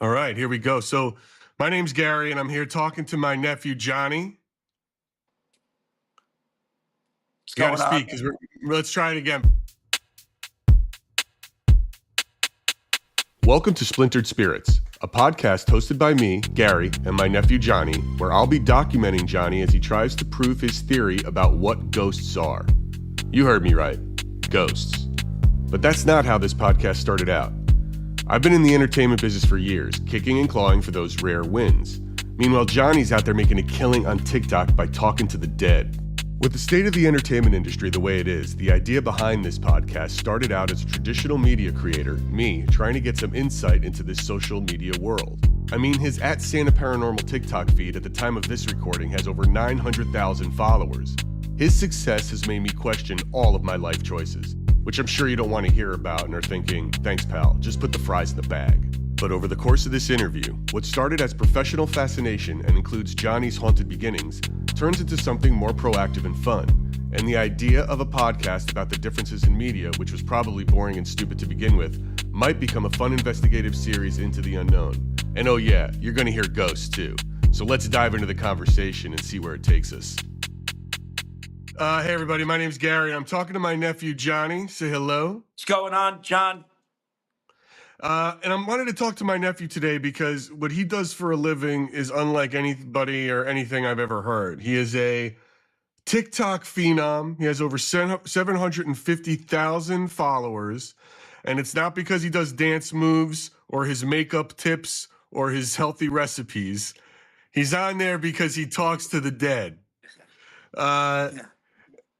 All right, here we go. So, my name's Gary, and I'm here talking to my nephew Johnny. What's You got to going on? speak because let's try it again. Welcome to Splintered Spirits, a podcast hosted by me, Gary, and my nephew Johnny, where I'll be documenting Johnny as he tries to prove his theory about what ghosts are. You heard me right, ghosts. But that's not how this podcast started out. I've been in the entertainment business for years, kicking and clawing for those rare wins. Meanwhile, Johnny's out there making a killing on TikTok by talking to the dead. With the state of the entertainment industry the way it is, the idea behind this podcast started out as a traditional media creator, me, trying to get some insight into this social media world. I mean, his @Santa Paranormal TikTok feed at the time of this recording has over 900,000 followers. His success has made me question all of my life choices, which I'm sure you don't want to hear about and are thinking, thanks pal, just put the fries in the bag. But over the course of this interview, what started as professional fascination and includes Johnny's haunted beginnings, turns into something more proactive and fun. And the idea of a podcast about the differences in media, which was probably boring and stupid to begin with, might become a fun investigative series into the unknown. And oh yeah, you're going to hear ghosts too. So let's dive into the conversation and see where it takes us. Hey everybody, my name's Gary. I'm talking to my nephew Johnny. Say hello. What's going on, John? And I wanted to talk to my nephew today because what he does for a living is unlike anybody or anything I've ever heard. He is a TikTok phenom. He has over 750,000 followers. And it's not because he does dance moves or his makeup tips or his healthy recipes. He's on there because he talks to the dead.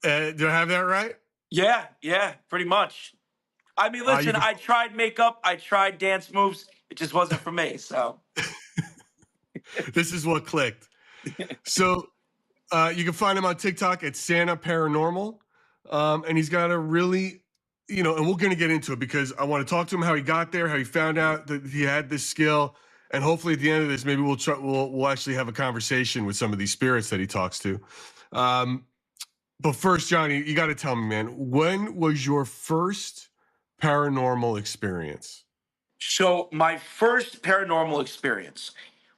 Do I have that right? Yeah, pretty much. I mean, listen, I tried makeup, I tried dance moves. It just wasn't for me, so. This is what clicked. So you can find him on TikTok at Santa Paranormal. And he's got a really, and we're going to get into it because I want to talk to him how he got there, how he found out that he had this skill. And hopefully at the end of this, maybe we'll actually have a conversation with some of these spirits that he talks to. But first, Johnny, you got to tell me, man, when was your first paranormal experience? So my first paranormal experience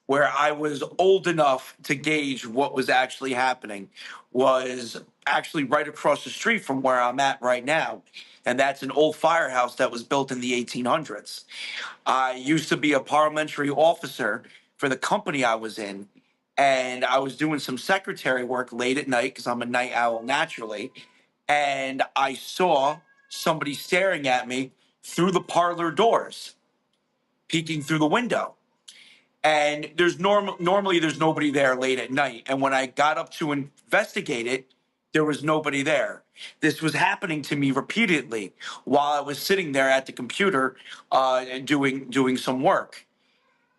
where I was old enough to gauge what was actually happening was actually right across the street from where I'm at right now. And that's an old firehouse that was built in the 1800s. I used to be a parliamentary officer for the company I was in, and I was doing some secretary work late at night because I'm a night owl naturally. And I saw somebody staring at me through the parlor doors, peeking through the window. And there's normally there's nobody there late at night. And when I got up to investigate it, there was nobody there. This was happening to me repeatedly while I was sitting there at the computer and doing some work.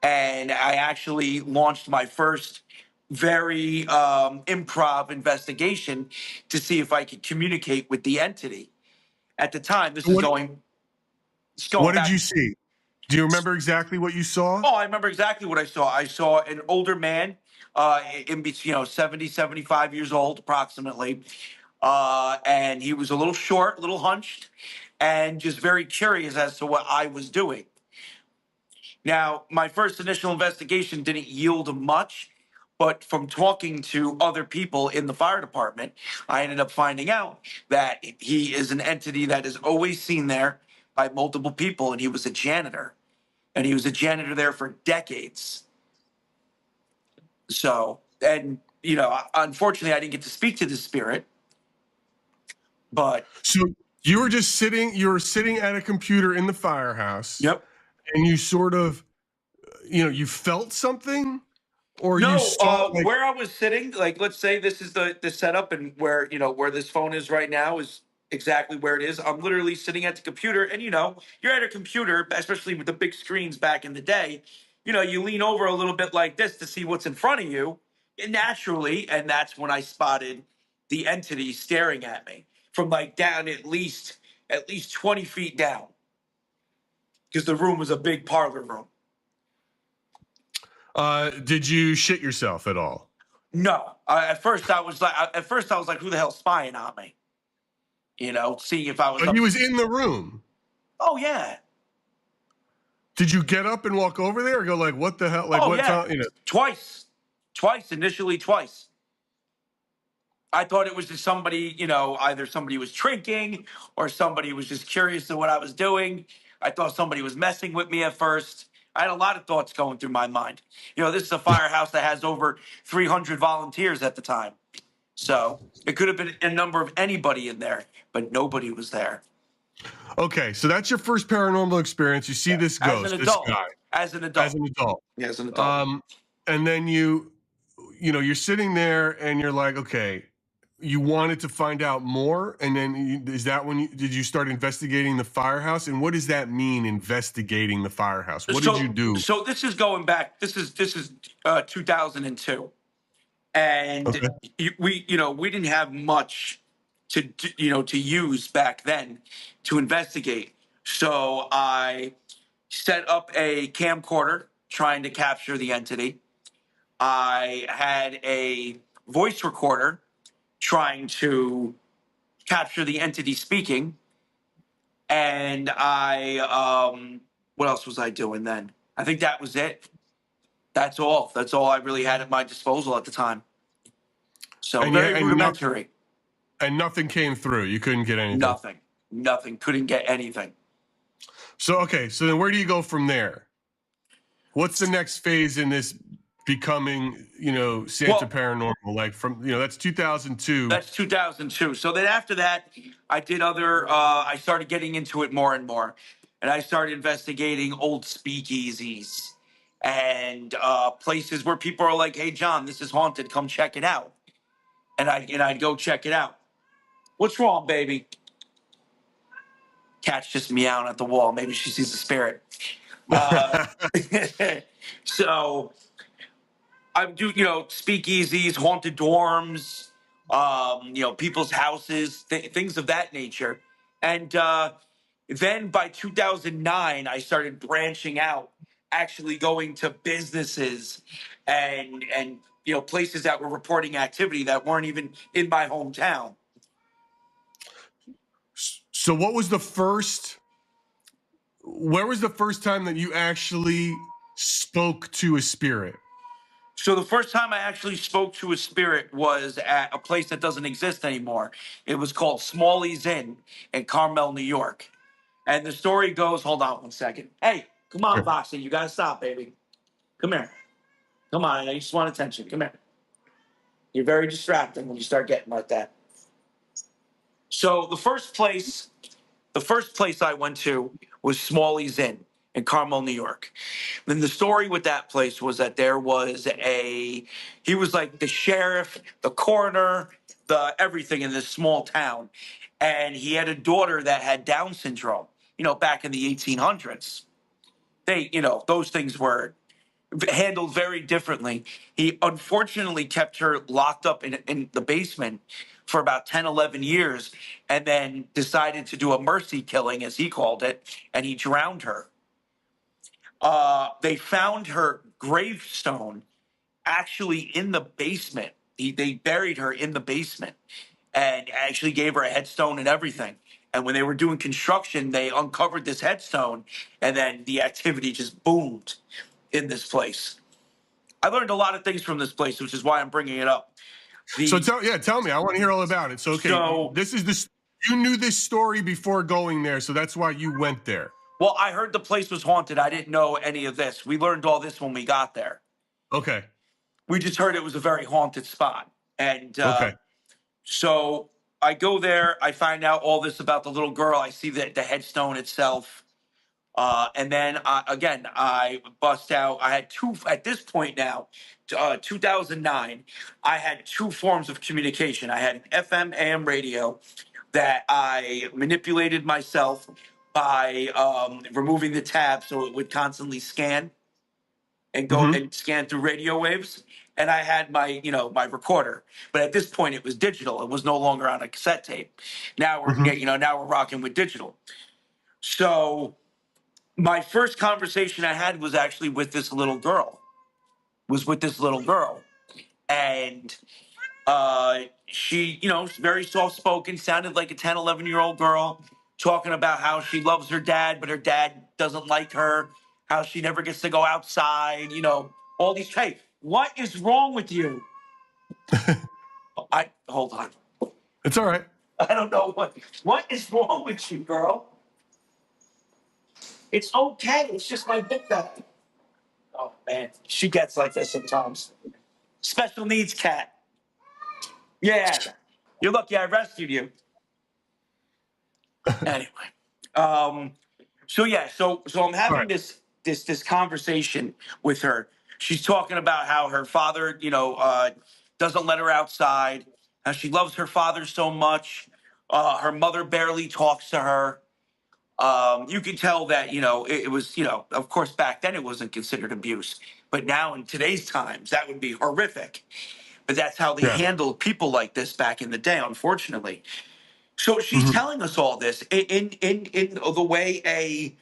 And I actually launched my first very improv investigation to see if I could communicate with the entity. At the time, this is going. What did you see? Do you remember exactly what you saw? Oh, I remember exactly what I saw. I saw an older man, in between, 70, 75 years old, approximately. And he was a little short, a little hunched, and just very curious as to what I was doing. Now, my first initial investigation didn't yield much, but from talking to other people in the fire department, I ended up finding out that he is an entity that is always seen there by multiple people, and he was a janitor. And he was a janitor there for decades. So, and, unfortunately, I didn't get to speak to the spirit, but. So you were sitting at a computer in the firehouse. Yep. And you sort of, you felt something? Or No, you saw where I was sitting, like, let's say this is the setup, and where this phone is right now is exactly where it is. I'm literally sitting at the computer, and you're at a computer, especially with the big screens back in the day. You lean over a little bit like this to see what's in front of you, and naturally, and that's when I spotted the entity staring at me from like down at least 20 feet down, because the room was a big parlor room. Did you shit yourself at all? No. At first I was like, who the hell's spying on me? Seeing if I was. But he was in the room. Oh yeah. Did you get up and walk over there or go like, what the hell? Like Oh what yeah, time, twice initially, twice. I thought it was just somebody, either somebody was drinking or somebody was just curious of what I was doing. I thought somebody was messing with me at first. I had a lot of thoughts going through my mind. This is a firehouse that has over 300 volunteers at the time. So it could have been a number of anybody in there, but nobody was there. Okay, so that's your first paranormal experience. You see this As an ghost, this adult. guy, As an adult. as an adult. Yeah, as an adult. And then you're sitting there and you're like, okay, you wanted to find out more, and then is that when did you start investigating the firehouse? And what does that mean, investigating the firehouse? What did you do? So this is going back. This is 2002, and Okay. we didn't have much to use back then to investigate. So I set up a camcorder trying to capture the entity. I had a voice recorder trying to capture the entity speaking. And what else was I doing then? I think that was it. That's all. That's all I really had at my disposal at the time. So And very rudimentary. And nothing came through. You couldn't get anything. Nothing. Couldn't get anything. So, okay. So then where do you go from there? What's the next phase in this becoming, Santa Paranormal? Like that's 2002. That's 2002. So then after that, I did I started getting into it more and more. And I started investigating old speakeasies and places where people are like, hey, John, this is haunted. Come check it out. And I'd go check it out. What's wrong, baby? Cat's just meowing at the wall. Maybe she sees a spirit. So I do, speakeasies, haunted dorms, people's houses, things of that nature. And then by 2009, I started branching out, actually going to businesses and places that were reporting activity that weren't even in my hometown. So where was the first time that you actually spoke to a spirit? So the first time I actually spoke to a spirit was at a place that doesn't exist anymore. It was called Smalley's Inn in Carmel, New York. And the story goes, hold on one second. Hey, come on, Foxy. You got to stop, baby. Come here. Come on. I just want attention. Come here. You're very distracting when you start getting like that. So the first place I went to was Smalley's Inn in Carmel, New York. Then the story with that place was that there was he was like the sheriff, the coroner, the everything in this small town. And he had a daughter that had Down syndrome, back in the 1800s. Those things were handled very differently. He unfortunately kept her locked up in the basement for about 10, 11 years, and then decided to do a mercy killing, as he called it, and he drowned her. They found her gravestone actually in the basement. They buried her in the basement and actually gave her a headstone and everything. And when they were doing construction, they uncovered this headstone, and then the activity just boomed in this place. I learned a lot of things from this place, which is why I'm bringing it up. Tell me. I want to hear all about it. So, okay, you knew this story before going there, so that's why you went there. Well, I heard the place was haunted. I didn't know any of this. We learned all this when we got there. Okay. We just heard it was a very haunted spot. And okay. So I go there. I find out all this about the little girl. I see the headstone itself. And then, I bust out. I had two, at this point now, 2009, I had two forms of communication. I had an FM, AM radio that I manipulated myself by removing the tab so it would constantly scan and go and scan through radio waves. And I had my recorder, but at this point it was digital. It was no longer on a cassette tape. Now we're rocking with digital. So my first conversation I had was actually with this little girl. And she, very soft-spoken, sounded like a 10, 11-year-old girl, talking about how she loves her dad, but her dad doesn't like her. how she never gets to go outside, all these. Hey, what is wrong with you? Hold on. It's all right. I don't know what is wrong with you, girl. It's okay. It's just my book bag. Oh man, she gets like this sometimes. Special needs cat. Yeah, you're lucky I rescued you. Anyway, so I'm All having right. this conversation with her. She's talking about how her father, doesn't let her outside. How she loves her father so much. Her mother barely talks to her. You can tell that it was of course back then it wasn't considered abuse, but now in today's times that would be horrific. But that's how they Yeah. handled people like this back in the day, unfortunately. So she's Mhm. telling us all this in the way a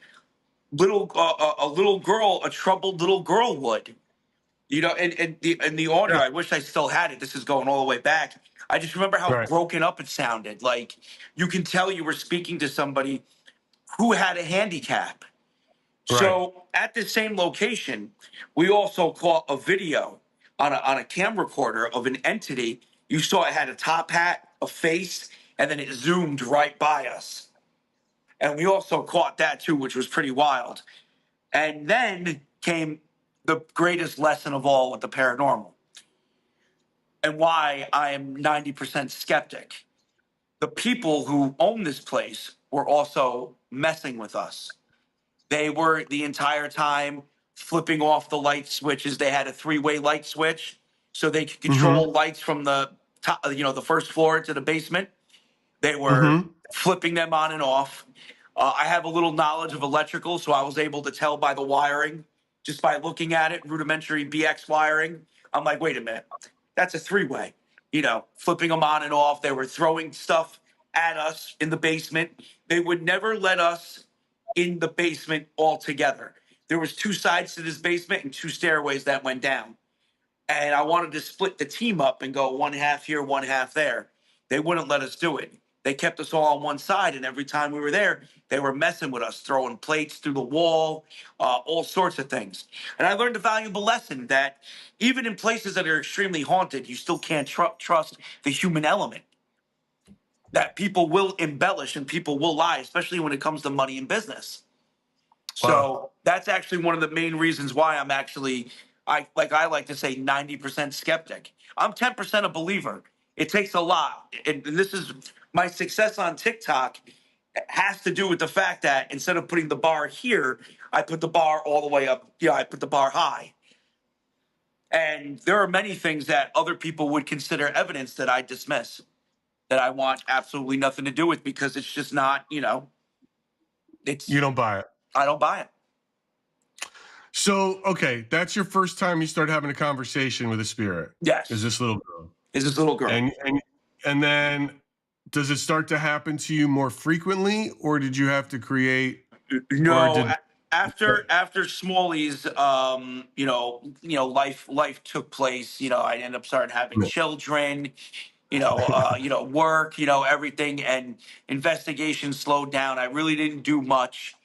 little girl, a troubled little girl would. And the audio, Yeah. I wish I still had it. This is going all the way back. I just remember how Right. broken up it sounded. Like you can tell you were speaking to somebody who had a handicap. Right. So at the same location, we also caught a video on a camera recorder of an entity. You saw it had a top hat, a face, and then it zoomed right by us. And we also caught that too, which was pretty wild. And then came the greatest lesson of all with the paranormal and why I am 90% skeptic. The people who own this place were also messing with us. They were the entire time flipping off the light switches. They had a three-way light switch so they could Mm-hmm. control lights from the top, the first floor to the basement. They were Mm-hmm. flipping them on and off. I have a little knowledge of electrical, so I was able to tell by the wiring, just by looking at it, rudimentary BX wiring. I'm like, wait a minute, that's a three-way. Flipping them on and off. They were throwing stuff at us in the basement. They would never let us in the basement altogether. There was two sides to this basement and two stairways that went down. And I wanted to split the team up and go one half here, one half there. They wouldn't let us do it. They kept us all on one side, and every time we were there, they were messing with us, throwing plates through the wall, all sorts of things. And I learned a valuable lesson that even in places that are extremely haunted, you still can't trust the human element. That people will embellish and people will lie, especially when it comes to money and business. Wow. So that's actually one of the main reasons why I'm actually, I like to say 90% skeptic. I'm 10% a believer. It takes a lot. And this is my success on TikTok has to do with the fact that instead of putting the bar here, I put the bar all the way up. I put the bar high. And there are many things that other people would consider evidence that I dismiss, that I want absolutely nothing to do with because it's just not, You it's, don't buy it. I don't buy it. So, okay, that's your first time you start having a conversation with a spirit. Is Yes. this little girl? Is this little girl. And then does it start to happen to you more frequently, or did you have to create, or No, did after Smalley's, life took place. I ended up starting having children. Work. Everything, and investigation slowed down. I really didn't do much.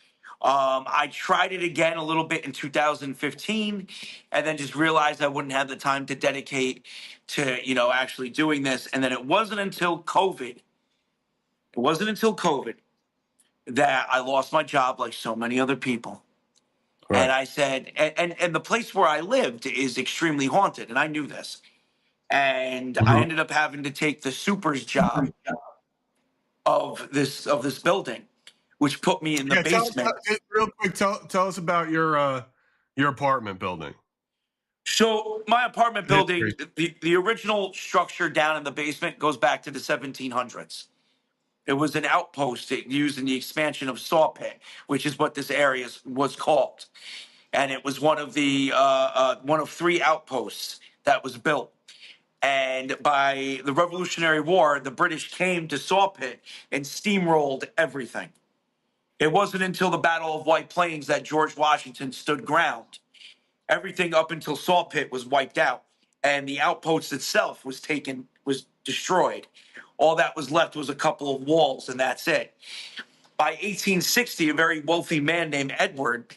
I tried it again a little bit in 2015, and then just realized I wouldn't have the time to dedicate to actually doing this. And then it wasn't until COVID. It wasn't until COVID that I lost my job like so many other people. And right? I said, and the place where I lived is extremely haunted, and I knew this. And I Mhm. ended up having to take the super's job of this building, which put me in the Yeah, basement. real quick. Tell us about your apartment building. So my apartment The building, history. the original structure down in the basement goes back to the 1700s. It was an outpost used in the expansion of Saw Pit, which is what this area was called. And it was one of three outposts that was built. And by the Revolutionary War, the British came to Saw Pit and steamrolled everything. It wasn't until the Battle of White Plains that George Washington stood ground. Everything up until Saw Pit was wiped out, and the outpost itself was destroyed. All that was left was a couple of walls, and that's it. By 1860, a very wealthy man named Edward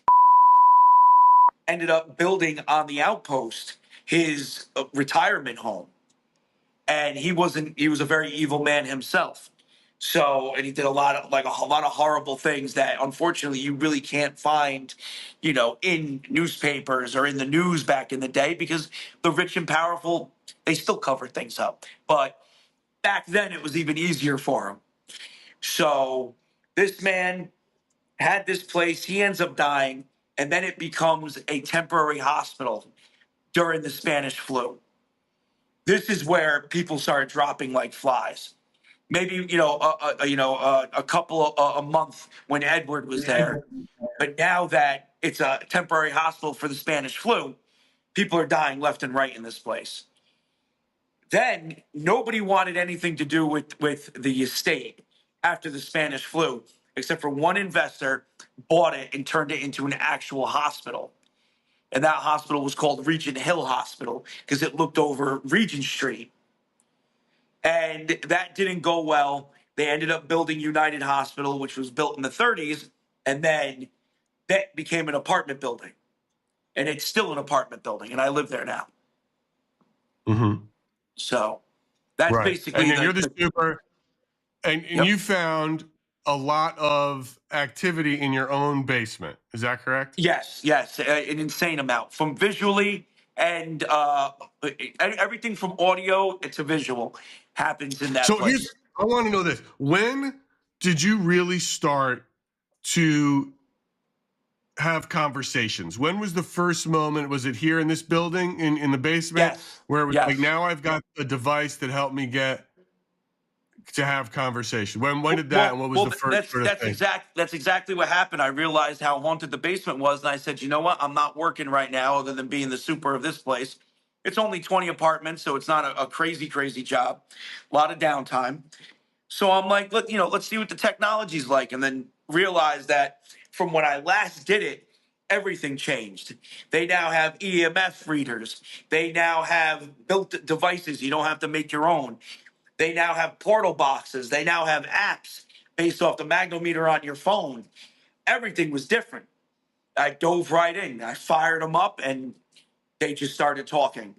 ended up building on the outpost his retirement home. And he was a very evil man himself. So, and he did a lot of horrible things that unfortunately you really can't find, in newspapers or in the news back in the day, because the rich and powerful, they still cover things up. But back then it was even easier for him. So this man had this place, he ends up dying, and then it becomes a temporary hospital during the Spanish flu. This is where people started dropping like flies. Maybe a couple a month when Edward was there, but now that it's a temporary hospital for the Spanish flu, people are dying left and right in this place. Then nobody wanted anything to do with the estate after the Spanish flu, except for one investor bought it and turned it into an actual hospital. And that hospital was called Regent Hill Hospital because it looked over Regent Street. And that didn't go well. They ended up building United Hospital, which was built in the 30s. And then that became an apartment building. And it's still an apartment building. And I live there now. Mm-hmm. So that's Right. basically And then you're the super, and Yep. you found a lot of activity in your own basement. Is that correct? Yes, an insane amount from visually and everything from audio to visual happens in that So place. I want to know this. When did you really start to have conversations? When was the first moment? Was it here in this building in the basement? Yes. Where it was Yes. like, now I've got a device that helped me get to have conversation. When did that, and what was the first sort of thing? That's exactly what happened. I realized how haunted the basement was, and I said, you know what? I'm not working right now other than being the super of this place. It's only 20 apartments, so it's not a crazy, crazy job. A lot of downtime. So I'm like, let's see what the technology's like, and then realize that from when I last did it, everything changed. They now have EMF readers. They now have built devices. You don't have to make your own. They now have portal boxes. They now have apps based off the magnometer on your phone. Everything was different. I dove right in. I fired them up, and they just started talking.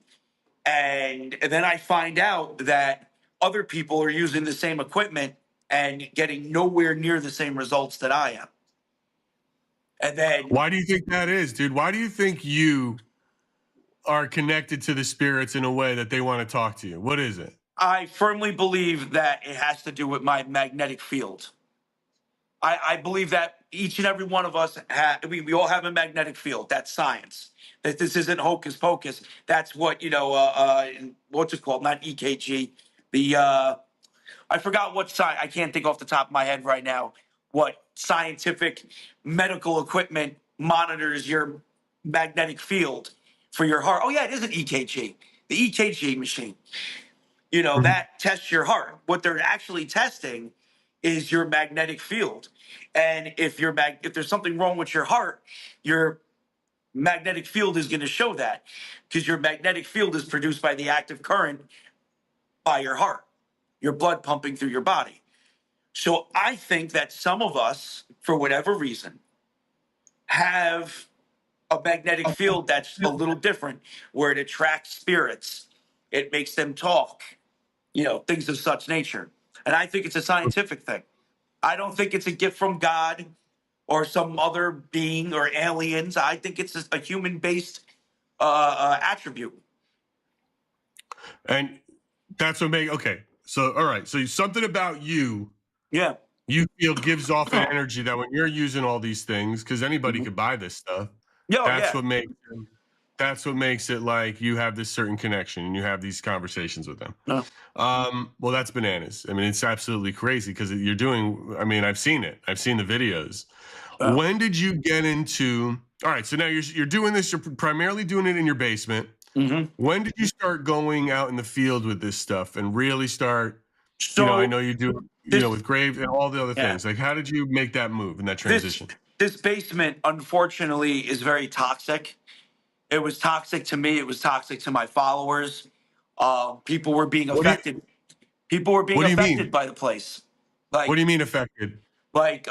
And then I find out that other people are using the same equipment and getting nowhere near the same results that I am. And then Why do you think that is, dude? Why do you think you are connected to the spirits in a way that they want to talk to you? What is it? I firmly believe that it has to do with my magnetic field. I believe that each and every one of us, we all have a magnetic field. That's science. That this isn't hocus pocus. That's what, what's it called? Not EKG. I forgot what I can't think off the top of my head right now what scientific medical equipment monitors your magnetic field for your heart. Oh, yeah, it is an EKG. The EKG machine. That tests your heart. What they're actually testing is your magnetic field. And if there's something wrong with your heart, your magnetic field is going to show that, because your magnetic field is produced by the active current by your heart, your blood pumping through your body. So I think that some of us, for whatever reason, have a magnetic field that's a little different, where it attracts spirits. It makes them talk, things of such nature. And I think it's a scientific thing. I don't think it's a gift from God or some other being or aliens. I think it's a human-based attribute. And that's what okay. So, all right. So something about you, Yeah. you feel gives off an energy that when you're using all these things, because anybody could buy this stuff, that's what makes it like you have this certain connection and you have these conversations with them. No. Well, that's bananas. I mean, it's absolutely crazy because you're doing, I mean, I've seen it. I've seen the videos. When did you get into, all right, so now you're doing this, you're primarily doing it in your basement. Mm-hmm. When did you start going out in the field with this stuff and really start, I know you do, with Grave and all the other things. Like, how did you make that move and that transition? This basement, unfortunately, is very toxic. It was toxic to me. It was toxic to my followers. People were being affected. People were being affected by the place. Like, what do you mean affected? Like,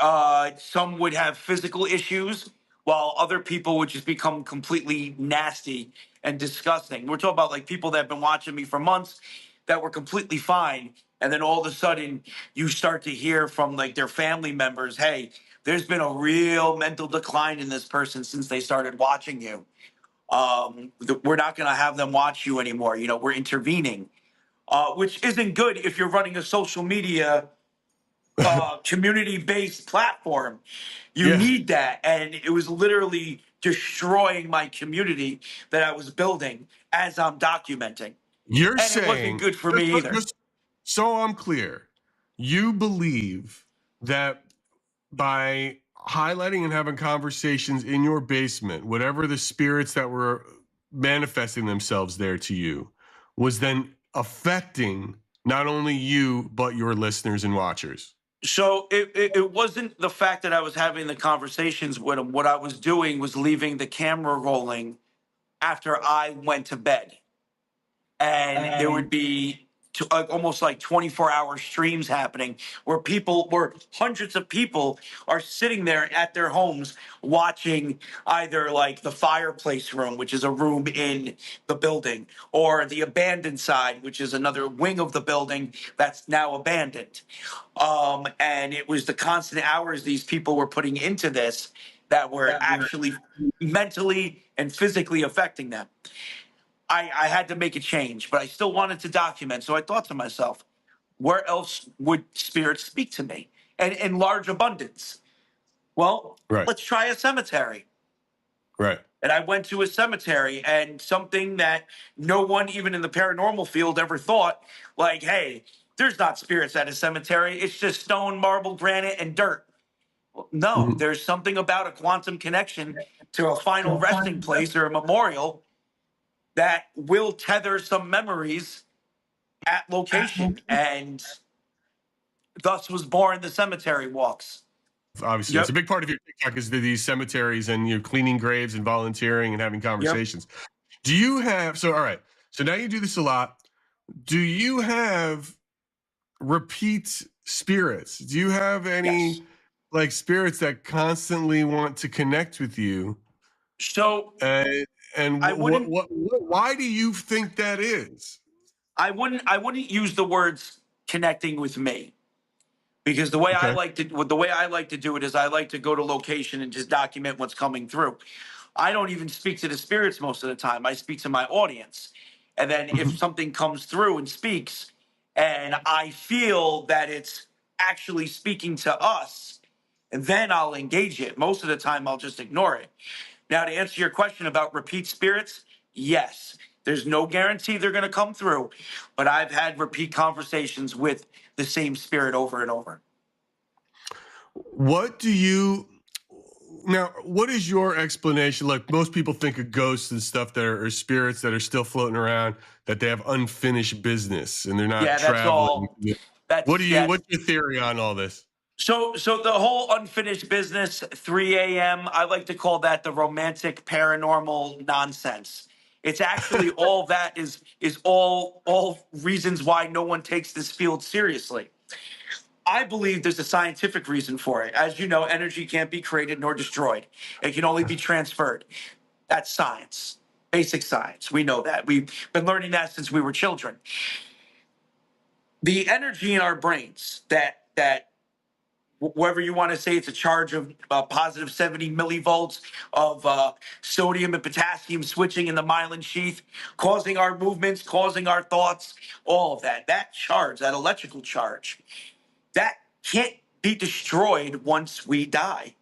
some would have physical issues. while other people would just become completely nasty and disgusting. We're talking about like people that have been watching me for months that were completely fine. And then all of a sudden you start to hear from like their family members, hey, there's been a real mental decline in this person since they started watching you. We're not going to have them watch you anymore. You know, we're intervening, which isn't good if you're running a social media community-based platform. You Yeah. need that, and it was literally destroying my community that I was building as I'm documenting, You're and it wasn't saying, good for me either. just so I'm clear, you believe that by highlighting and having conversations in your basement, whatever the spirits that were manifesting themselves there to you was then affecting not only you, but your listeners and watchers. So it wasn't the fact that I was having the conversations with them. What I was doing was leaving the camera rolling after I went to bed. And there would be almost like 24-hour streams happening where hundreds of people are sitting there at their homes watching either like the fireplace room, which is a room in the building, or the abandoned side, which is another wing of the building that's now abandoned. And it was the constant hours these people were putting into this that were actually mentally and physically affecting them. I had to make a change, but I still wanted to document. So I thought to myself, where else would spirits speak to me? And in large abundance. Well, Right. let's try a cemetery. Right. And I went to a cemetery, and something that no one, even in the paranormal field, ever thought, like, hey, there's not spirits at a cemetery. It's just stone, marble, granite, and dirt. Well, no, Mhm. there's something about a quantum connection to a final resting place or a memorial that will tether some memories at location. And thus was born the cemetery walks. Obviously, it's a Yep. big part of your TikTok is these cemeteries and you're cleaning graves and volunteering and having Yep. conversations. Do you have, so all right, so now you do this a lot. Do you have repeat spirits? Do you have Yes. any like spirits that constantly want to connect with you? So And I wouldn't why do you think that is? I wouldn't use the words connecting with me, because Okay. the way I like to do it is I like to go to location and just document what's coming through. I don't even speak to the spirits most of the time. I speak to my audience. And then if Mhm. something comes through and speaks and I feel that it's actually speaking to us, then I'll engage it. Most of the time I'll just ignore it. Now, to answer your question about repeat spirits, yes. There's no guarantee they're going to come through, but I've had repeat conversations with the same spirit over and over. What do you now? What is your explanation? Like most people think of ghosts and stuff that are spirits that are still floating around, that they have unfinished business and they're not Yeah, that's traveling. all. That's What's your theory on all this? so the whole unfinished business, 3 a.m. I like to call that the romantic paranormal nonsense. It's actually all that is all reasons why no one takes this field seriously. I believe there's a scientific reason for it. As you know, energy can't be created nor destroyed. It can only be transferred. That's science, basic science. We know that. We've been learning that since we were children. The energy in our brains that whatever you want to say, it's a charge of positive 70 millivolts of sodium and potassium switching in the myelin sheath, causing our movements, causing our thoughts, all of that. That charge, that electrical charge, that can't be destroyed once we die.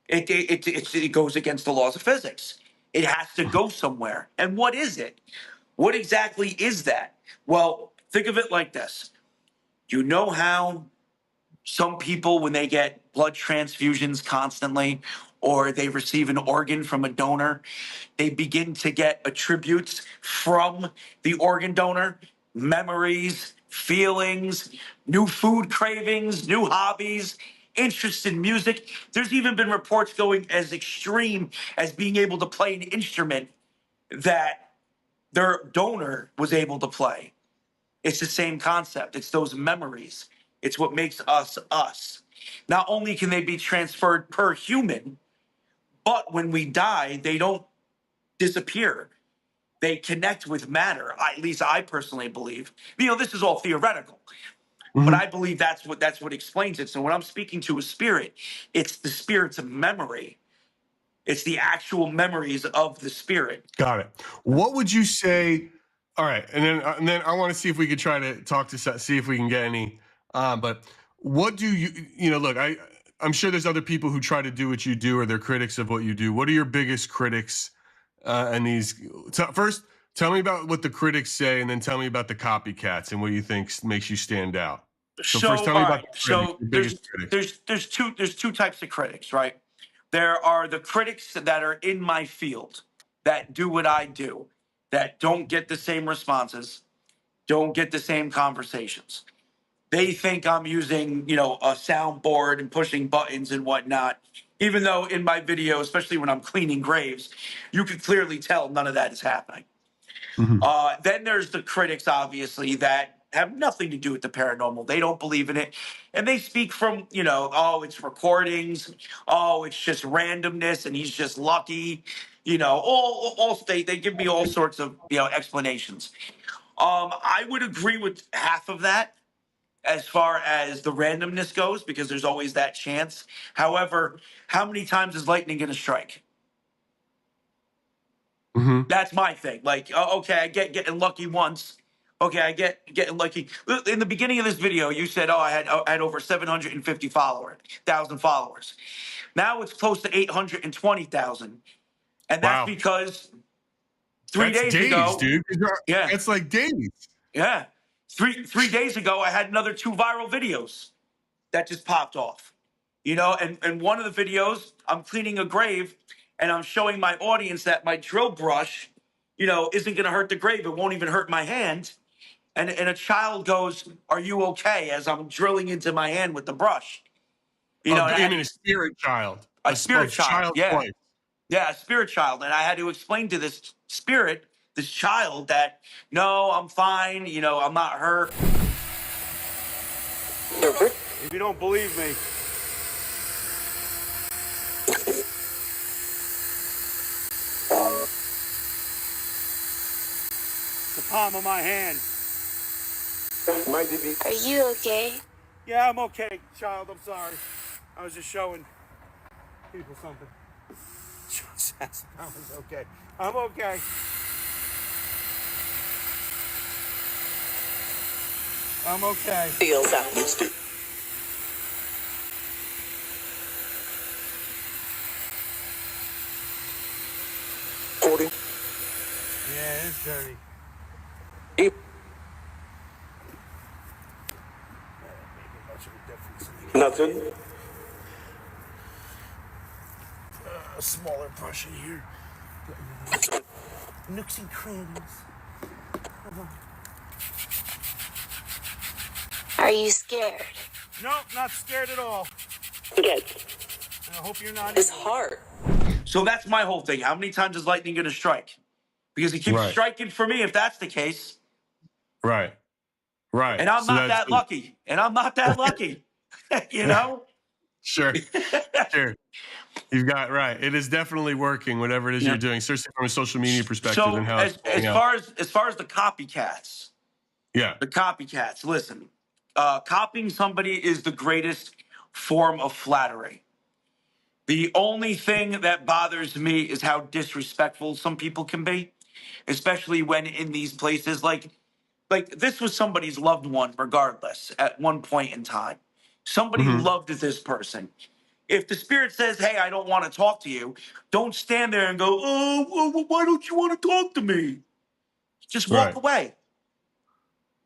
It goes against the laws of physics. It has to go somewhere. And what is it? What exactly is that? Well, think of it like this. You know how some people, when they get blood transfusions constantly, or they receive an organ from a donor, they begin to get attributes from the organ donor, memories, feelings, new food cravings, new hobbies, interest in music. There's even been reports going as extreme as being able to play an instrument that their donor was able to play. It's the same concept. It's those memories. It's what makes us us. Not only can they be transferred per human, But when we die, they don't disappear. They connect with matter. At least I personally believe. This is all theoretical, but I believe that's what explains it. So when I'm speaking to a spirit, it's the spirit's memory. It's the actual memories of the spirit. Got it. What would you say? All right, and then I want to see if we could try to talk to see if we can get any. But what do you look? I'm sure there's other people who try to do what you do, or they're critics of what you do. What are your biggest critics? And these first, tell me about what the critics say, and then tell me about the copycats and what you think makes you stand out. So first, tell me all about right. the critics, your biggest critics. There's two types of critics, right? There are the critics that are in my field, that do what I do, that don't get the same responses, don't get the same conversations. They think I'm using, a soundboard and pushing buttons and whatnot. Even though in my video, especially when I'm cleaning graves, you can clearly tell none of that is happening. Then there's the critics, obviously, that have nothing to do with the paranormal. They don't believe in it. And they speak from, oh, it's recordings. Oh, it's just randomness and he's just lucky. They give me all sorts of, explanations. I would agree with half of that as far as the randomness goes, because there's always that chance. However, how many times is lightning going to strike? That's my thing. Like, okay, I get getting lucky once. Okay, I get getting lucky. In the beginning of this video, you said, "Oh, I had over 750,000 followers." Now it's close to 820,000, and that's because 3 days ago, dude. Yeah, it's like days. Yeah, 3 days ago, I had another 2 viral videos that just popped off. And one of the videos, I'm cleaning a grave, and I'm showing my audience that my drill brush, isn't going to hurt the grave. It won't even hurt my hand. And a child goes, "Are you okay?" As I'm drilling into my hand with the brush. I mean, a spirit child. A spirit child. Yeah. Wife. Yeah, a spirit child. And I had to explain to this spirit, this child, that no, I'm fine. I'm not hurt. If you don't believe me, the palm of my hand. Are you okay? Yeah, I'm okay, child. I'm sorry. I was just showing people something. I was okay. I'm okay. I'm okay. Feels up. Yeah, it's dirty. Nothing. A smaller brush in here. Nooks and crannies. Are you scared? No, not scared at all. Good. I hope you're not. His heart. So that's my whole thing. How many times is lightning going to strike? Because it keeps striking for me if that's the case. Right. And I'm not that lucky. Sure. Sure. You've got right. It is definitely working, whatever it is you're doing, especially from a social media perspective. So and how as far as the copycats, the copycats, listen, copying somebody is the greatest form of flattery. The only thing that bothers me is how disrespectful some people can be, especially when in these places like this was somebody's loved one, regardless, at one point in time. Somebody loved this person. If the spirit says, "Hey, I don't want to talk to you," don't stand there and go, "Oh, why don't you want to talk to me?" Just walk away.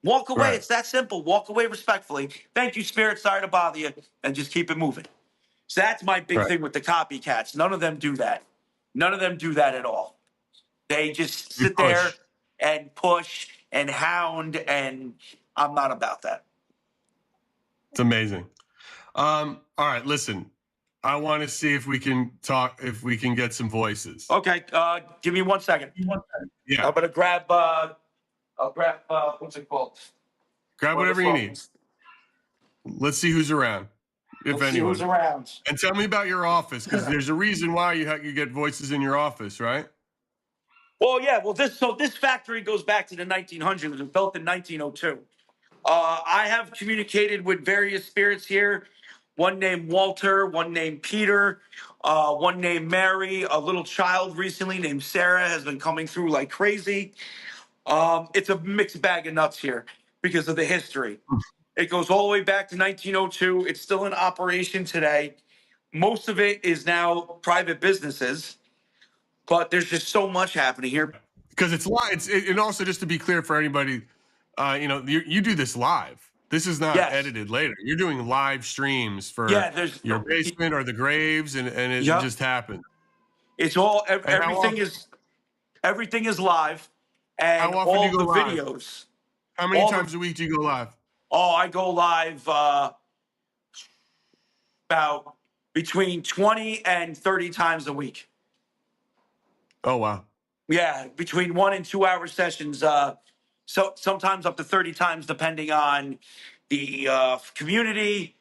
Walk away. It's that simple. Walk away respectfully. "Thank you, spirit. Sorry to bother you," and just keep it moving. So that's my big thing with the copycats. None of them do that. None of them do that at all. They just sit there and push and hound, and I'm not about that. It's amazing. All right, listen. I want to see if we can talk, if we can get some voices. Okay, give me 1 second. Yeah. I'm gonna grab. I'll grab. What's it called? Grab whatever you need. Let's see who's around. Let's see anyone. who's around. And tell me about your office, because there's a reason why you get voices in your office, right? Well, yeah. Well, this factory goes back to the 1900s. It was built in 1902. I have communicated with various spirits here. One named Walter, one named Peter, one named Mary. A little child recently named Sarah has been coming through like crazy. It's a mixed bag of nuts here because of the history. It goes all the way back to 1902. It's still in operation today. Most of it is now private businesses, but there's just so much happening here. Because it's live. And also, just to be clear for anybody, you do this live. This is not Yes. edited later. You're doing live streams for Yeah, there's your basement or the graves, and it Yep. just happened. It's all And everything is live, how and often do all you go the live? videos. How many all times the, a week do you go live? oh, I go live about between 20 and 30 times a week. Oh, wow. Yeah, between 1 and 2 hour sessions. So sometimes up to 30 times, depending on the community.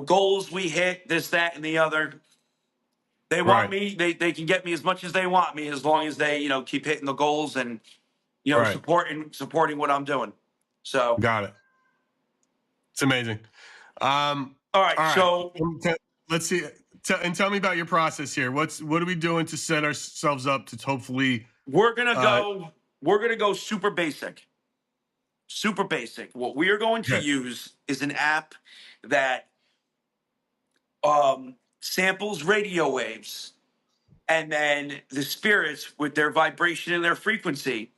Goals we hit, this, that, and the other. They want Right. me. They can get me as much as they want me, as long as they keep hitting the goals and Right. supporting what I'm doing. So Got it. It's amazing. all right. So Let's see. And tell me about your process here. What are we doing to set ourselves up to hopefully? we're gonna go super basic. Super basic. What we are going to Okay. use is an app that samples radio waves, and then the spirits with their vibration and their frequency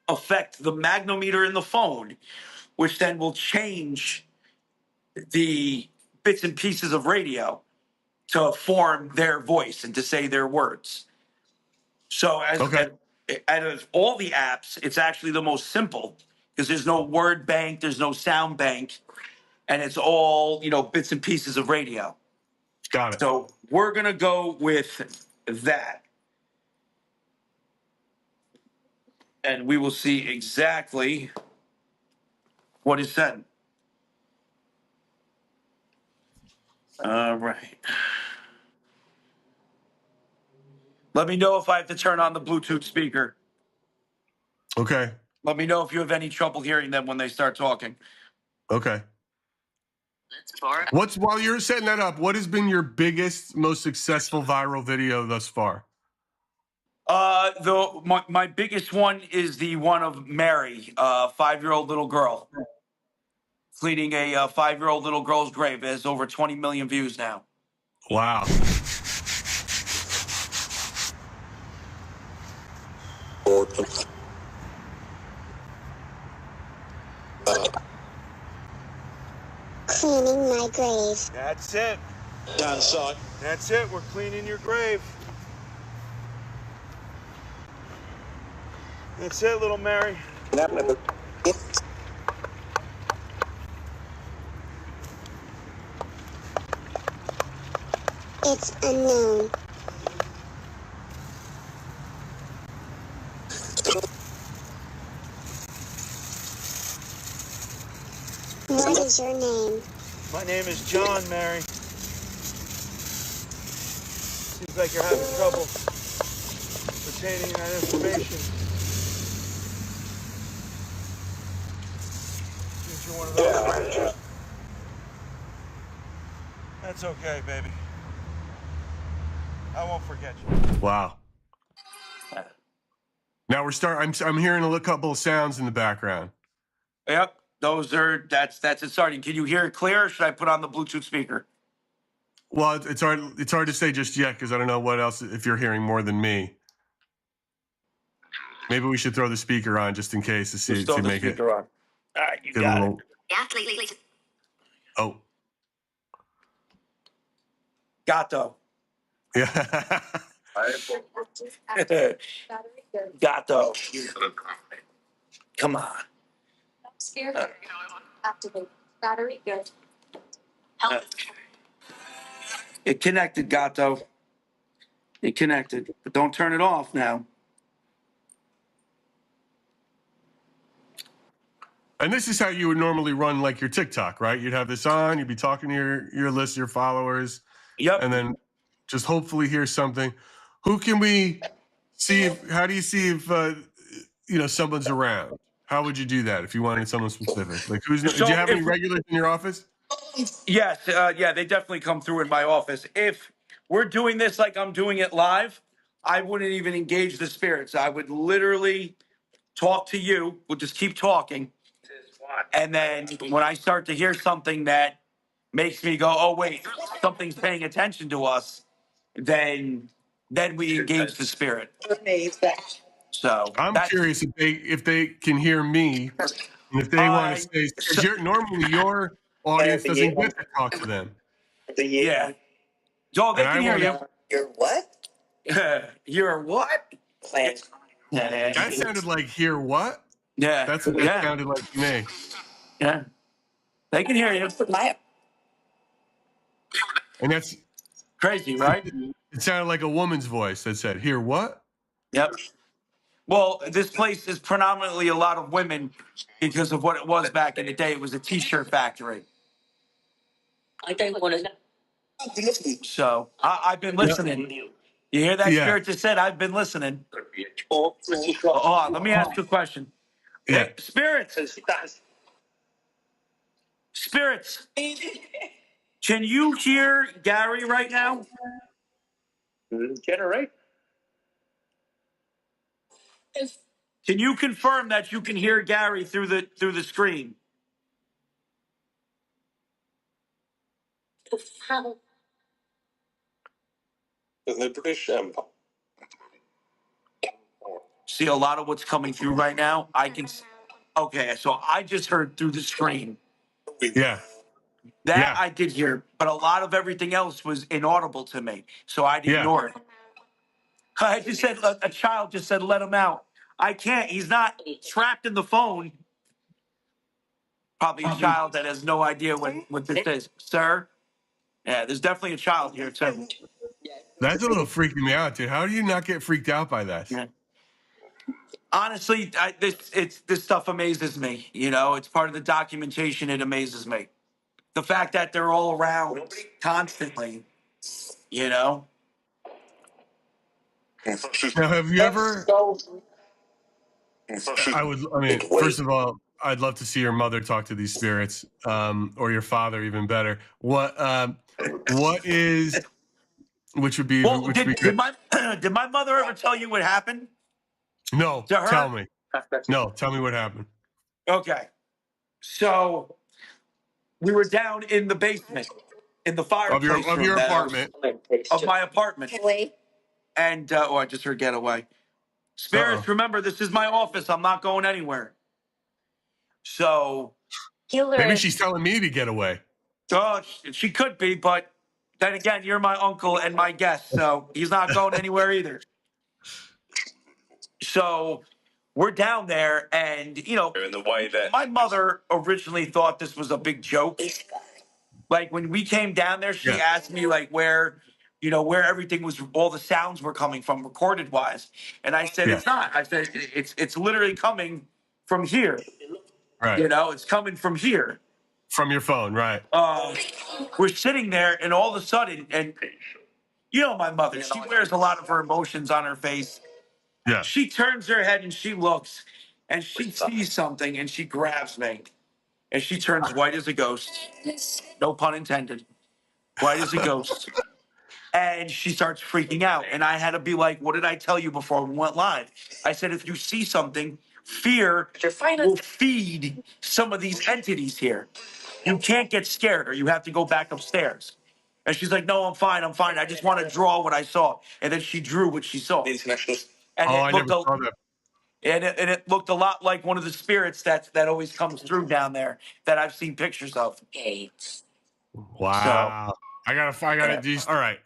affect the magnometer in the phone, which then will change the bits and pieces of radio to form their voice and to say their words. So Okay. out of all the apps, it's actually the most simple because there's no word bank, there's no sound bank, and it's all bits and pieces of radio. Got it. So we're gonna go with that, and we will see exactly what is said. All right. Let me know if I have to turn on the Bluetooth speaker. Okay. Let me know if you have any trouble hearing them when they start talking. Okay. While you're setting that up, what has been your biggest, most successful viral video thus far? My biggest one is the one of Mary, 5-year-old little girl, cleaning a 5-year-old little girl's grave. It has over 20 million views now. Wow. Cleaning my grave. That's it. Down side. That's it. We're cleaning your grave. That's it, little Mary. It's unknown. What is your name? My name is John, Mary. Seems like you're having trouble retaining that information. Seems you're one of those. That's okay, baby. I won't forget you. Wow. Now I'm hearing a couple of sounds in the background. Yep, that's it starting. Can you hear it clear, or should I put on the Bluetooth speaker? Well, it's hard to say just yet because I don't know what else if you're hearing more than me. Maybe we should throw the speaker on just in case to see Just throw to the make it. speaker on. All right, you get a got little- it. Oh. Gato. Yeah. Gato. Come on. Scared. Activate. Battery good. It connected, Gato. It connected, but don't turn it off now. And this is how you would normally run like your TikTok, right? You'd have this on, you'd be talking to your list, your followers, Yep. and then just hopefully hear something. Who can we see? How do you see if someone's around? How would you do that if you wanted someone specific? Like do you have any regulars in your office? Yes, yeah, they definitely come through in my office. If we're doing this like I'm doing it live, I wouldn't even engage the spirits. I would literally talk to you. We'll just keep talking. And then when I start to hear something that makes me go, oh, wait, something's paying attention to us, then we engage the spirit. So I'm that's curious if they can hear me and if they want to I say because normally your audience doesn't get to talk to them, yeah. Oh, they and I can hear want you. to. You're what? You're what? Plant. That sounded like hear what? Yeah. That's what that Yeah. sounded like to me. Yeah. They can hear you. And that's Crazy, right? it sounded like a woman's voice that said, "Hear what?" Yep. Well, this place is predominantly a lot of women because of what it was back in the day. It was a t-shirt factory. I don't want to. So I've been listening. You hear that Yeah. spirit just said, I've been listening. Hold on, let me ask you a question. Yeah. Hey, spirits, spirits, can you hear Gary right now? Generate. Can you confirm that you can hear Gary through the screen? In the British Empire. See a lot of what's coming through right now. Okay, so I just heard through the screen. Yeah. That Yeah. I did hear, but a lot of everything else was inaudible to me, so I'd Yeah. ignore it. I just said a child just said, "Let him out." I can't. He's not trapped in the phone. Probably a child that has no idea what this is, sir. Yeah, there's definitely a child here too. That's a little freaking me out, dude. How do you not get freaked out by that? Yeah. Honestly, this stuff amazes me. You know, it's part of the documentation. It amazes me. The fact that they're all around constantly. You know. Now, have you ever? First of all, I'd love to see your mother talk to these spirits, or your father, even better. What is, which would be, Well, which would be did good. my did my mother ever tell you what happened No, to her? tell me. No, tell me what happened. Okay, so we were down in the basement, in the fireplace Of room your apartment. of my apartment, and I just heard getaway. Spirits, Uh-oh. remember this is my office. I'm not going anywhere. So, Maybe she's telling me to get away. she could be, but then again, you're my uncle and my guest, so he's not going anywhere either. So we're down there, and In the way that my mother originally thought this was a big joke. Like when we came down there, she Yeah. asked me like where everything was, all the sounds were coming from, recorded wise, and I said Yeah. it's not. I said it's literally coming from here. Right. It's coming from here. From your phone, right? We're sitting there, and all of a sudden, and my mother, she wears a lot of her emotions on her face. Yeah. She turns her head and she looks, and she sees something, and she grabs me, and she turns white as a ghost. No pun intended. White as a ghost. And she starts freaking out. And I had to be like, what did I tell you before we went live? I said, if you see something, fear will feed some of these entities here. You can't get scared, or you have to go back upstairs. And she's like, no, I'm fine. I just want to draw what I saw. And then she drew what she saw. And I never saw that. And it looked a lot like one of the spirits that always comes through down there that I've seen pictures of. Wow. I gotta do. All right.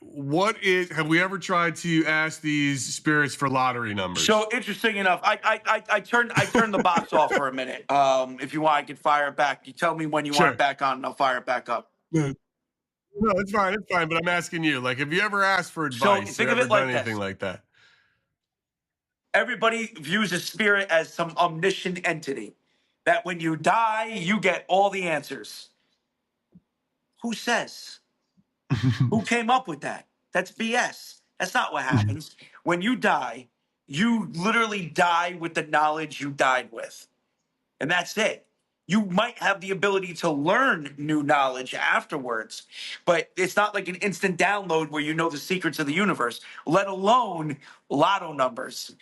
Have we ever tried to ask these spirits for lottery numbers? So interesting enough, I turned the box off for a minute. If you want, I can fire it back. You tell me when you want it back on, and I'll fire it back up. No, it's fine. It's fine. But I'm asking you, like, have you ever asked for advice? think or of ever it like done anything this. like that? Everybody views a spirit as some omniscient entity. that when you die, you get all the answers. Who says? Who came up with that? That's BS. That's not what happens. When you die, you literally die with the knowledge you died with. And that's it. You might have the ability to learn new knowledge afterwards, but it's not like an instant download where you know the secrets of the universe, let alone lotto numbers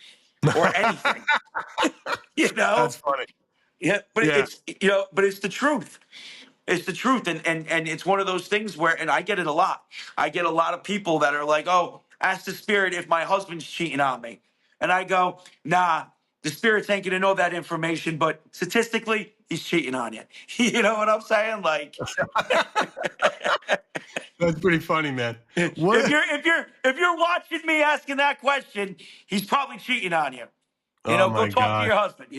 or anything. You know? That's funny. Yeah, but Yeah. but it's the truth. It's the truth, and it's one of those things where, and I get it a lot. I get a lot of people that are like, "Oh, ask the spirit if my husband's cheating on me," and I go, "Nah, the spirits ain't gonna know that information, but statistically, he's cheating on you." You know what I'm saying? Like, That's pretty funny, man. if What? you're watching me asking that question, he's probably cheating on you. Oh Go my talk to gosh. your husband.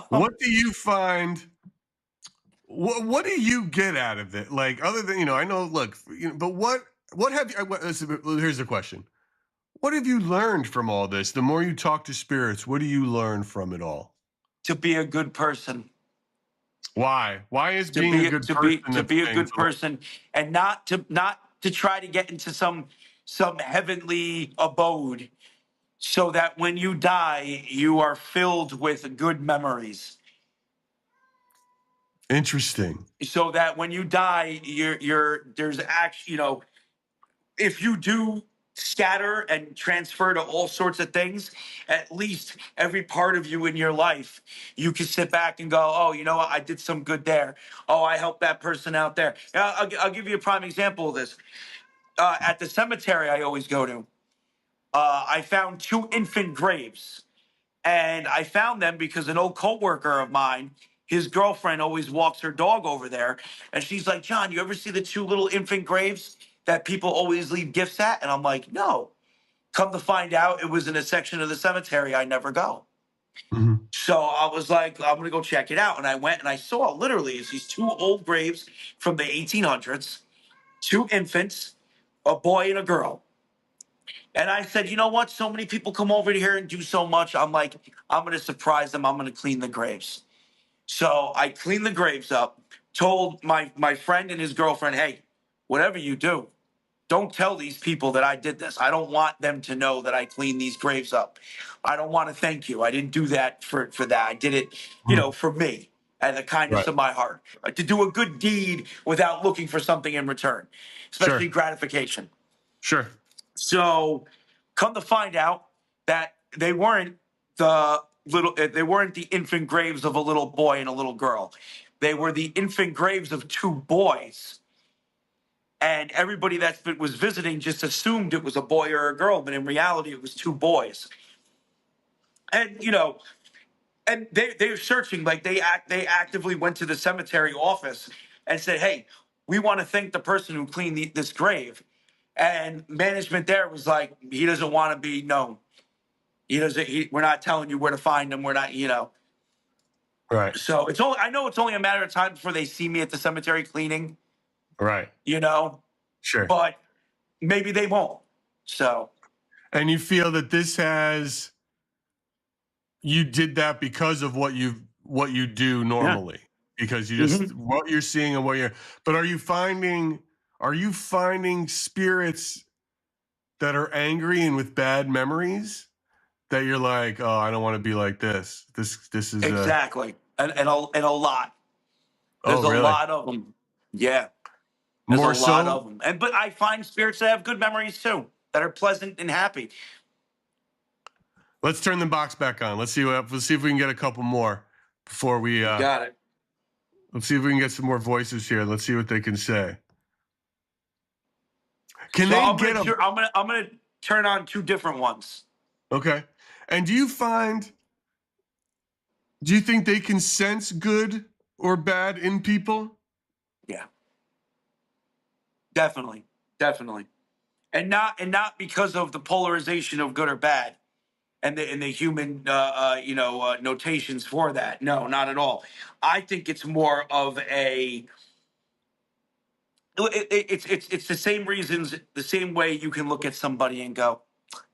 What do you find? What do you get out of it? Like, other than, I know. Look, but what have you? Here's the question: what have you learned from all this? The more you talk to spirits, what do you learn from it all? To be a good person. Why? Why is being a good person To a be a thing? good person, and not to try to get into some heavenly abode, so that when you die you are filled with good memories, Interesting. so that when you die there's actually, if you do scatter and transfer to all sorts of things, at least every part of you in your life, you can sit back and go, oh, you know what? I did some good there. Oh, I helped that person out there. I'll give you a prime example of this. At the cemetery I always go to, I found two infant graves. And I found them because an old coworker of mine, his girlfriend always walks her dog over there. And she's like, John, you ever see the two little infant graves that people always leave gifts at? And I'm like, no. Come to find out, it was in a section of the cemetery I never go. Mhm. So I was like, I'm going to go check it out. And I went and I saw literally it's these two old graves from the 1800s, two infants, a boy and a girl. And I said, you know what? So many people come over here and do so much. I'm like, I'm going to surprise them. I'm going to clean the graves. So I cleaned the graves up, told my friend and his girlfriend, hey, whatever you do, don't tell these people that I did this. I don't want them to know that I cleaned these graves up. I don't want to thank you. I didn't do that for that. I did it, Mhm. for me and the kindness Right. of my heart. To do a good deed without looking for something in return, especially Sure. gratification. Sure. So, come to find out that they weren't they weren't the infant graves of a little boy and a little girl. They were the infant graves of two boys. And everybody that was visiting just assumed it was a boy or a girl, but in reality, it was two boys. And and they were searching, like they actively went to the cemetery office and said, "Hey, we want to thank the person who cleaned this grave." And management there was like, "He doesn't want to be known. He doesn't. We're not telling you where to find him. We're not. Right. So it's only I know it's only a matter of time before they see me at the cemetery cleaning. Right. You know, Sure. but maybe they won't. So And you feel that you did that because of what you do yeah. normally, because you Hmm. just what you're seeing and but are you finding spirits that are angry and with bad memories that you're like, oh, I don't want to be like this is Exactly, and a lot. oh, There's a really? lot of them. Yeah, there's a More lot so? of them. But I find spirits that have good memories too, that are pleasant and happy. Let's turn the box back on. Let's see if we can get a couple more before we You got it. let's see if we can get some more voices here. Let's see what they can say. Can So they get a I'm gonna turn on two different ones. okay? And do you think they can sense good or bad in people? Yeah, definitely, definitely, and not because of the polarization of good or bad and the human notations for that. No, not at all. I think it's more of it's the same reasons, the same way you can look at somebody and go,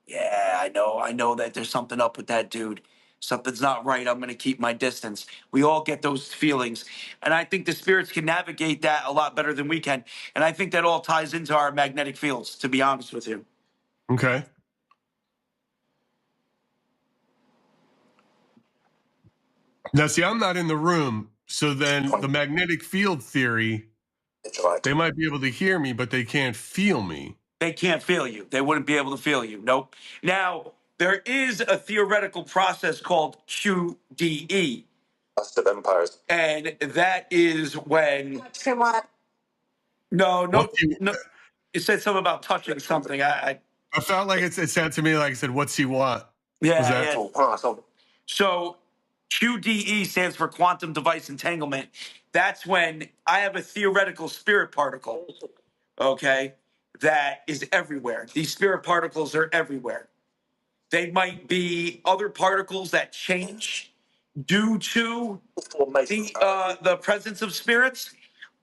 yeah, I know that there's something up with that dude. Something's not right. I'm going to keep my distance. We all get those feelings. And I think the spirits can navigate that a lot better than we can. And I think that all ties into our magnetic fields, to be honest with you. Okay. Now, see, I'm not in the room. So then the magnetic field theory, they might be able to hear me, but they can't feel me. They can't feel you. They wouldn't be able to feel you. Nope. Now, there is a theoretical process called QDE. Of empires. And that is when. No. It said something about touching something. I felt like it said to me, like I said, what's he want? Yeah. So QDE stands for quantum device entanglement. That's when I have a theoretical spirit particle, okay, that is everywhere. These spirit particles are everywhere. They might be other particles that change due to the presence of spirits,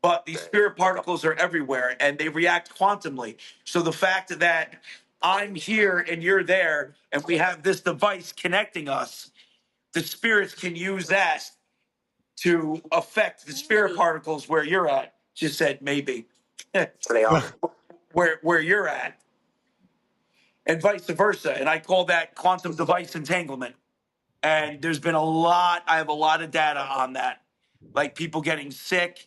but these spirit particles are everywhere and they react quantumly. So the fact that I'm here and you're there and we have this device connecting us, the spirits can use that to affect the spirit particles where you're at. Just said maybe. where you're at. And vice versa. And I call that quantum device entanglement. And there's been I have a lot of data on that. Like people getting sick,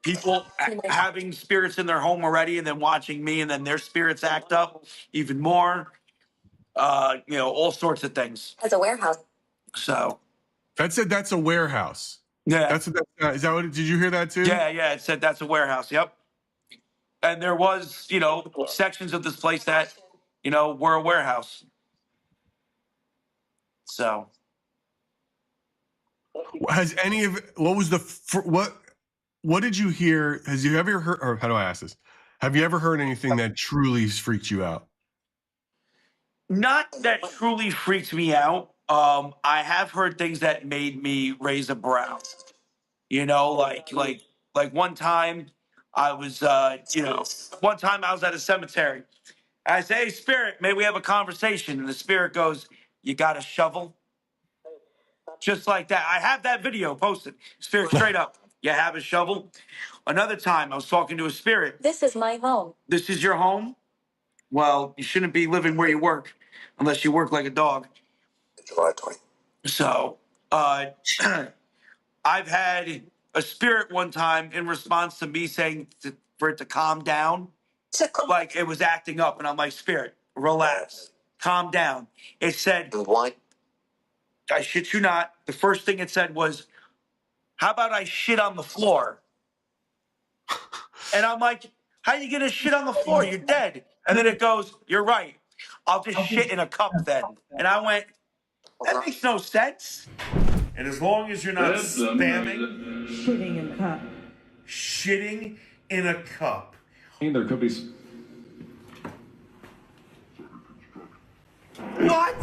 people having spirits in their home already and then watching me and then their spirits act up even more. All sorts of things. As a warehouse. So. That's a warehouse. Yeah. Is that what, did you hear that too? Yeah. It said that's a warehouse. Yep. And there was, sections of this place that, were a warehouse. So. Has any of what did you hear? Has you ever heard, or how do I ask this? Have you ever heard anything that truly freaked you out? Not that truly freaked me out. I have heard things that made me raise a brow. Like one time I was, one time I was at a cemetery. I say, "Hey, spirit, may we have a conversation?" And the spirit goes, "You got a shovel?" Just like that. I have that video posted. Spirit straight up. You have a shovel? Another time I was talking to a spirit. This is my home. This is your home? Well, you shouldn't be living where you work unless you work like a dog. July 20. So, I've had a spirit one time in response to me saying for it to calm down. Like it was acting up, and I'm like, spirit, relax, calm down. It said, What? I shit you not. The first thing it said was, "How about I shit on the floor?" And I'm like, "How you gonna shit on the floor? You're dead." And then it goes, "You're right. I'll just shit in a cup then." And I went, "That makes no sense." And as long as you're not spamming Shitting in cup. shitting in a cup. There could be. What?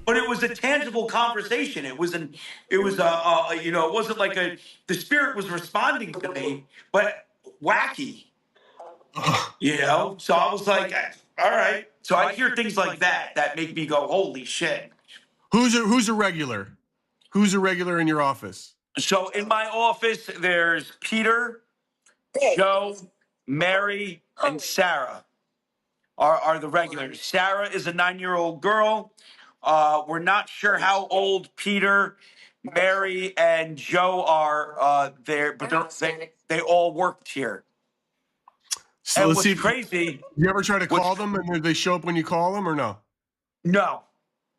But it was a tangible conversation. It wasn't like the spirit was responding to me, but wacky. So I was like, all right. So I hear things like that make me go, holy shit. Who's a regular? Who's a regular in your office? So in my office, there's Peter, Joe, Mary, and Sarah are the regulars. Sarah is a 9-year-old girl. We're not sure how old Peter, Mary, and Joe are there, but they all worked here. So And let's what's see. crazy? You ever try to call them and they show up when you call them, or no? No,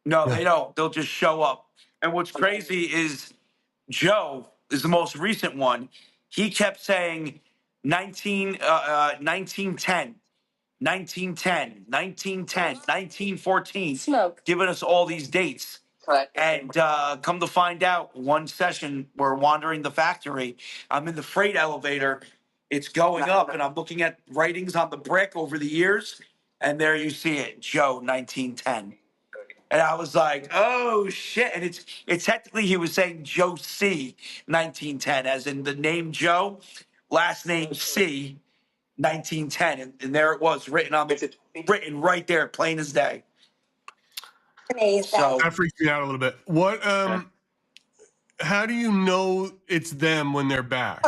they don't. They'll just show up. And what's crazy is Joe is the most recent one. He kept saying 1910, 1910, 1910, 1914, Smoke. giving us all these dates. And come to find out, one session, we're wandering the factory. I'm in the freight elevator. It's going up, and I'm looking at writings on the brick over the years. And there you see it, Joe, 1910. And I was like, oh, shit. And it's technically, he was saying Joe C, 1910, as in the name Joe, last name C, 1910. And there it was written right there, plain as day. So That freaks me out a little bit. What how do you know it's them when they're back?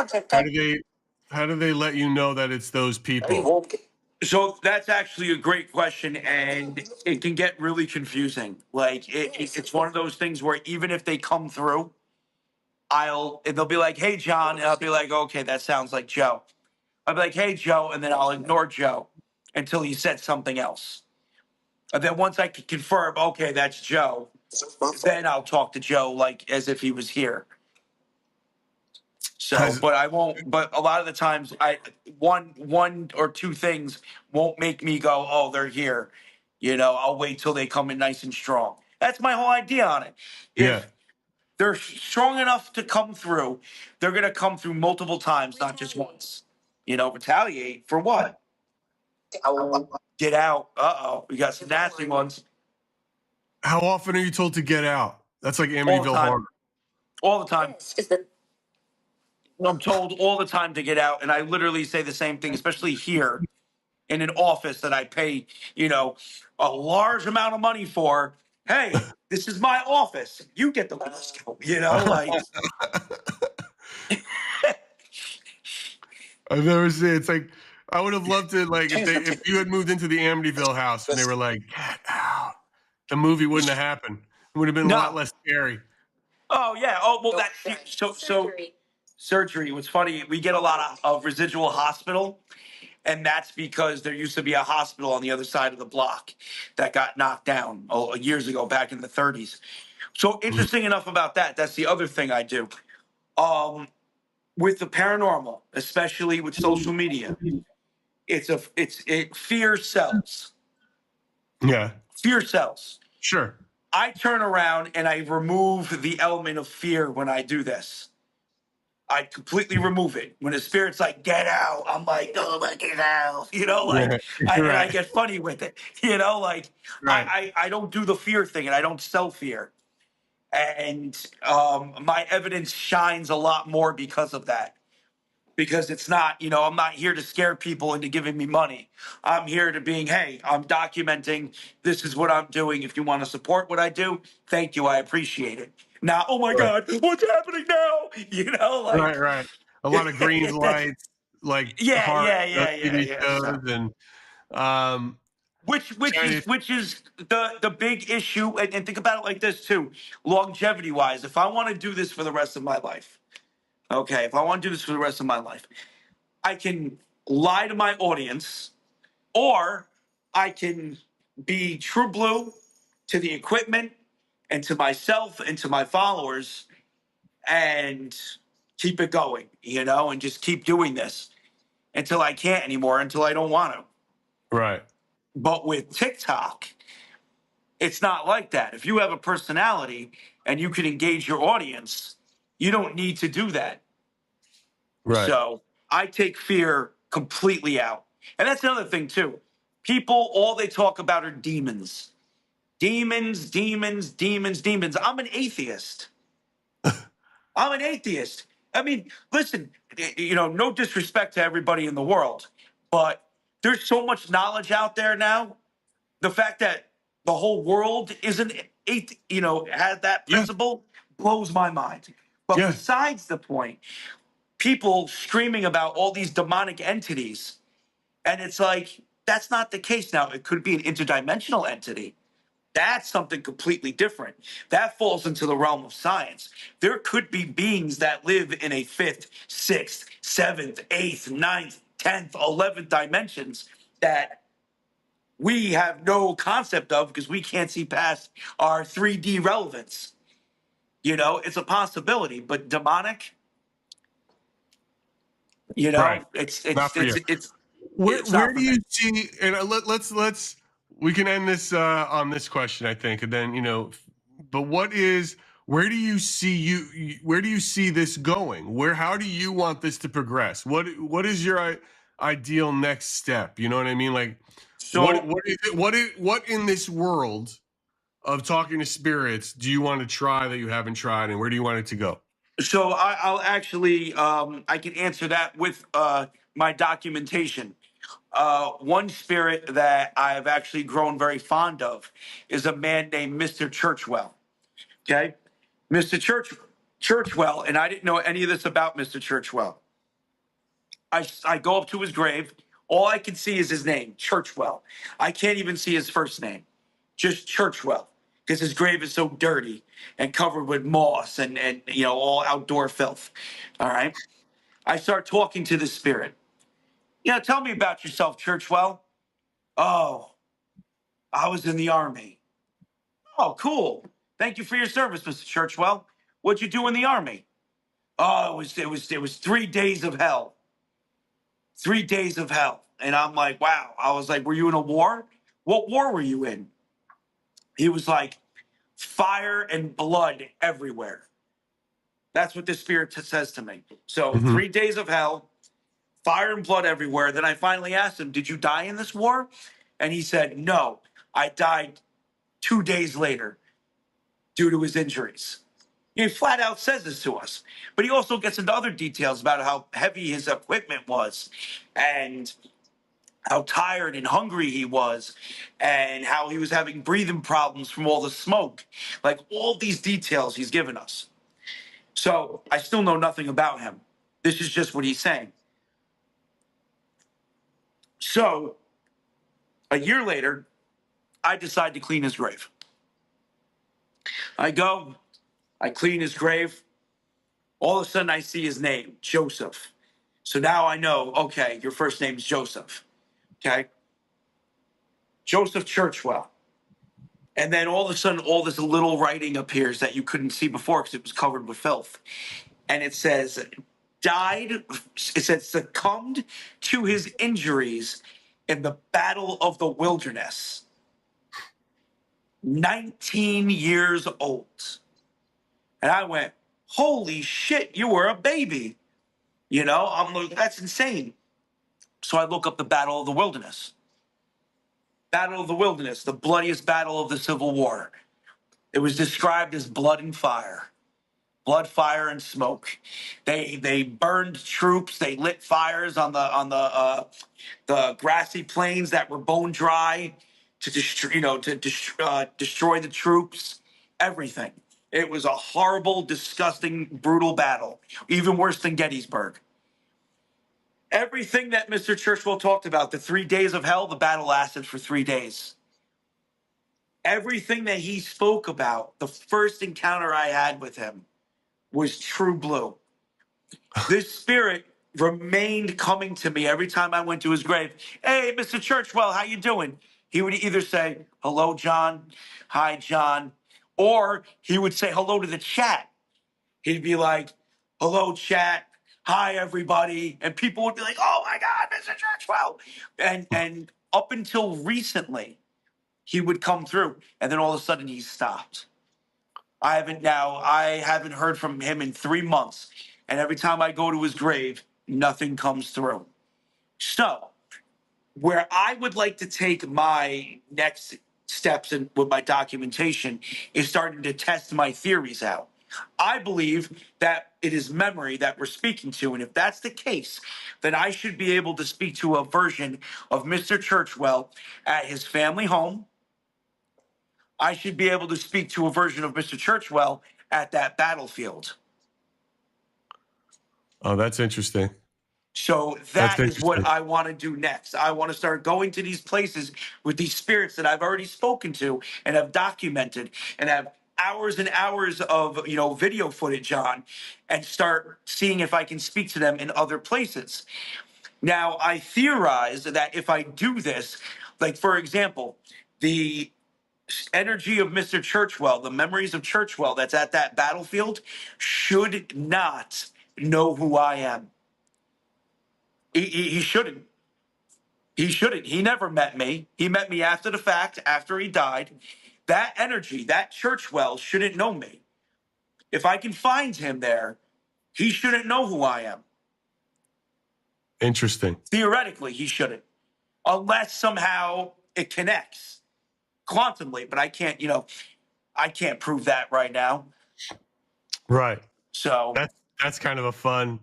How do they let you know that it's those people? So that's actually a great question, and it can get really confusing. Like it's one of those things where even if they come through, they'll be like, "Hey, John," and I'll be like, "Okay, that sounds like Joe." I'll be like, "Hey, Joe," and then I'll ignore Joe until he said something else. And then once I can confirm, okay, that's Joe, then I'll talk to Joe like as if he was here. So, Has but I won't. But a lot of the times, one or two things won't make me go, "Oh, they're here." I'll wait till they come in nice and strong. That's my whole idea on it. yeah. If they're strong enough to come through, they're gonna come through multiple times, not just once. Retaliate for what? Get out. We got some nasty ones How often are you told to get out? That's like all the Amityville time. Horror. All the time. I'm told all the time to get out, and I literally say the same thing, especially here in an office that I pay, a large amount of money for. Hey, this is my office. You get the last go. Like I've never seen it's like I would have loved to like if you had moved into the Amityville house and they were like, get out, the movie wouldn't have happened. It would have been a lot no. less scary. Oh yeah. Oh well, that's so surgery. What's funny, we get a lot of residual hospital, and that's because there used to be a hospital on the other side of the block that got knocked down years ago, back in the 30s. So interesting enough about that. That's the other thing I do. With the paranormal, especially with social media, it fear sells. Yeah. Fear sells. Sure. I turn around and I remove the element of fear when I do this. I completely remove it. When the spirit's like, get out, I'm like, oh, my, get out. Yeah. And I Right. get funny with it. Right. I don't do the fear thing and I don't sell fear. And my evidence shines a lot more because of that. Because it's not, I'm not here to scare people into giving me money. I'm here to being, hey, I'm documenting. This is what I'm doing. If you want to support what I do, thank you. I appreciate it. Now, oh my Right. God, what's happening now? Right. Right. A lot of green lights, like yeah, horror yeah, yeah, yeah, TV yeah. shows, So, and um, which Chinese. is the big issue, and think about it like this too, longevity wise. If I want to do this for the rest of my life, okay, if I want to do this for the rest of my life, I can lie to my audience, or I can be true blue to the equipment and to myself and to my followers and keep it going, and just keep doing this until I can't anymore, until I don't want to. Right. But with TikTok, it's not like that. If you have a personality and you can engage your audience, you don't need to do that. Right. So I take fear completely out. And that's another thing, too. People, all they talk about are demons. Demons, demons, demons, demons. I'm an atheist. I'm an atheist. I mean, listen, no disrespect to everybody in the world, but there's so much knowledge out there now. The fact that the whole world isn't, has that Yeah. principle blows my mind. But Yeah. besides the point, people screaming about all these demonic entities. And it's like, that's not the case now. It could be an interdimensional entity. That's something completely different. That falls into the realm of science. There could be beings that live in a fifth, sixth, seventh, eighth, ninth, 10th, 11th dimensions that we have no concept of because we can't see past our 3D relevance. It's a possibility, but demonic, Right. it's Not it's for you. it's it's it's Where not for do me. you see? And let's we can end this on this question, I think, and then But where do you see Where do you see this going? How do you want this to progress? What is your ideal next step? You know what I mean? Like, So what is it? What in this world of talking to spirits do you want to try that you haven't tried, and where do you want it to go? So I'll actually I can answer that with my documentation. One spirit that I've actually grown very fond of is a man named Mr. Churchwell. Okay, Mr. Churchwell, and I didn't know any of this about Mr. Churchwell. I go up to his grave. All I can see is his name, Churchwell. I can't even see his first name, just Churchwell, because his grave is so dirty and covered with moss and all outdoor filth. All right. I start talking to the spirit. Tell me about yourself, Churchwell. Oh, I was in the army. Oh, cool. Thank you for your service, Mr. Churchwell. What'd you do in the army? Oh, it was 3 days of hell. 3 days of hell. And I'm like, wow. I was like, were you in a war? What war were you in? He was like, fire and blood everywhere. That's what the spirit says to me. So 3 days of hell, fire and blood everywhere. Then I finally asked him, did you die in this war? And he said, no, I died 2 days later due to his injuries. He flat out says this to us. But he also gets into other details about how heavy his equipment was and how tired and hungry he was and how he was having breathing problems from all the smoke. Like all these details he's given us. So I still know nothing about him. This is just what he's saying. So a year later, I decide to clean his grave. I go, I clean his grave. All of a sudden I see his name, Joseph. So now I know, okay, your first name is Joseph. Okay. Joseph Churchwell. And then all of a sudden, all this little writing appears that you couldn't see before because it was covered with filth. And it says, succumbed to his injuries in the Battle of the Wilderness. 19 years old. And I went, holy shit, you were a baby. I'm like, that's insane. So I look up the Battle of the Wilderness. Battle of the Wilderness, the bloodiest battle of the Civil War. It was described as blood and fire. Blood, fire, and smoke. They burned troops. They lit fires on the grassy plains that were bone dry to destroy the troops. Everything. It was a horrible, disgusting, brutal battle. Even worse than Gettysburg. Everything that Mr. Churchwell talked about, the 3 days of hell, the battle lasted for 3 days. Everything that he spoke about, the first encounter I had with him was true blue. This spirit remained coming to me every time I went to his grave. Hey, Mr. Churchwell, how you doing? He would either say, hello, John. Hi, John. Or he would say hello to the chat. He'd be like, hello, chat. Hi, everybody. And people would be like, oh, my God, Mr. Churchwell. And up until recently, he would come through. And then all of a sudden, he stopped. I haven't heard from him in 3 months. And every time I go to his grave, nothing comes through. So where I would like to take my next steps with my documentation is starting to test my theories out. I believe that it is memory that we're speaking to. And if that's the case, then I should be able to speak to a version of Mr. Churchwell at his family home. I should be able to speak to a version of Mr. Churchwell at that battlefield. Oh, that's interesting. So that is what I want to do next. I want to start going to these places with these spirits that I've already spoken to and have documented and have hours and hours of video footage on, and start seeing if I can speak to them in other places. Now, I theorize that if I do this, like for example, the energy of Mr. Churchwell, the memories of Churchwell that's at that battlefield should not know who I am. He shouldn't. He shouldn't. He never met me. He met me after the fact, after he died. That energy, that Churchwell shouldn't know me. If I can find him there, he shouldn't know who I am. Interesting. Theoretically, he shouldn't. Unless somehow it connects quantumly, but I can't prove that right now. Right. So That's kind of a fun.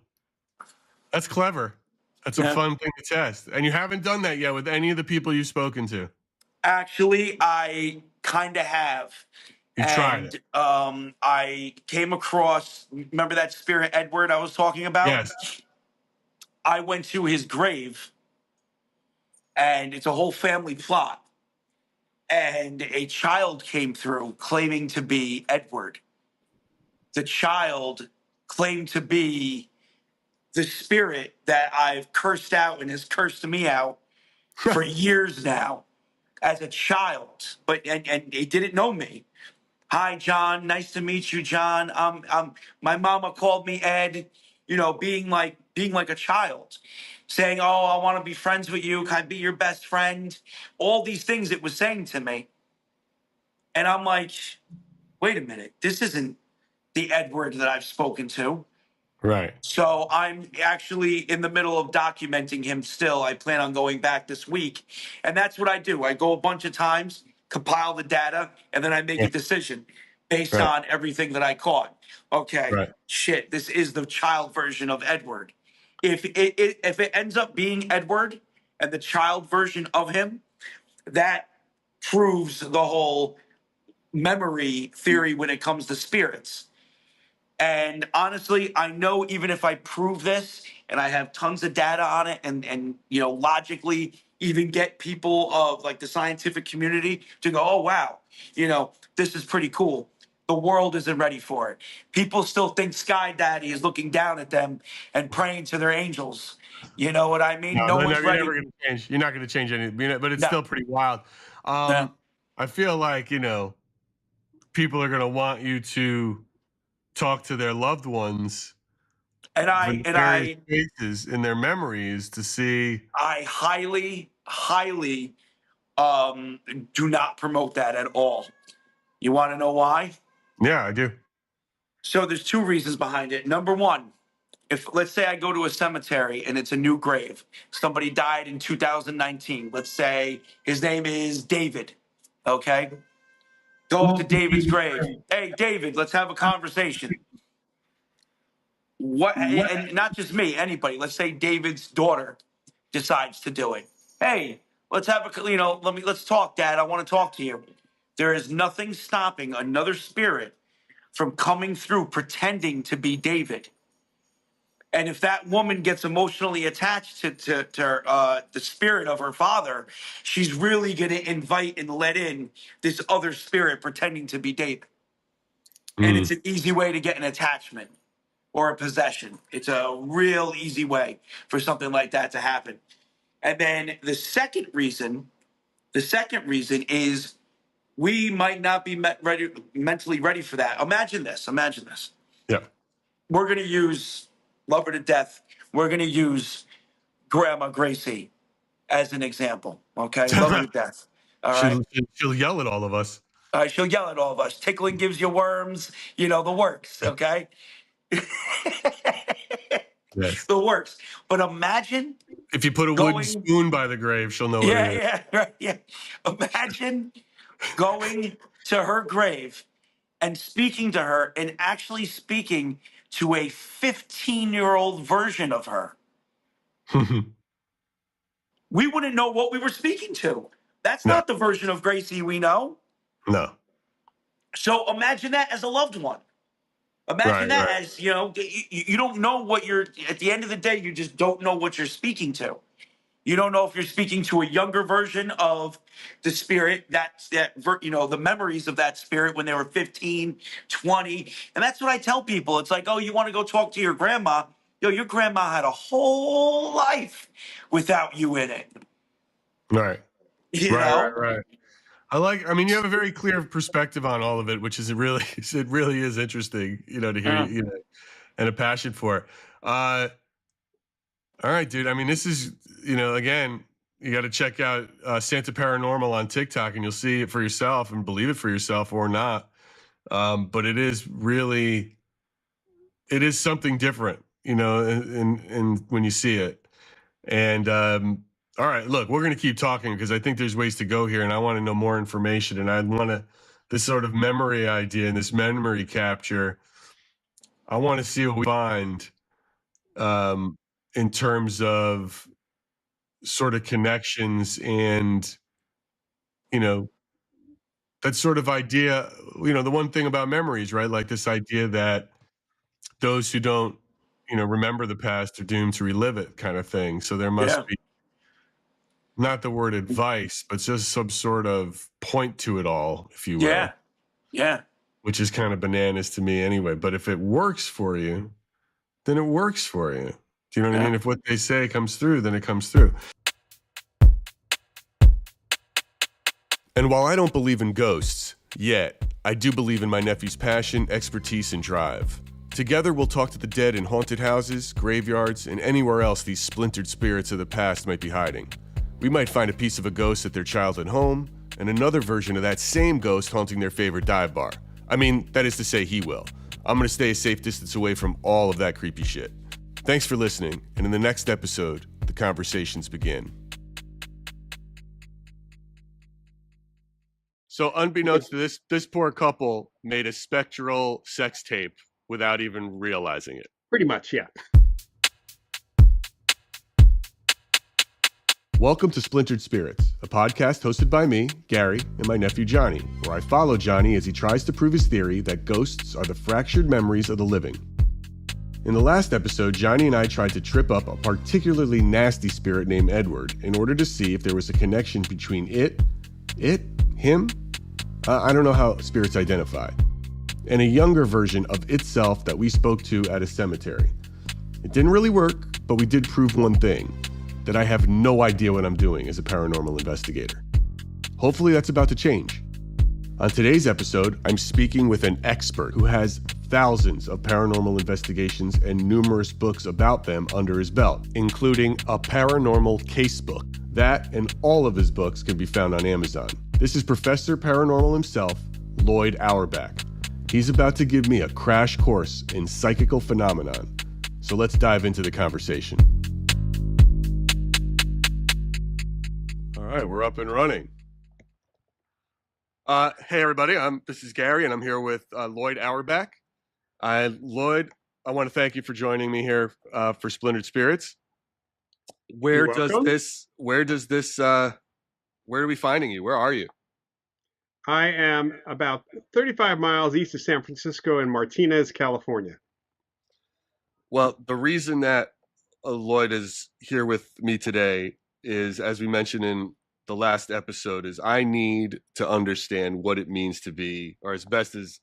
That's clever. That's a fun thing to test. And you haven't done that yet with any of the people you've spoken to. Actually, I kind of have. You tried it. And I came across, remember that spirit Edward I was talking about? Yes. I went to his grave, and it's a whole family plot. And a child came through claiming to be Edward. The child claimed to be the spirit that I've cursed out and has cursed me out for years now as a child. And he didn't know me. Hi, John. Nice to meet you, John. My mama called me Ed. You know, being like a child, saying, "Oh, I want to be friends with you. Can I be your best friend?" All these things it was saying to me, and I'm like, "Wait a minute. This isn't the Edward that I've spoken to." Right. So I'm actually in the middle of documenting him still. I plan on going back this week, and that's what I do. I go a bunch of times, compile the data, and then I make a decision based Right. on everything that I caught. Okay, Right. shit, this is the child version of Edward. If it ends up being Edward and the child version of him, that proves the whole memory theory when it comes to spirits. And honestly, I know even if I prove this and I have tons of data on it and you know, logically even get people of like the scientific community to go, "Oh wow, you know, this is pretty cool." The world isn't ready for it. People still think Sky Daddy is looking down at them and praying to their angels. You know what I mean? No one's You're ready. never going to change. You're not going to change anything, but it's No. still pretty wild. No. I feel like, you know, people are going to want you to talk to their loved ones And in various cases in their memories to see. I highly, highly do not promote that at all. You want to know why? Yeah, I do. So there's two reasons behind it. Number one, if let's say I go to a cemetery and it's a new grave, somebody died in 2019. Let's say his name is David. Okay, go up to David's grave. Hey, David, let's have a conversation. What? And not just me, anybody. Let's say David's daughter decides to do it. Hey, let's have a, you know, let's talk, Dad. I want to talk to you. There is nothing stopping another spirit from coming through pretending to be David. And if that woman gets emotionally attached to the spirit of her father, she's really going to invite and let in this other spirit pretending to be David. And it's an easy way to get an attachment or a possession. It's a real easy way for something like that to happen. And then the second reason is we might not be mentally ready for that. Imagine this. Yeah. We're going to use, love her to death, we're going to use Grandma Gracie as an example. Okay? Love her to death. All right? She'll yell at all of us. She'll yell at all of us. Tickling gives you worms, you know, the works. Okay? Yes. The works. But imagine if you put a wooden spoon by the grave, she'll know what it is. Yeah, right, yeah. Imagine going to her grave and speaking to her and actually speaking to a 15-year-old version of her. We wouldn't know what we were speaking to. That's not the version of Gracie we know. No. So imagine that as a loved one. Imagine that as, you know, you don't know what you're, at the end of the day, you just don't know what you're speaking to. You don't know if you're speaking to a younger version of the spirit, you know, the memories of that spirit when they were 15, 20. And that's what I tell people. It's like, oh, you want to go talk to your grandma? Yo, your grandma had a whole life without you in it. Right. You know? Right. I mean, you have a very clear perspective on all of it, which is it really is interesting, you know, to hear, you know, and a passion for it. All right, dude. I mean, this is, you know, again, you got to check out Santa Paranormal on TikTok and you'll see it for yourself and believe it for yourself or not. But it is something different, you know, and when you see it. And, all right, look, we're going to keep talking because I think there's ways to go here and I want to know more information and I want this sort of memory idea and this memory capture. I want to see what we find, in terms of sort of connections and, you know, that sort of idea, the one thing about memories, right? Like this idea that those who don't, remember the past are doomed to relive it kind of thing. So there must be not the word advice, but just some sort of point to it all, if you will. Yeah. Which is kind of bananas to me anyway. But if it works for you, then it works for you. Do you know what I mean? If what they say comes through, then it comes through. And while I don't believe in ghosts yet, I do believe in my nephew's passion, expertise, and drive. Together, we'll talk to the dead in haunted houses, graveyards, and anywhere else these splintered spirits of the past might be hiding. We might find a piece of a ghost at their childhood home, and another version of that same ghost haunting their favorite dive bar. I mean, that is to say, he will. I'm going to stay a safe distance away from all of that creepy shit. Thanks for listening, and in the next episode, the conversations begin. So unbeknownst to this poor couple made a spectral sex tape without even realizing it. Pretty much, yeah. Welcome to Splintered Spirits, a podcast hosted by me, Gary, and my nephew Johnny, where I follow Johnny as he tries to prove his theory that ghosts are the fractured memories of the living. In the last episode, Johnny and I tried to trip up a particularly nasty spirit named Edward in order to see if there was a connection between him, I don't know how spirits identify, and a younger version of itself that we spoke to at a cemetery. It didn't really work, but we did prove one thing, that I have no idea what I'm doing as a paranormal investigator. Hopefully that's about to change. On today's episode, I'm speaking with an expert who has thousands of paranormal investigations and numerous books about them under his belt, including a paranormal casebook. That and all of his books can be found on Amazon. This is Professor Paranormal himself, Lloyd Auerbach. He's about to give me a crash course in psychical phenomenon. So let's dive into the conversation. All right, we're up and running. Hey everybody, this is Gary and I'm here with Lloyd Auerbach. Lloyd, I want to thank you for joining me here for Splintered Spirits. Where are we finding you? Where are you? I am about 35 miles east of San Francisco in Martinez, California. Well, the reason that Lloyd is here with me today is, as we mentioned in the last episode, is I need to understand what it means to be, or as best as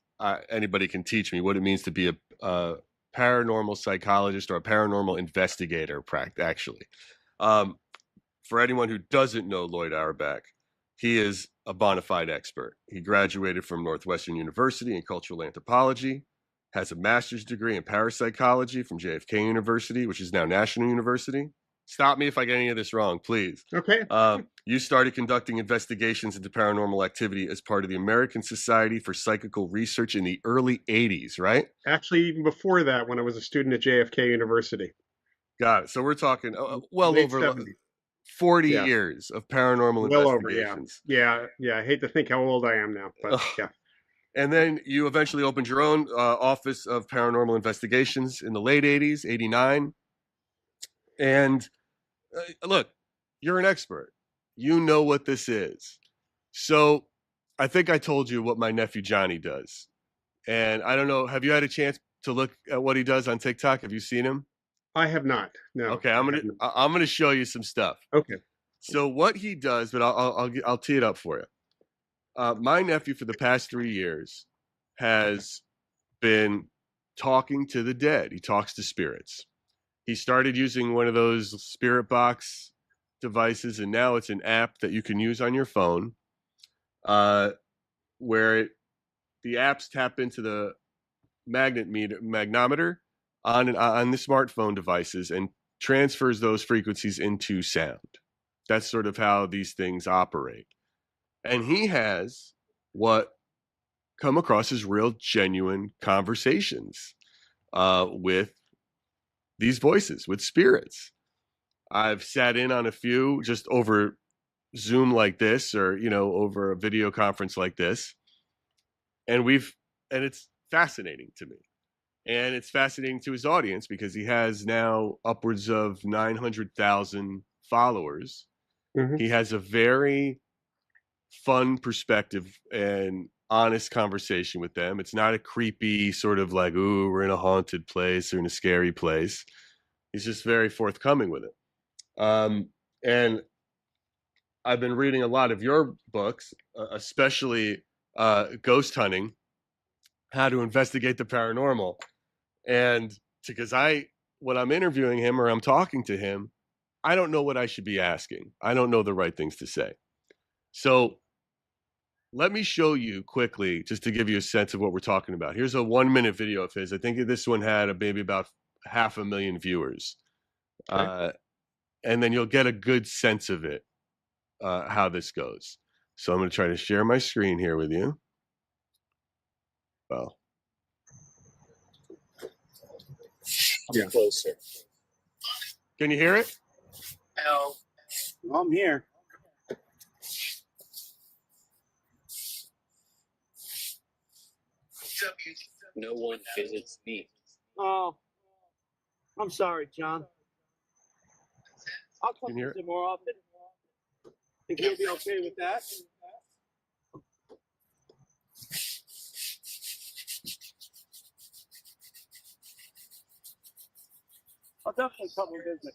anybody can teach me, what it means to be a paranormal psychologist or a paranormal investigator, actually. For anyone who doesn't know Lloyd Auerbach, he is a bona fide expert. He graduated from Northwestern University in cultural anthropology, has a master's degree in parapsychology from JFK University, which is now National University. Stop me if I get any of this wrong, please. Okay. You started conducting investigations into paranormal activity as part of the American Society for Psychical Research in the early 80s, right? Actually, even before that, when I was a student at JFK University. Got it. So we're talking well Late over 70s. 40 years of paranormal investigations. Yeah. I hate to think how old I am now, but yeah. And then you eventually opened your own office of paranormal investigations in the late 80s, 89. And look, you're an expert. You know what this is. So I think I told you what my nephew Johnny does. And I don't know, have you had a chance to look at what he does on TikTok? Have you seen him? I have not. No. Okay, I'm gonna show you some stuff. Okay. So what he does, but I'll tee it up for you. My nephew for the past 3 years has been talking to the dead. He talks to spirits. He started using one of those spirit box devices, and now it's an app that you can use on your phone, where the apps tap into the magnometer on the smartphone devices and transfers those frequencies into sound. That's sort of how these things operate. And he has what come across as real genuine conversations with these voices, with spirits. I've sat in on a few just over Zoom like this, or over a video conference like this, and it's fascinating to me. And it's fascinating to his audience because he has now upwards of 900,000 followers. Mm-hmm. He has a very fun perspective and honest conversation with them. It's not a creepy sort of like, ooh, we're in a haunted place or in a scary place. He's just very forthcoming with it. And I've been reading a lot of your books, especially Ghost Hunting, How to Investigate the Paranormal. And because when I'm interviewing him or I'm talking to him, I don't know what I should be asking. I don't know the right things to say. So let me show you quickly, just to give you a sense of what we're talking about. Here's a 1-minute video of his. I think this one had maybe about 500,000 viewers. Okay. And then you'll get a good sense of it, how this goes. So I'm going to try to share my screen here with you. Well, Yeah. Closer. can you hear it? No. I'm here. No one visits me. Oh, I'm sorry, John. I'll come Can you hear it? visit more often. Think you'll be okay with that? I'll definitely come and visit.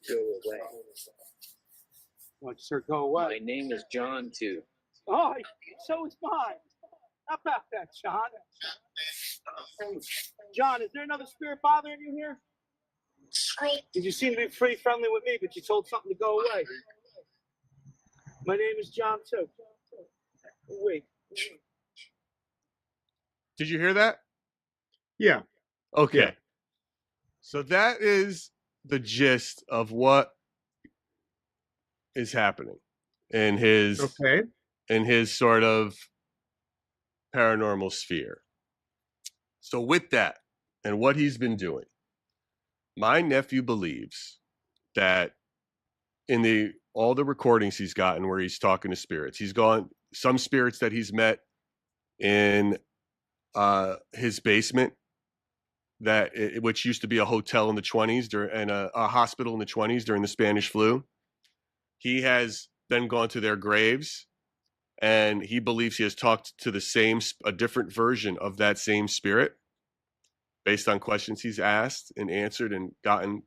Go away. Why, sir, go away. My name is John too. Oh, so is mine. How about that, John? John, is there another spirit bothering you here? Did you seem to be pretty friendly with me, but you told something to go away? My name is John too. Wait. Did you hear that? Yeah. Okay. Yeah. So that is the gist of what is happening in his sort of paranormal sphere. So with that and what he's been doing, my nephew believes that in all the recordings he's gotten where he's talking to spirits, he's gone some spirits that he's met in his basement, which used to be a hotel in the 20s and a hospital in the 20s during the Spanish flu. He has then gone to their graves, and he believes he has talked to a different version of that same spirit based on questions he's asked and answered and gotten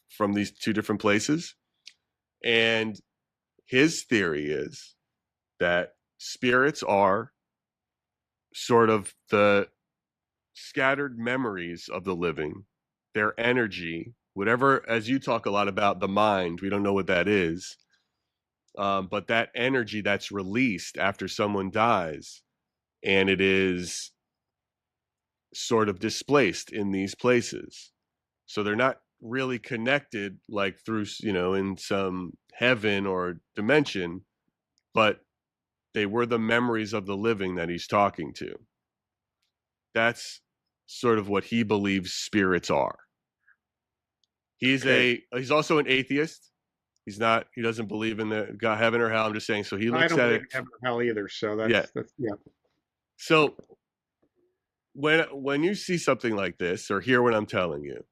from these two different places. And his theory is that spirits are sort of the scattered memories of the living, their energy, whatever, as you talk a lot about the mind, we don't know what that is. But that energy that's released after someone dies, and it is sort of displaced in these places. So they're not really connected like through, in some heaven or dimension, but they were the memories of the living that he's talking to. That's sort of what he believes spirits are. He's also an atheist. He doesn't believe in the God, heaven or hell. I'm just saying. So he I looks don't at believe it. in heaven or hell either. So that's yeah. So when you see something like this or hear what I'm telling you,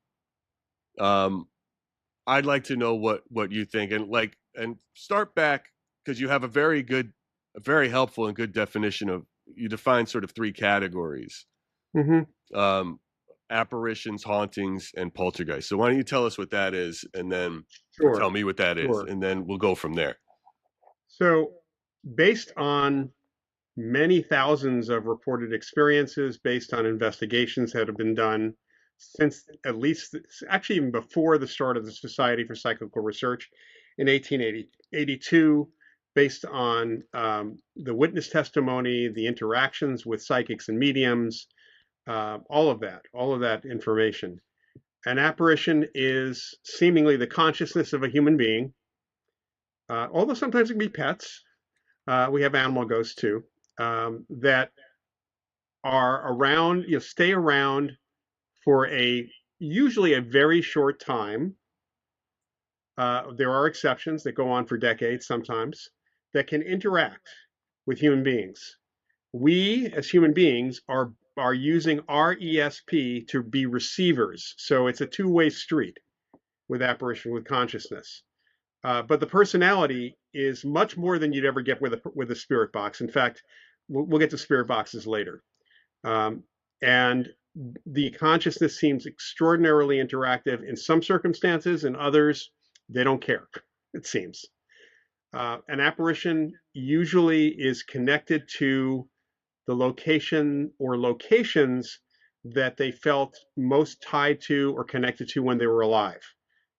I'd like to know what you think, and start back, because you have a very helpful and good definition of, you define sort of 3 categories: Mm-hmm. apparitions, hauntings, and poltergeist. So why don't you tell us what that is, and then tell me what that is, and then we'll go from there. So, based on many thousands of reported experiences, based on investigations that have been done since at least, actually even before the start of the Society for Psychical Research in 1882, based on the witness testimony, the interactions with psychics and mediums, all of that information. An apparition is seemingly the consciousness of a human being, although sometimes it can be pets. We have animal ghosts too, that are around, stay around for usually a very short time. There are exceptions that go on for decades sometimes, that can interact with human beings. We, as human beings, are using our ESP to be receivers. So it's a two-way street with apparition, with consciousness. But the personality is much more than you'd ever get with a spirit box. In fact, we'll get to spirit boxes later. And the consciousness seems extraordinarily interactive in some circumstances, in others, they don't care, it seems. An apparition usually is connected to the location or locations that they felt most tied to or connected to when they were alive.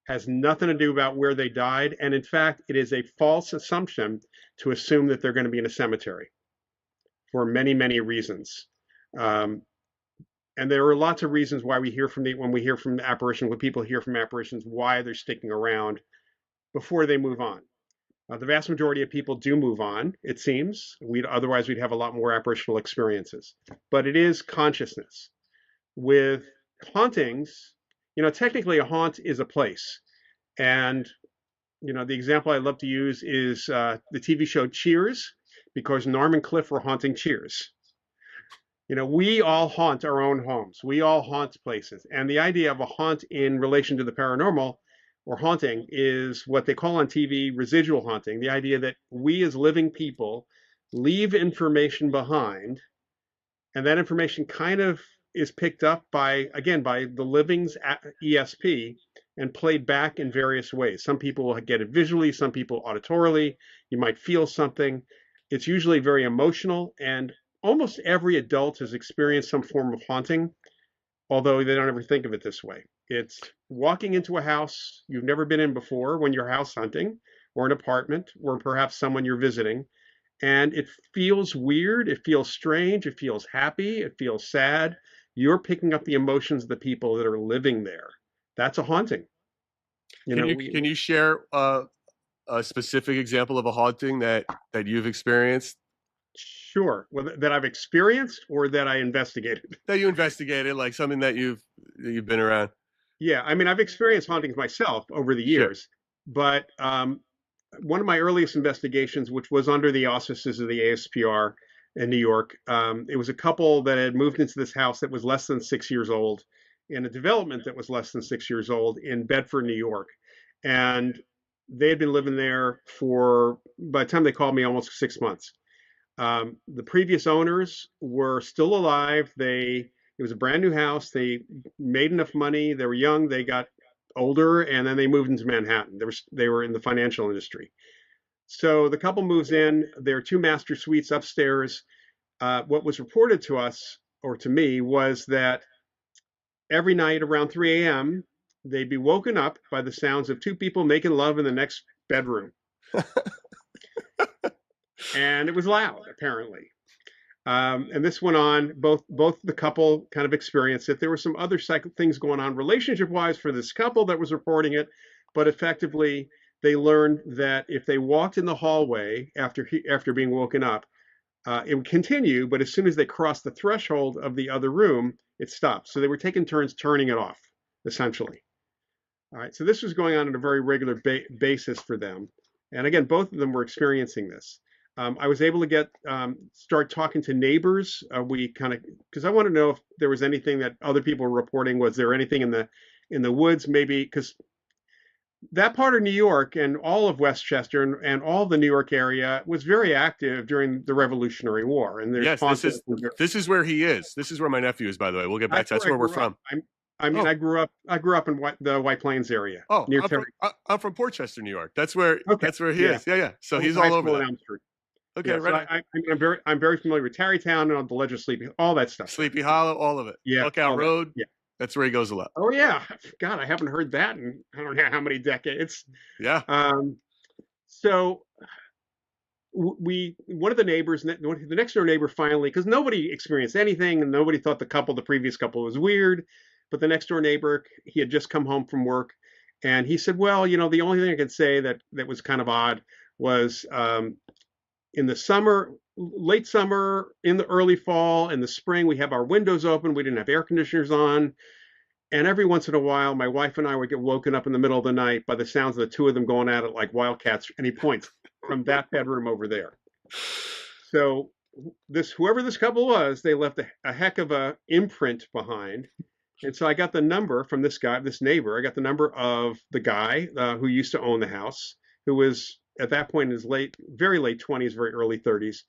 Has nothing to do about where they died. And in fact, it is a false assumption to assume that they're going to be in a cemetery for many, many reasons. And there are lots of reasons why when we hear from the apparition, when people hear from apparitions, why they're sticking around before they move on. The vast majority of people do move on, it seems. Otherwise, we'd have a lot more apparitional experiences. But it is consciousness. With hauntings, technically a haunt is a place. And, the example I love to use is the TV show Cheers, because Norm and Cliff were haunting Cheers. We all haunt our own homes. We all haunt places. And the idea of a haunt in relation to the paranormal or haunting is what they call on TV residual haunting. The idea that we as living people leave information behind, and that information kind of is picked up by the living's ESP and played back in various ways. Some people will get it visually, some people auditorily. You might feel something. It's usually very emotional, and almost every adult has experienced some form of haunting, although they don't ever think of it this way. It's walking into a house you've never been in before when you're house hunting, or an apartment, or perhaps someone you're visiting, and it feels weird, it feels strange, it feels happy, it feels sad. You're picking up the emotions of the people that are living there. That's a haunting. Can you share a specific example of a haunting that you've experienced? Sure. Well, that I've experienced or that I investigated? That you investigated, like something that you've been around. Yeah, I mean, I've experienced hauntings myself over the years, sure. But one of my earliest investigations, which was under the auspices of the ASPR in New York, it was a couple that had moved into this house that was less than 6 years old, in a development that was less than 6 years old in Bedford, New York. And they had been living there for, by the time they called me, almost 6 months. The previous owners were still alive. It was a brand new house. They made enough money. They were young. They got older, and then they moved into Manhattan. They were in the financial industry. So the couple moves in. There are 2 master suites upstairs. What was reported to us, or to me, was that every night around 3 a.m., they'd be woken up by the sounds of 2 people making love in the next bedroom. And it was loud, apparently. And this went on. Both the couple kind of experienced it. There were some other things going on relationship-wise for this couple that was reporting it, but effectively they learned that if they walked in the hallway after being woken up, it would continue, but as soon as they crossed the threshold of the other room, it stopped. So they were taking turns turning it off, essentially. All right, so this was going on a very regular basis for them. And again, both of them were experiencing this. I was able to start talking to neighbors. Because I wanted to know if there was anything that other people were reporting. Was there anything in the woods, maybe? Because that part of New York and all of Westchester and all the New York area was very active during the Revolutionary War. And yes, this is where he is. This is where my nephew is, by the way. We'll get back to that's where we're from. I grew up in the White Plains area. Oh, near I'm from Portchester, New York. That's where he is. Yeah. So he's all over that. Okay, yeah, right. So I'm very familiar with Tarrytown and the Ledge of Sleepy, all that stuff. Sleepy Hollow, all of it. Yeah. Lookout Road. Yeah. That's where he goes a lot. Oh yeah. God, I haven't heard that in I don't know how many decades. Yeah. So one of the neighbors, the next door neighbor finally, because nobody experienced anything and nobody thought the previous couple was weird, but the next door neighbor, he had just come home from work, and he said, well, the only thing I could say that was kind of odd was in the summer, late summer, in the early fall, in the spring, we have our windows open. We didn't have air conditioners on. And every once in a while, my wife and I would get woken up in the middle of the night by the sounds of the 2 of them going at it like wildcats. And he points from that bedroom over there. So whoever this couple was, they left a heck of a imprint behind. And so I got the number from this neighbor. I got the number of the guy who used to own the house, who was at that point in his very late 20s, very early 30s.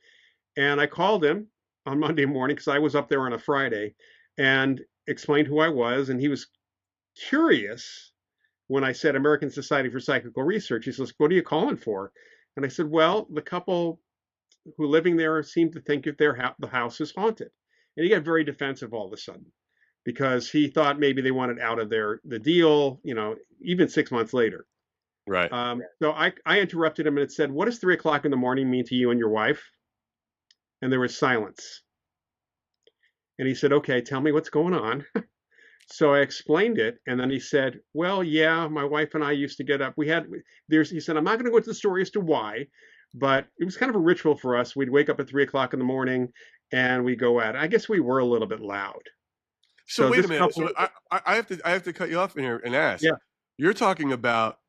And I called him on Monday morning because I was up there on a Friday and explained who I was. And he was curious when I said American Society for Psychical Research. He says, "What are you calling for?" And I said, "Well, the couple who living there seem to think that the house is haunted." And he got very defensive all of a sudden because he thought maybe they wanted out of the deal, even 6 months later. Right. So I interrupted him and it said, "What does 3 o'clock in the morning mean to you and your wife?" And there was silence. And he said, "Okay, tell me what's going on." So I explained it, and then he said, "Well, yeah, my wife and I used to get up. He said, I'm not going to go into the story as to why, but it was kind of a ritual for us. We'd wake up at 3 o'clock in the morning and we go at it. I guess we were a little bit loud." So wait a this minute. couple, So I have to cut you off in here and ask. yeah, You're talking about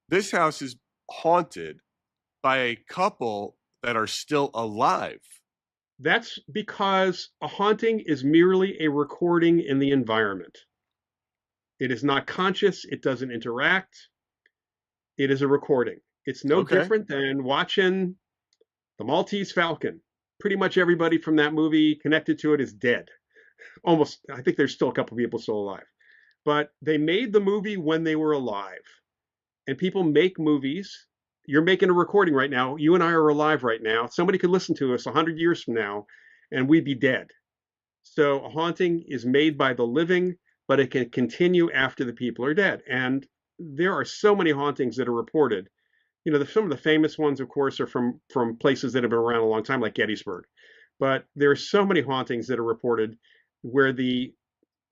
this house is haunted by a couple that are still alive. that's because a haunting is merely a recording in the environment. It is not conscious. It doesn't interact. It is a recording. It's no Okay. different than watching The Maltese Falcon. Pretty much everybody from that movie connected to it is dead. Almost, I think there's still a couple people still alive. But they made the movie when they were alive. And people make movies. You're making a recording right now. You and I are alive right now. Somebody could listen to us 100 years from now, and we'd be dead. So a haunting is made by the living, but it can continue after the people are dead. And there are so many hauntings that are reported. Some of the famous ones, of course, are from places that have been around a long time, like Gettysburg. But there are so many hauntings that are reported where the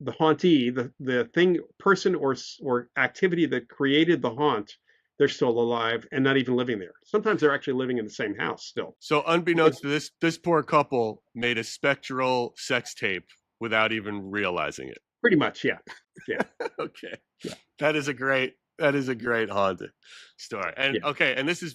hauntee, the thing, person, or activity that created the haunt, they're still alive and not even living there. Sometimes they're actually living in the same house still. So unbeknownst to this poor couple made a spectral sex tape without even realizing it. Pretty much, yeah. Okay. Yeah. That is a great haunted story. And Yeah. okay, and this is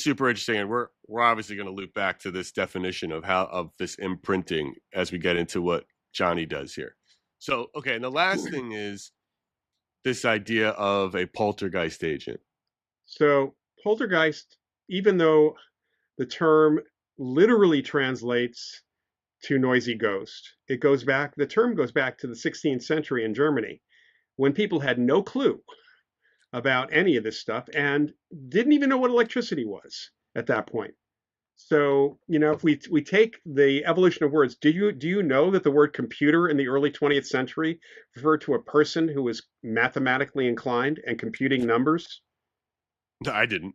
super interesting, and we're obviously going to loop back to this definition of this imprinting as we get into what Johnny does here. So, okay, and the last thing is this idea of a poltergeist agent. So poltergeist, even though the term literally translates to noisy ghost, the term goes back to the 16th century in Germany, when people had no clue about any of this stuff and didn't even know what electricity was at that point. So, if we take the evolution of words, do you know that the word computer in the early 20th century referred to a person who was mathematically inclined and computing numbers? No, I didn't.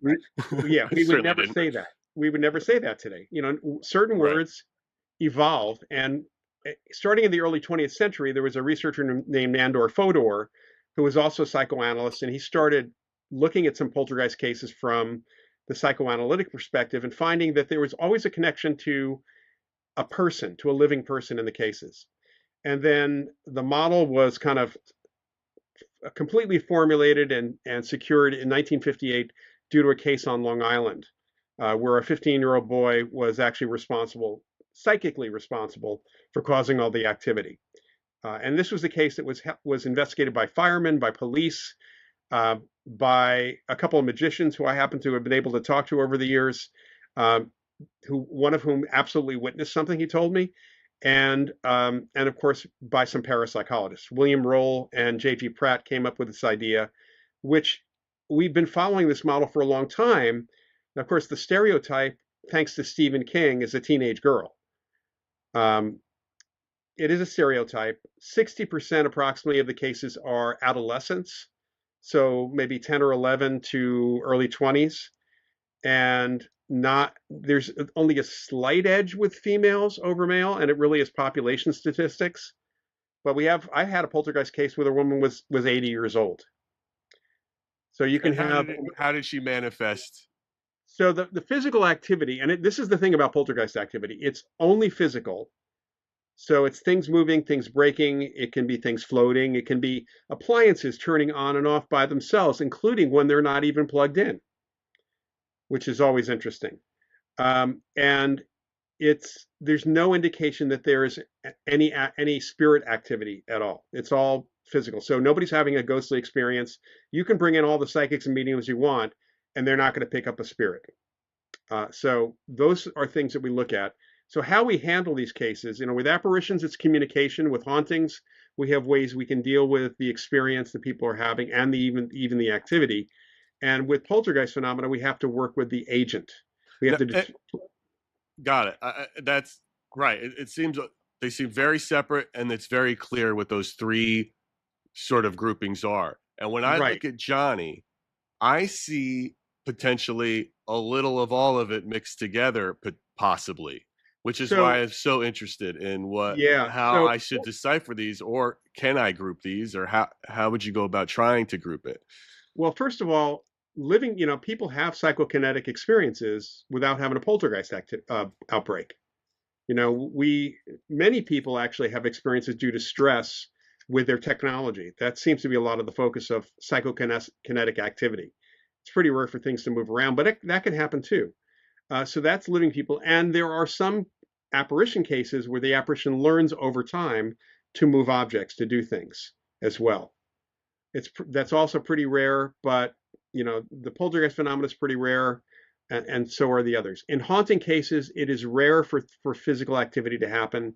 Yeah, we would never say that. We would never say that today. Certain words evolve, and starting in the early 20th century, there was a researcher named Nandor Fodor, who was also a psychoanalyst, and he started looking at some poltergeist cases from the psychoanalytic perspective and finding that there was always a connection to a living person in the cases. And then the model was kind of completely formulated and secured in 1958 due to a case on Long Island, where a 15-year-old boy was actually psychically responsible for causing all the activity. And this was a case that was investigated by firemen, by police, by a couple of magicians who I happen to have been able to talk to over the years, one of whom absolutely witnessed something, he told me, and of course by some parapsychologists. William Roll and J.G. Pratt came up with this idea, which we've been following this model for a long time. And of course, the stereotype, thanks to Stephen King, is a teenage girl. It is a stereotype. 60% approximately of the cases are adolescents, so maybe 10 or 11 to early 20s, and there's only a slight edge with females over male, and it really is population statistics. But I had a poltergeist case where the woman was 80 years old. So you can how did she manifest? So the physical activity, and this is the thing about poltergeist activity, it's only physical. So it's things moving, things breaking. It can be things floating. It can be appliances turning on and off by themselves, including when they're not even plugged in, which is always interesting. And there's no indication that there is any spirit activity at all. It's all physical. So nobody's having a ghostly experience. You can bring in all the psychics and mediums you want, and they're not going to pick up a spirit. So those are things that we look at. So how we handle these cases, with apparitions, it's communication. With hauntings, we have ways we can deal with the experience that people are having and even the activity. And with poltergeist phenomena, we have to work with the agent. We have to. Got it. That's right. It seems they seem very separate, and it's very clear what those three sort of groupings are. And when I look at Johnny, I see potentially a little of all of it mixed together, possibly, which is why I'm so interested in how I should decipher these, or can I group these, or how would you go about trying to group it? Well, first of all, people have psychokinetic experiences without having a poltergeist outbreak. Many people actually have experiences due to stress with their technology. That seems to be a lot of the focus of psychokinetic activity. It's pretty rare for things to move around, but that can happen too. So that's living people. And there are some apparition cases where the apparition learns over time to move objects, to do things as well. That's also pretty rare, but the poltergeist phenomenon is pretty rare, and so are the others. In haunting cases, it is rare for physical activity to happen,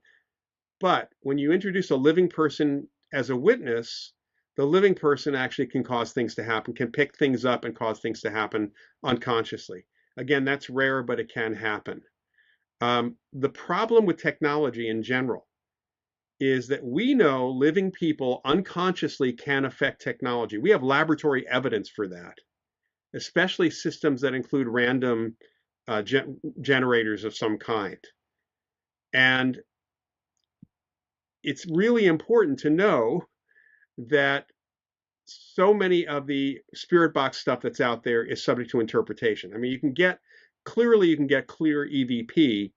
but when you introduce a living person as a witness, the living person actually can cause things to happen, can pick things up and cause things to happen unconsciously. Again, that's rare, but it can happen. The problem with technology in general is that we know living people unconsciously can affect technology. We have laboratory evidence for that, especially systems that include random generators of some kind. And it's really important to know that so many of the spirit box stuff that's out there is subject to interpretation. I mean, you can get clear EVP,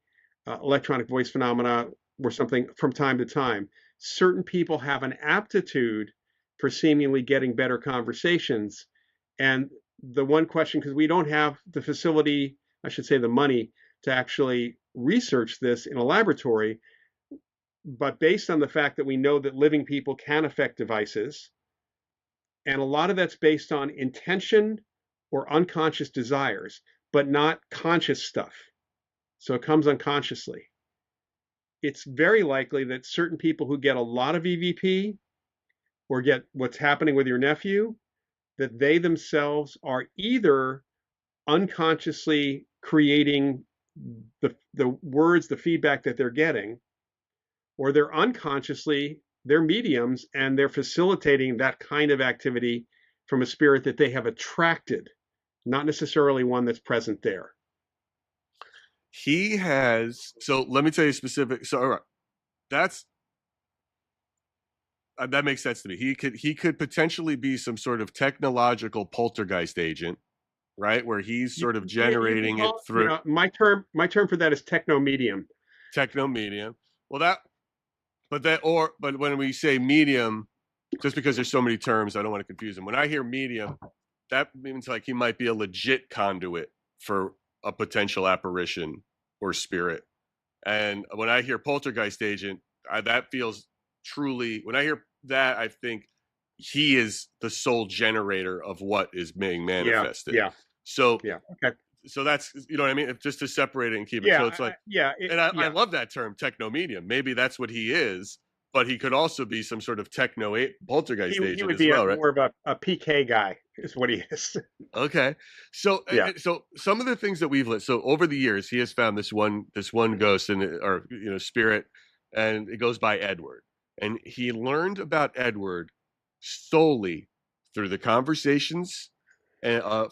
electronic voice phenomena, or something from time to time. Certain people have an aptitude for seemingly getting better conversations. And the one question, because we don't have the facility, I should say the money, to actually research this in a laboratory, but based on the fact that we know that living people can affect devices, and a lot of that's based on intention or unconscious desires, but not conscious stuff. So it comes unconsciously. It's very likely that certain people who get a lot of EVP or get what's happening with your nephew, that they themselves are either unconsciously creating the words, the feedback that they're getting, or they're mediums and they're facilitating that kind of activity from a spirit that they have attracted, not necessarily one that's present there. So let me tell you specific. So all right, that makes sense to me. He could potentially be some sort of technological poltergeist agent, right? Where he's sort of generating it through. My term for that is techno medium. Techno medium. Well, but when we say medium, just because there's so many terms, I don't want to confuse them. When I hear medium, that means like he might be a legit conduit for a potential apparition or spirit. And when I hear poltergeist agent, that feels truly, when I hear that, I think he is the sole generator of what is being manifested. Yeah. So, okay. So that's, you know what I mean? Just to separate it and keep it. So it's like, I love that term, techno medium. Maybe that's what he is, but he could also be some sort of techno poltergeist agent. He would be right? More of a PK guy is what he is. Okay. So, so some of the things that we've so over the years, he has found this one ghost or spirit, and it goes by Edward. And he learned about Edward solely through the conversations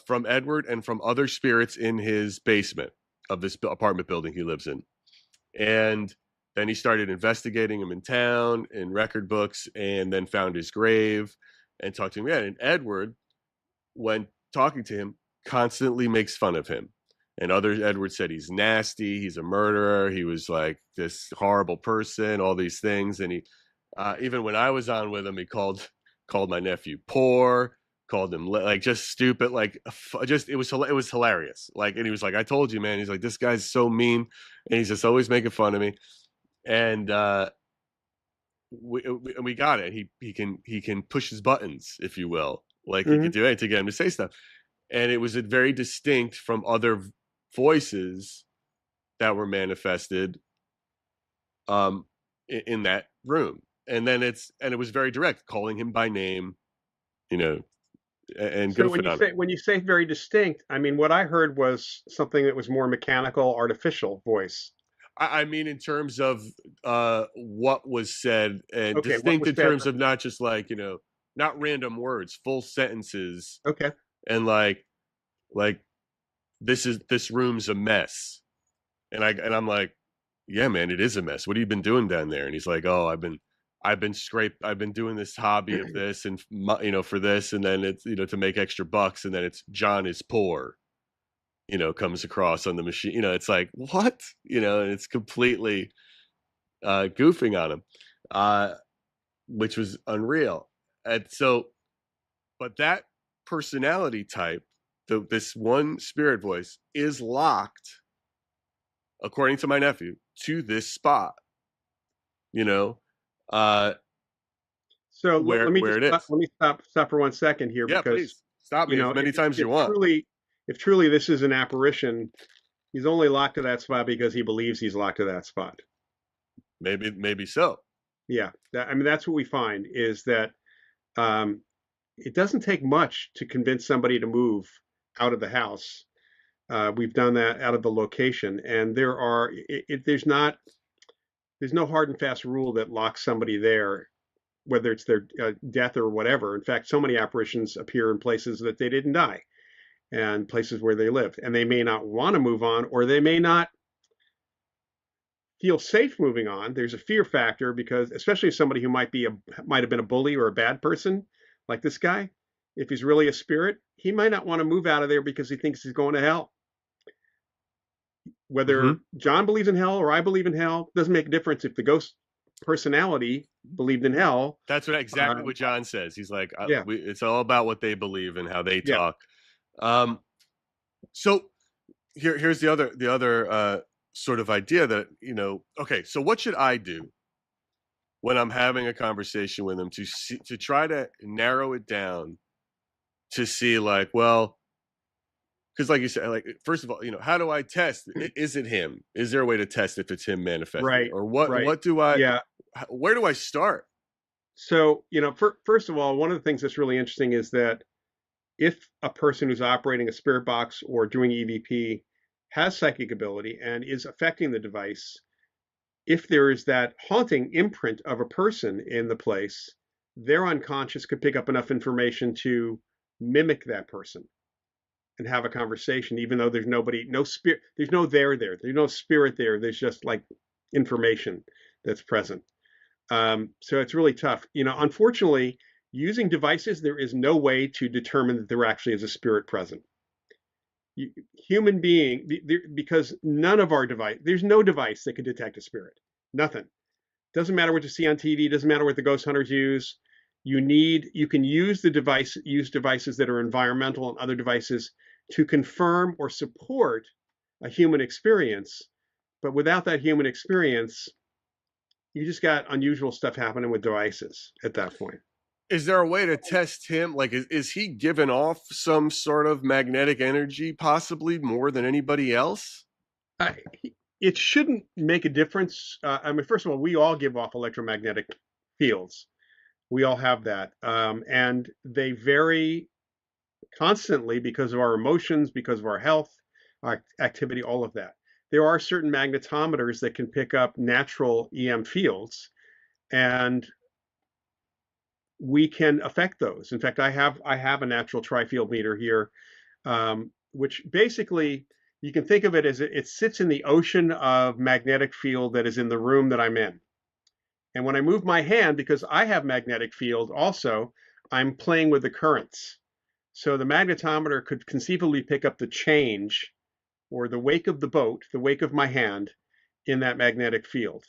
from Edward and from other spirits in his basement of this apartment building he lives in. And then he started investigating him in town, in record books, and then found his grave and talked to him again. And Edward, when talking to him, constantly makes fun of him. And Edward said he's nasty, he's a murderer, he was like this horrible person, all these things. And he, even when I was on with him, he called my nephew poor, called him, like just stupid, like just it was hilarious. Like, and he was like, "I told you, man." He's like, "This guy's so mean," and he's just always making fun of me. And we got it. He can push his buttons, if you will, like he Hmm. could do anything to get him to say stuff. And it was very distinct from other voices that were manifested in that room. And then it was very direct, calling him by name, you know, and So goofing on him. when you say very distinct, I mean, what I heard was something that was more mechanical, artificial voice. I mean, in terms of what was said, and Okay, what distinct was in said? terms of not just like, not random words, full sentences, Okay. and like this room's a mess, and I'm like, yeah, man, it is a mess. What have you been doing down there? And he's like, oh, I've been doing this hobby of this, and for this, and then it's to make extra bucks, and then it's John is poor, comes across on the machine. It's like, what? And it's completely goofing on him, which was unreal. And so, but that personality type, this one spirit voice, is locked, according to my nephew, to this spot. You know, uh, So where let me where just it is. let me stop for 1 second here, Yeah, because please stop me as many times as you want. if truly this is an apparition, he's only locked to that spot because he believes he's locked to that spot. Maybe so. Yeah, I mean, that's what we find is that um, it doesn't take much to convince somebody to move out of the house. We've done that out of the location, and there's no hard and fast rule that locks somebody there, whether it's their death or whatever. In fact, so many apparitions appear in places that they didn't die, and places where they lived, and they may not want to move on, or they may not feel safe moving on. There's a fear factor, because especially somebody who might have been a bully or a bad person, like this guy, if he's really a spirit, he might not want to move out of there because he thinks he's going to hell. Hmm. Whether John believes in hell or I believe in hell doesn't make a difference if the ghost personality believed in hell. That's exactly what John says. He's like, Yeah, it's all about what they believe and how they yeah. talk. So here's the other sort of idea that okay, so what should I do when I'm having a conversation with them to try to narrow it down, to see, like, well, because like you said, like, first of all, how do I test? Is it him? Is there a way to test if it's him manifesting it? Right, Or what right. do I, Yeah. where do I start? So, first of all, one of the things that's really interesting is that if a person who's operating a spirit box or doing EVP has psychic ability and is affecting the device, if there is that haunting imprint of a person in the place, their unconscious could pick up enough information to mimic that person and have a conversation, even though there's no spirit, there's no there, there's no spirit there. There's just like information that's present. So it's really tough. Unfortunately, using devices, there is no way to determine that there actually is a spirit present. Human being, because none of our there's no device that can detect a spirit. Nothing. Doesn't matter what you see on TV. Doesn't matter what the ghost hunters use. You can use devices that are environmental and other devices to confirm or support a human experience. But without that human experience, you just got unusual stuff happening with devices at that point. Is there a way to test him? Like, is he giving off some sort of magnetic energy, possibly more than anybody else? It shouldn't make a difference. I mean, first of all, we all give off electromagnetic fields. We all have that. And they vary constantly because of our emotions, because of our health, our activity, all of that. There are certain magnetometers that can pick up natural EM fields, and we can affect those. In fact, I have a natural tri-field meter here, which basically you can think of it as it sits in the ocean of magnetic field that is in the room that I'm in. And when I move my hand, because I have magnetic field also, I'm playing with the currents. So the magnetometer could conceivably pick up the change or the wake of the boat, the wake of my hand in that magnetic field.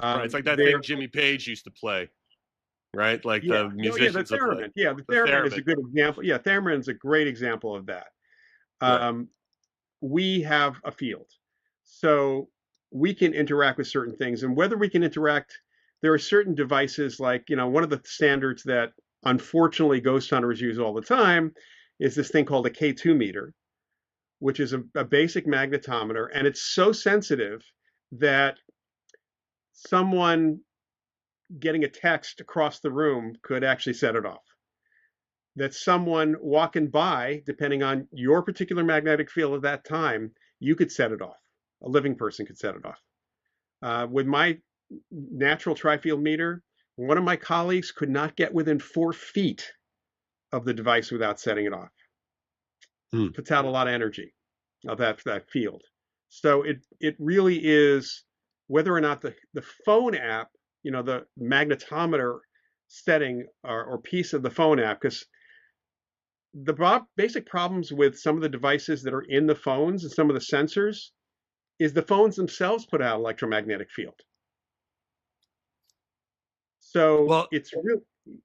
Right. It's like that thing Jimmy Page used to play. right? Like Yeah. the Oh, yeah. The musicians of like theremin. Yeah, the the theremin is a theremin. good example. Yeah, theremin's a great example of that. Right. Um, we have a field, so we can interact with certain things, and whether we can interact, there are certain devices like one of the standards that unfortunately ghost hunters use all the time is this thing called a K2 meter, which is a basic magnetometer, and it's so sensitive that someone getting a text across the room could actually set it off. That someone walking by, depending on your particular magnetic field at that time, you could set it off. A living person could set it off. With my natural tri-field meter, one of my colleagues could not get within 4 feet of the device without setting it off. Hmm. Puts out a lot of energy of that field. So it really is whether or not the phone app, the magnetometer setting or piece of the phone app, because the basic problems with some of the devices that are in the phones and some of the sensors is the phones themselves put out electromagnetic field. So Well,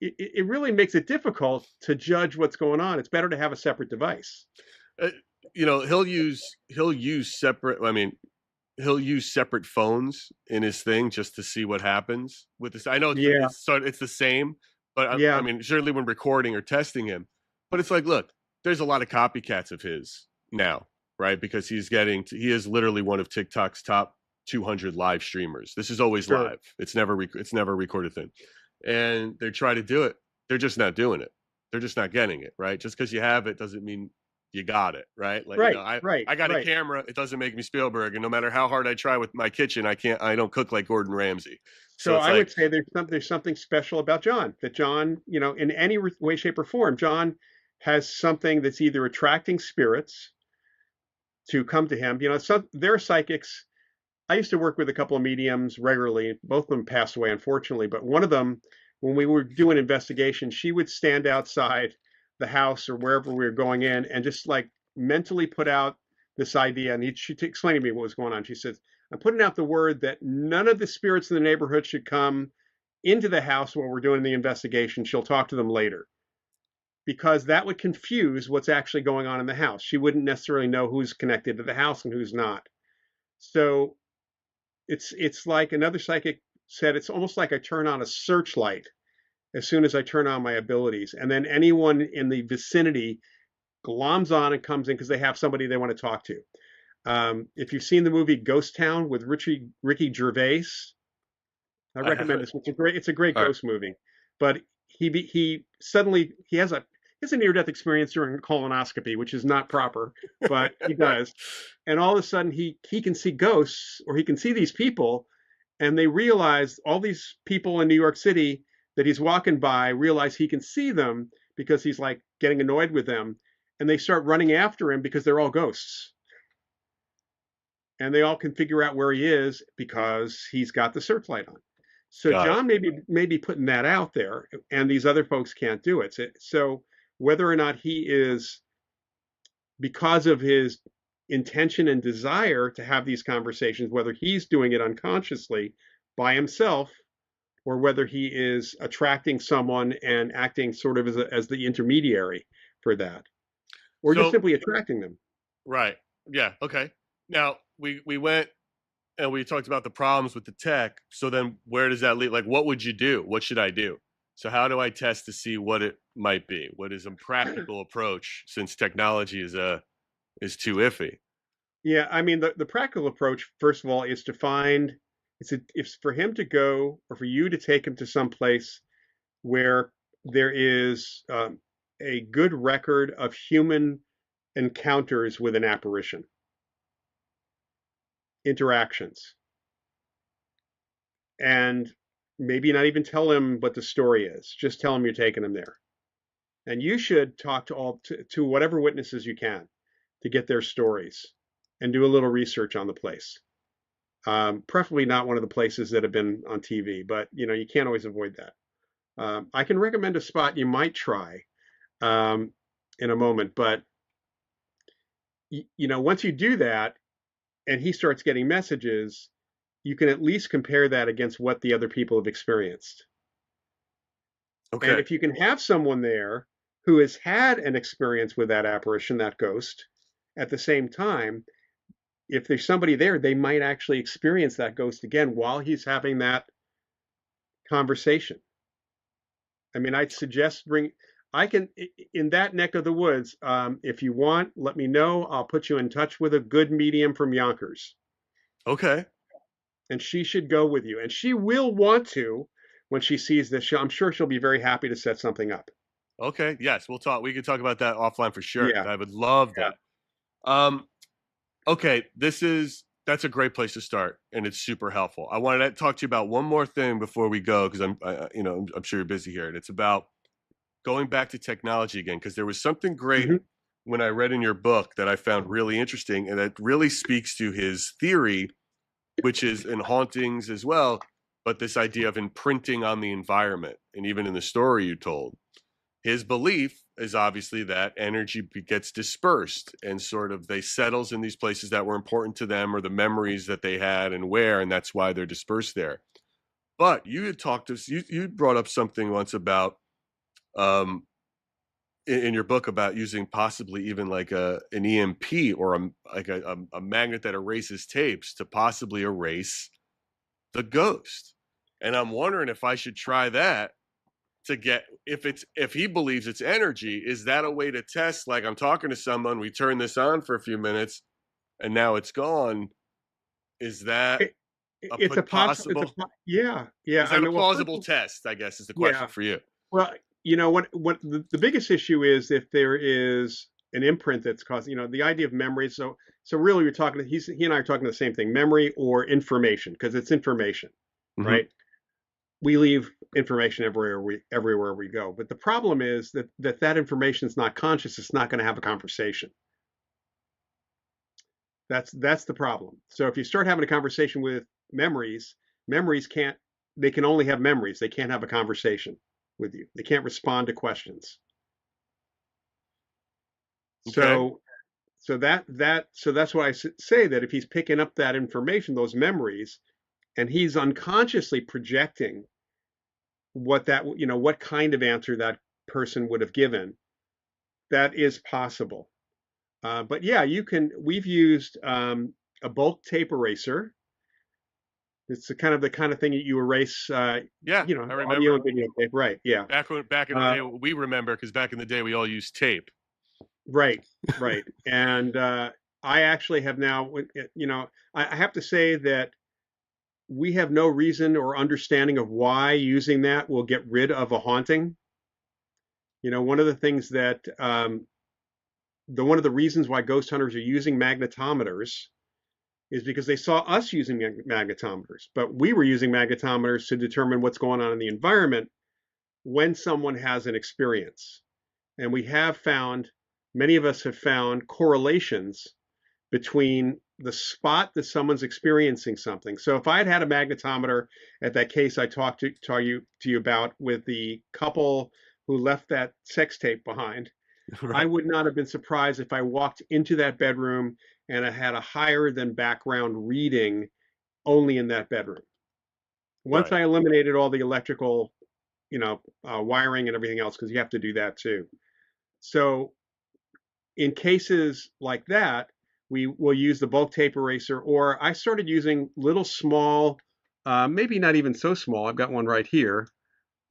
it really makes it difficult to judge what's going on. It's better to have a separate device. uh, he'll use separate. I mean, he'll use separate phones in his thing just to see what happens with this. I know Yeah, it's the same, but I yeah, mean, certainly when recording or testing him, but it's like, look, there's a lot of copycats of his now, right? Because he is literally one of TikTok's top 200 live streamers. This is always sure. live. It's never a recorded thing, and they try to do it. They're just not doing it. They're just not getting it right. Just because you have it doesn't mean you got it right. Like Right, I got a right. camera. It doesn't make me Spielberg, and no matter how hard I try with my kitchen, I don't cook like Gordon Ramsay. So So it's I would like, say there's something special about John. That John, in any way, shape, or form, John has something that's either attracting spirits to come to him. There are psychics. I used to work with a couple of mediums regularly. Both of them passed away, unfortunately. But one of them, when we were doing investigation, she would stand outside the house or wherever we were going in and just like mentally put out this idea. And she explained to me what was going on. She says, I'm putting out the word that none of the spirits in the neighborhood should come into the house while we're doing the investigation. She'll talk to them later because that would confuse what's actually going on in the house. She wouldn't necessarily know who's connected to the house and who's not. So it's like another psychic said, it's almost like I turn on a searchlight as soon as I turn on my abilities, and then anyone in the vicinity gloms on and comes in because they have somebody they want to talk to. If you've seen the movie Ghost Town with Ricky Gervais, I I recommend haven't. this. It's a great All right. ghost movie. But he suddenly he has a near-death experience during a colonoscopy, which is not proper, but he Right. does. And all of a sudden he can see ghosts, or he can see these people, and they realize, all these people in New York City that he's walking by realize he can see them because he's like getting annoyed with them, and they start running after him because they're all ghosts. And they all can figure out where he is because he's got the searchlight on. So Got it. John may be putting that out there, and these other folks can't do it. So whether or not he is, because of his intention and desire to have these conversations, whether he's doing it unconsciously by himself, or whether he is attracting someone and acting sort of as the intermediary for that, or just So simply attracting them. right. Yeah. Okay. Now we went and we talked about the problems with the tech. So then where does that lead? Like, what would you do? What should I do? So how do I test to see what it might be? What is a practical approach since technology is too iffy? Yeah, I mean the practical approach, first of all, is to find it's for him to go, or for you to take him to some place where there is a good record of human encounters with an apparition, interactions, and maybe not even tell him what the story is. Just tell him you're taking him there, and you should talk to whatever witnesses you can to get their stories and do a little research on the place. Preferably not one of the places that have been on TV, but you can't always avoid that. I can recommend a spot you might try um, in a moment, but once you do that and he starts getting messages, you can at least compare that against what the other people have experienced. And Okay. if you can have someone there who has had an experience with that apparition, that ghost, at the same time, if there's somebody there, they might actually experience that ghost again while he's having that conversation. I mean, I'd suggest I can, in that neck of the woods, if you want, let me know. I'll put you in touch with a good medium from Yonkers, Okay. and she should go with you. And she will want to when she sees this. I'm sure she'll be very happy to set something up. Okay. Yes, we'll talk. We can talk about that offline for sure. Yeah, I would love yeah. that. Okay, that's a great place to start, and it's super helpful. I wanted to talk to you about one more thing before we go, because I'm sure you're busy here, and it's about going back to technology again, because there was something great Hmm. when I read in your book that I found really interesting, and that really speaks to his theory, which is in hauntings as well, but this idea of imprinting on the environment, and even in the story you told. His belief is obviously that energy gets dispersed and sort of they settles in these places that were important to them or the memories that they had and where, and that's why they're dispersed there. But you had talked to us, you brought up something once about um, in your book about using possibly even like an EMP or a magnet that erases tapes to possibly erase the ghost. And I'm wondering if I should try that to get if he believes it's energy, is that a way to test, like I'm talking to someone, we turn this on for a few minutes and now it's gone? Is that It, a it's a possible. possible, Yeah, yeah. is I that a mean, well, first, plausible test, I guess, is the question yeah. for you. Well, what the biggest issue is if there is an imprint that's causing, the idea of memory. So really, you're talking. He and I are talking the same thing: memory or information, because it's information, Hmm. right? We leave information everywhere we go. But the problem is that information is not conscious. It's not going to have a conversation. That's the problem. So if you start having a conversation with memories, memories can't. They can only have memories. They can't have a conversation with you. They can't respond to questions. Okay. So so that's why say that if he's picking up that information, those memories, and he's unconsciously projecting what kind of answer that person would have given, that is possible. But yeah, you can. We've used a bulk tape eraser. It's the kind of thing that you erase, Yeah, I audio remember and video tape. Right. Yeah. back in the Uh, day, we remember because back in the day we all used tape. right. Right. And I actually have now, I have to say that we have no reason or understanding of why using that will get rid of a haunting. One of the things that one of the reasons why ghost hunters are using magnetometers is because they saw us using magnetometers, but we were using magnetometers to determine what's going on in the environment when someone has an experience. And we have found, many of us have found correlations between the spot that someone's experiencing something. So if I had had a magnetometer at that case I talked to you about with the couple who left that sex tape behind, I Right. would not have been surprised if I walked into that bedroom and I had a higher than background reading only in that bedroom. Once Right. I eliminated all the electrical, wiring and everything else, because you have to do that too. So in cases like that, we will use the bulk tape eraser, or I started using little small, maybe not even so small. I've got one right here.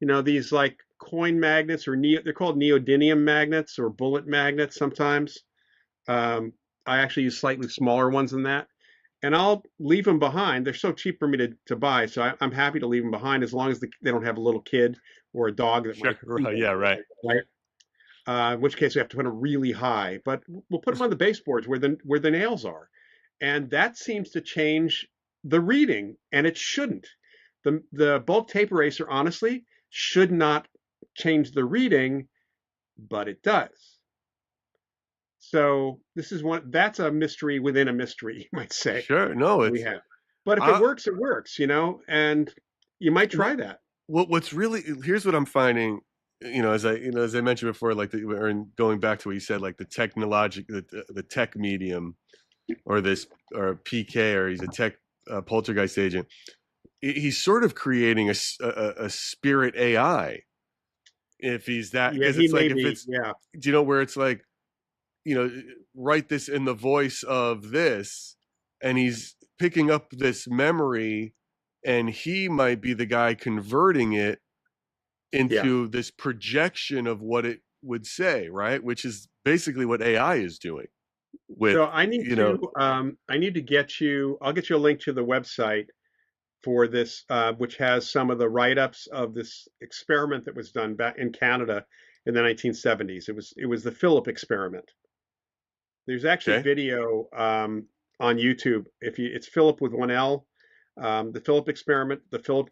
These like coin magnets they're called neodymium magnets or bullet magnets sometimes. Um, I actually use slightly smaller ones than that. And I'll leave them behind. They're so cheap for me to buy, so I'm happy to leave them behind as long as they don't have a little kid or a dog that Sure. might creep Right. Yeah. over, Right. right? In which case we have to put them really high. But we'll put them on the baseboards where the nails are, and that seems to change the reading, and it shouldn't. The bulk tape eraser, honestly, should not change the reading, but it does. So this is that's a mystery within a mystery, you might say, Sure. No, that we it's have. But if it uh, works, it works, and you might try that. what's really, here's what I'm finding, as I mentioned before, like or going back to what you said, like the tech medium or this or PK, or he's a tech poltergeist agent. He's sort of creating a spirit AI if he's that, Yeah, because he it's like may if be. it's, Yeah, you know, where it's like, you know, write this in the voice of this, and he's picking up this memory, and he might be the guy converting it yeah. into this projection of what it would say, right? Which is basically what AI is doing with, So you know, I need to get you. I'll get you a link to the website for this, which has some of the write-ups of this experiment that was done back in Canada in the 1970s. It was the Philip experiment. There's actually okay, video on YouTube. It's Philip with one L. The Philip experiment, the Philip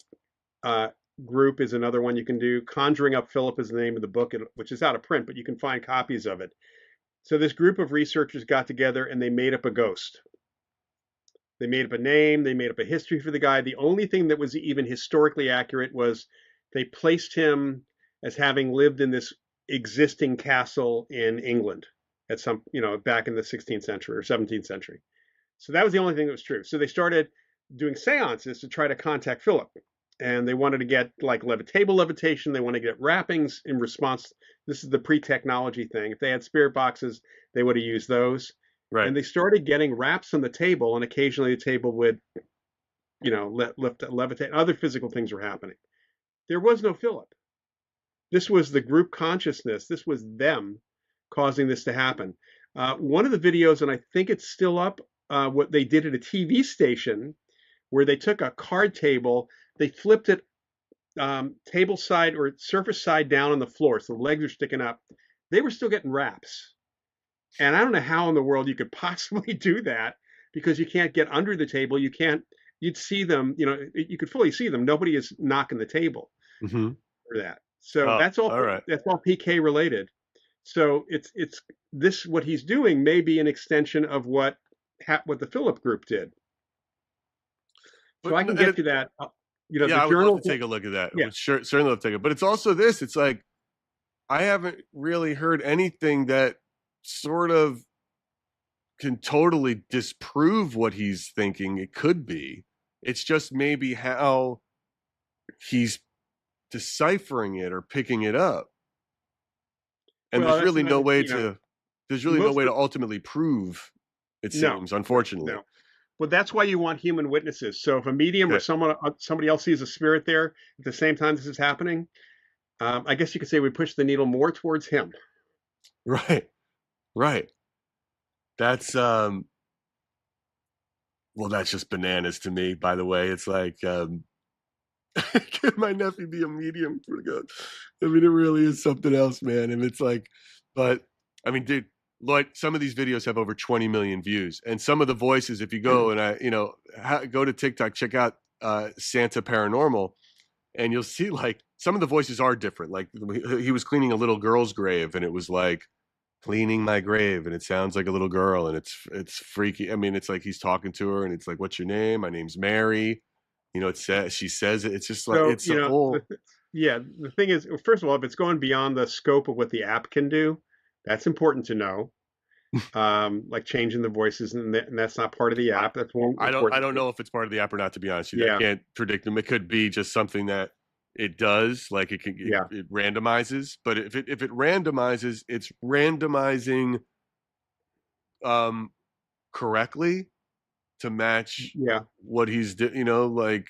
uh, group is another one you can do. Conjuring Up Philip is the name of the book, which is out of print, but you can find copies of it. So this group of researchers got together and they made up a ghost. They made up a name, they made up a history for the guy. The only thing that was even historically accurate was they placed him as having lived in this existing castle in England at some, back in the 16th century or 17th century. So that was the only thing that was true. So they started doing seances to try to contact Philip. And they wanted to get like table levitation. They want to get wrappings in response. This is the pre-technology thing. If they had spirit boxes, they would have used those. right. And they started getting wraps on the table, and occasionally the table would, levitate. Other physical things were happening. There was no Philip. This was the group consciousness. This was them causing this to happen. One of the videos, and I think it's still up, what they did at a TV station where they took a card table, they flipped it table side or surface side down on the floor, so the legs are sticking up. They were still getting wraps. And I don't know how in the world you could possibly do that because you can't get under the table. You'd see them, you could fully see them. Nobody is knocking the table Mm-hmm. for that. So Oh, that's all right. PK related. So it's this, what he's doing may be an extension of what the Philip group did. So But I can get you that. yeah, The I would love journal. to take a look at that. Yeah. Certainly love to take it. But it's also this. It's like I haven't really heard anything that sort of can totally disprove what he's thinking it could be. It's just maybe how he's deciphering it or picking it up. And Well, there's that's really no another, way to most ultimately prove, it no, seems, unfortunately. no. Well, that's why you want human witnesses. So if a medium or Okay. somebody else sees a spirit there at the same time this is happening, I guess you could say we push the needle more towards him. Right. Right. That's well, that's just bananas to me, by the way. It's like can my nephew be a medium? For God. I mean, it really is something else, man. And it's like, but I mean, dude, Lloyd, some of these videos have over 20 million views. And some of the voices, if you go and go to TikTok, check out Santa Paranormal, and you'll see like some of the voices are different. Like he was cleaning a little girl's grave, and it was like cleaning my grave, and it sounds like a little girl, and it's freaky. I mean, it's like he's talking to her, and it's like, "What's your name?" "My name's Mary." It says, she says it. It's just like So, it's a whole. the thing is, first of all, if it's going beyond the scope of what the app can do, that's important to know. Like changing the voices, and that's not part of the app. That's one important. I don't know if it's part of the app or not. To be honest with you, Yeah. I can't predict them. It could be just something that it does, like it randomizes. But if it randomizes, it's randomizing correctly to match what he's like.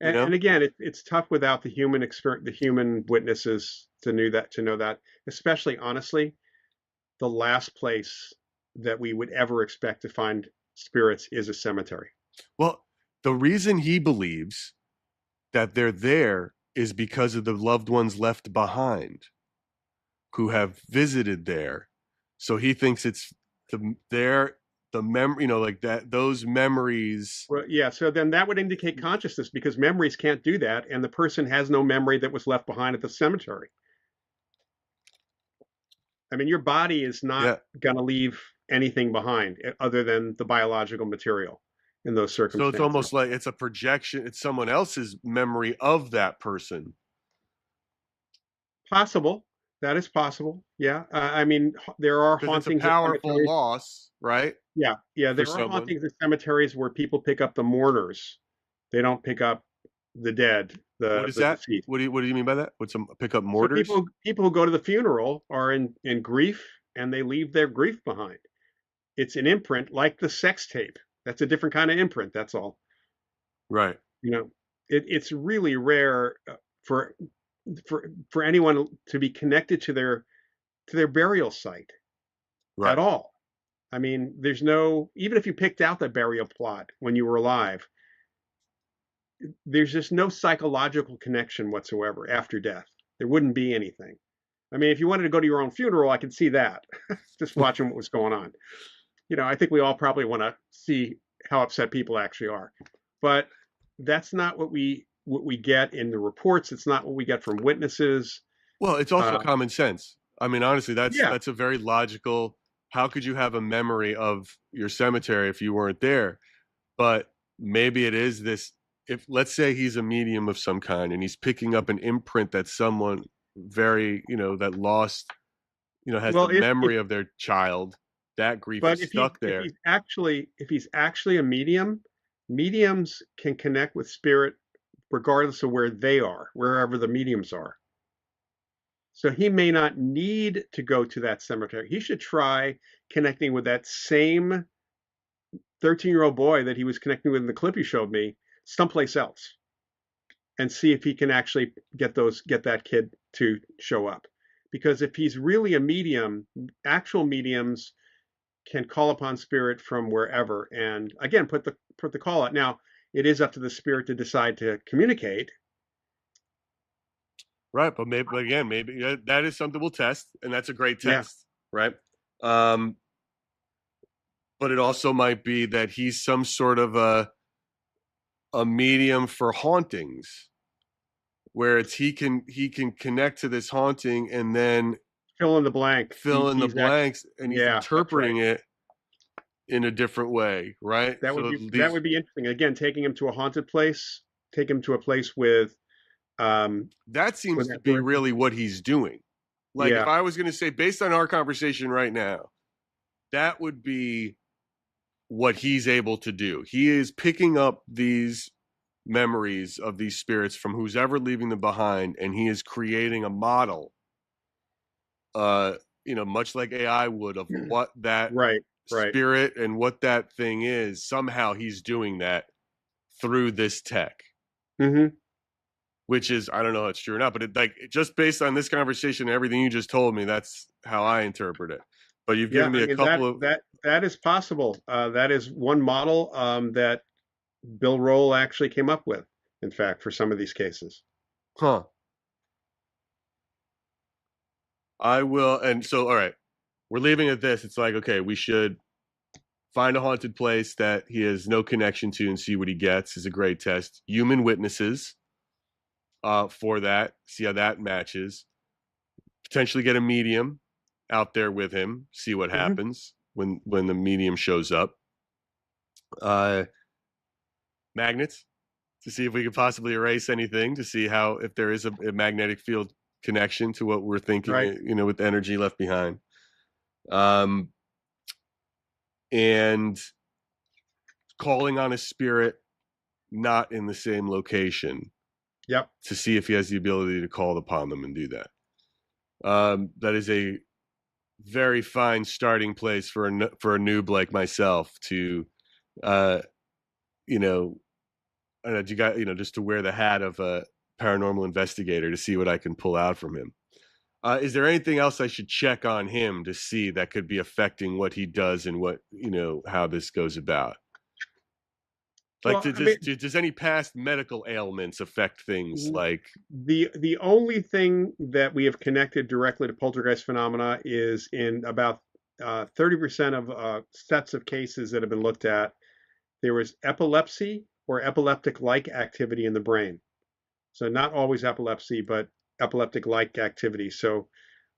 And again, it's tough without the human experience, the human witnesses to know that. Especially, honestly, the last place that we would ever expect to find spirits is a cemetery. Well, the reason he believes that they're there is because of the loved ones left behind who have visited there. So he thinks it's the memory, like that, those memories. Well, yeah. So then that would indicate consciousness because memories can't do that. And the person has no memory that was left behind at the cemetery. I mean, your body is not going to leave anything behind other than the biological material in those circumstances. So it's almost like it's a projection. It's someone else's memory of that person. Possible. That is possible. Yeah. I mean, there are hauntings. It's a powerful loss, right? Yeah. Yeah. There are hauntings in cemeteries where people pick up the mourners. They don't pick up the dead. What is the that? deceased. What do you mean by that? What's some pick up So mortars? people who go to the funeral are in grief, and they leave their grief behind. It's an imprint like the sex tape. That's a different kind of imprint. That's all. Right. You know, it's really rare for for anyone to be connected to their burial site at Right. all. I mean, there's no, even if you picked out the burial plot when you were alive, there's just no psychological connection whatsoever after death. There wouldn't be anything. I mean, if you wanted to go to your own funeral, I could see that, just watching what was going on. You know, I think we all probably want to see how upset people actually are. But that's not what we get in the reports. It's not what we get from witnesses. Well, it's also Uh, common sense. I mean, honestly, yeah, that's a very logical. How could you have a memory of your cemetery if you weren't there? But maybe it is this. If let's say he's a medium of some kind and he's picking up an imprint that someone very, that lost, has the well, if memory of their child, that grief but is stuck there. if he's actually a medium, mediums can connect with spirit regardless of where they are, wherever the mediums are. So he may not need to go to that cemetery. He should try connecting with that same 13-year-old boy that he was connecting with in the clip you showed me someplace else and see if he can actually get that kid to show up. Because if he's really a medium, actual mediums can call upon spirit from wherever and again put the call out. Now, it is up to the spirit to decide to communicate. Right, but maybe that is something we'll test, and that's a great Yeah. test, right? Um, but it also might be that he's some sort of a medium for hauntings, where it's he can connect to this haunting and then Fill in the blank. fill in the He's actually, blanks, and he's yeah, that's right. interpreting it in a different way, right? So That these would be interesting. Again, taking him to a haunted place, take him to a place with um that with seems to that be where really what he's doing. Like if yeah. I was going to say, based on our conversation right now, that would be what he's able to do. He is picking up these memories of these spirits from who's ever leaving them behind, and he is creating a model, much like AI would, of what that Right, right. spirit and what that thing is. Somehow he's doing that through this tech, Hmm. which is, I don't know if it's true or not, but just based on this conversation and everything you just told me, that's how I interpret it. But you've Yeah, given me I a mean couple of, that is possible. That is one model that Bill Roll actually came up with, in fact, for some of these cases. huh. I will, and so, all right, we're leaving at this. It's like, okay, we should find a haunted place that he has no connection to and see what he gets is a great test. Human witnesses for that, see how that matches. Potentially get a medium out there with him, see what Hmm. happens when the medium shows up. Uh, Magnets to see if we could possibly erase anything to see how if there is a magnetic field connection to what we're thinking, Right. with energy left behind. Um, and calling on a spirit not in the same location Yep. to see if he has the ability to call upon them and do that. That is a very fine starting place for a noob like myself to, uh, you know, you got just to wear the hat of a paranormal investigator to see what I can pull out from him. Is there anything else I should check on him to see that could be affecting what he does and what how this goes about? Like, Well, I mean, does any past medical ailments affect things like? the only thing that we have connected directly to poltergeist phenomena is in about 30% of sets of cases that have been looked at. There was epilepsy or epileptic-like activity in the brain. So not always epilepsy, but epileptic-like activity. So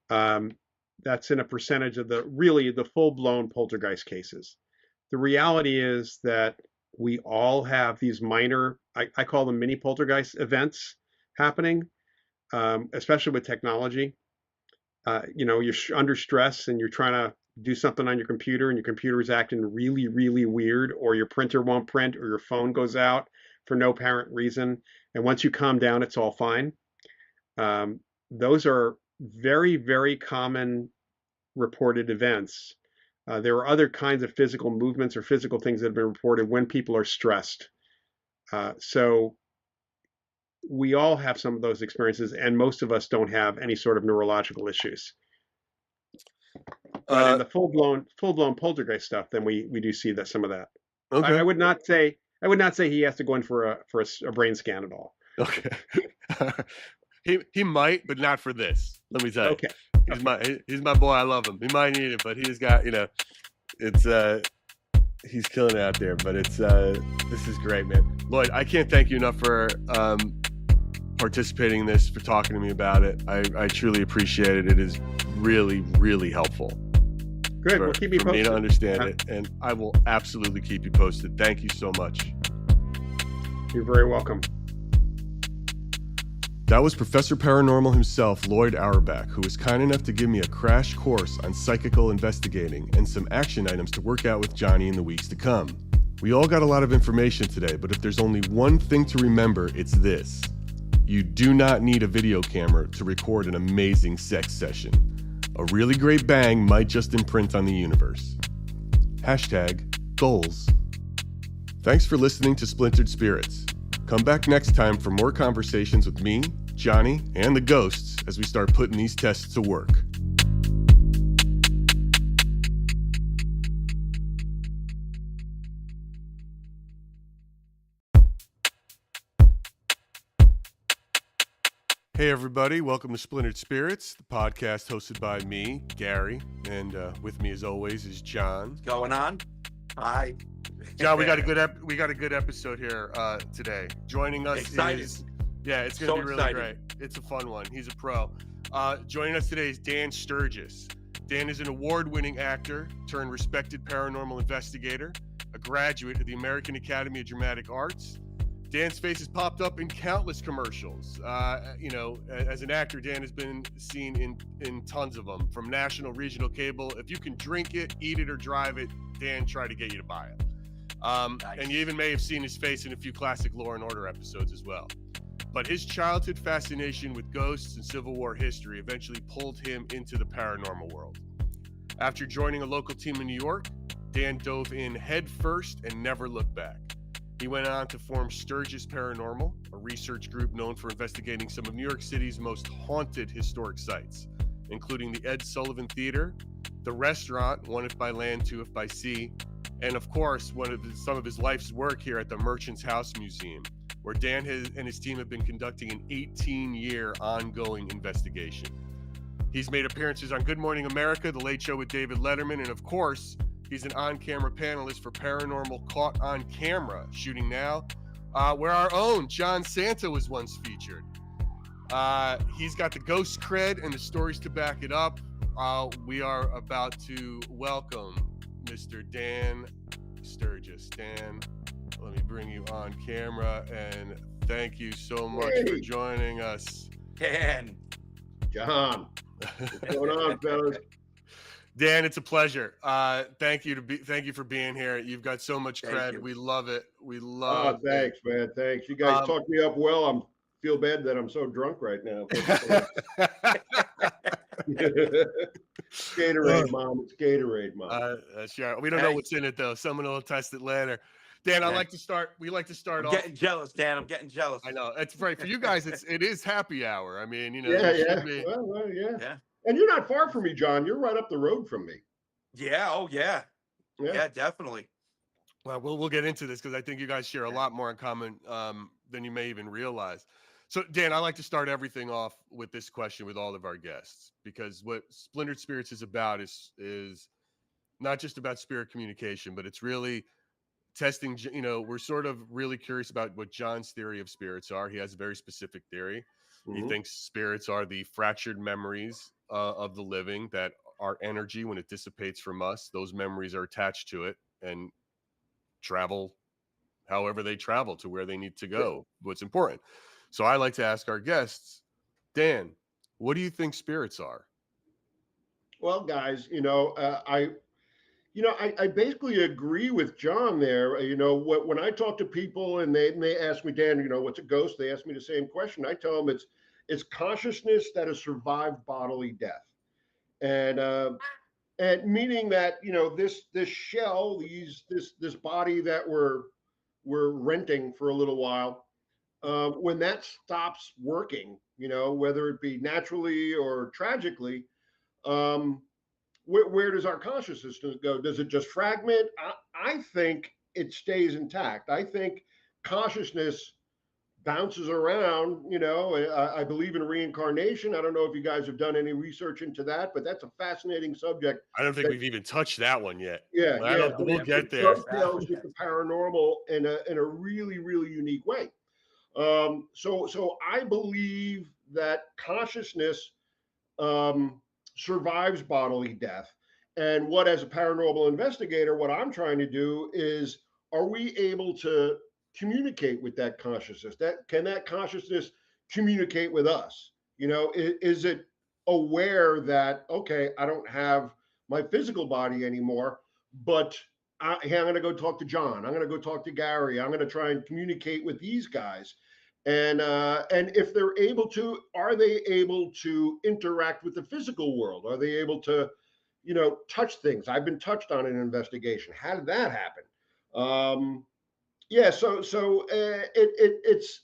um, that's in a percentage of the full-blown poltergeist cases. The reality is that we all have these minor, I call them mini poltergeist events happening, especially with technology. You're under stress and you're trying to do something on your computer and your computer is acting really, really weird, or your printer won't print, or your phone goes out for no apparent reason. And once you calm down, it's all fine. Those are very, very common reported events. There are other kinds of physical movements or physical things that have been reported when people are stressed. So we all have some of those experiences, and most of us don't have any sort of neurological issues. But in the full-blown poltergeist stuff, then we do see that some of that. Okay. I would not say he has to go in for a brain scan at all. Okay. he might, but not for this. Let me tell you. Okay. He's my boy. I love him. He might need it, but he's got, it's he's killing it out there. But it's this is great, man. Lloyd, I can't thank you enough for participating in this, for talking to me about it. I truly appreciate it. It is really, really helpful. Good. Well, keep me posted. For me to understand it, and I will absolutely keep you posted. Thank you so much. You're very welcome. That was Professor Paranormal himself, Lloyd Auerbach, who was kind enough to give me a crash course on psychical investigating and some action items to work out with Johnny in the weeks to come. We all got a lot of information today, but if there's only one thing to remember, it's this. You do not need a video camera to record an amazing sex session. A really great bang might just imprint on the universe. #goals. Thanks for listening to Splintered Spirits. Come back next time for more conversations with me, Johnny, and the ghosts as we start putting these tests to work. Hey everybody, welcome to Splintered Spirits, the podcast hosted by me, Gary, and with me as always is John. What's going on? Hi. John, we got a good episode here today. Joining us Excited. is it's gonna So be really excited. great. It's a fun one. He's a pro. Joining us today is Dan Sturgis. Dan is an award-winning actor turned respected paranormal investigator, a graduate of the American Academy of Dramatic Arts. Dan's face has popped up in countless commercials. As an actor, Dan has been seen in tons of them, from national, regional, cable. If you can drink it, eat it, or drive it, Dan tried to get you to buy it. Nice. And you even may have seen his face in a few classic Law and Order episodes as well. But his childhood fascination with ghosts and Civil War history eventually pulled him into the paranormal world. After joining a local team in New York, Dan dove in head first and never looked back. He went on to form Sturgis Paranormal, a research group known for investigating some of New York City's most haunted historic sites, including the Ed Sullivan Theater, the restaurant, One If by Land, Two If by Sea, and of course, some of his life's work here at the Merchant's House Museum, where Dan and his team have been conducting an 18-year ongoing investigation. He's made appearances on Good Morning America, The Late Show with David Letterman, and of course, he's an on-camera panelist for Paranormal Caught on Camera, shooting now, where our own John Santa was once featured. He's got the ghost cred and the stories to back it up. We are about to welcome Mr. Dan Sturgis. Dan, let me bring you on camera, and thank you so much for joining us. Dan. John, what's going on, fellas? Dan, it's a pleasure. Thank you for being here. You've got so much cred. We love it. We love it. Thanks, man. Thanks. You guys talked me up well. I feel bad that I'm so drunk right now. Gatorade, Mom. It's Gatorade, Mom. Sure. We don't know what's in it though. Someone will test it later. Dan, we like to start off. Getting jealous, Dan. I'm getting jealous. I know. It's right for you guys. It is happy hour. I mean, Yeah. Well, yeah. And you're not far from me, John. You're right up the road from me. Yeah. Oh, yeah. Yeah, definitely. Well, we'll get into this because I think you guys share a lot more in common than you may even realize. So, Dan, I like to start everything off with this question with all of our guests, because what Splintered Spirits is about is not just about spirit communication, but it's really testing. We're sort of really curious about what John's theory of spirits are. He has a very specific theory. Mm-hmm. He thinks spirits are the fractured memories of the living, that our energy, when it dissipates from us, those memories are attached to it and travel however they travel to where they need to go. What's important. So I like to ask our guests, Dan, what do you think spirits are? Well, guys, I basically agree with John there. When I talk to people and they ask me, Dan, what's a ghost? They ask me the same question. I tell them it's consciousness that has survived bodily death, and meaning that this shell, this body that we're renting for a little while, when that stops working, whether it be naturally or tragically, um, where does our consciousness go? Does it just fragment? I think it stays intact. I think consciousness bounces around. I believe in reincarnation. I don't know if you guys have done any research into that, but that's a fascinating subject. I don't think we've even touched that one yet. Yeah, I don't. We'll get there. Dovetails with the paranormal in a really, really unique way. So I believe that consciousness um, survives bodily death. And what, as a paranormal investigator, what I'm trying to do is, are we able to communicate with that consciousness? Can that consciousness communicate with us? Is it aware that, okay, I don't have my physical body anymore, but hey, I'm going to go talk to John. I'm going to go talk to Gary. I'm going to try and communicate with these guys. And if they're able to, are they able to interact with the physical world? Are they able to, touch things? I've been touched on in an investigation. How did that happen? Yeah,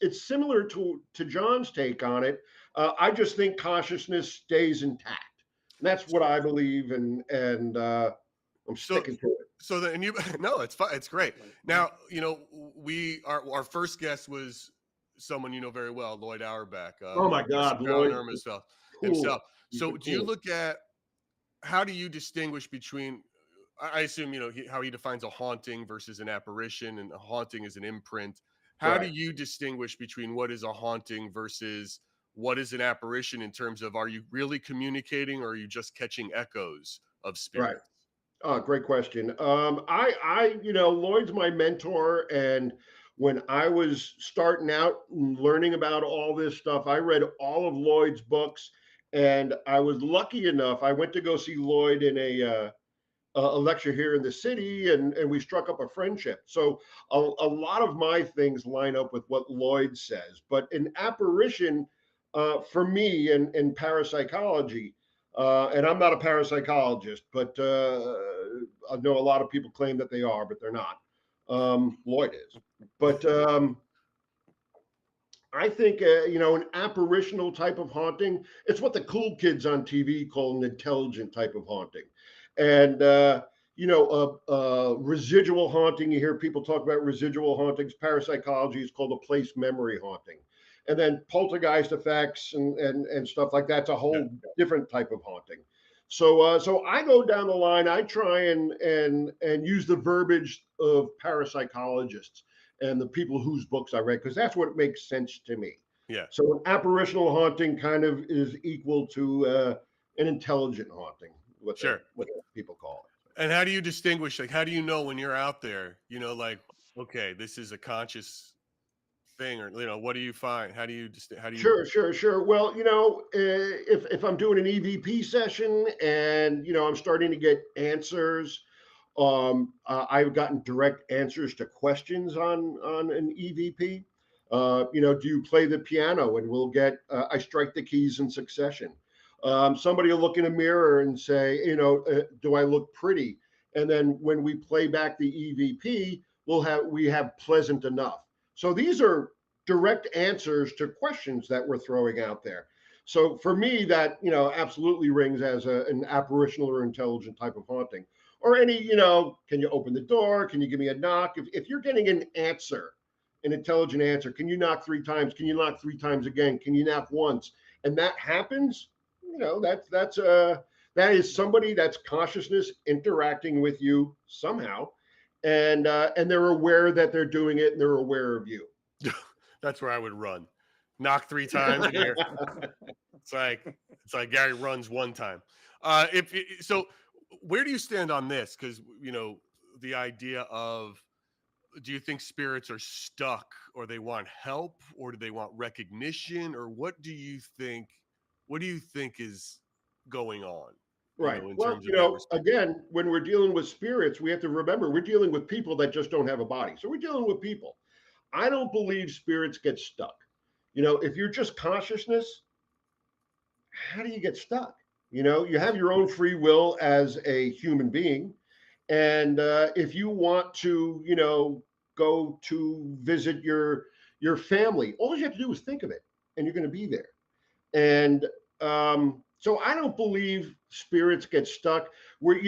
it's similar to John's take on it. I just think consciousness stays intact. And that's what I believe, and I'm sticking to it. So then you no, it's fine. It's great. Now, our first guest was someone you know very well, Lloyd Auerbach. Oh my God, Lloyd himself. Cool. So do you look at, how do you distinguish between, I assume how he defines a haunting versus an apparition, and a haunting is an imprint. How do you distinguish between what is a haunting versus what is an apparition, in terms of, are you really communicating, or are you just catching echoes of spirits? Right. Oh, great question. Lloyd's my mentor, and when I was starting out and learning about all this stuff, I read all of Lloyd's books, and I was lucky enough. I went to go see Lloyd in a lecture here in the city, and we struck up a friendship. So a lot of my things line up with what Lloyd says. But an apparition, for me, in parapsychology. And I'm not a parapsychologist, but I know a lot of people claim that they are, but they're not. Lloyd is. But I think, an apparitional type of haunting, it's what the cool kids on TV call an intelligent type of haunting. And, residual haunting, you hear people talk about residual hauntings. Parapsychology is called a place memory haunting. And then poltergeist effects and stuff like that's a whole different type of haunting. So I go down the line. I try and use the verbiage of parapsychologists and the people whose books I read, because that's what makes sense to me. Yeah. So an apparitional haunting kind of is equal to an intelligent haunting, what people call it. And how do you distinguish? Like, how do you know when you're out there? Okay, this is a conscious thing, or what do you find? How do you Sure. Well, if I'm doing an EVP session and I'm starting to get answers, I've gotten direct answers to questions on an EVP. Do you play the piano? And we'll get I strike the keys in succession. Somebody will look in a mirror and say, do I look pretty? And then when we play back the EVP, we have pleasant enough. So these are direct answers to questions that we're throwing out there. So for me, that absolutely rings as an apparitional or intelligent type of haunting. Or any, can you open the door? Can you give me a knock? If you're getting an answer, an intelligent answer, can you knock 3 times? Can you knock 3 times again? Can you knock once? And that happens, that is somebody that's consciousness interacting with you somehow, and they're aware that they're doing it, and they're aware of you. That's where I would run. Knock 3 times in here. It's like Gary runs 1 time. So where do you stand on this? Because the idea of, do you think spirits are stuck, or they want help, or do they want recognition, or what do you think is going on? Right. in Well, terms of that respect. again, when we're dealing with spirits, we have to remember we're dealing with people that just don't have a body. So we're dealing with people. I don't believe spirits get stuck. If you're just consciousness, how do you get stuck? You have your own free will as a human being. And if you want to, go to visit your family, all you have to do is think of it and you're going to be there. And so I don't believe spirits get stuck where,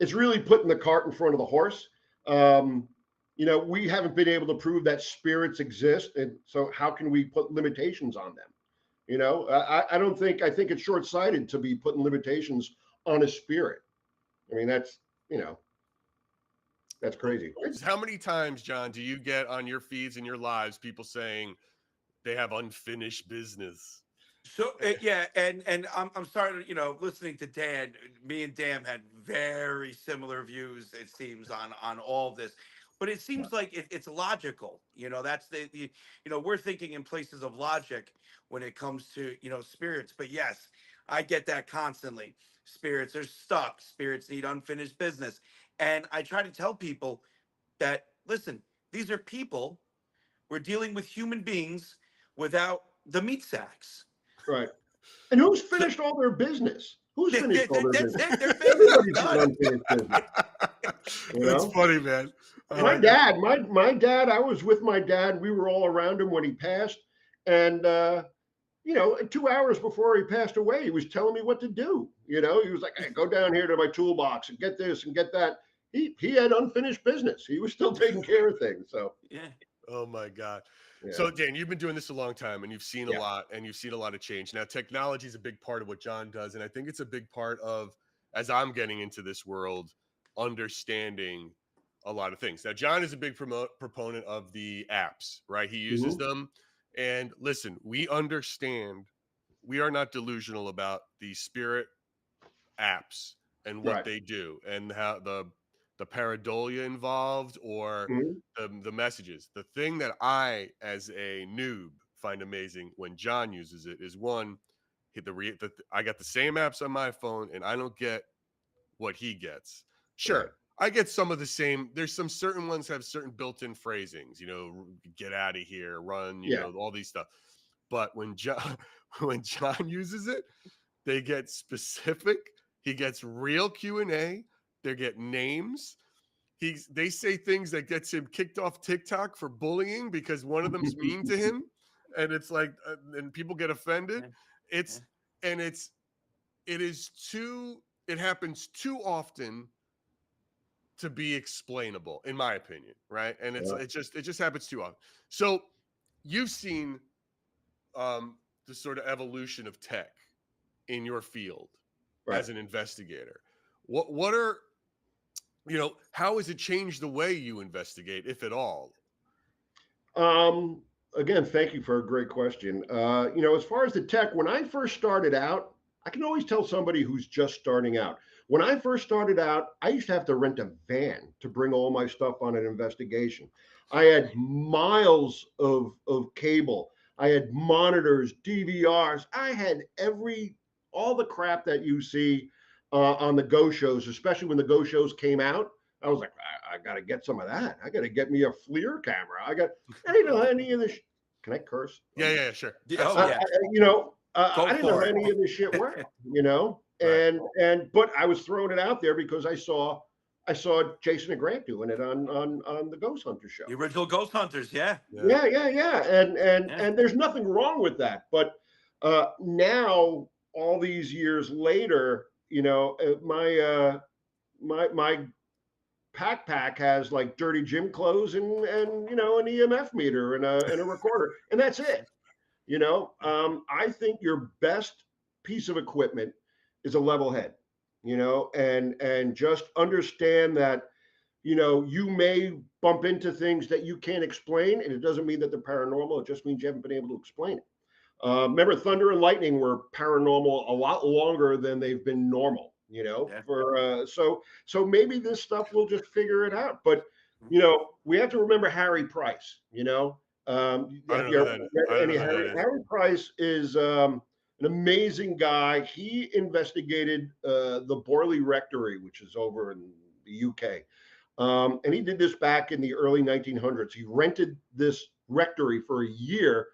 it's really putting the cart in front of the horse. We haven't been able to prove that spirits exist. And so how can we put limitations on them? I don't think, I think it's short sighted to be putting limitations on a spirit. I mean, that's crazy. How many times, John, do you get on your feeds and your lives people saying they have unfinished business? So yeah, and I'm sorry, listening to Dan. Me and Dan had very similar views. It seems on all this, but it seems like it's logical. That's we're thinking in places of logic when it comes to spirits. But yes, I get that constantly. Spirits are stuck. Spirits need unfinished business, and I try to tell people that listen, these are people. We're dealing with human beings without the meat sacks. Right. And who's So finished all their business? Who's finished all their that's business? it. Their business is Everybody's got done. unfinished business. That's funny, man. My dad, my dad, I was with my dad. We were all around him when he passed. And 2 hours before he passed away, he was telling me what to do. He was like, hey, go down here to my toolbox and get this and get that. He had unfinished business. He was still taking care of things. So Yeah. Oh my God. yeah. So Dan, you've been doing this a long time and you've seen a Yeah. lot and you've seen a lot of change. Now, technology is a big part of what John does. And I think it's a big part of, as I'm getting into this world, understanding a lot of things. Now, John is a big proponent of the apps, right? He uses them. And listen, we understand we are not delusional about the spirit apps and what Right. they do and how the pareidolia involved or Mhm. the messages. The thing that I, as a noob, find amazing when John uses it is one, I got the same apps on my phone and I don't get what he gets. Sure, Right. I get some of the same. There's some certain ones have certain built-in phrasings, get out of here, run, Yeah. all these stuff. But when John when John uses it, they get specific. He gets real Q&A. They get names. They say things that gets him kicked off TikTok for bullying because one of them's mean to him, and it's like, and people get offended. It happens too often to be explainable, in my opinion, right? And it just happens too often. So you've seen the sort of evolution of tech in your field as an investigator. What are how has it changed the way you investigate, if at all? Again, thank you for a great question. As far as the tech, when I first started out, I can always tell somebody who's just starting out. When I first started out, I used to have to rent a van to bring all my stuff on an investigation. I had miles of cable. I had monitors, DVRs. I had all the crap that you see on the Go shows, especially when the Go shows came out. I was like, I got to get some of that. I got to get me a FLIR camera. I didn't know any of this. Can I curse? Yeah, sure. Oh yeah. I didn't know how any of this shit worked. But I was throwing it out there because I saw Jason and Grant doing it on the Ghost Hunter show. The original Ghost Hunters, yeah. Yeah. And there's nothing wrong with that. But now, all these years later, my pack has like dirty gym clothes and an EMF meter and a recorder, and that's it. I think your best piece of equipment is a level head, and just understand that you may bump into things that you can't explain, and it doesn't mean that they're paranormal. It just means you haven't been able to explain it. Remember, thunder and lightning were paranormal a lot longer than they've been normal. So maybe this stuff we'll just figure it out. But we have to remember Harry Price. I don't know Harry Price is an amazing guy. He investigated the Borley Rectory, which is over in the UK. And he did this back in the early 1900s. He rented this rectory for a year,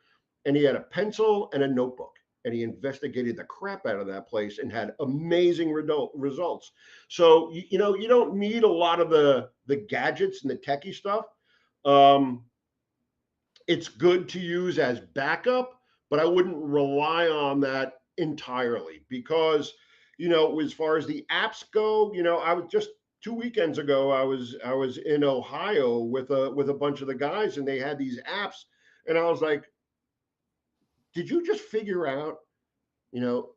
and he had a pencil and a notebook, and he investigated the crap out of that place and had amazing results. So you know, you don't need a lot of the gadgets and the techie stuff. Um, it's good to use as backup, but I wouldn't rely on that entirely because, you know, as far as the apps go, you know, I was just 2 weekends ago, I was in Ohio with a bunch of the guys, and they had these apps, and I was like, did you just figure out, you know,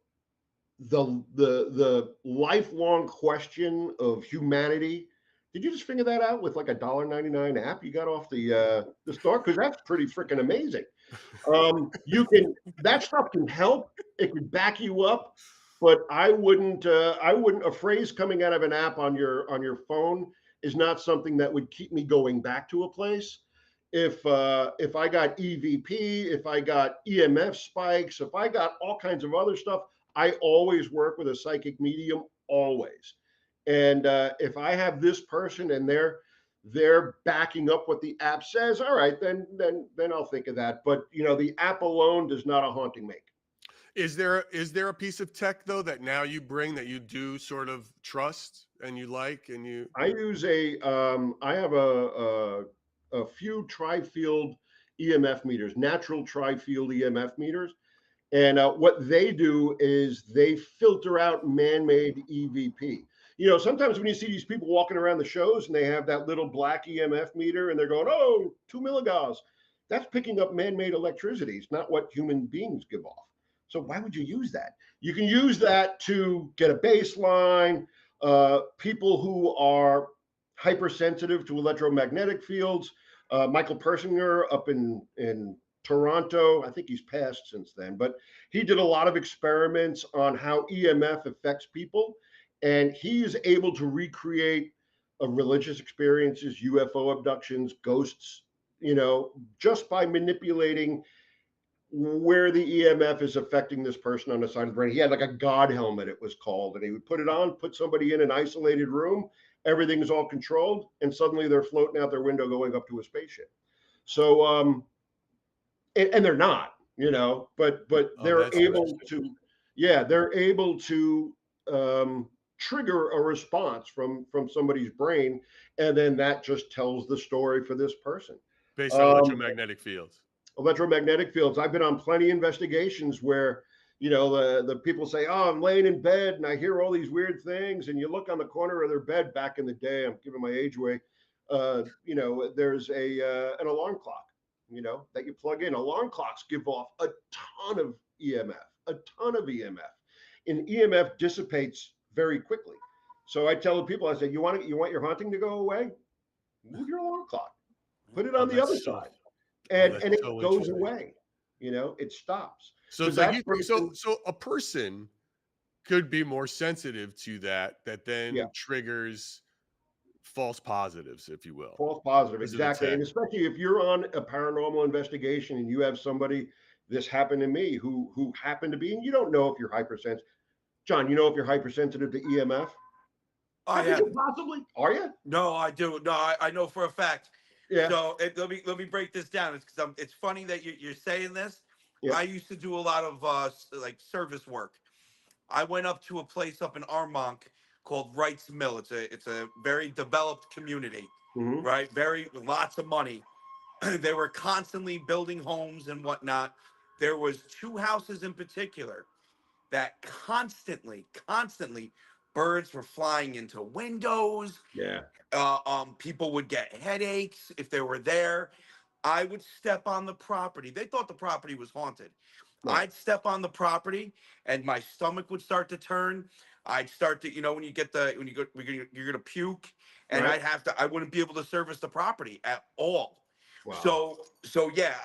the lifelong question of humanity? Did you just figure that out with like a $1.99 app you got off the store? Because that's pretty freaking amazing. You can, that stuff can help. It can back you up, but I wouldn't. A phrase coming out of an app on your phone is not something that would keep me going back to a place. If I got EVP, if I got EMF spikes, if I got all kinds of other stuff, I always work with a psychic medium, always. And if I have this person and they're backing up what the app says, all right, then I'll think of that. But you know, the app alone does not a haunting make. Is there a piece of tech though that now you bring that you do sort of trust and you like and you? I use I have a few tri-field EMF meters, natural tri-field EMF meters. And what they do is they filter out man-made EVP. You know, sometimes when you see these people walking around the shows and they have that little black EMF meter and they're going, oh, 2 milligauss, that's picking up man-made electricity. It's not what human beings give off. So why would you use that? You can use that to get a baseline. People who are hypersensitive to electromagnetic fields. Michael Persinger up in Toronto, I think he's passed since then, but he did a lot of experiments on how EMF affects people, and he is able to recreate religious experiences, UFO abductions, ghosts, you know, just by manipulating where the EMF is affecting this person on the side of the brain. He had like a God helmet, it was called, and he would put it on, put somebody in an isolated room, everything's all controlled, and suddenly they're floating out their window going up to a spaceship. So and they're not, you know, but they're able to, yeah, they're able to trigger a response from somebody's brain, and then that just tells the story for this person Based on electromagnetic fields. Electromagnetic fields. I've been on plenty of investigations where, you know, the people say, oh, I'm laying in bed and I hear all these weird things, and you look on the corner of their bed back in the day, I'm giving my age away, you know, there's an alarm clock, you know, that you plug in. Alarm clocks give off a ton of EMF, a ton of EMF, and EMF dissipates very quickly. So I tell the people, I say, you want your haunting to go away? Move your alarm clock, put it on the other side, and it so goes away. You know, it stops. So it's like so a person could be more sensitive to that then triggers false positives, if you will. False positive, exactly. And especially if you're on a paranormal investigation and you have somebody, this happened to me, who happened to be, and you don't know if you're hypersensitive. John, you know if you're hypersensitive to EMF? I am. Possibly. Are you? No, I do. No, I know for a fact. Yeah. So let me break this down. It's because it's funny that you're saying this. Yeah. I used to do a lot of like service work. I went up to a place up in Armonk called Wright's Mill. It's a very developed community, right? Very lots of money. They were constantly building homes and whatnot. There was 2 houses in particular that constantly birds were flying into windows. Yeah. People would get headaches if they were there. I would step on the property. They thought the property was haunted. Right. I'd step on the property and my stomach would start to turn. I'd start to, you know, when you're gonna puke, and right. I wouldn't be able to service the property at all. Wow. So yeah,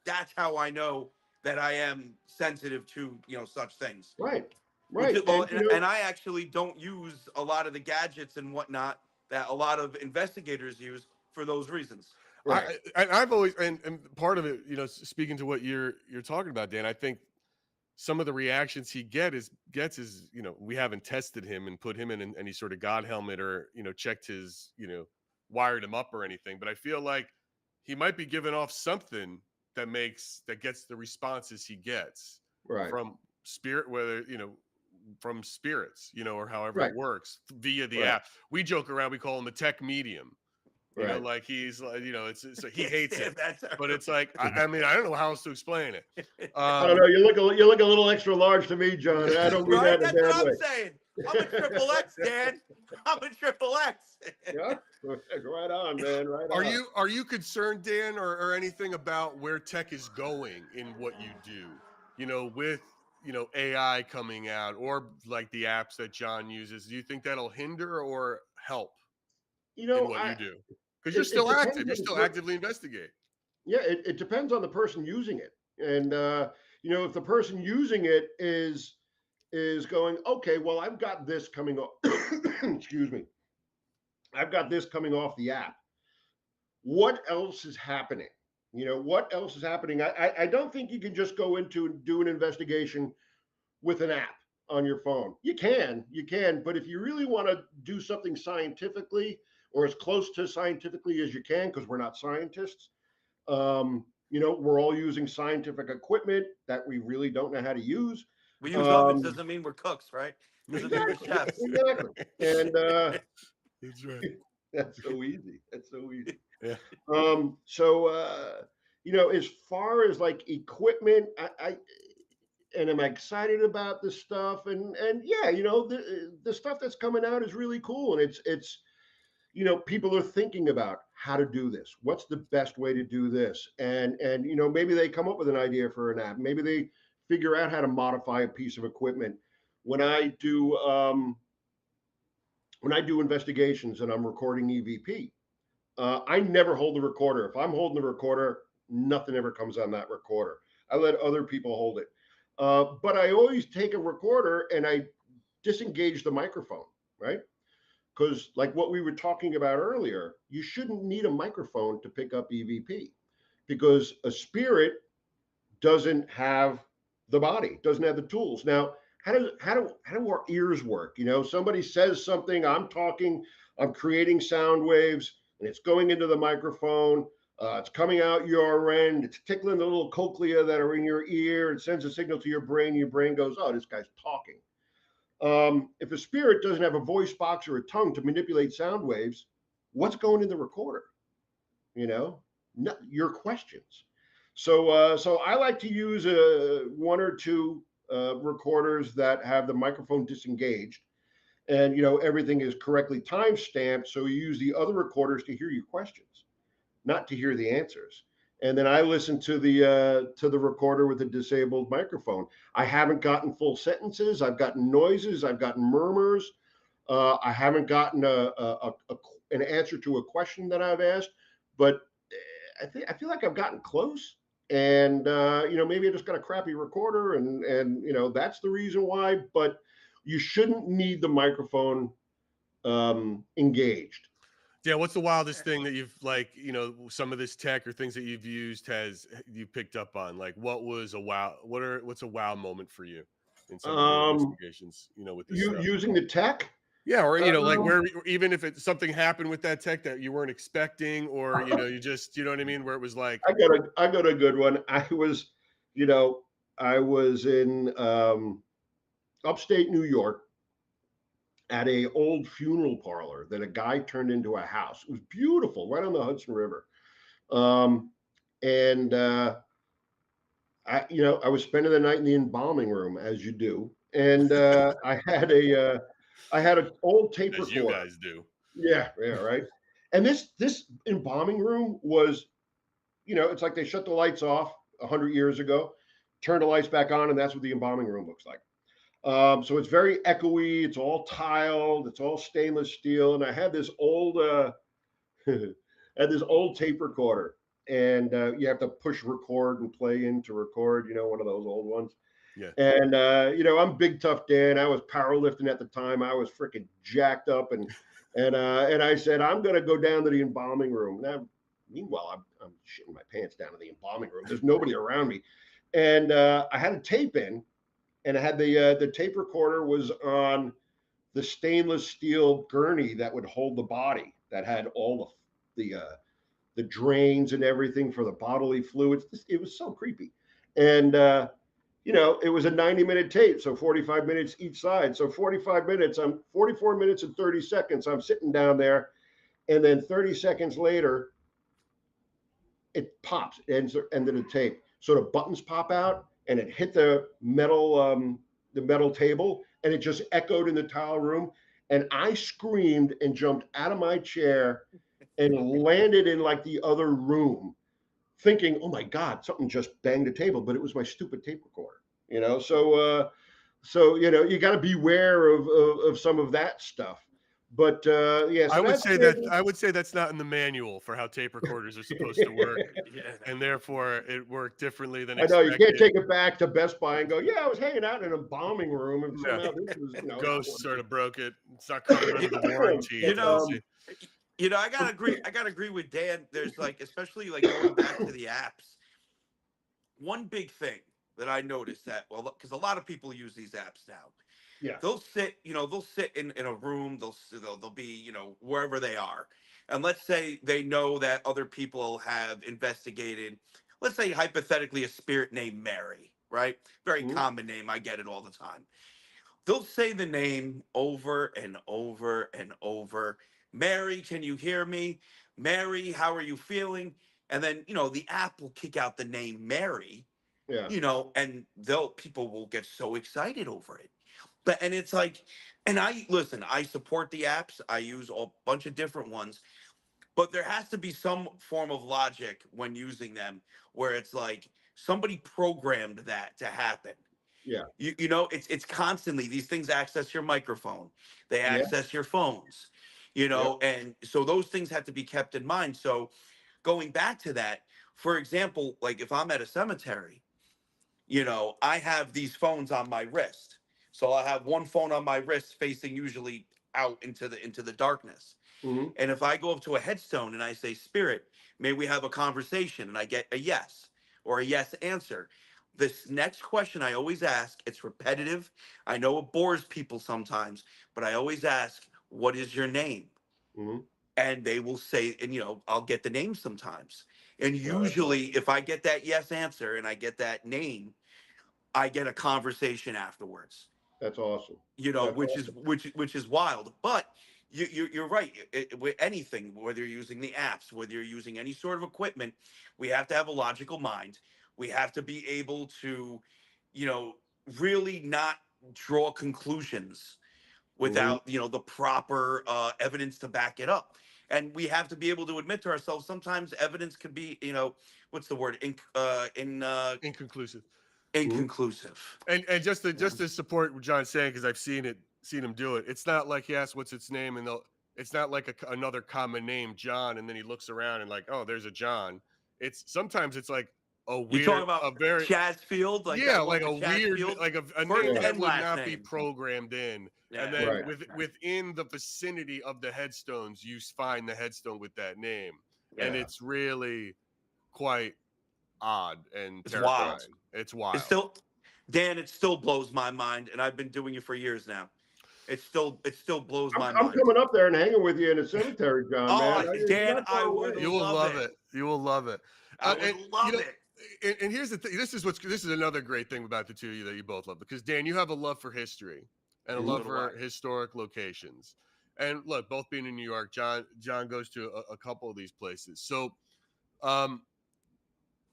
that's how I know that I am sensitive to, you know, such things. Right. And I actually don't use a lot of the gadgets and whatnot that a lot of investigators use for those reasons. Right. I've always, and part of it, you know, speaking to what you're talking about, Dan, I think some of the reactions he gets is, we haven't tested him and put him in any sort of God helmet or, checked his, wired him up or anything. But I feel like he might be giving off something that gets the responses he gets Right. from spirit, whether, from spirits, or however Right. it works via the Right. app. We joke around, we call him the tech medium. Right. Like he's like, it's he Can't hates stand it. that term. But it's like, I mean, I don't know how else to explain it. I don't know. You look a little extra large to me, John, and I don't mean Right? that in That's a bad what way. I'm saying. I'm a triple X, Dan. I'm a triple X. Yeah, right on, man. Right Are on. you concerned, Dan, or anything about where tech is going in what you do? With AI coming out, or like the apps that John uses. Do you think that'll hinder or help in what you do? Because you're It still depends active. You on still actively investigate. yeah, it depends on the person using it, and if the person using it is going, okay, well, I've got this coming off. Excuse me. I've got this coming off the app. What else is happening? What else is happening? I don't think you can just go into and do an investigation with an app on your phone. You can, but if you really want to do something scientifically or as close to scientifically as you can, because we're not scientists, we're all using scientific equipment that we really don't know how to use. We use ovens doesn't mean we're cooks, right? Doesn't mean we're Exactly, chefs. exactly. And That's right. that's so easy. That's so easy. Yeah. As far as like equipment, I and I'm excited about this stuff, and yeah, the stuff that's coming out is really cool, and it's people are thinking about how to do this. What's the best way to do this? And maybe they come up with an idea for an app. Maybe they figure out how to modify a piece of equipment. When I do investigations and I'm recording EVP, I never hold the recorder. If I'm holding the recorder, nothing ever comes on that recorder. I let other people hold it. But I always take a recorder and I disengage the microphone, right? Because like what we were talking about earlier, you shouldn't need a microphone to pick up EVP, because a spirit doesn't have the body, doesn't have the tools. Now, how do our ears work? Somebody says something, I'm talking, I'm creating sound waves, and it's going into the microphone. It's coming out your end. It's tickling the little cochlea that are in your ear. It sends a signal to your brain. Your brain goes, oh, this guy's talking. If a spirit doesn't have a voice box or a tongue to manipulate sound waves, what's going in the recorder? Your questions. So I like to use one or two recorders that have the microphone disengaged, and everything is correctly time stamped. So you use the other recorders to hear your questions, not to hear the answers. And then I listen to the recorder with a disabled microphone. I haven't gotten full sentences. I've gotten noises. I've gotten murmurs. I haven't gotten an answer to a question that I've asked, but I feel like I've gotten close. And maybe I just got a crappy recorder, and that's the reason why. But you shouldn't need the microphone engaged. Yeah, what's the wildest thing that you've some of this tech or things that you've used you picked up on? Like what's a wow moment for you in some of your investigations, with this stuff? Using the tech? Yeah, or like where even if something happened with that tech that you weren't expecting, or you just what I mean, where it was like I got a good one. I was in upstate New York at a old funeral parlor that a guy turned into a house. It was beautiful, right on the Hudson River. And I was spending the night in the embalming room, as you do, and I had an old tape as recorder. you guys do. Yeah, right. And this embalming room was, it's like they shut the lights off 100 years ago, turn the lights back on, and that's what the embalming room looks like. So it's very echoey. It's all tiled. It's all stainless steel. And I had this old, tape recorder, and you have to push record and play in to record. One of those old ones. Yeah. And I'm big tough Dan. I was powerlifting at the time. I was freaking jacked up, and I said I'm gonna go down to the embalming room. Now, meanwhile, I'm shitting my pants down in the embalming room. There's nobody around me, and I had a tape in. and it had the tape recorder was on the stainless steel gurney that would hold the body, that had all the drains and everything for the bodily fluids. It was so creepy. And it was a 90-minute tape, so 45 minutes each side. So 45 minutes, I'm 44 minutes and 30 seconds. I'm sitting down there, and then 30 seconds later, it pops. It ends the end of the tape. So the buttons pop out, and it hit the metal table, and it just echoed in the entire room. And I screamed and jumped out of my chair and landed in like the other room, thinking, "Oh my God, something just banged the table," but it was my stupid tape recorder. So you got to beware of some of that stuff. But yeah, so I would say that's not in the manual for how tape recorders are supposed to work, and therefore it worked differently than I know you can't expected. take it back to Best Buy and go, "Yeah, I was hanging out in a bombing room, and Yeah. somehow this was, Ghost sort of broke it. It's not covered under the warranty. You It know, tells you. I gotta agree. I gotta agree with Dan. There's like, especially like going back to the apps. One big thing that I noticed that, well, because a lot of people use these apps now. yeah, They'll sit in a room. They'll be, wherever they are, and let's say they know that other people have investigated. Let's say hypothetically a spirit named Mary, right? Very mhm, common name. I get it all the time. They'll say the name over and over and over. Mary, can you hear me? Mary, how are you feeling? And then, the app will kick out the name Mary, yeah, and people will get so excited over it. And it's like, and I support the apps. I use a bunch of different ones, but there has to be some form of logic when using them where it's like somebody programmed that to happen. yeah, It's constantly these things access your microphone, they yeah, access your phones, yep, and so those things have to be kept in mind. So going back to that, for example, like if I'm at a cemetery, I have these phones on my wrist. So I have one phone on my wrist facing usually out into the darkness. mhm, And if I go up to a headstone and I say, "Spirit, may we have a conversation?" and I get a yes or a yes answer, this next question I always ask, it's repetitive. I know it bores people sometimes, but I always ask, "What is your name?" mhm. And they will say, and I'll get the name sometimes. And No, that's usually, awesome. if I get that yes answer and I get that name, I get a conversation afterwards. That's awesome. That's Which is awesome. which is wild. But you're right. With anything, whether you're using the apps, whether you're using any sort of equipment, we have to have a logical mind. We have to be able to, you know, really not draw conclusions Mhm. without the proper evidence to back it up. And we have to be able to admit to ourselves sometimes evidence could be, what's the word, Inconclusive. Mhm. inconclusive. And just to Yeah. support what John's saying, because I've seen him do it. It's not like he asks what's its name, and it's not like another common name, John, and then he looks around and like, oh, there's a John. Sometimes it's like You talking about a very Chaz Field, like yeah, that one like with a Chaz weird, Field, like a first name Yeah. that and would last not be name. programmed in, and Yeah, then Right. within the vicinity of the headstones, you find the headstone with that name, and yeah. it's really quite odd and It's wild. terrifying. It's It's wild. still, Dan. It still blows my mind, and I've been doing it for years now. It still blows my I'm mind. coming up there and hanging with you in a cemetery, John, man. Oh, You're Dan, not far I would away. You will love love it. it. You will love it. I would And you love know, it. and here's the thing. This is another great thing about the two of you that you both love, because Dan, you have a love for history and a Mhm. love So do I. for historic locations. And look, both being in New York, John goes to a couple of these places. So, um,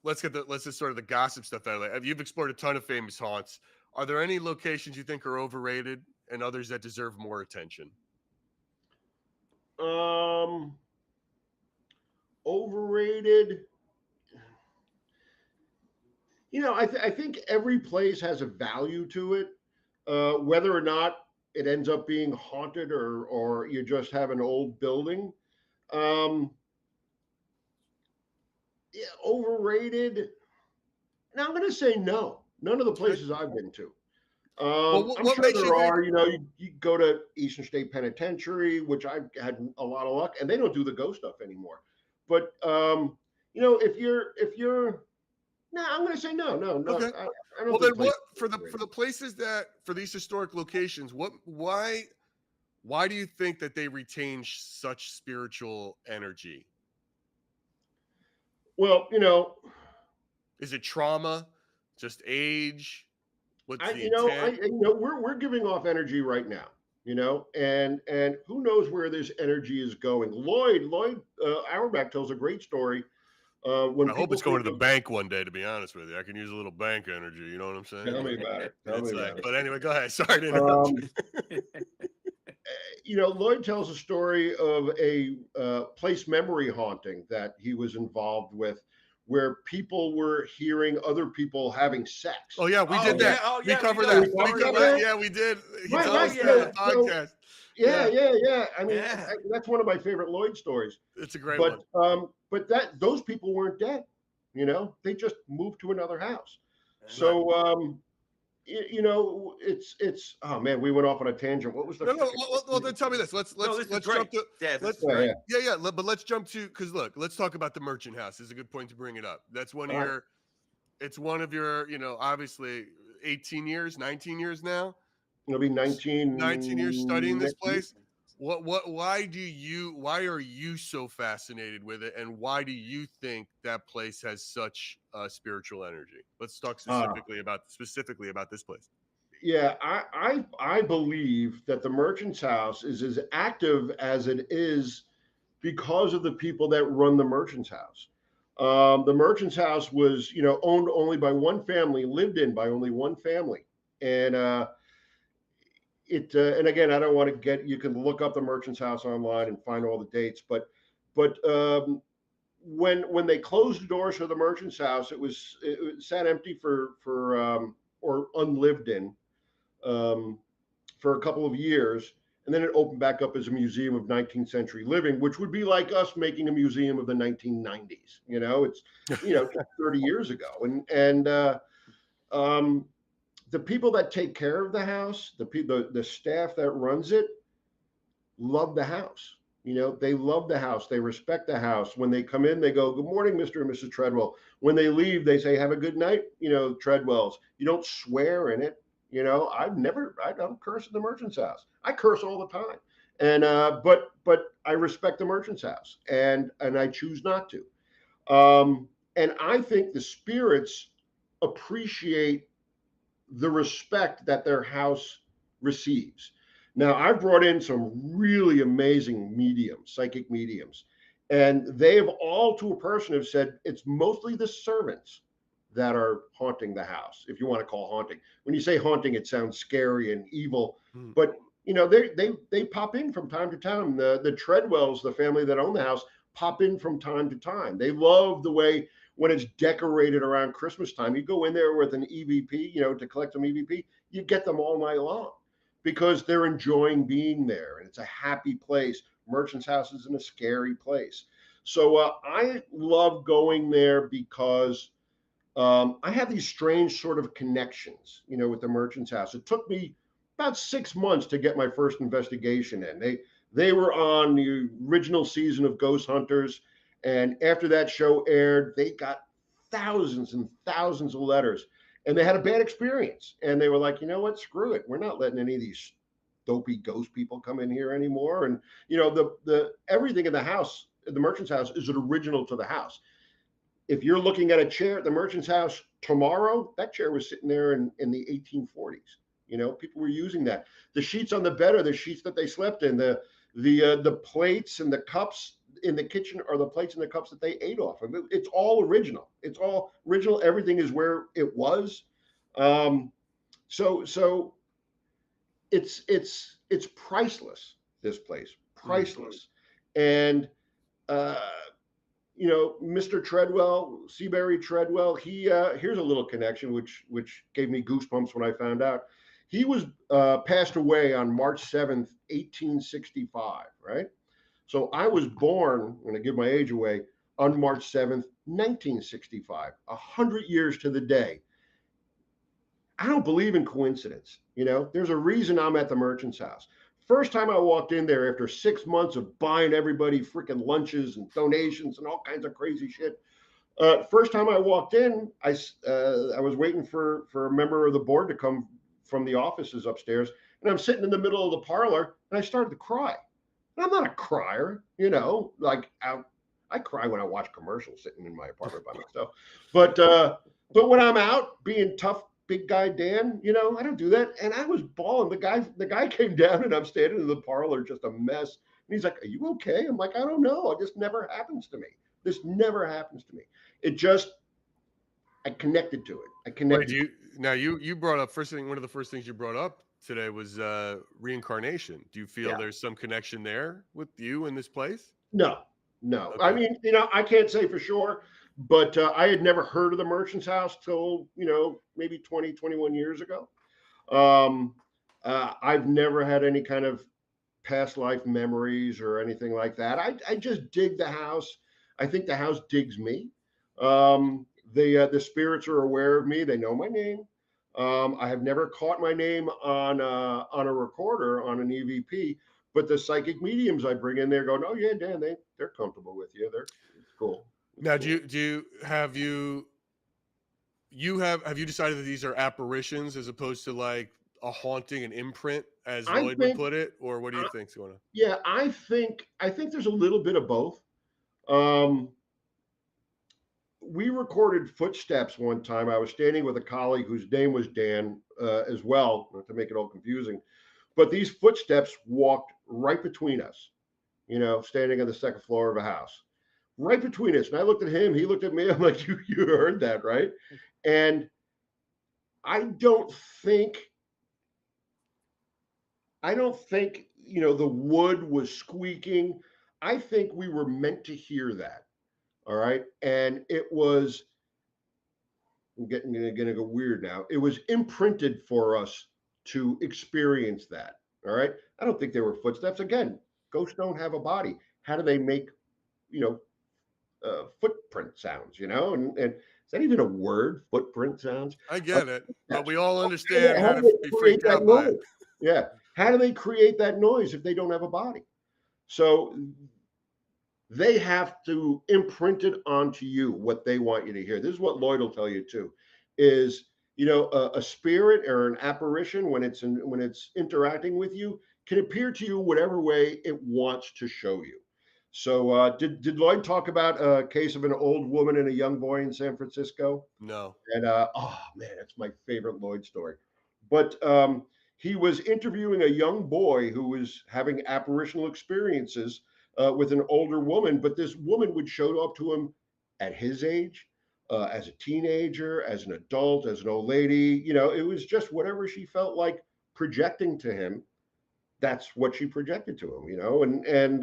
let's just sort of the gossip stuff out of the way. You've explored a ton of famous haunts. Are there any locations you think are overrated and others that deserve more attention? Um, Overrated. I think every place has a value to it. Whether or not it ends up being haunted or you just have an old building. Um, yeah, overrated. Now I'm going to say no. None of the Okay. places I've been to. Well, I'm what sure makes you there think? are. You go to Eastern State Penitentiary, which I've had a lot of luck, and they don't do the ghost stuff anymore. But if you're No, I'm going to say no. Okay. I don't Well, think then what places are for overrated. the places that for these historic locations? Why do you think that they retain such spiritual energy? Well, Is it trauma? Just age? What's I the you know I intent? you know we're giving off energy right now, and who knows where this energy is going. Lloyd Auerbach tells a great story. When I hope people it's going think to the of, bank one day. To be honest with you, I can use a little bank energy. You know what I'm saying? tell me about it. Tell me It's like, about it. but anyway, go ahead. Sorry to interrupt Um, Lloyd tells a story of a place memory haunting that he was involved with, where people were hearing other people having sex. Oh yeah, we did that. Oh We yeah, we cover know the that. We We talked story of about cover that. that. that. Yeah, we did. He Right, tells Oh right. us that on the yeah, podcast. Yeah, Yeah, yeah, yeah. I mean, yeah. that's one of my favorite Lloyd stories. it's a great one. But that those people weren't dead. They just moved to another house. Right. So it's oh man, we went off on a tangent. What was the No, no. freaking? Well, then tell me this. Let's No, let's this is let's great. jump to Yeah, this let's is Yeah, great. yeah. but let's jump to because look, let's talk about the merchant house. This is a good point to bring it up. That's one of All right. your. It's one of your. Obviously 18 years, 19 years now. It'll be 19 years studying 19 this next week. place. Why are you so fascinated with it, and why do you think that place has such spiritual energy? Let's talk Uh, specifically about this place. yeah, I believe that the Merchant's House is as active as it is because of the people that run the Merchant's House. The Merchant's House was, owned only by one family, lived in by only one family, and and again, I don't want to get. You can look up the Merchant's House online and find all the dates, but when they closed the doors for the Merchant's House, it sat empty for or unlived in um, for a couple of years, and then it opened back up as a museum of 19th century living, which would be like us making a museum of the 1990s. It's 30 years ago, and the people that take care of the house, the staff that runs it, love the house. They love the house. They respect the house. When they come in, they go, "Good morning, Mr. and Mrs. Treadwell." When they leave, they say, "Have a good night, Treadwells." You don't swear in it. I don't curse at the Merchant's House. I curse all the time. And but I respect the Merchant's House, and I choose not to. And I think the spirits appreciate the respect that their house receives. Now, I've brought in some really amazing mediums, psychic mediums, and they have all to a person have said it's mostly the servants that are haunting the house, if you want to call haunting. When you say haunting, it sounds scary and evil, Hmm. but they pop in from time to time. The Treadwells, the family that own the house, pop in from time to time. They love the way when it's decorated around Christmas time. You go in there with an EVP, to collect some EVP, you get them all night long because they're enjoying being there and it's a happy place. Merchant's House isn't a scary place. So I love going there because I have these strange sort of connections, with the Merchant's House. It took me about 6 months to get my first investigation in. They were on the original season of Ghost Hunters, and after that show aired, they got thousands and thousands of letters, and they had a bad experience. And they were like, you know what? Screw it. We're not letting any of these dopey ghost people come in here anymore. And the everything in the house, the Merchant's House, is an original to the house. If you're looking at a chair at the Merchant's House tomorrow, that chair was sitting there in the 1840s. People were using that. The sheets on the bed are the sheets that they slept in. The plates and the cups in the kitchen are the plates and the cups that they ate off of. It's all original. It's all original. Everything is where it was. So it's priceless. This place, priceless, and uh, Mr. Treadwell, Seabury Treadwell, he here's a little connection which gave me goosebumps when I found out. He was passed away on March 7th, 1865, right? So I was born, I'm going to give my age away, on March 7th, 1965, 100 years to the day. I don't believe in coincidence. There's a reason I'm at the Merchant's House. First time I walked in there after 6 months of buying everybody freaking lunches and donations and all kinds of crazy shit. First time I walked in, I was waiting for a member of the board to come from the offices upstairs, and I'm sitting in the middle of the parlor, and I started to cry. And I'm not a crier, like I cry when I watch commercials sitting in my apartment by myself. But when I'm out being tough, big guy Dan, I don't do that. And I was bawling. The guy came down, and I'm standing in the parlor, just a mess. And he's like, "Are you okay?" I'm like, "I don't know. It just never happens to me. This never happens to me." It just, I connected to it. I Wait, connected. you brought up one of the first things you brought up today was reincarnation. Do you feel Yeah. there's some connection there with you in this place? No, no. I Okay. mean, I can't say for sure, but I had never heard of the Merchant's House till, maybe 20, 21 years ago. Um, I've never had any kind of past life memories or anything like that. I just dig the house. I think the house digs me. The spirits are aware of me. They know my name. I have never caught my name on a recorder on an EVP, but the psychic mediums I bring in there going, "Oh yeah, Dan, they're comfortable with you. It's cool. It's Now, cool." have you decided that these are apparitions as opposed to like a haunting, an imprint, as I Lloyd would think, put it, or what do you uh, think's going on? yeah, I think there's a little bit of both. Um, we recorded footsteps one time. I was standing with a colleague whose name was Dan as well, not to make it all confusing. But these footsteps walked right between us, standing on the second floor of a house, right between us. And I looked at him, he looked at me. I'm like, you heard that, right? And I don't think, the wood was squeaking. I think we were meant to hear that. All right. And it was, I'm getting gonna go weird now. It was imprinted for us to experience that. All right. I don't think they were footsteps. Again, ghosts don't have a body. How do they make, you know, footprint sounds? And is that even a word? Footprint sounds. I Uh, get it, but Steps. we all How understand how do to be they create freaked that out by it. noise? Yeah. How do they create that noise if they don't have a body? So they have to imprint it onto you what they want you to hear. This is what Lloyd will tell you too, is a spirit or an apparition when it's interacting with you can appear to you whatever way it wants to show you. So did Lloyd talk about a case of an old woman and a young boy in San Francisco? No. And oh man, that's my favorite Lloyd story. But he was interviewing a young boy who was having apparitional experiences with an older woman, but this woman would show up to him at his age, as a teenager, as an adult, as an old lady. It was just whatever she felt like projecting to him. That's what she projected to him.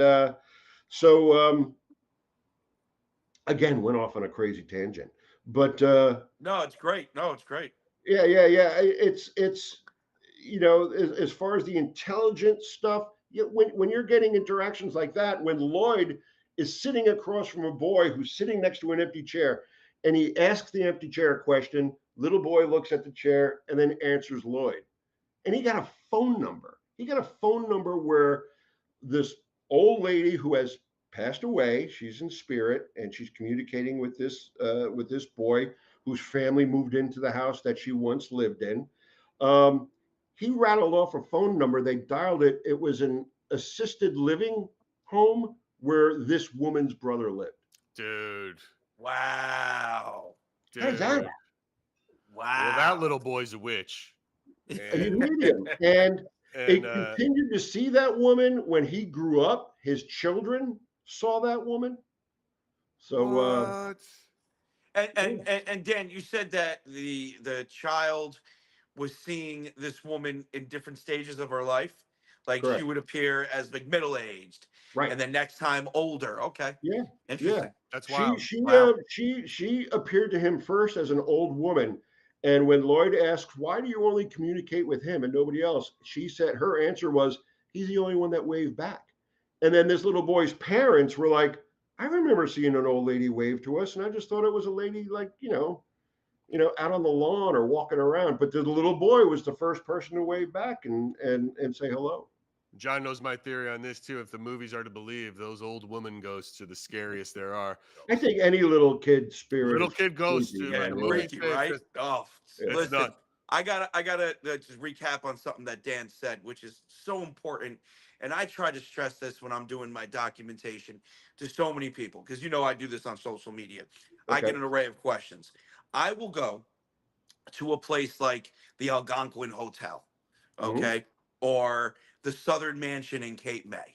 So again, went off on a crazy tangent, but No, it's great. No, it's great. yeah. It's as far as the intelligent stuff, when you're getting interactions like that, when Lloyd is sitting across from a boy who's sitting next to an empty chair, and he asks the empty chair a question, little boy looks at the chair and then answers Lloyd, and he got a phone number. He got a phone number where this old lady who has passed away, she's in spirit, and she's communicating with this boy whose family moved into the house that she once lived in. um, he rattled off a phone number. They dialed it. It was an assisted living home where this woman's brother lived. Dude. Wow. How does that happen? Dude. Well, that Wow. little boy's a witch. You And medium. And and it continued to see that woman when he grew up. His children saw that woman. So what? And Dan, you said that the child was seeing this woman in different stages of her life. Like she correct. would appear as like middle aged, Right. and then next time older. Okay, Yeah. Yeah. interesting. That's She wild. she Wow. she appeared to him first as an old woman, and when Lloyd asked, "Why do you only communicate with him and nobody else?" she said her answer was, "He's the only one that waved back." And then this little boy's parents were like, "I remember seeing an old lady wave to us, and I just thought it was a lady like out on the lawn or walking around." But the little boy was the first person to wave back and say hello. John knows my theory on this too. If the movies are to believe, those old woman ghosts are the scariest there are. I think any little kid spirit Little is kid ghosts, creepy, dude. Like Yeah, the man. movies freaky, say, right? Oh, it's listen, not. I gotta just recap on something that Dan said, which is so important. And I try to stress this when I'm doing my documentation to so many people, because I do this on social media. I Okay. get an array of questions. I will go to a place like the Algonquin Hotel, Hmm. okay, or the Southern Mansion in Cape May.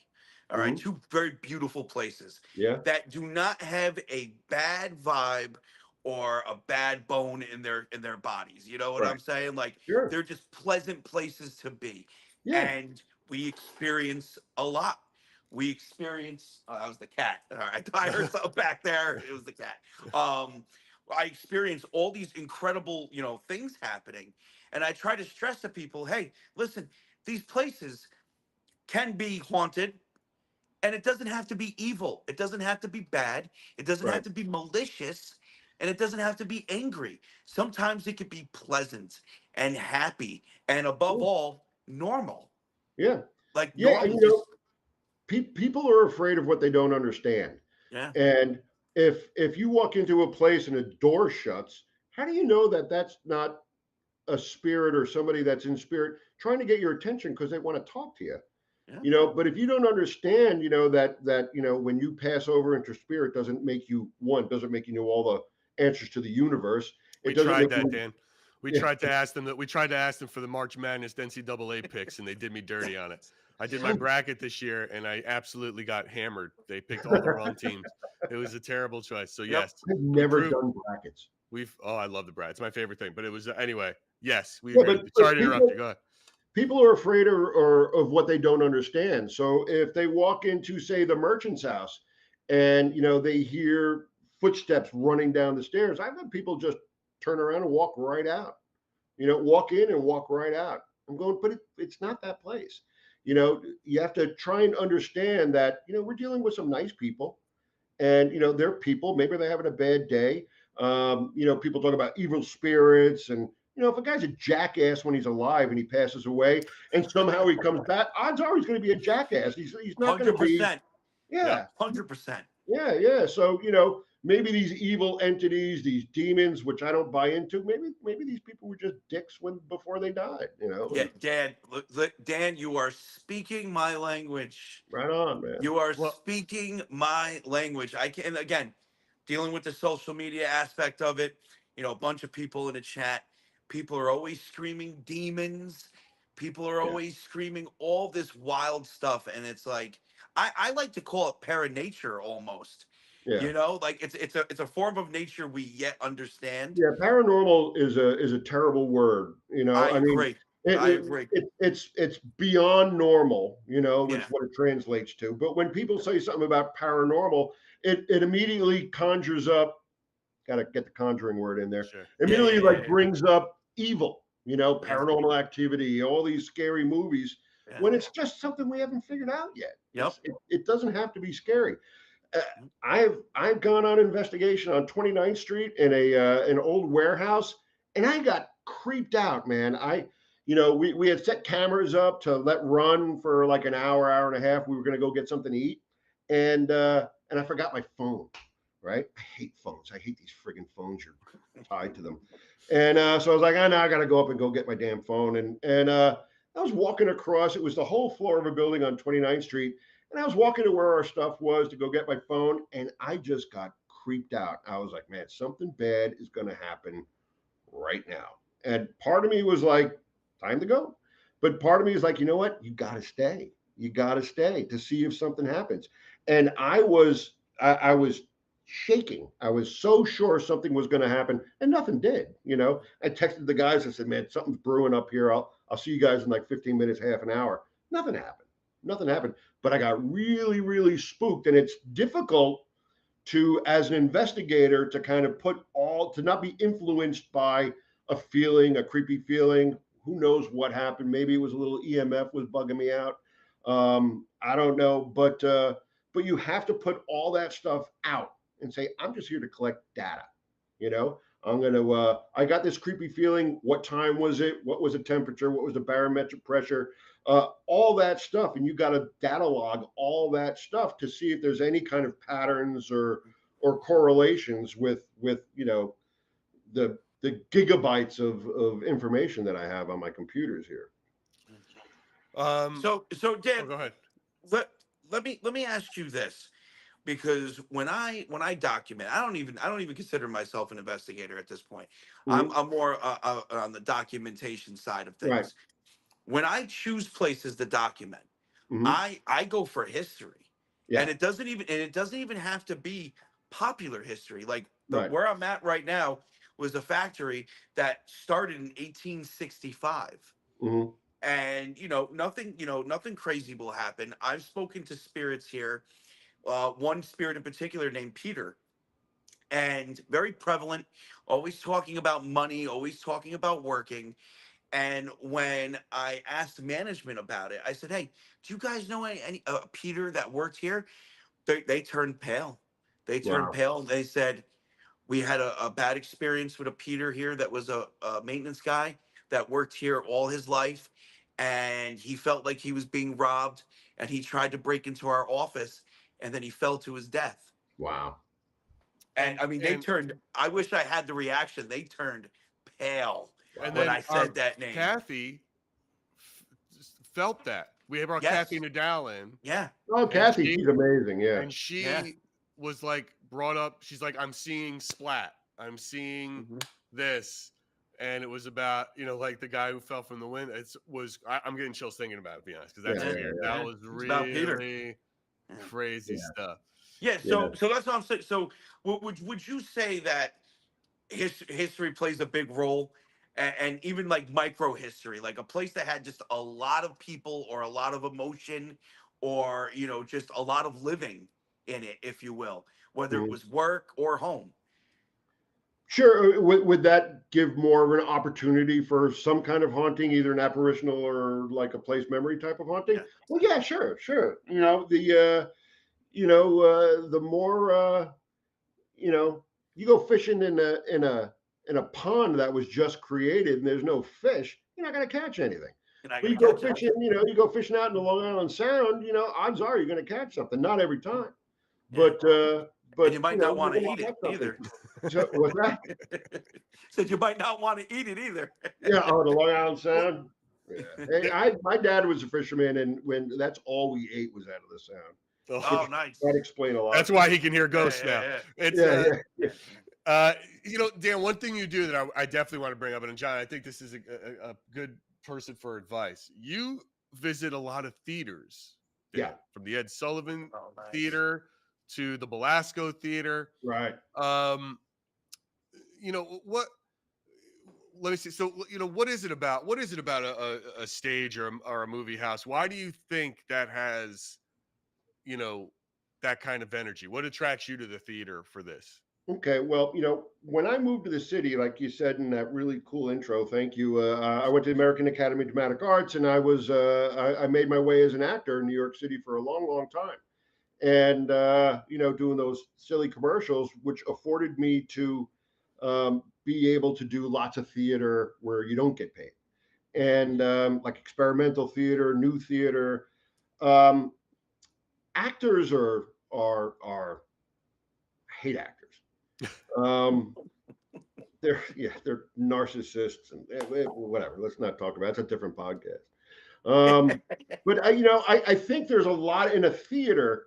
All right, Hmm. two very beautiful places Yeah. that do not have a bad vibe or a bad bone in their bodies. You know what Right. I'm saying? Like Sure. they're just pleasant places to be, Yeah. and we experience a lot. We experience. Oh, that was the cat. All right, I heard something back there. It was the cat. Um, I experience all these incredible, things happening. And I try to stress to people, hey, listen, these places can be haunted and it doesn't have to be evil. It doesn't have to be bad. It doesn't Right. have to be malicious and it doesn't have to be angry. Sometimes it could be pleasant and happy and above Yeah. all, normal. Yeah. Like Yeah. And normal, just, people are afraid of what they don't understand. yeah, And if you walk into a place and a door shuts, how do you know that that's not a spirit or somebody that's in spirit trying to get your attention because they want to talk to you? yeah. But if you don't understand, that when you pass over into spirit doesn't make you doesn't make you know all the answers to the universe. We It doesn't tried make that, you Dan. We yeah. tried to ask them that. We tried to ask them for the March Madness NCAA picks, and they did me dirty on it. I did my bracket this year, and I absolutely got hammered. They picked all the wrong teams. It was a terrible choice. So Yep. yes, I've we never proved done brackets. we've. Oh, I love the brat. It's my favorite thing. But it was anyway. Yes, we Yeah, agree. but Sorry to interrupt you. Go ahead. people are afraid or of what they don't understand. So if they walk into, say, the merchant's house and they hear footsteps running down the stairs, I've had people just turn around and walk right out. Walk in and walk right out. I'm going, but it's not that place. You have to try and understand that we're dealing with some nice people, and they're people. Maybe they're having a bad day. People talk about evil spirits, and if a guy's a jackass when he's alive and he passes away, and somehow he comes back, odds are he's going to be a jackass. He's not going to be. 100%. Yep. Yeah, 100%. yeah, yeah. So maybe these evil entities, these demons, which I don't buy into, maybe these people were just dicks before they died. Yeah, Dan, look, Dan, you are speaking my language. Right on, man. You are Well, speaking my language. I can, again, dealing with the social media aspect of it, a bunch of people in the chat. People are always screaming demons. People are Yeah, always screaming all this wild stuff. And it's like, I like to call it paranature almost. yeah. Like it's a form of nature we yet understand. Yeah, paranormal is a terrible word. I I mean, agree. I agree. it's beyond normal. Is Yeah. what it translates to. But when people say something about paranormal, it immediately conjures up. Got to get the conjuring word in there. sure. Yeah, yeah, Immediately, yeah, like yeah. brings up evil. Yeah. Paranormal activity, all these scary movies. Yeah. When it's just something we haven't figured out yet. Yep. It doesn't have to be scary. Uh, I've gone on investigation on 29th Street in an old warehouse, and I got creeped out, man. We had set cameras up to let run for like an hour and a half. We were going to go get something to eat, and I forgot my phone. Right? I hate phones. I hate these friggin' phones. You're tied to them, and so I was like, oh, now I got to go up and go get my damn phone, and I was walking across. It was the whole floor of a building on 29th Street. And I was walking to where our stuff was to go get my phone, and I just got creeped out. I was like, man, something bad is going to happen right now. And part of me was like, time to go. But part of me is like, you know what? You got to stay. You got to stay to see if something happens. And I was shaking. I was so sure something was going to happen, and nothing did. I texted the guys and said, man, something's brewing up here. I'll see you guys in like 15 minutes, half an hour. Nothing happened. Nothing happened. But I got really, really spooked. And it's difficult to, as an investigator, to kind of to not be influenced by a feeling, a creepy feeling. Who knows what happened? Maybe it was a little EMF was bugging me out. I don't know. But you have to put all that stuff out and say, I'm just here to collect data. I'm going to, I got this creepy feeling. What time was it? What was the temperature? What was the barometric pressure? All that stuff. And you got to data log all that stuff to see if there's any kind of patterns or correlations with, the gigabytes of information that I have on my computers here. So Dan, go ahead. let me ask you this, because when I document, I don't even consider myself an investigator at this point. Mhm. I'm more on the documentation side of Right. things. When I choose places to document, Hmm. I go for history, and Yeah. it doesn't even have to be popular history. Like Right. where I'm at right now was a factory that started in 1865. Hmm. And nothing crazy will happen. I've spoken to spirits here, one spirit in particular named Peter, and very prevalent, always talking about money, always talking about working. And when I asked management about it, I said, "Hey, do you guys know any Peter that worked here?" They turned pale. They turned Wow. pale. They said, "We had a bad experience with a Peter here that was a maintenance guy that worked here all his life, and he felt like he was being robbed, and he tried to break into our office, and then he fell to his death." Wow. And I mean, they And turned. I wish I had the reaction. They turned pale and when then I said that name. Kathy felt that. We brought Kathy Yes. Nadal in, Yeah. Oh, and Kathy, she's amazing. Yeah. Yeah. she was like brought up. She's like, I'm seeing splat. I'm seeing Mhm. this, and it was about like the guy who fell from the window. I'm getting chills thinking about it, to be honest, because that's Yeah. weird. Yeah. That Yeah. was It's about Peter. really Yeah. crazy stuff. Yeah. Yeah. So that's what I'm saying. So would you say that history plays a big role, and even like micro history, like a place that had just a lot of people or a lot of emotion, or just a lot of living in it, if you will, whether it Mhm. was work or home. Sure. Would that give more of an opportunity for some kind of haunting, either an apparitional or like a place memory type of haunting? Yeah. Well, yeah, sure. The more you go fishing in a pond that was just created and there's no fish, you're not going to catch anything. You're not But gonna you go catch it. fishing, you go fishing out in the Long Island Sound, odds are you're going to catch something. Not every time, Yeah. but And you might not you're want to going eat to it catch something. either. So what's that? Said you might not want to eat it either. Yeah. Oh, the Long Island Sound. Yeah. Hey, my dad was a fisherman, and when that's all we ate was out of the Sound, Oh, which nice. might explain a lot. That's why he can hear Yeah, ghosts now. yeah, It's Yeah, yeah. Uh, Dan, one thing you do that I definitely want to bring up, and John, I think this is a good person for advice. You visit a lot of theaters, Dan, Yeah. from the Ed Sullivan Oh, nice. Theater to the Belasco Theater. Right. What? Let me see. So, what is it about? What is it about a stage or a movie house? Why do you think that has, that kind of energy? What attracts you to the theater for this? Okay. Well, when I moved to the city, like you said in that really cool intro, thank you. I went to the American Academy of Dramatic Arts, and I made my way as an actor in New York City for a long, long time. And doing those silly commercials, which afforded me to be able to do lots of theater where you don't get paid, and like experimental theater, new theater. Um, Actors are I hate actors. Um, they're narcissists and whatever. Let's not talk about it. It's a different podcast. But I think there's a lot in a theater.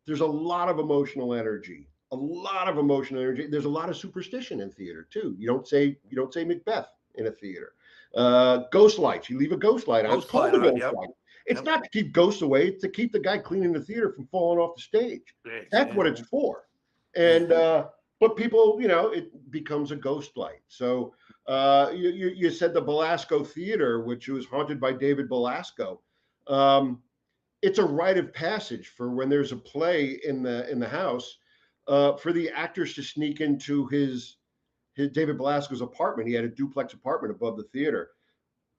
There's a lot of emotional energy. A lot of emotional energy. There's a lot of superstition in theater too. You don't say Macbeth in a theater. Ghost lights. You leave a ghost light on. It's Ghost called light a on. ghost Yep. light. It's Yep. not to keep ghosts away. It's to keep the guy cleaning the theater from falling off the stage. That's what it's for. And but people, it becomes a ghost light. So you said the Belasco Theater, which was haunted by David Belasco. It's a rite of passage for when there's a play in the house, for the actors to sneak into his David Belasco's apartment. He had a duplex apartment above the theater.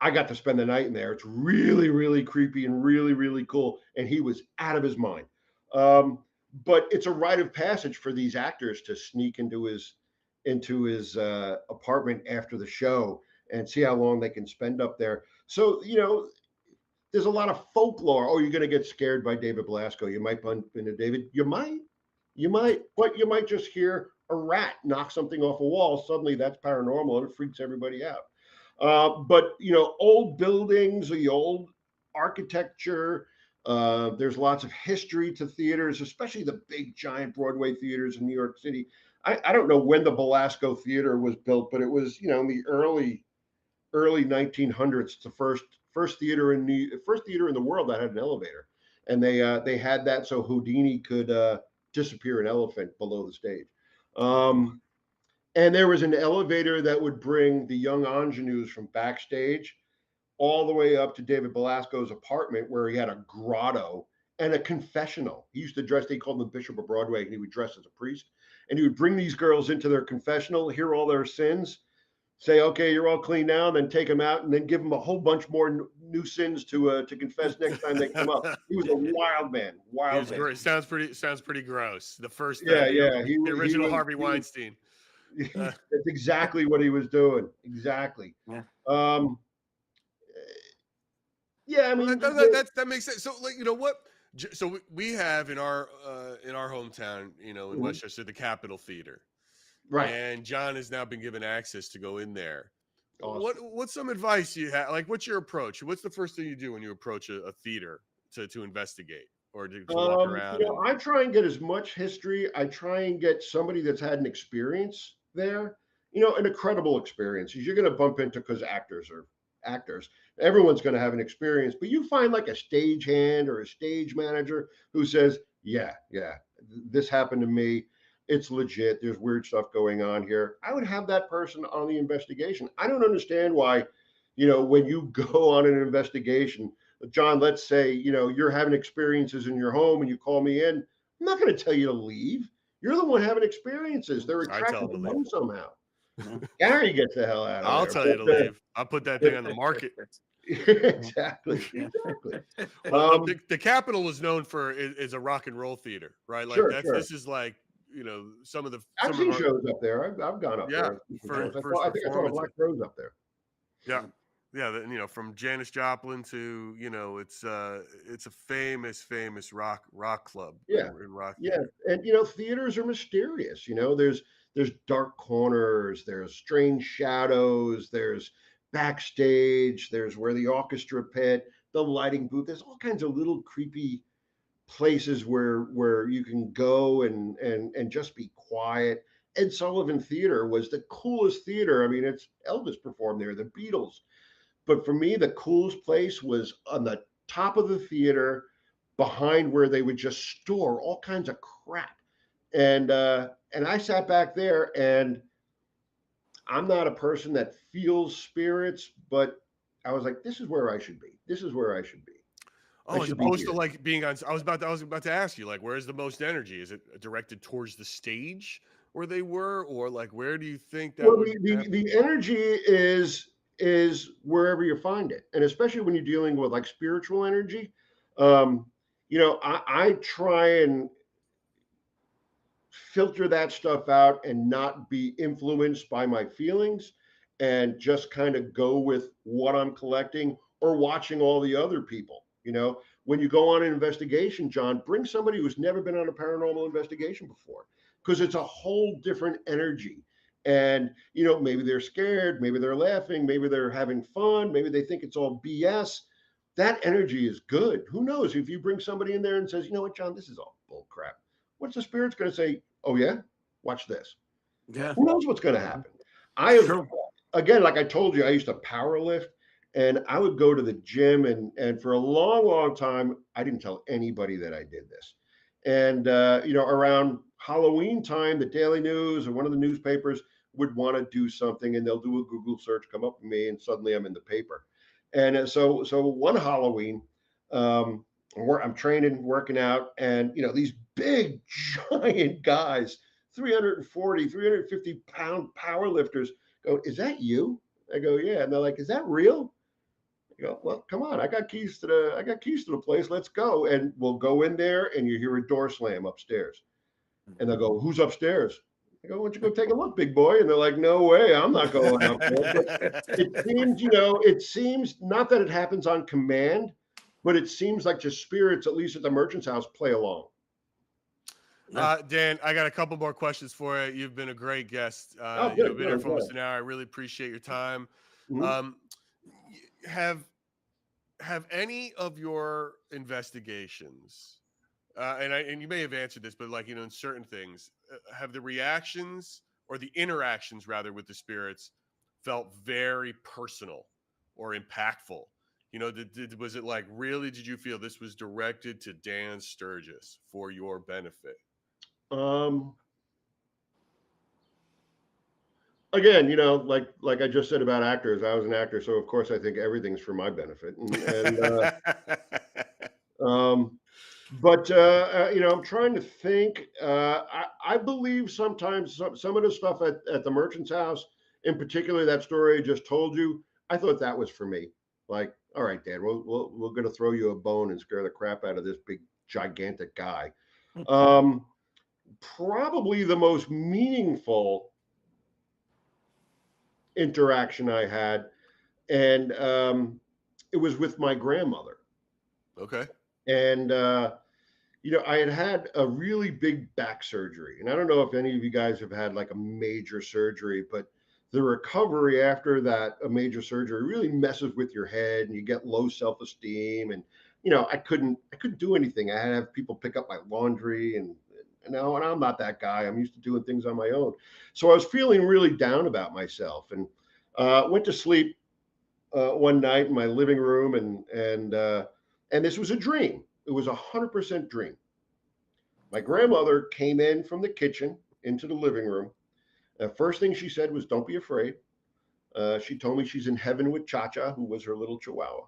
I got to spend the night in there. It's really, really creepy and really, really cool. And he was out of his mind. Um, but it's a rite of passage for these actors to sneak into his, David Belasco's apartment above the theater. I got to spend the night in there. It's really, really cool. And he was out of his mind. But it's a rite of passage for these actors to sneak into his into his apartment after the show and see how long they can spend up there. So, there's a lot of folklore. Oh, you're going to get scared by David Blasco. You might bump into David. You might, but you might just hear a rat knock something off a wall. Suddenly that's paranormal and it freaks everybody out. But, old buildings, the old architecture, there's lots of history to theaters, especially the big giant Broadway theaters in New York City. I don't know when the Belasco Theater was built, but it was, in the early 1900s. It's the first theater in the world that had an elevator, and they had that so Houdini could disappear an elephant below the stage. And there was an elevator that would bring the young ingenues from backstage all the way up to David Belasco's apartment, where he had a grotto and a confessional. He used to dress, they called him the Bishop of Broadway, and he would dress as a priest. And he would bring these girls into their confessional, hear all their sins, say, okay, you're all clean now, and then take them out, and then give them a whole bunch more new sins to confess next time they come up. He was a wild man. He was great. Sounds pretty gross. The first, Yeah, the original Harvey Weinstein. That's exactly what he was doing. Exactly. Yeah. Yeah, I mean, that makes sense. So, like, what? So we have in our hometown, in Westchester, the Capitol Theater, right? And John has now been given access to go in there. Awesome. What's some advice you have? Like, what's your approach? What's the first thing you do when you approach a theater to investigate or to walk around? I try and get as much history. I try and get somebody that's had an experience there. An incredible experience. You're going to bump into, because actors are actors. Everyone's going to have an experience, but you find like a stagehand or a stage manager who says, yeah, this happened to me. It's legit. There's weird stuff going on here. I would have that person on the investigation. I don't understand why, when you go on an investigation, John, let's say, you're having experiences in your home and you call me in. I'm not going to tell you to leave. You're the one having experiences. They're attracted to them somehow. Gary gets the hell out of I'll there. tell you to leave. I'll put that thing on the market. Exactly. Well, the Capitol is known for is a rock and roll theater, right? Like sure. This is like, some of the. I've seen shows up there. I've gone up there. I think I saw Black Rose up there. Yeah. From Janis Joplin to it's a famous rock club. Yeah, in rock. Yeah, and theaters are mysterious. There's dark corners, there's strange shadows, there's backstage, there's where the orchestra pit, the lighting booth. There's all kinds of little creepy places where you can go and just be quiet. Ed Sullivan Theater was the coolest theater. I mean, it's Elvis performed there, the Beatles. But for me, the coolest place was on the top of the theater, behind where they would just store all kinds of crap. And I sat back there, and I'm not a person that feels spirits, but I was like, this is where I should be. This is where I should be. Oh, as opposed to like being on. I was about to ask you, like, where's the most energy? Is it directed towards the stage where they were, or like where do you think that? Well, the energy is wherever you find it, and especially when you're dealing with like spiritual energy. I try and filter that stuff out and not be influenced by my feelings, and just kind of go with what I'm collecting or watching all the other people. When you go on an investigation, John, bring somebody who's never been on a paranormal investigation before, because it's a whole different energy. And maybe they're scared, maybe they're laughing, maybe they're having fun, maybe they think it's all BS. That energy is good. Who knows? If you bring somebody in there and says, you know what, John, this is all bull crap, what's the spirit's going to say? Oh yeah, watch this. Yeah. Who knows what's going to happen? Again, like I told you, I used to power lift, and I would go to the gym, and for a long time, I didn't tell anybody that I did this. And around Halloween time, the Daily News or one of the newspapers would want to do something, and they'll do a Google search, come up with me, and suddenly I'm in the paper. And so one Halloween, I'm training, working out, and these big giant guys, 340, 350 pound power lifters go, is that you? I go, yeah. And they're like, is that real? I go, well, come on, I got keys to the place. Let's go. And we'll go in there, and you hear a door slam upstairs. And they'll go, who's upstairs? I go, why don't you go take a look, big boy? And they're like, no way, I'm not going up there. But it seems, it seems not that it happens on command, but it seems like just spirits, at least at the merchant's house, play along. Dan, I got a couple more questions for you. You've been a great guest. Good. You've been here for almost an hour. I really appreciate your time. Mhm. Have any of your investigations, and you may have answered this, but like, in certain things, have the reactions or the interactions rather with the spirits felt very personal or impactful? Was it like, really, did you feel this was directed to Dan Sturgis for your benefit? Again, like I just said about actors, I was an actor, so of course I think everything's for my benefit. But I'm trying to think. I believe sometimes some of the stuff at the merchant's house, in particular that story I just told you, I thought that was for me. Like, all right, Dad, we're gonna throw you a bone and scare the crap out of this big gigantic guy. Probably the most meaningful interaction I had, and it was with my grandmother. Okay. And I had a really big back surgery, and I don't know if any of you guys have had like a major surgery, but the recovery after that, a major surgery, really messes with your head, and you get low self-esteem. And I couldn't do anything. I had to have people pick up my laundry, and I'm not that guy. I'm used to doing things on my own. So I was feeling really down about myself, and went to sleep one night in my living room, and this was a dream. It was 100% dream. My grandmother came in from the kitchen into the living room. The first thing she said was, "Don't be afraid." She told me she's in heaven with Cha-Cha, who was her little chihuahua,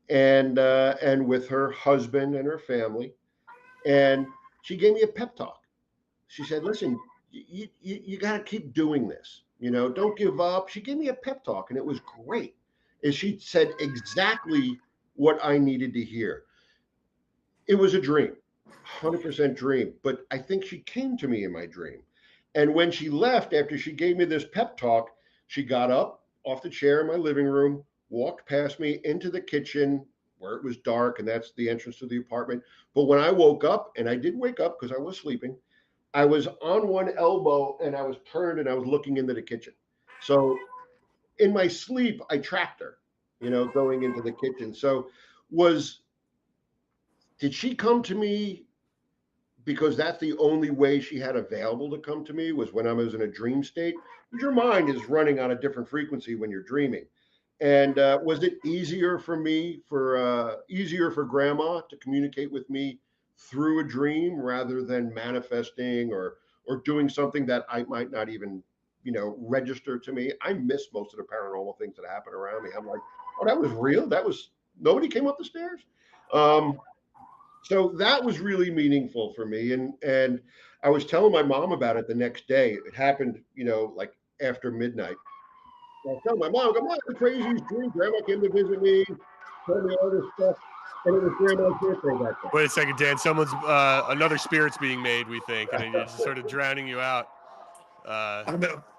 and with her husband and her family. And she gave me a pep talk. She said, "Listen, you got to keep doing this. Don't give up." She gave me a pep talk, and it was great. And she said exactly what I needed to hear. It was a dream, 100% dream. But I think she came to me in my dream. And when she left, after she gave me this pep talk, she got up off the chair in my living room, walked past me into the kitchen where it was dark, and that's the entrance to the apartment. But when I woke up, and I did wake up because I was sleeping, I was on one elbow and I was turned and I was looking into the kitchen. So in my sleep, I tracked her, going into the kitchen. So did she come to me because that's the only way she had available to come to me, was when I was in a dream state? Your mind is running on a different frequency when you're dreaming. And was it easier for grandma to communicate with me through a dream rather than manifesting or doing something that I might not even, register to me? I miss most of the paranormal things that happen around me. I'm like, oh, that was real. Nobody came up the stairs. So that was really meaningful for me. And I was telling my mom about it the next day. It happened, like after midnight. I was telling my mom, "I'm not the craziest dream. Grandma came to visit me, told me all this stuff, and it was Grandma's birthday that day." Wait a second, Dan. Someone's another spirit's being made, we think, and it's just sort of drowning you out.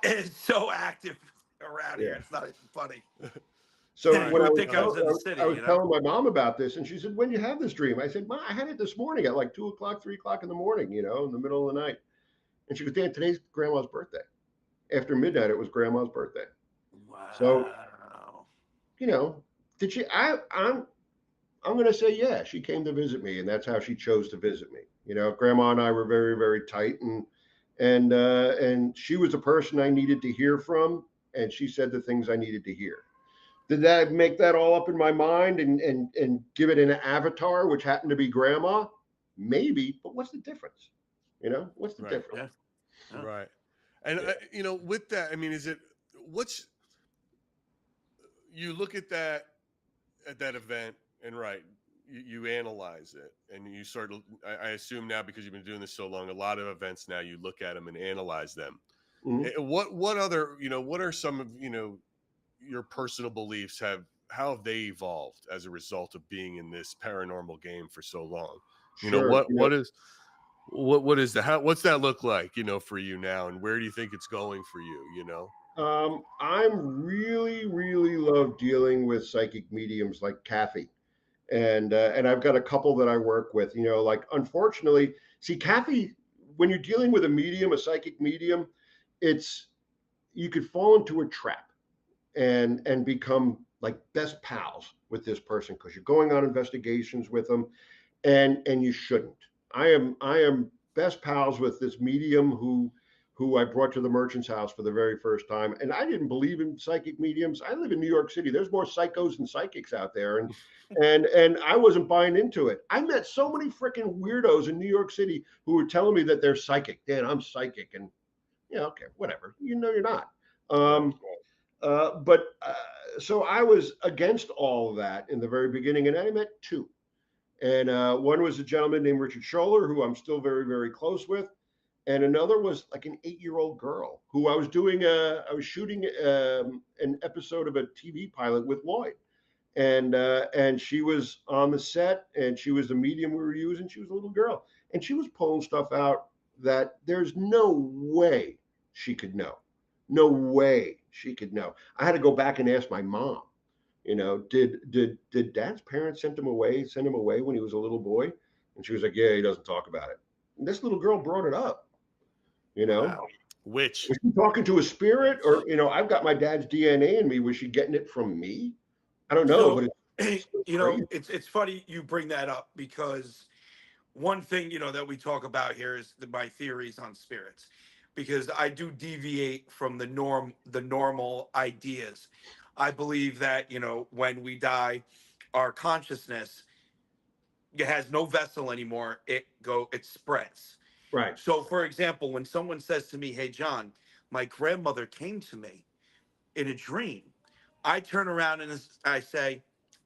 It's so active around here. Yeah. It's not even funny. So You when would think I was in the city, I was telling my mom about this, and she said, "When you have this dream?" I said, "Mom, I had it this morning at like 2:00, 3:00 in the morning, in the middle of the night." And she goes, "Dan, today's Grandma's birthday. After midnight, it was Grandma's birthday." Wow. So, did she? I'm going to say, yeah, she came to visit me, and that's how she chose to visit me. Grandma and I were very, very tight, and she was the person I needed to hear from, and she said the things I needed to hear. Did that make that all up in my mind and give it an avatar, which happened to be Grandma? Maybe, but what's the difference? What's the difference? Yeah. Right. And with that, I mean, you look at that event, and right, you analyze it, and you sort of, I assume now, because you've been doing this so long, a lot of events now you look at them and analyze them. Mm-hmm. What other, what are some of, your personal beliefs, how have they evolved as a result of being in this paranormal game for so long? Sure. What is that? What's that look like, for you now, and where do you think it's going for you? I'm really love dealing with psychic mediums like Kathy, and I've got a couple that I work with. Like unfortunately, see Kathy, when you're dealing with a psychic medium, it's you could fall into a trap and become like best pals with this person because you're going on investigations with them, and you shouldn't. I am best pals with this medium who I brought to the merchant's house for the very first time. And I didn't believe in psychic mediums. I live in New York City. There's more psychos than psychics out there. And I wasn't buying into it. I met so many freaking weirdos in New York City who were telling me that they're psychic. Dan, I'm psychic. And yeah, okay, whatever. You're not. So I was against all of that in the very beginning, and I met two. And one was a gentleman named Richard Scholler, who I'm still very close with, and another was like an 8-year-old girl who I was shooting an episode of a TV pilot with Lloyd, and she was on the set, and she was the medium we were using. She was a little girl, and she was pulling stuff out that there's no way she could know. No way she could know. I had to go back and ask my mom. Did Dad's parents send him away when he was a little boy? And she was like, yeah, he doesn't talk about it. And this little girl brought it up. Wow. Which was she talking to a spirit, or I've got my dad's DNA in me? Was she getting it from me? I don't know, but it's funny you bring that up, because one thing that we talk about here is my theories on spirits, because I do deviate from the normal ideas. I believe that when we die, our consciousness has no vessel anymore. It spreads. right. So, for example, when someone says to me, "Hey, John, my grandmother came to me in a dream," I turn around and I say,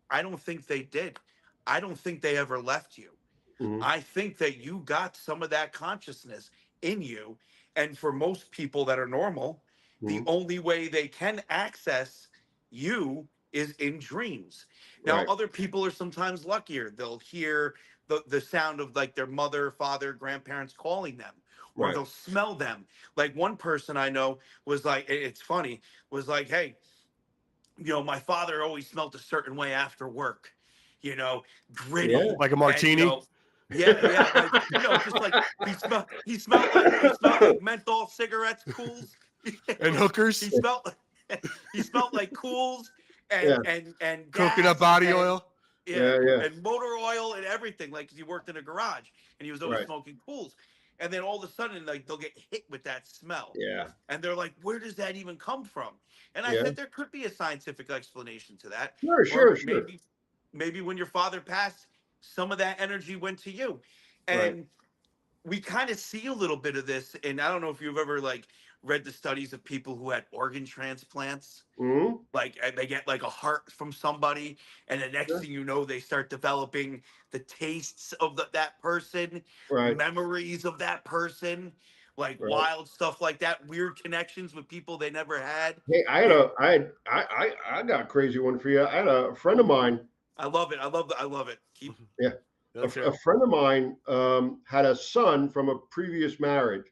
"I don't think they did. I don't think they ever left you. Mm-hmm. I think that you got some of that consciousness in you. And for most people that are normal, the Mm-hmm. only way they can access you is in dreams." Now, Right. other people are sometimes luckier. They'll hear the sound of like their mother, father, grandparents calling them, or Right. they'll smell them. Like one person I know was like, it's funny, was like, "Hey, my father always smelled a certain way after work, Yeah. gritty, like a and martini yeah, like just like he smelled like menthol cigarettes, cools, and hookers, he smelled he smelled like cools Yeah. and coconut gas body and oil. yeah, Yeah. and motor oil and everything, like 'cause he worked in a garage and he was always Right. smoking cools, and then all of a sudden like they'll get hit with that smell, Yeah. and they're like, where does that even come from? And I Yeah. said there could be a scientific explanation to that, Sure. or maybe when your father passed, some of that energy went to you. Right. And we kind of see a little bit of this, and I don't know if you've ever like read the studies of people who had organ transplants. Mm-hmm. Like they get like a heart from somebody, and the next Sure. thing you know, they start developing the tastes of that person, Right. memories of that person, like Right. wild stuff like that, weird connections with people they never had. Hey, It, I got a crazy one for you. I had a friend of mine. I love it. I love it. Keep. Yeah. Let's hear A it. friend of mine had a son from a previous marriage,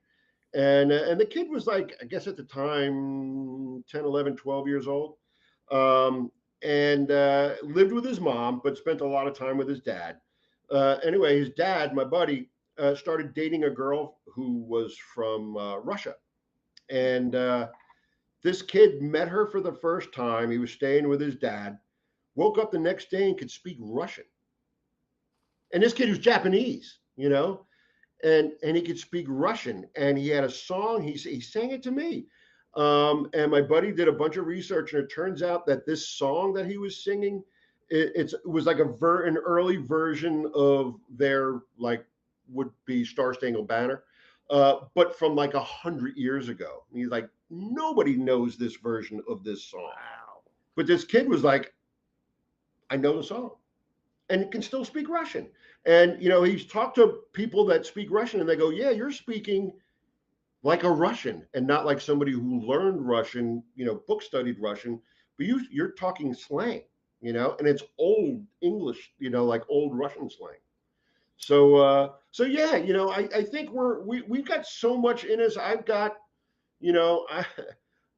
and the kid was like, I guess at the time 10, 11, 12 years old, and lived with his mom but spent a lot of time with his dad. Anyway, his dad, my buddy, started dating a girl who was from Russia, and this kid met her for the first time. He was staying with his dad, woke up the next day and could speak Russian. And this kid was Japanese, and he could speak Russian. And he had a song. He sang it to me. And my buddy did a bunch of research, and it turns out that this song that he was singing, it was like an early version of their like would be Star Spangled Banner, but from like 100 years ago. And he's like, nobody knows this version of this song. Wow. But this kid was like, I know the song and can still speak Russian. And, he's talked to people that speak Russian and they go, yeah, you're speaking like a Russian and not like somebody who learned Russian, book studied Russian, but you're talking slang, and it's old English, like old Russian slang. So yeah, I think we've got so much in us. I've got, you know, I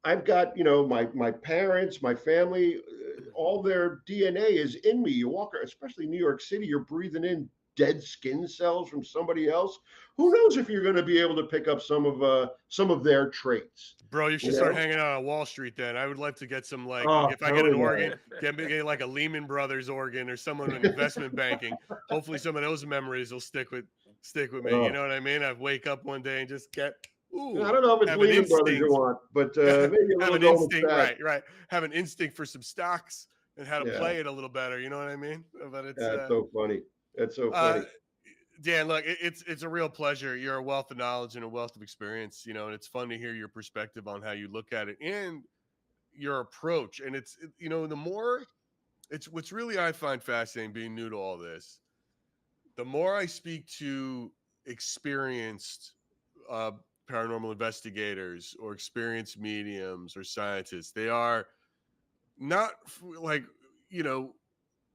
I've got, my parents, my family, all their DNA is in me. You walk, especially New York City, you're breathing in dead skin cells from somebody else. Who knows if you're going to be able to pick up some of their traits? Bro, you You should start know? hanging out on Wall Street then. I would like to get some, like, Oh, if I tell get me an about organ, it. get like a Lehman Brothers organ or someone in investment banking. Hopefully some of those memories will stick with me. You Oh. know what I mean? I wake up one day and just I don't know if it's have an Lehman Brothers you instinct, want, but maybe a have little an Goldman instinct, Sachs. right. Have an instinct for some stocks and how to Yeah, play it a little better. You know what I mean? But it's, that's so funny. That's so uh, funny. Dan, look, it's a real pleasure. You're a wealth of knowledge and a wealth of experience, and it's fun to hear your perspective on how you look at it and your approach. And the more it's what's really I find fascinating being new to all this, the more I speak to experienced paranormal investigators or experienced mediums or scientists, they are not like, you know,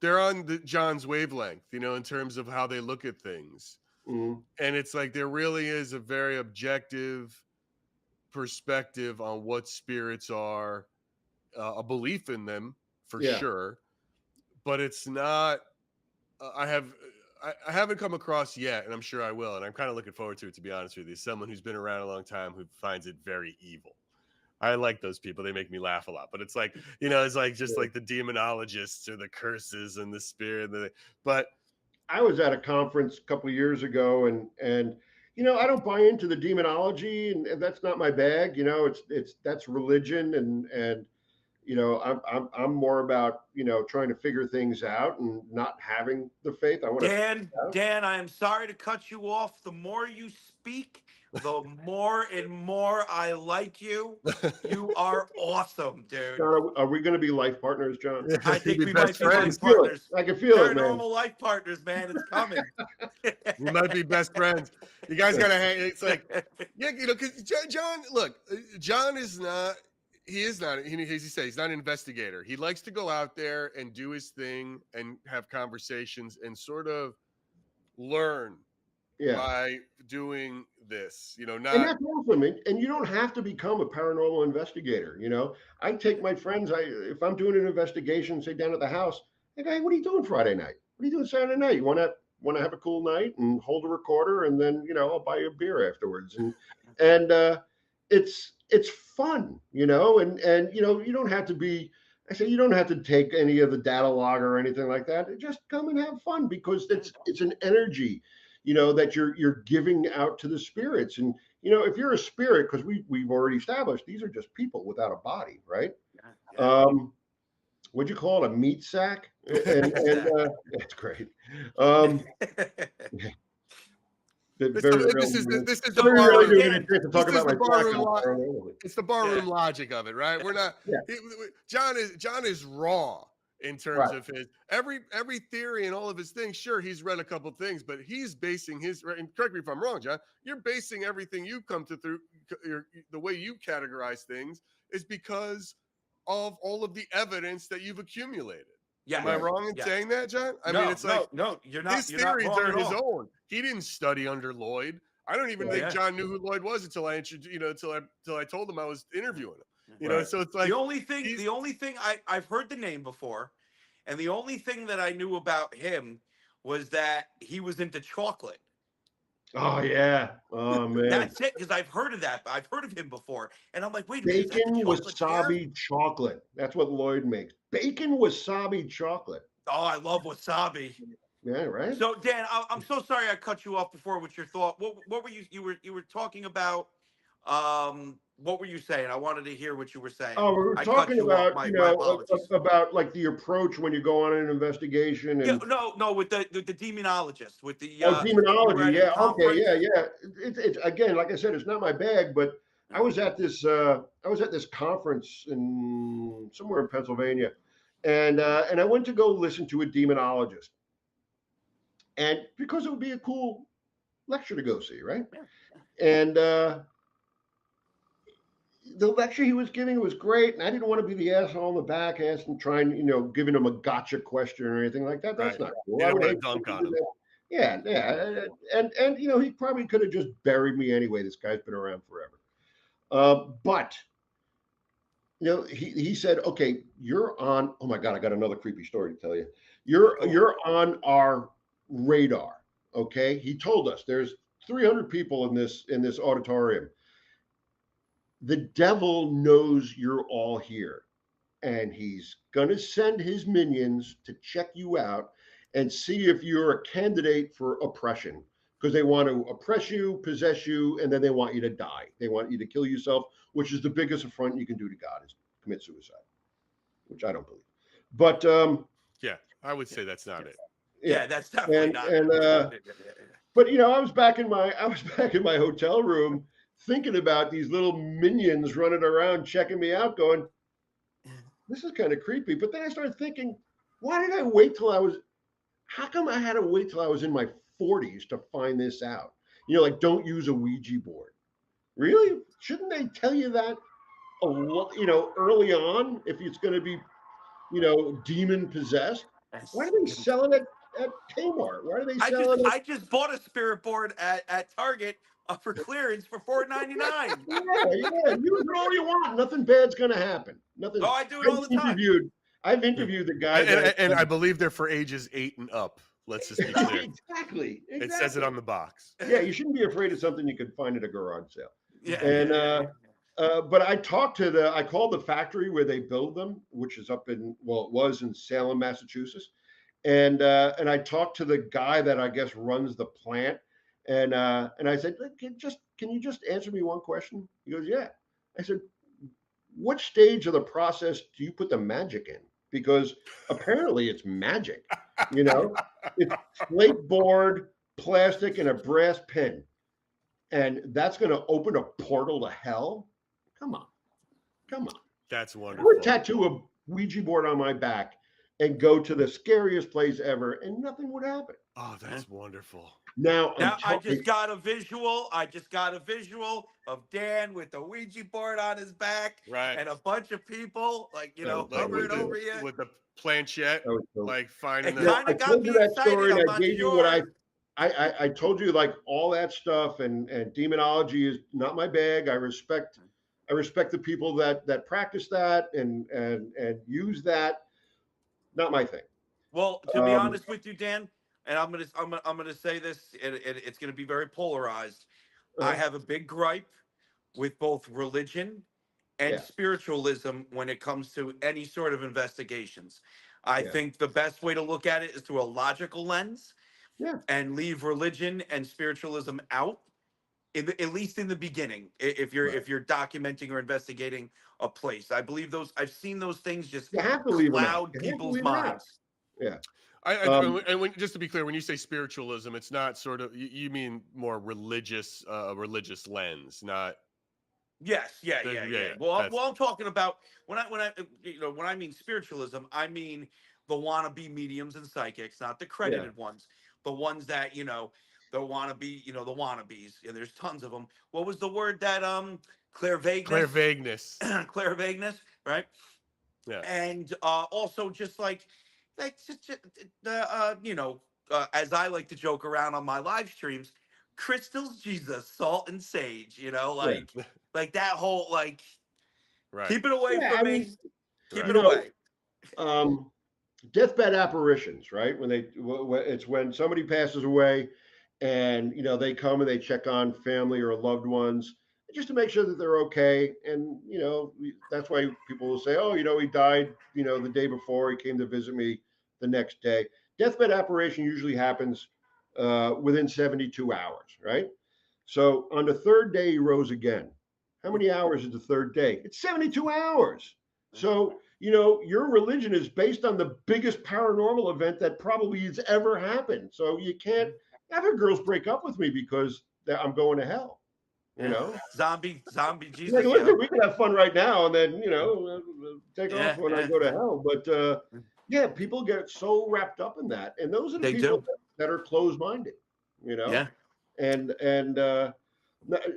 they're on John's wavelength, in terms of how they look at things. Mhm. And it's like there really is a very objective perspective on what spirits are, a belief in them for Yeah. sure, but it's not. I haven't come across yet, and I'm sure I will, and I'm kind of looking forward to it. To be honest with you, someone who's been around a long time who finds it very evil. I like those people; they make me laugh a lot. But it's like it's like just Yeah. like the demonologists or the curses and the spirit. But I was at a conference a couple of years ago, and I don't buy into the demonology, and that's not my bag. It's that's religion, and I'm more about trying to figure things out and not having the faith. I want to figure Dan, it out. Dan, I am sorry to cut you off. The more you speak, the more and more I like you. You are awesome, dude. John, are we going to be life partners, John? I we'd think be we best might be I can life friends. feel it. partners. I can feel it, man. Paranormal life partners, man. It's coming. We might be best friends. You guys gotta hang. It's like, yeah, because John. Look, John is not. He is not. As you say, he's not an investigator. He likes to go out there and do his thing and have conversations and sort of learn Yeah. by doing this. And Not that's awesome. And you don't have to become a paranormal investigator. I take my friends, if I'm doing an investigation, say down at the house, I go, hey, what are you doing Friday night? What are you doing Saturday night? You want to have a cool night and hold a recorder, and then I'll buy you a beer afterwards. And it's fun, and you don't have to be. I say you don't have to take any of the data log or anything like that. Just come and have fun, because it's an energy, that you're giving out to the spirits. And if you're a spirit, because we've already established these are just people without a body, right? What'd you call it? A meat sack? And that's great. this is the Very bar. rarely do we get a chance to talk This is about the my barroom. background. It's the barroom logic of it, right? We're not. Yeah. John is raw in terms Right. of his every theory and all of his things. Sure, he's read a couple things, but he's basing his. And correct me if I'm wrong, John. You're basing everything you come to through the way you categorize things is because of all of the evidence that you've accumulated. Yeah. Am I wrong in saying that, John? I mean, it's like no, you're not. his You're not theories wrong are at his all. own. He didn't study under Lloyd. I don't even think John knew who Lloyd was until I introduced, until I told him I was interviewing him. So it's like the only thing I've heard the name before, and the only thing that I knew about him was that he was into chocolate. Oh yeah. Oh man. That's it, because I've heard of that. I've heard of him before, and I'm like, wait a minute, is that Bacon the chocolate bear? wasabi chocolate. That's what Lloyd makes. Bacon wasabi chocolate. Oh, I love wasabi. Yeah, right. So Dan, I'm so sorry I cut you off before with your thought. What were you were talking about? What were you saying? I wanted to hear what you were saying. Oh, we were I talking cut you off. about My apologies. about like the approach when you go on an investigation. And no, with the demonologist, with the demonology. you were at a Yeah, okay, conference. yeah. It's again, like I said, it's not my bag, but I was at this conference in somewhere in Pennsylvania, and I went to go listen to a demonologist, and because it would be a cool lecture to go see, right? And the lecture he was giving was great, and I didn't want to be the asshole in the back asking, trying, giving him a gotcha question or anything like that. That's not cool. You I don't would want hate to dunk to on do him. that. Yeah, yeah, and you know, he probably could have just buried me anyway. This guy's been around forever. But you know, he said, okay, you're on. Oh my God, I got another creepy story to tell you. You're on our radar. Okay, he told us there's 300 people in this auditorium. The devil knows you're all here, and he's gonna send his minions to check you out and see if you're a candidate for oppression, because they want to oppress you, possess you, and then they want you to die. They want you to kill yourself, which is the biggest affront you can do to God, is commit suicide, which I don't believe. But Yeah, I would say that's not it. yeah, that's definitely and not. but you know, I was back in my hotel room thinking about these little minions running around checking me out, going, this is kind of creepy. But then I started thinking, why did I wait till I was? How come I had to wait till I was in my 40s to find this out? You know, like, don't use a Ouija board. Really? Shouldn't they tell you that you know, early on, if it's going to be, you know, demon possessed? Why are they selling it at Kmart? Why are they selling it? I just bought a spirit board at Target for clearance for $4.99. Yeah, use it all you want. Nothing bad's going to happen. Nothing. Oh, I do it all the time. I've interviewed the guy And I believe they're for ages 8 and up. Let's just be clear. Exactly. It says it on the box. Yeah, you shouldn't be afraid of something you could find at a garage sale. Yeah. And but I called the factory where they build them, which is up in, well, it was in Salem, Massachusetts. And I talked to the guy that I guess runs the plant. And I said, can you just answer me one question? He goes, yeah. I said, what stage of the process do you put the magic in? Because apparently it's magic, you know, it's slate board, plastic, and a brass pin. And that's going to open a portal to hell. Come on. That's I wonderful. would tattoo a Ouija board on my back and go to the scariest place ever, and nothing would happen. Oh, that's wonderful. Now I just got a visual. Of Dan with the Ouija board on his back, right, and a bunch of people hovering over you with the planchette, like finding it. the. Kind I of got told me you that excited. story, and I'm I not gave you sure. what I told you, like, all that stuff, and demonology is not my bag. I respect the people that practice that and use that. Not my thing. Well, to be honest with you, Dan, and I'm gonna say this, and it's gonna be very polarized. I have a big gripe with both religion and spiritualism when it comes to any sort of investigations. I think the best way to look at it is through a logical lens, and leave religion and spiritualism out, at least in the beginning. If you're documenting or investigating a place, I believe I've seen those things just You have to leave them out. cloud people's minds. Yeah. And just to be clear, when you say spiritualism, it's not sort of, you mean more religious, religious lens, not. Yes, yeah. Well, I'm talking about when I mean spiritualism, I mean the wannabe mediums and psychics, not the credited ones, the ones that the wannabe, the wannabes. Yeah, there's tons of them. What was the word that Clairvagueness. Clairvagueness, right? Yeah. And also just as I like to joke around on my live streams, crystals, Jesus, salt and sage, like that whole, like, keep it away from me. Keep it away. Deathbed apparitions, right? It's when somebody passes away, and they come and they check on family or loved ones just to make sure that they're okay. And that's why people will say, oh, he died the day before, he came to visit me the next day. Deathbed apparition usually happens within 72 hours, right? So on the third day he rose again. How many hours is the third day? It's 72 hours. So your religion is based on the biggest paranormal event that probably has ever happened. So you can't have your girls break up with me because I'm going to hell. Zombie Jesus. Like, listen, we can have fun right now and then take off when I go to hell. But people get so wrapped up in that, and those are the people that are closed-minded. And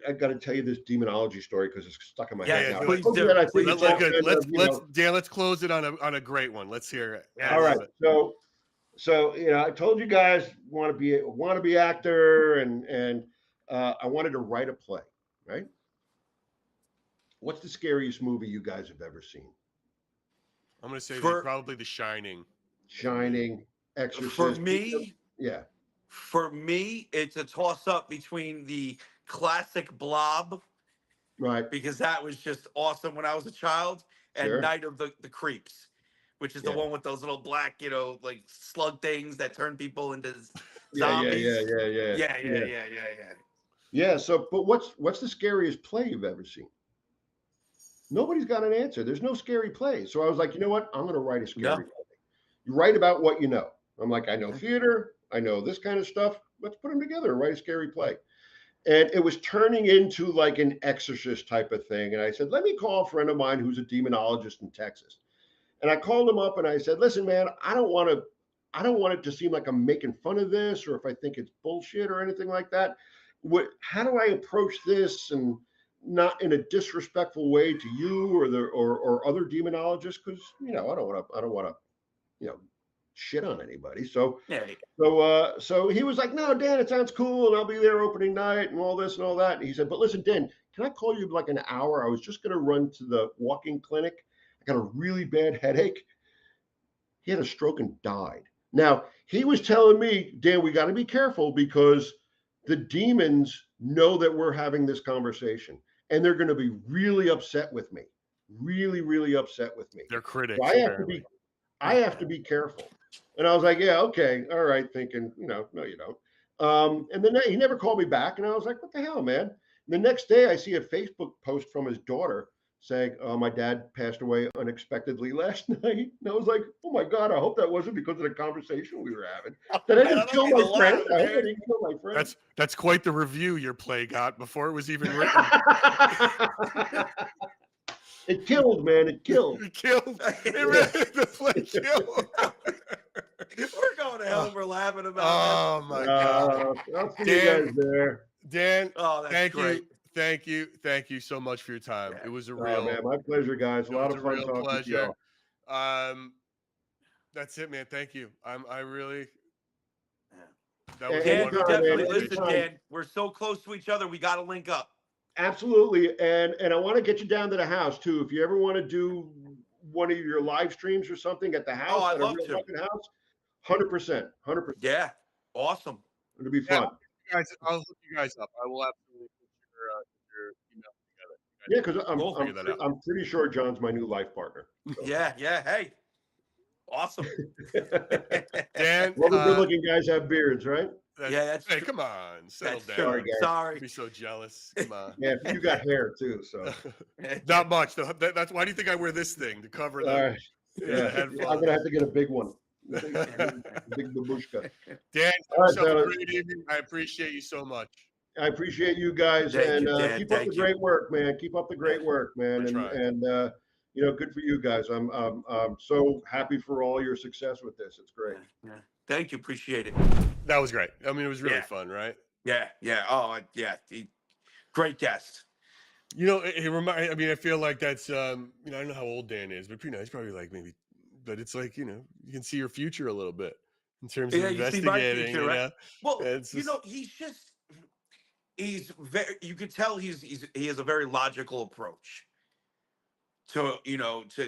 I got to tell you this demonology story because it's stuck in my head now. Please do. Let's close it on a great one. Let's hear it. All right. So I told you guys want to be actor, and I wanted to write a play. Right? What's the scariest movie you guys have ever seen? I'm gonna say For probably The Shining. Shining, for Exorcist. me, Yeah. it's a toss up between the classic Blob, Right. because that was just awesome when I was a child, and Sure. Night of the Creeps, which is the Yeah. one with those little black, like slug things that turn people into Yeah. Yeah. Yeah. zombies. Yeah. Yeah. Yeah. Yeah. So, but what's the scariest play you've ever seen? Nobody's got an answer. There's no scary play. So I was like, you know what? I'm going to write a scary No. play. You write about what you know. I'm like, I know theater. I know this kind of stuff. Let's put them together and write a scary play. And it was turning into like an exorcist type of thing. And I said, let me call a friend of mine who's a demonologist in Texas. And I called him up and I said, listen, man, I don't want it to seem like I'm making fun of this or if I think it's bullshit or anything like that. How do I approach this and not in a disrespectful way to you or other demonologists? Because I don't want to shit on anybody. So he was like, no, Dan, it sounds cool, and I'll be there opening night and all this and all that. And he said, but listen, Dan, can I call you like an hour? I was just going to run to the walk-in clinic. I got a really bad headache. He had a stroke and died. Now, he was telling me, Dan, we got to be careful because the demons know that we're having this conversation and they're going to be really upset with me. Really, really upset with me. They're critics. So I have to be careful. And I was like, yeah, okay, all right, thinking, no, you don't. And then he never called me back. And I was like, what the hell, man? And the next day I see a Facebook post from his daughter saying, my dad passed away unexpectedly last night. And I was like, oh my God, I hope that wasn't because of the conversation we were having. That I didn't kill my friend. I didn't kill my friend. That's quite the review your play got before it was even written. It killed, man. It killed. It killed. The play killed. We're going to hell. We're laughing about Oh my God. I'll see you guys there. Dan, Oh, that's great. Thank you so much for your time. Yeah. It was a real, man, my pleasure, guys. A lot of fun talking pleasure. to y'all. That's it, man. Thank you. I really. Yeah. That was Dan, wonderful. definitely man. listen, Dan. We're so close to each other. We got to link up. Absolutely, and I want to get you down to the house too. If you ever want to do one of your live streams or something at the house, I'd at a love real to. fucking house, 100%. Yeah, awesome. It'll be fun. Guys, I'll hook you guys up. I will absolutely put your email together. Yeah, because I'm pretty sure John's my new life partner. So. Yeah. Hey, awesome. Dan, all the good-looking guys have beards, right? That's hey, come on, settle that's down. true. Sorry. Be so jealous. Come on. Yeah, you got hair too, so not much. That's why do you think I wear this thing to cover the headphones? I'm gonna have to get a big one, big babushka. Dan, a great evening. I appreciate you so much. I appreciate you guys, Thank and you, Dan. keep up the great work, man. Keep up the great work, man, and good for you guys. I'm so happy for all your success with this. It's great. Yeah. Thank you. Appreciate it. That was great. I mean, it was really fun, right? Yeah. Oh, yeah. Great guest. I feel like that's, I don't know how old Dan is, but he's probably like very, you can see your future a little bit in terms of investigating. Future, right? Well, he's very, you could tell he has a very logical approach to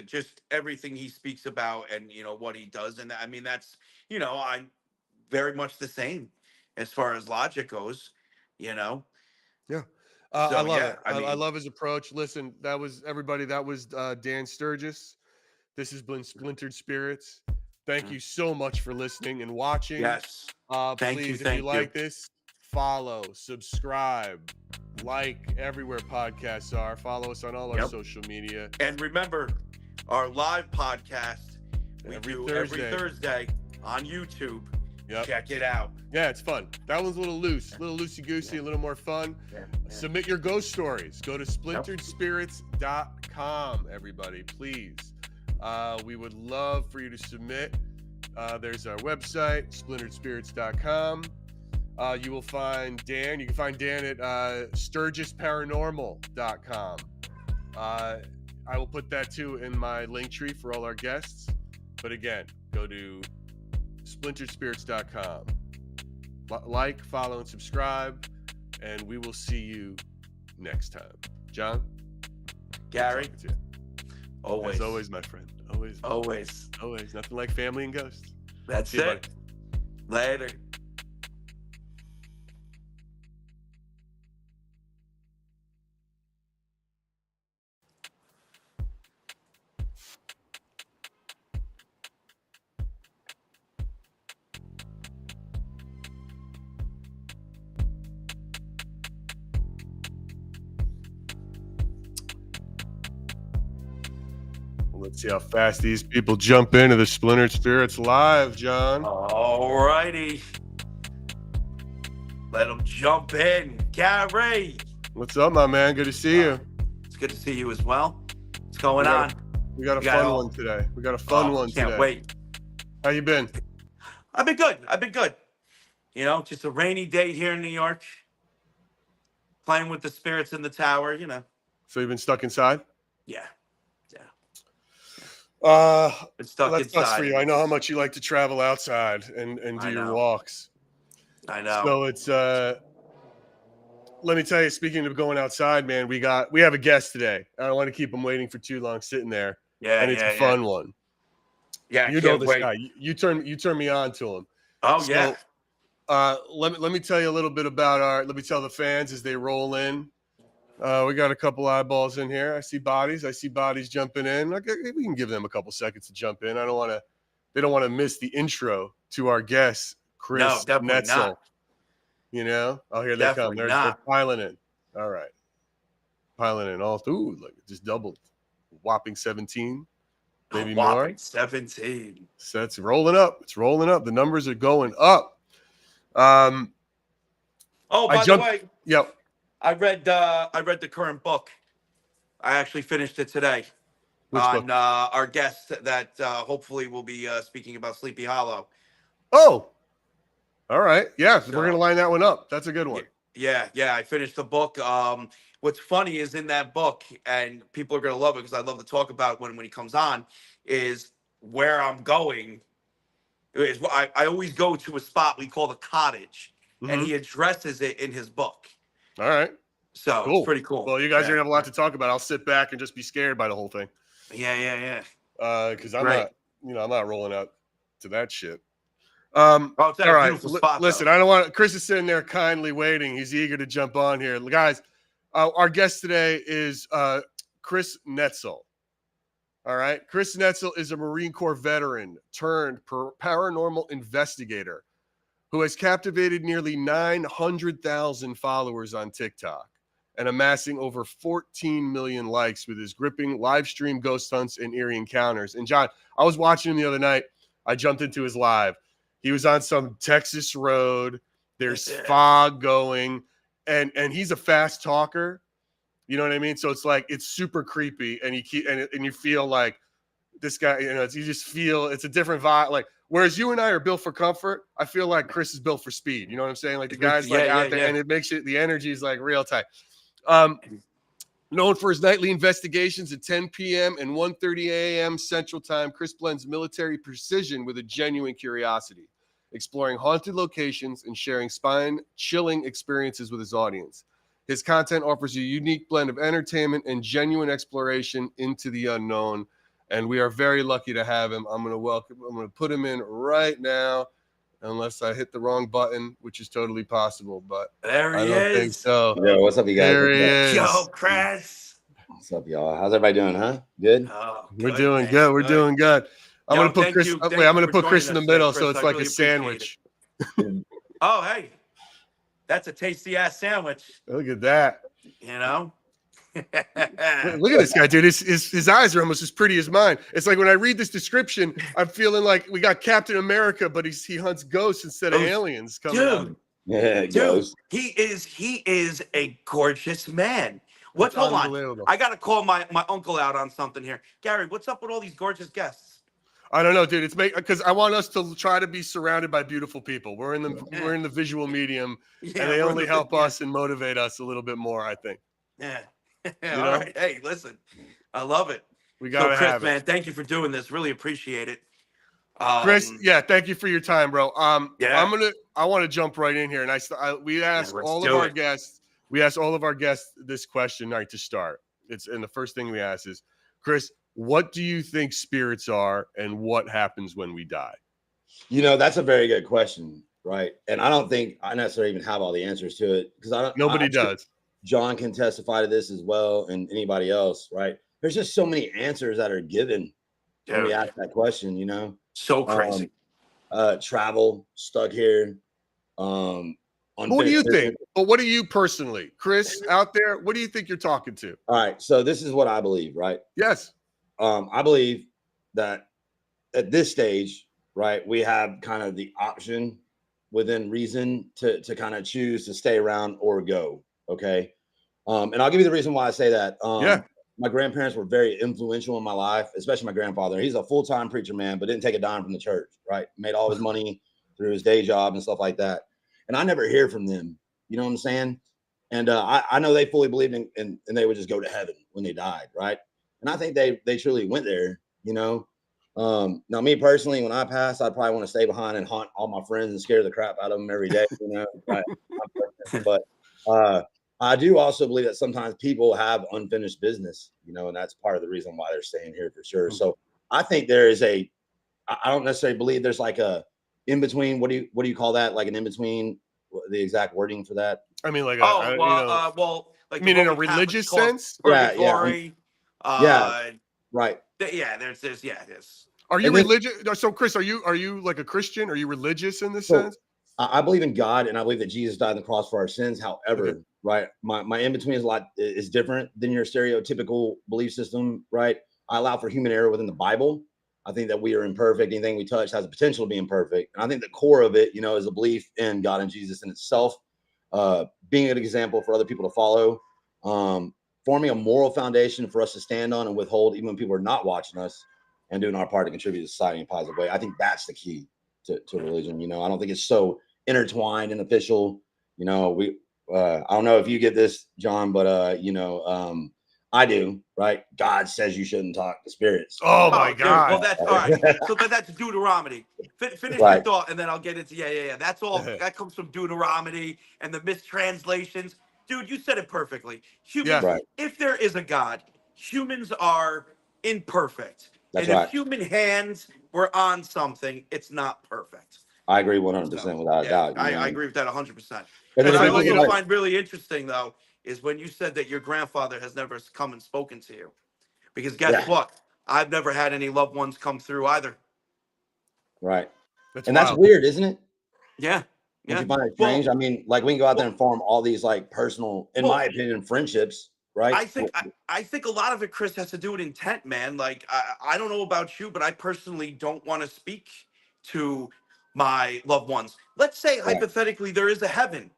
just everything he speaks about and, what he does. And I mean, that's, I'm very much the same as far as logic goes, Yeah. I love it. I love his approach. Listen, that was Dan Sturgis. This has been Splintered Spirits. Thank you so much for listening and watching. Yes. Please, if you like this, follow, subscribe, like everywhere podcasts are. Follow us on all our social media. And remember, our live podcast we do every Thursday on YouTube. Yep. Check it out. Yeah, it's fun. That one's a little loosey-goosey, a little more fun. Yeah. Submit your ghost stories. Go to splinteredspirits.com, everybody, please. We would love for you to submit. There's our website, splinteredspirits.com. You will find Dan. You can find Dan at sturgisparanormal.com. I will put that too in my link tree for all our guests. But again, go to splinterspirits.com. Like, follow, and subscribe, and we will see you next time. John? Gary? Always. As always, my friend. Always. Always. Always. Nothing like family and ghosts. That's See you, it. buddy. Later. Let's see how fast these people jump into the Splintered Spirits live, John. All righty. Let them jump in. Gary. What's up, my man? Good to see you. It's good to see you as well. What's going on? We got a fun one today. We got a fun one today. Can't wait. How you been? I've been good. You know, just a rainy day here in New York. Playing with the spirits in the tower, you know. So you've been stuck inside? Yeah. Been stuck that sucks inside. for you. I know how much you like to travel outside and do your walks. I know. So it's let me tell you, speaking of going outside, man, we have a guest today. I don't want to keep him waiting for too long sitting there. Yeah, and it's a fun one. Yeah, you know this guy. You turn me on to him. Oh, so, yeah. Let me tell you a little bit about let me tell the fans as they roll in. We got a couple eyeballs in here. I see bodies jumping in. Okay, we can give them a couple seconds to jump in. They don't want to miss the intro to our guest, Chris definitely Netzel. not. You know? Oh, here they come. They're piling in. All right. Piling in all through. Like it just doubled. Whopping 17. Maybe more. 17. So it's rolling up. It's rolling up. The numbers are going up. By the way. Yep. I read the current book. I actually finished it today. Which book? Our guest that hopefully will be speaking about Sleepy Hollow. Oh, all right. Yeah, we're going to line that one up. That's a good one. Yeah. I finished the book. What's funny is in that book, and people are going to love it because I love to talk about it when he comes on, is where I'm going. I always go to a spot we call the cottage, and he addresses it in his book. All right. So cool. It's pretty cool. Well, you guys are going to have a lot to talk about. I'll sit back and just be scared by the whole thing. Yeah. Because I'm not rolling out to that shit. It's all a right. beautiful spot, listen, though. I don't want Chris is sitting there kindly waiting. He's eager to jump on here. Guys, our guest today is Chris Netzel. All right. Chris Netzel is a Marine Corps veteran turned paranormal investigator who has captivated nearly 900,000 followers on TikTok and amassing over 14 million likes with his gripping live stream ghost hunts and eerie encounters. And John, I was watching him the other night. I jumped into his live. He was on some Texas road. There's fog going, and he's a fast talker. You know what I mean? So it's like it's super creepy, and you feel like this guy. You know, you just feel it's a different vibe. Like whereas you and I are built for comfort, I feel like Chris is built for speed. You know what I'm saying? Like the guy's out there, and it makes it the energy is like real tight. Known for his nightly investigations at 10 p.m. and 1:30 a.m. Central Time, Chris blends military precision with a genuine curiosity, exploring haunted locations and sharing spine-chilling experiences with his audience. His content offers a unique blend of entertainment and genuine exploration into the unknown, and we are very lucky to have him. I'm going to put him in right now, unless I hit the wrong button, which is totally possible, but there I don't think so. Yo, what's up, you guys? There he is. Yo, Chris. What's up, y'all? How's everybody doing, huh? Good? Oh, We're doing good. We're doing good. I'm going to put Chris. I'm going to put Chris in the middle, so it's like a sandwich. Oh, hey. That's a tasty ass sandwich. Look at that. You know? Look at this guy, dude. His eyes are almost as pretty as mine. It's like when I read this description, I'm feeling like we got Captain America, but he hunts ghosts instead of aliens coming out. Yeah, ghosts. He is a gorgeous man. Hold on. I gotta call my uncle out on something here. Gary, what's up with all these gorgeous guests? I don't know, dude. It's because I want us to try to be surrounded by beautiful people. We're in the visual medium, and they only help us and motivate us a little bit more, I think. Yeah. All right. Hey, listen, I love it. We gotta Chris, have it. man, thank you for doing this. Really appreciate it. Chris, yeah, thank you for your time, bro. Yeah. I want to jump right in here, and we asked let's all do of our it. guests. We asked all of our guests this question, right, to start. And the first thing we ask is, Chris, what do you think spirits are, and what happens when we die? That's a very good question, right? And I don't think I necessarily even have all the answers to it because Nobody does. John can testify to this as well, and anybody else, right? There's just so many answers that are given when we ask that question. So crazy. Travel, stuck here. What do you think? But what do you personally, Chris, out there? What do you think you're talking to? All right, so this is what I believe, right? Yes. I believe that at this stage, right, we have kind of the option within reason to kind of choose to stay around or go. Okay. And I'll give you the reason why I say that. My grandparents were very influential in my life, especially my grandfather. He's a full-time preacher, man, but didn't take a dime from the church, right? Made all his money through his day job and stuff like that. And I never hear from them. You know what I'm saying? And I know they fully believed in, and they would just go to heaven when they died, right? And I think they truly went there, Now, me personally, when I pass, I'd probably want to stay behind and haunt all my friends and scare the crap out of them every day, right? But I do also believe that sometimes people have unfinished business, and that's part of the reason why they're staying here for sure. So I think there is I don't necessarily believe there's like a in between. What do you call that? Like an in between, the exact wording for that? I mean, like like I mean, in a religious sense? Purgatory. Yeah, right. There's. Are you religious? So, Chris, are you like a Christian? Are you religious in this sense? I believe in God, and I believe that Jesus died on the cross for our sins. However, right, my in between is different than your stereotypical belief system, right? I allow for human error within the Bible. I think that we are imperfect. Anything we touch has the potential to be imperfect, and I think the core of it, is a belief in God and Jesus in itself, being an example for other people to follow, forming a moral foundation for us to stand on and withhold, even when people are not watching us, and doing our part to contribute to society in a positive way. I think that's the key to religion. I don't think it's so intertwined and official. I don't know if you get this, John, but I do, right? God says you shouldn't talk to spirits. Oh my God. Well, that's all right. So that's Deuteronomy. Finish your thought, and then I'll get into That's all. That comes from Deuteronomy and the mistranslations. Dude, you said it perfectly. Humans, if there is a God, humans are imperfect. That's and if human hands were on something, it's not perfect. I agree 100% without a doubt. I agree with that 100%. And what I also find really interesting, though, is when you said that your grandfather has never come and spoken to you. Because guess what? I've never had any loved ones come through either. Right. That's weird, isn't it? Yeah. Don't you find it strange? I mean, like, we can go out there and form all these, like, personal, in my opinion, friendships, right? I think a lot of it, Chris, has to do with intent, man. Like, I don't know about you, but I personally don't want to speak to my loved ones. Let's say, hypothetically, there is a heaven,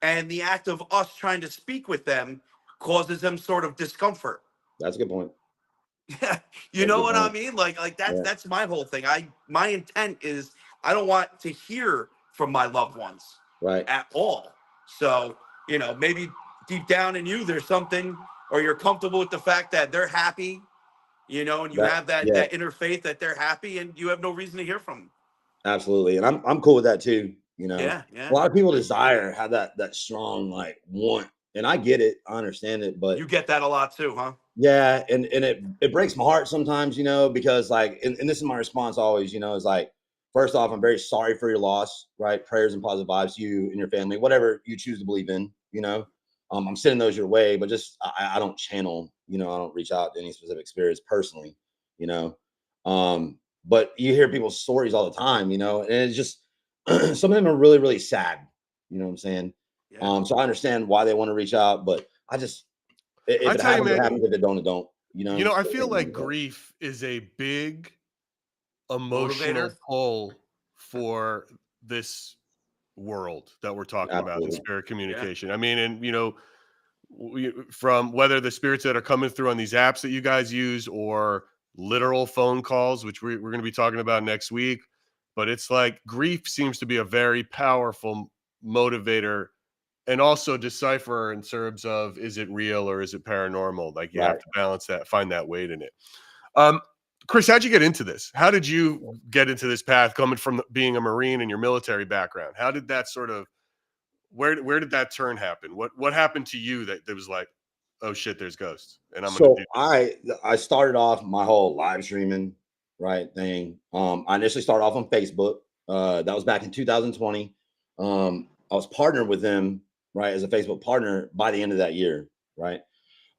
and the act of us trying to speak with them causes them sort of discomfort. That's a good point. Yeah, you know what I mean? Like that's my whole thing. My intent is I don't want to hear from my loved ones at all. So, maybe deep down in you there's something, or you're comfortable with the fact that they're happy, and you have that inner faith that they're happy, and you have no reason to hear from them. Absolutely. And I'm cool with that too. Yeah. A lot of people have that strong, like, want, and I get it. I understand it, but you get that a lot too, huh? Yeah. And it breaks my heart sometimes, because, like, and this is my response always, is like, first off, I'm very sorry for your loss, right? Prayers and positive vibes to you and your family, whatever you choose to believe in, I'm sending those your way, but just, I don't channel, I don't reach out to any specific spirits personally, but you hear people's stories all the time, and it's just, some of them are really, really sad. You know what I'm saying? Yeah. So I understand why they want to reach out, but I just, if it happens, it happens. If it don't, it don't. I feel like grief is a big emotional pull for this world that we're talking about, the spirit communication. Yeah. I mean, and from whether the spirits that are coming through on these apps that you guys use, or literal phone calls, which we're going to be talking about next week, but it's like grief seems to be a very powerful motivator, and also decipher in terms of, is it real or is it paranormal? Like, you have to balance that, find that weight in it. Chris, how'd you get into this? How did you get into this path coming from being a Marine and your military background? How did that sort of, where did that turn happen? What happened to you that was like, oh shit, there's ghosts and I'm going to So do I started off my whole live streaming thing. I initially started off on Facebook. That was back in 2020. I was partnered with them as a Facebook partner by the end of that year, right?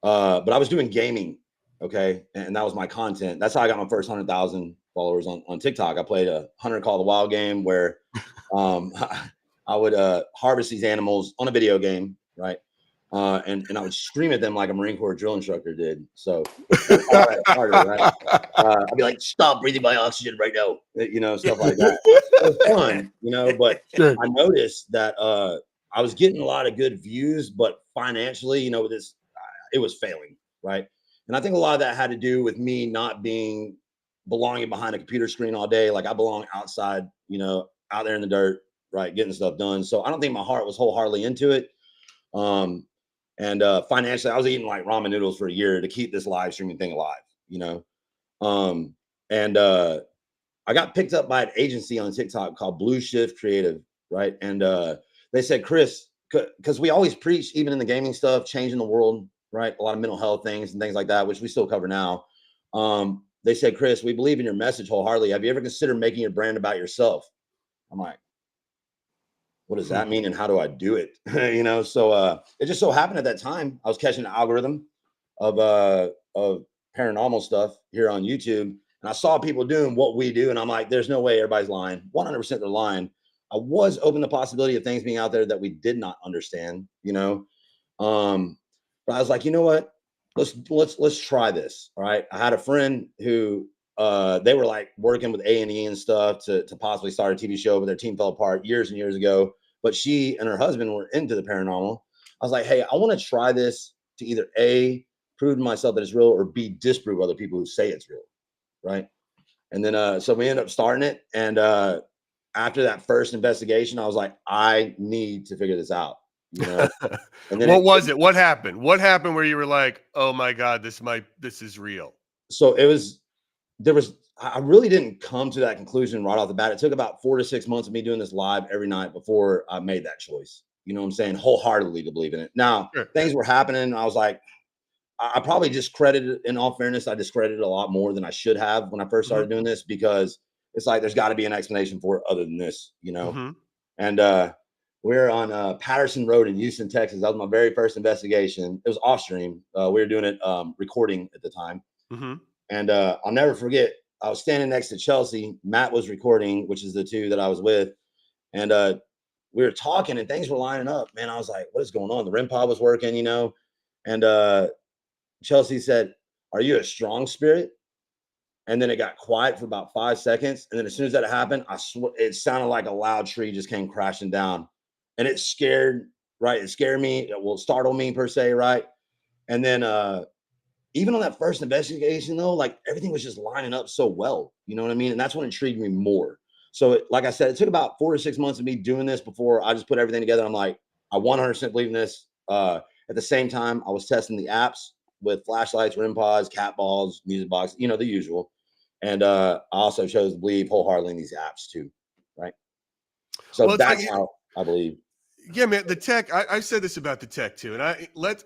But I was doing gaming, okay, and that was my content. That's how I got my first 100,000 followers on TikTok. I played a Hunter Call the Wild game where I would harvest these animals on a video game, right? And I would scream at them like a Marine Corps drill instructor did. So that's how that started, right? I'd be like, "Stop breathing my oxygen right now," stuff like that. It was fun, But Sure. I noticed that I was getting a lot of good views, but financially, this it was failing, right? And I think a lot of that had to do with me not belonging behind a computer screen all day. Like I belong outside, out there in the dirt, right, getting stuff done. So I don't think my heart was wholeheartedly into it. And financially, I was eating like ramen noodles for a year to keep this live streaming thing alive, and I got picked up by an agency on TikTok called Blue Shift Creative, right? And they said, Chris, because we always preach, even in the gaming stuff, changing the world, right? A lot of mental health things and things like that, which we still cover now. They said, Chris, we believe in your message wholeheartedly. Have you ever considered making your brand about yourself? I'm like, what does that mean? And how do I do it? So it just so happened at that time, I was catching the algorithm of paranormal stuff here on YouTube. And I saw people doing what we do. And I'm like, there's no way everybody's lying. 100% they're lying. I was open to the possibility of things being out there that we did not understand, but I was like, you know what? Let's try this. All right. I had a friend who they were like working with A&E and stuff to possibly start a TV show, but their team fell apart years and years ago. But she and her husband were into the paranormal. I was like, hey, I want to try this to either A, prove to myself that it's real, or B, disprove other people who say it's real. Right. And then so we ended up starting it. And after that first investigation, I was like, I need to figure this out. And then what was it? What happened? What happened where you were like, oh my God, this is real? So I really didn't come to that conclusion right off the bat. It took about 4 to 6 months of me doing this live every night before I made that choice. You know what I'm saying? Wholeheartedly to believe in it. Now, things were happening. I was like, I probably discredited, in all fairness, I discredited a lot more than I should have when I first started doing this, because it's like, there's got to be an explanation for it other than this, And we're on Patterson Road in Houston, Texas. That was my very first investigation. It was off stream. We were doing it recording at the time. And I'll never forget, I was standing next to Chelsea. Matt was recording, which is the two that I was with. And we were talking and things were lining up. Man, I was like, what is going on? The REM pod was working, And Chelsea said, are you a strong spirit? And then it got quiet for about 5 seconds. And then as soon as that happened, it sounded like a loud tree just came crashing down. And it scared, right? It scared me. It will startle me per se, right? And then even on that first investigation, though, like everything was just lining up so well. You know what I mean? And that's what intrigued me more. So like I said, it took about 4 to 6 months of me doing this before I just put everything together. I'm like, I 100% believe in this. At the same time, I was testing the apps with flashlights, REM pods, cat balls, music box, the usual. And I also chose to believe wholeheartedly in these apps too, right? So that's how I believe. Yeah, man, the tech, I've said this about the tech too. And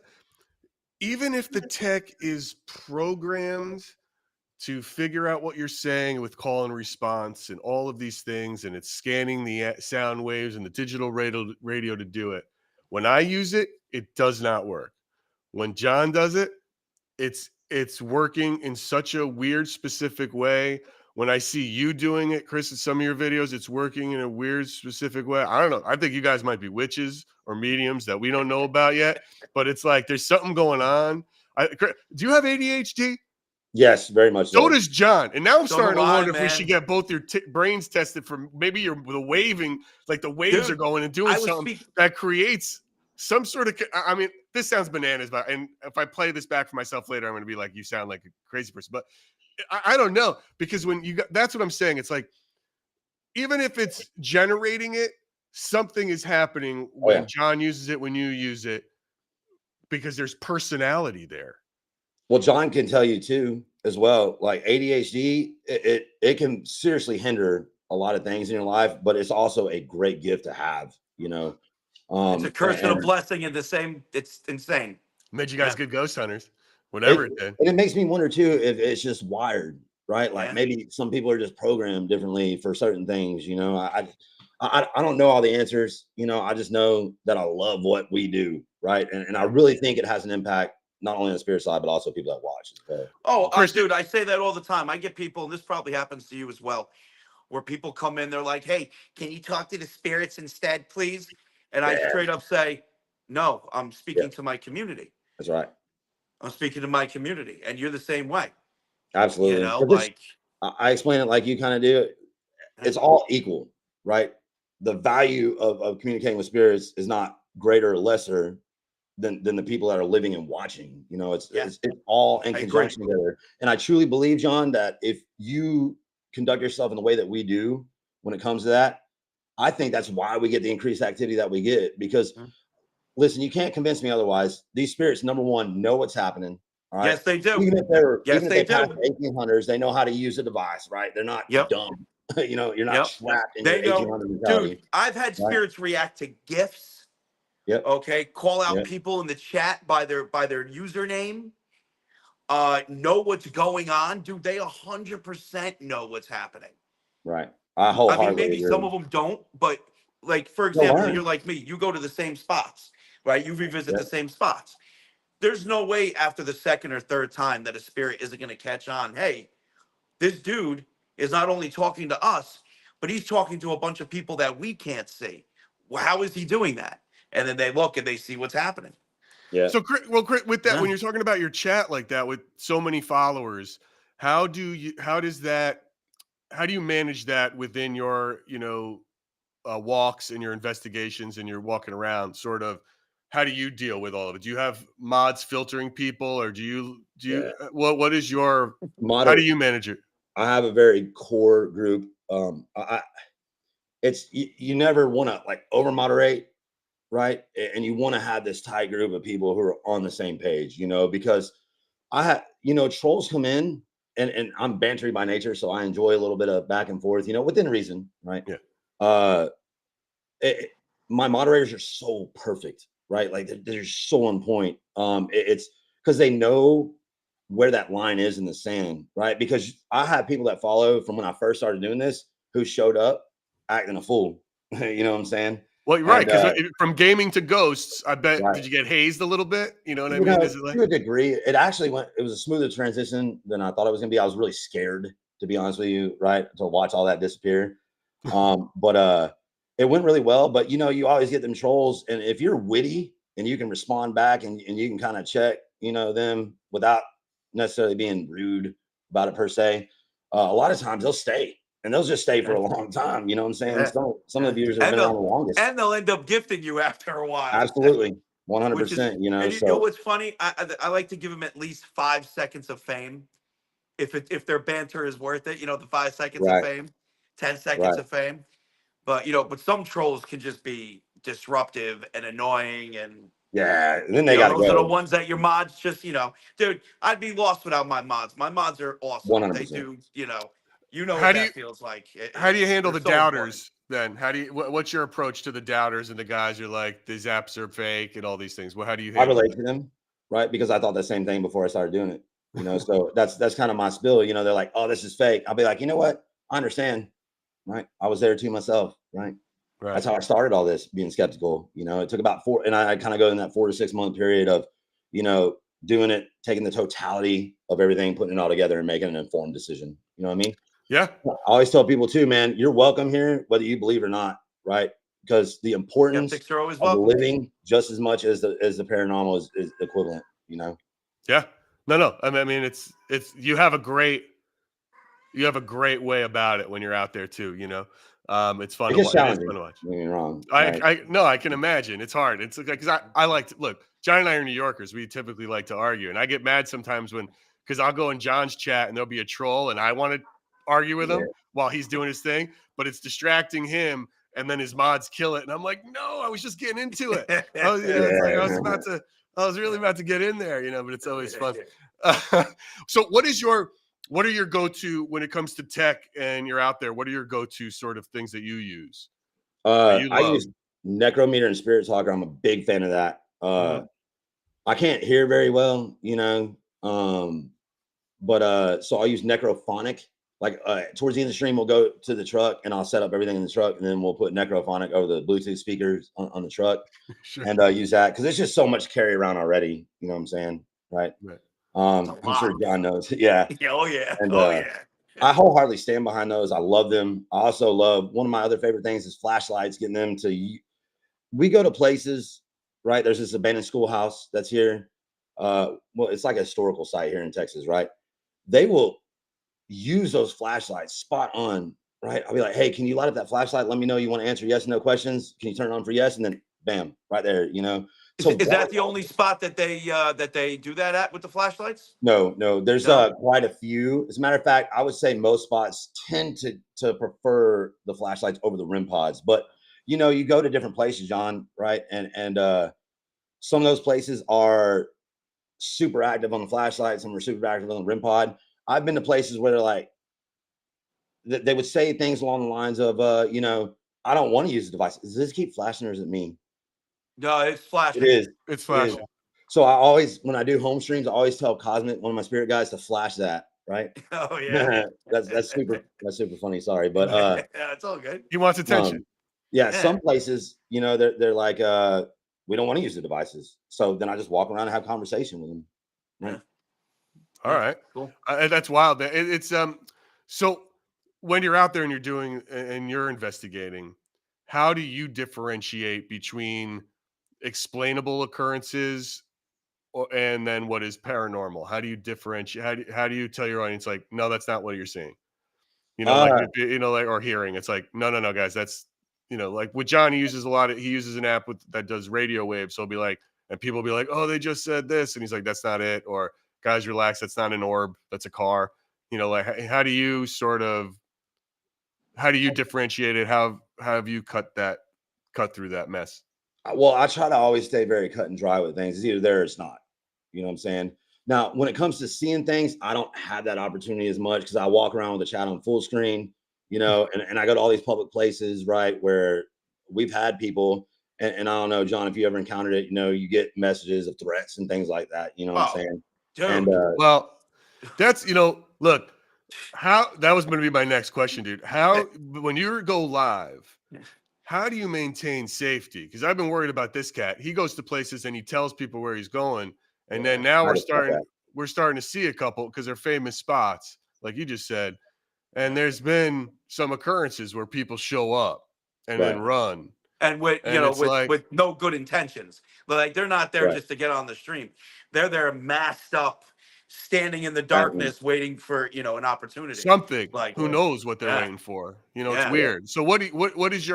even if the tech is programmed to figure out what you're saying with call and response and all of these things, and it's scanning the sound waves and the digital radio to do it. When I use it, it does not work. When John does it, it's working in such a weird, specific way. When I see you doing it, Chris, in some of your videos, it's working in a weird, specific way. I don't know. I think you guys might be witches or mediums that we don't know about yet, but it's like there's something going on. Do you have ADHD? Yes, very much so. So does John. And now I'm So starting do to I, wonder if we man. should get both your brains tested for maybe the waving, like the waves are going and doing something that creates some sort of, I mean, this sounds bananas, but, and if I play this back for myself later, I'm going to be like, you sound like a crazy person, but I don't know, because when that's what I'm saying. It's like, even if it's generating it, something is happening when John uses it, when you use it, because there's personality there. Well, John can tell you too. as well. Like ADHD, it can seriously hinder a lot of things in your life, but it's also a great gift to have, you know. It's a curse and a And blessing in the same. It's insane. Made you guys Yeah. good ghost hunters, whatever it did. and it makes me wonder too if it's just wired, right? Like Yeah. maybe some people are just programmed differently for certain things, you know. I don't know all the answers, you know. I just know that I love what we do, right? And I really think it has an impact not only on the spirit side, but also people that watch as well. Oh, Chris, dude, I say that all the time. I get people, and this probably happens to you as well, where people come in, they're like, "Hey, can you talk to the spirits instead, please?" And I Yeah, straight up say, "No, I'm yeah, speaking to my community. that's right. I'm speaking to my community, and you're the same way." You Absolutely. know, 'Cause this, like, I explain it like you kind of do. It's all equal, right? The value of communicating with spirits is not greater or lesser than the people that are living and watching. You know, yeah, it's all in I agree. conjunction together. And I truly believe, John, that if you conduct yourself in the way that we do when it comes to that, I think that's why we get the increased activity that we get. Because Mhm. listen, you can't convince me otherwise. These spirits, number one, know what's happening. All right. Yes, they do. Even Yes, if they they passed do. 1800s, they know how to use a device, right? They're not Yep, dumb. You know, you're not yep. trapped in your They know, 1800 dude. mentality, I've had right? spirits react to gifts. Yep. Okay, call out Yep. people in the chat by their username. Know what's going on, dude. They 100% know what's happening. Right. I I mean, wholeheartedly maybe some agree. of them don't, but like, for You'll example, you're learn. like me. You go to the same spots, right? You revisit the Yep. same spots. There's no way after the second or third time that a spirit isn't going to catch on. Hey, this dude is not only talking to us, but he's talking to a bunch of people that we can't see. Well, how is he doing that? And then they look and they see what's happening. Yeah. So, Chris, with that, Yeah. when you're talking about your chat like that with so many followers, how do you manage that within your walks and your investigations and you're walking around? Sort of, how do you deal with all of it? Do you have mods filtering people, or Yeah. what is your how do Moderate. you manage it? I have a very core group. It's you never want to like over moderate, right? And you want to have this tight group of people who are on the same page, you know, because I have, you know, trolls come in and I'm bantery by nature, so I enjoy a little bit of back and forth, you know, within reason, right? Yeah. Uh, my moderators are so perfect, right? Like they're so on point. It's because they know where that line is in the sand, right? Because I have people that follow from when I first started doing this who showed up acting a fool. You know what I'm saying? Well, you're right, And because from gaming to ghosts, I bet, right, did you get hazed a little bit? You know what I you mean? know, Is it like, to a degree, it actually went. It was a smoother transition than I thought it was gonna be. I was really scared, to be honest with you, right, to watch all that disappear. But it went really well. But you know, you always get them trolls, and if you're witty and you can respond back and you can kind of check, you know, them without necessarily being rude about it per se, a lot of times they'll stay and they'll just stay for Yeah. a long time. You know what I'm saying? Yeah. Some of Yeah. the viewers that have been around the longest. And they'll end up gifting you after a while. Absolutely, Which is, 100%. You know, and you know so what's funny? I like to give them at least 5 seconds of fame if their banter is worth it. You know, the 5 seconds of right, fame, 10 seconds right. of fame. But but some trolls can just be disruptive and annoying, and Yeah, and then they got to those are the go. ones that your mods just dude. I'd be lost without my mods. My mods are awesome. They 100%. do you know what how do you that feels like. how do you handle They're the so important. doubters then? What's your approach to the doubters and the guys who are like, the zaps are fake and all these things? Well, how do you I handle relate that? to them, right? Because I thought the same thing before I started doing it. You know, so that's kind of my spill. You know, they're like, "Oh, this is fake." I'll be like, "You know what? I understand." Right? I was there too myself. Right? Right. That's how I started all this, being skeptical. You know, it took about four, and I kind of go in that 4 to 6 month period of, you know, doing it, taking the totality of everything, putting it all together, and making an informed decision. You know what I mean? Yeah. I always tell people too, man, you're welcome here, whether you believe it or not, right? Because the importance Skeptics are always of the welcome. living just as much as the paranormal is equivalent, you know? Yeah. No. I mean, it's you have a great way about it when you're out there too, you know. It's fun It to gets watch. It is challenging. fun to watch. Don't get me wrong, I right? I no, I can imagine. It's hard. It's like, because I like to look, John and I are New Yorkers. We typically like to argue. And I get mad sometimes because I'll go in John's chat and there'll be a troll and I want to argue with Yeah, him while he's doing his thing, but it's distracting him and then his mods kill it. And I'm like, no, I was just getting into it. Oh, it's like yeah. I was really about to get in there, but it's always fun. So what are your go-to when it comes to tech and you're out there? What are your go-to sort of things that you use? That you I love? use Necrometer and Spirit Talker. I'm a big fan of that. Mhm. I can't hear very well, but so I'll use Necrophonic. Like towards the end of the stream, we'll go to the truck and I'll set up everything in the truck, and then we'll put Necrophonic over the Bluetooth speakers on the truck Sure. and use that because there's just so much carry around already. You know what I'm saying? Right. Right. I'm sure John knows. Yeah. Yeah, oh yeah, And oh yeah. I wholeheartedly stand behind those. I love them. I also love one of my other favorite things is flashlights, getting them to we go to places, right? There's this abandoned schoolhouse that's here. Well, it's like a historical site here in Texas, right? They will use those flashlights spot on, right? I'll be like, hey, can you light up that flashlight? Let me know you want to answer yes and no questions. Can you turn it on for yes? And then bam, right there, So Is that the only spot that they do that at with the flashlights? no, there's No. quite a few. As a matter of fact, I would say most spots tend to prefer the flashlights over the REM pods. But you go to different places, John, right? And some of those places are super active on the flashlight, some are super active on the REM pod. I've been to places where they're like, they would say things along the lines of, I don't want to use the device. Does this keep flashing or is it me? No, it's flashing. It is. It's It is. flashing. So I always, when I do home streams, I always tell Cosmic, one of my spirit guys, to flash that, right? Oh yeah. that's super funny. Sorry. But Yeah, it's all good. He wants attention. yeah, some places, they're like, we don't want to use the devices. So then I just walk around and have conversation with them. Right. All right. Cool. That's wild. It's so when you're out there and you're doing and you're investigating, how do you differentiate between explainable occurrences and then what is paranormal? How do you differentiate? How do you tell your audience like, no, that's not what you're seeing? Like Uh, like or hearing. It's like, no, guys, that's like with John, he uses an app that does radio waves. So he'll be like, and people will be like, oh, they just said this, and he's like, that's not it. Or guys, relax, that's not an orb, that's a car. Like how do you differentiate it? How have you cut through that mess? well, I try to always stay very cut and dry with things. It's either there or it's not. You know what I'm saying? Now, when it comes to seeing things, I don't have that opportunity as much because I walk around with the chat on full screen, and I go to all these public places, right, where we've had people, and I don't know, John, if you ever encountered it, you get messages of threats and things like that. You know what I'm saying? Dude. And Well, that's look, how that was going to be my next question, dude. How when you go live, how do you maintain safety? Because I've been worried about this cat. He goes to places and he tells people where he's going, and then now we're starting to see a couple because they're famous spots, like you just said. And there's been some occurrences where people show up and then run. And with with no good intentions. Like they're not there just to get on the stream. They're there masked up, standing in the darkness, waiting for an opportunity. Something. Like Who knows what they're waiting for? It's weird. So what is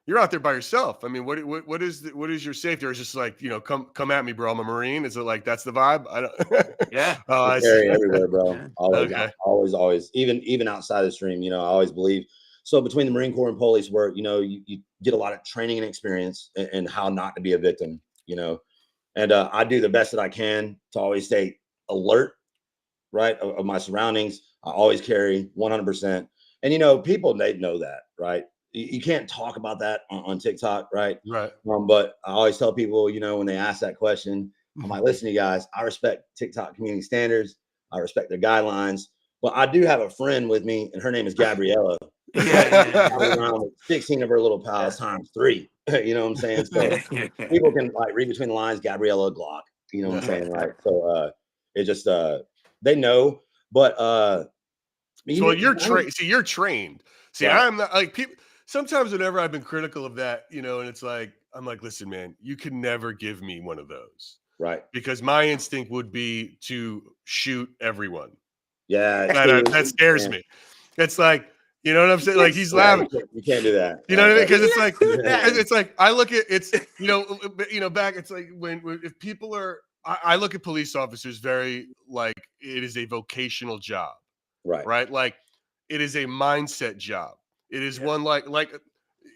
you're out there by yourself. I mean, what is your safety? Or is it just like, come at me, bro. I'm a Marine. Is it like that's the vibe? I don't. Yeah. Oh, I see everywhere, bro. Yeah. Always, Okay. always, even outside the stream, I always believe. So between the Marine Corps and police work, you get a lot of training and experience and how not to be a victim, and I do the best that I can to always stay alert, right, of my surroundings. I always carry 100%. And, people, they know that, right? You can't talk about that on TikTok, right? Right. But I always tell people, when they ask that question, I'm like, listen, you guys, I respect TikTok community standards. I respect their guidelines. But I do have a friend with me, and her name is Gabriella. Yeah. 16 of her little pals times 3. You know what I'm saying? So people can like read between the lines, Gabriella Glock. You know what I'm saying? Right. So it just they know. But so you're trained. See, you're trained. See, right. I'm not like people. Sometimes whenever I've been critical of that, and it's like, I'm like, listen, man, you can never give me one of those. Right. Because my instinct would be to shoot everyone. Yeah. That scares me. It's like, you know what I'm saying? Like he's laughing. You can't do that. You know what I mean? Because it's like I look at it's back. It's like when if people are, I look at police officers very like it is a vocational job, right? Like it is a mindset job. It is one like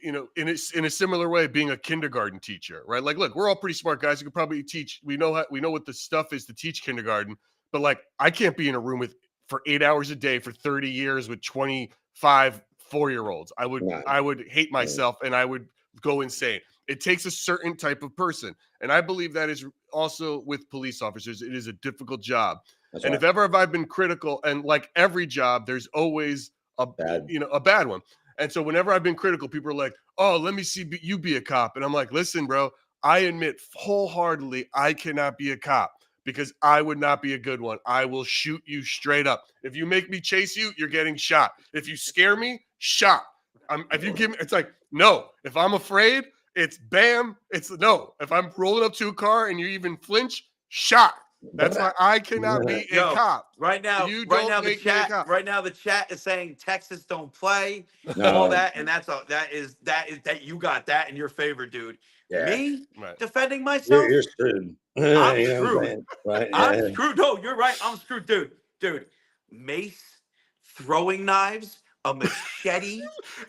in a similar way, being a kindergarten teacher, right? Like, look, we're all pretty smart guys who could probably teach. We know what the stuff is to teach kindergarten, but like I can't be in a room for 8 hours a day for 30 years with 25 4-year-olds. I would hate myself and I would go insane. It takes a certain type of person. And I believe that is also with police officers. It is a difficult job. That's And right. if ever have I been critical, and like every job, there's always a bad one. And so whenever I've been critical, people are like, "Oh, let me see you be a cop." And I'm like, "Listen, bro, I admit wholeheartedly I cannot be a cop because I would not be a good one. I will shoot you straight up. If you make me chase you, you're getting shot. If you scare me, shot. If you give me, it's like, no. If I'm afraid, it's bam. It's no. If I'm rolling up to a car and you even flinch, shot. That's why I cannot be a cop. Right now, You don't make me a cop. right now the chat is saying Texas don't play, No. all that, and that you got that in your favor, dude. Yeah. Me Right. defending myself, You're screwed. I'm You know what screwed. saying? Right? I'm Yeah. screwed. No, you're right. I'm screwed, dude. Mace, throwing knives, a machete,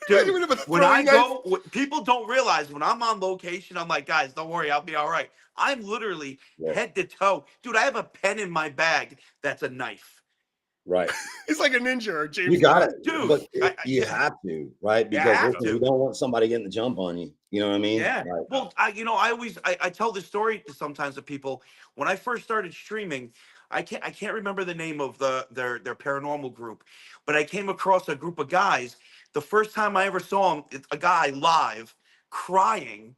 Wait a dude. minute, but When I throwing knife? go, people don't realize when I'm on location, I'm like, guys, don't worry, I'll be all right. I'm literally Yeah. head to toe, dude. I have a pen in my bag that's a knife. Right. It's like a ninja or James You got Bond. it, Dude, but you have to, right? You Because have listen, to. you don't want somebody getting the jump on you. You know what I mean? Yeah. Right. Well, I tell this story to sometimes to people. When I first started streaming, I can't remember the name of their paranormal group, but I came across a group of guys. The first time I ever saw him, it's a guy live crying,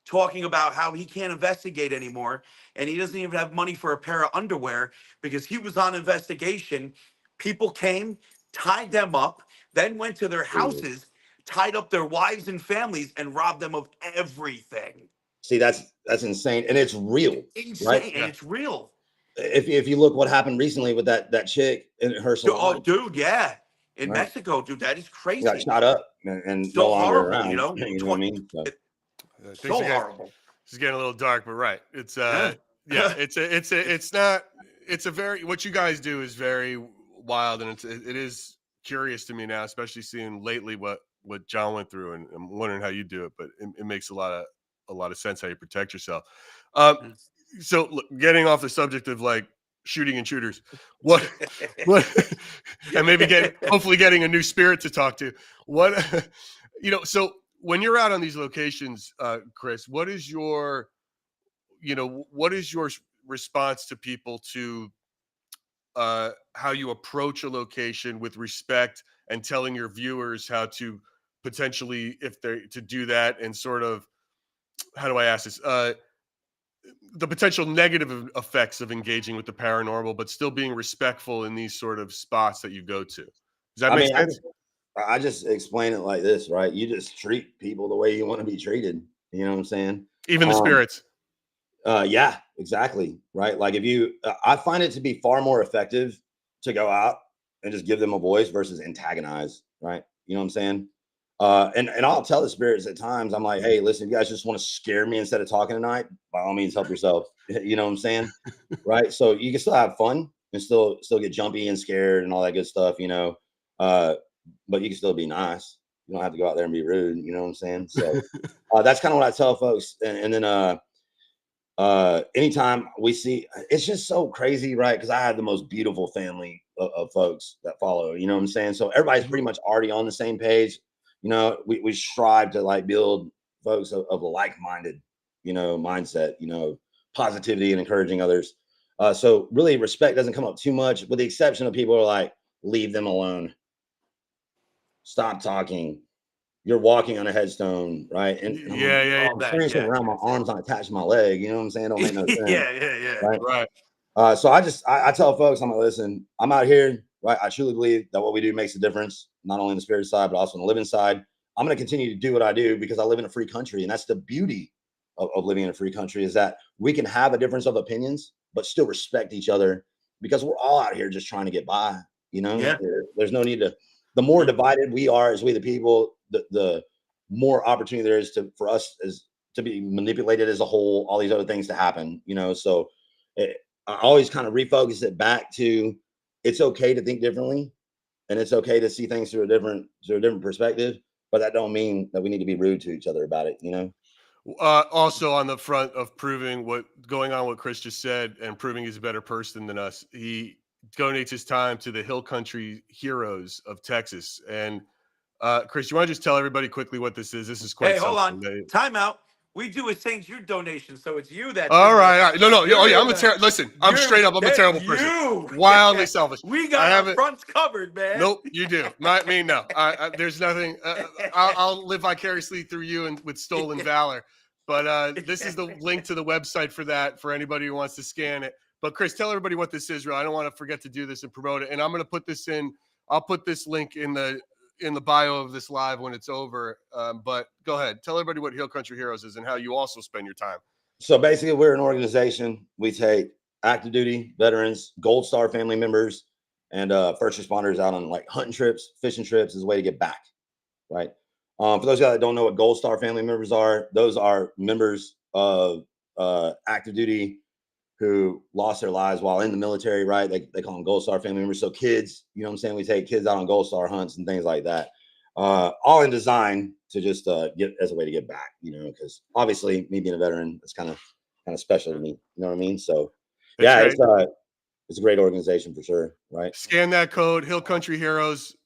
talking about how he can't investigate anymore and he doesn't even have money for a pair of underwear because he was on investigation. People came, tied them up, then went to their houses, tied up their wives and families, and robbed them of everything. See, that's insane, and it's real, Insane, right? and it's real. If you look what happened recently with that chick in her salon, Dude, yeah, in right? Mexico, dude, that is crazy. Got shot up and So no longer horrible, around. you know. You know what I mean? So, So horrible. This is getting a little dark, but right. It's Yeah. it's a very, what you guys do is very wild, and it is curious to me now, especially seeing lately what John went through, and I'm wondering how you do it, but it makes a lot of sense how you protect yourself. So look, getting off the subject of like shooting and shooters, what and maybe hopefully getting a new spirit to talk to. What so when you're out on these locations, Chris, what is your response to people to how you approach a location with respect and telling your viewers how to potentially, if they're to do that, and sort of, how do I ask this? The potential negative effects of engaging with the paranormal, but still being respectful in these sort of spots that you go to. Does that make sense? I just explain it like this, right? You just treat people the way you want to be treated. You know what I'm saying? Even the spirits. Yeah, exactly. Right. Like I find it to be far more effective to go out and just give them a voice versus antagonize. Right. You know what I'm saying? And I'll tell the spirits at times, I'm like, hey, listen, you guys just want to scare me instead of talking tonight, by all means, help yourself. You know what I'm saying? Right. So you can still have fun and still get jumpy and scared and all that good stuff, but you can still be nice. You don't have to go out there and be rude. You know what I'm saying? So that's kind of what I tell folks. And then anytime we see, it's just so crazy, right? Because I have the most beautiful family of folks that follow, you know what I'm saying? So everybody's pretty much already on the same page. We strive to like build folks of a like-minded, mindset, positivity and encouraging others. So really respect doesn't come up too much, with the exception of people who are like, leave them alone. Stop talking. You're walking on a headstone, right? And I'm carrying something around my arms not attached to my leg. You know what I'm saying? Don't make no sense. Yeah. Right. So I tell folks, I'm like, listen, I'm out here, right? I truly believe that what we do makes a difference, not only in the spirit side, but also in the living side. I'm going to continue to do what I do because I live in a free country. And that's the beauty of living in a free country, is that we can have a difference of opinions, but still respect each other, because we're all out here just trying to get by. Yeah. There's no need to, the more divided we are as we the people, the more opportunity there is for us as to be manipulated as a whole, all these other things to happen, so I always kind of refocus it back to, it's okay to think differently, and it's okay to see things through a different perspective, but that don't mean that we need to be rude to each other about it. Also on the front of proving what Chris just said and proving he's a better person than us, he donates his time to the Hill Country Heroes of Texas. And Chris, you want to just tell everybody quickly what this is? This is quite Hey, hold something. on. Time out. We do a St. Jude donation, so it's you that's All in right, the. all right. No, You're oh yeah, in the. listen, I'm straight up. I'm a terrible person. You. Wildly selfish. We I got our haven't. fronts covered, man. Nope, you do. Not me. No, there's nothing. I'll live vicariously through you and with stolen valor. But this is the link to the website for that for anybody who wants to scan it. But Chris, tell everybody what this is, real. I don't want to forget to do this and promote it. And I'm going to put this in. I'll put this link in the bio of this live when it's over. But go ahead, tell everybody what Hill Country Heroes is and how you also spend your time. So basically, we're an organization. We take active duty veterans, Gold Star family members, and first responders out on like hunting trips, fishing trips as a way to get back, right? For those guys that don't know what Gold Star family members are, those are members of active duty who lost their lives while in the military, right? They call them Gold Star family members. So kids, you know what I'm saying? We take kids out on Gold Star hunts and things like that. All in design to just get as a way to get back, you know, because obviously me being a veteran, it's kind of special to me. You know what I mean? So yeah, it's a great organization for sure, right? Scan that code, Hill Country Heroes.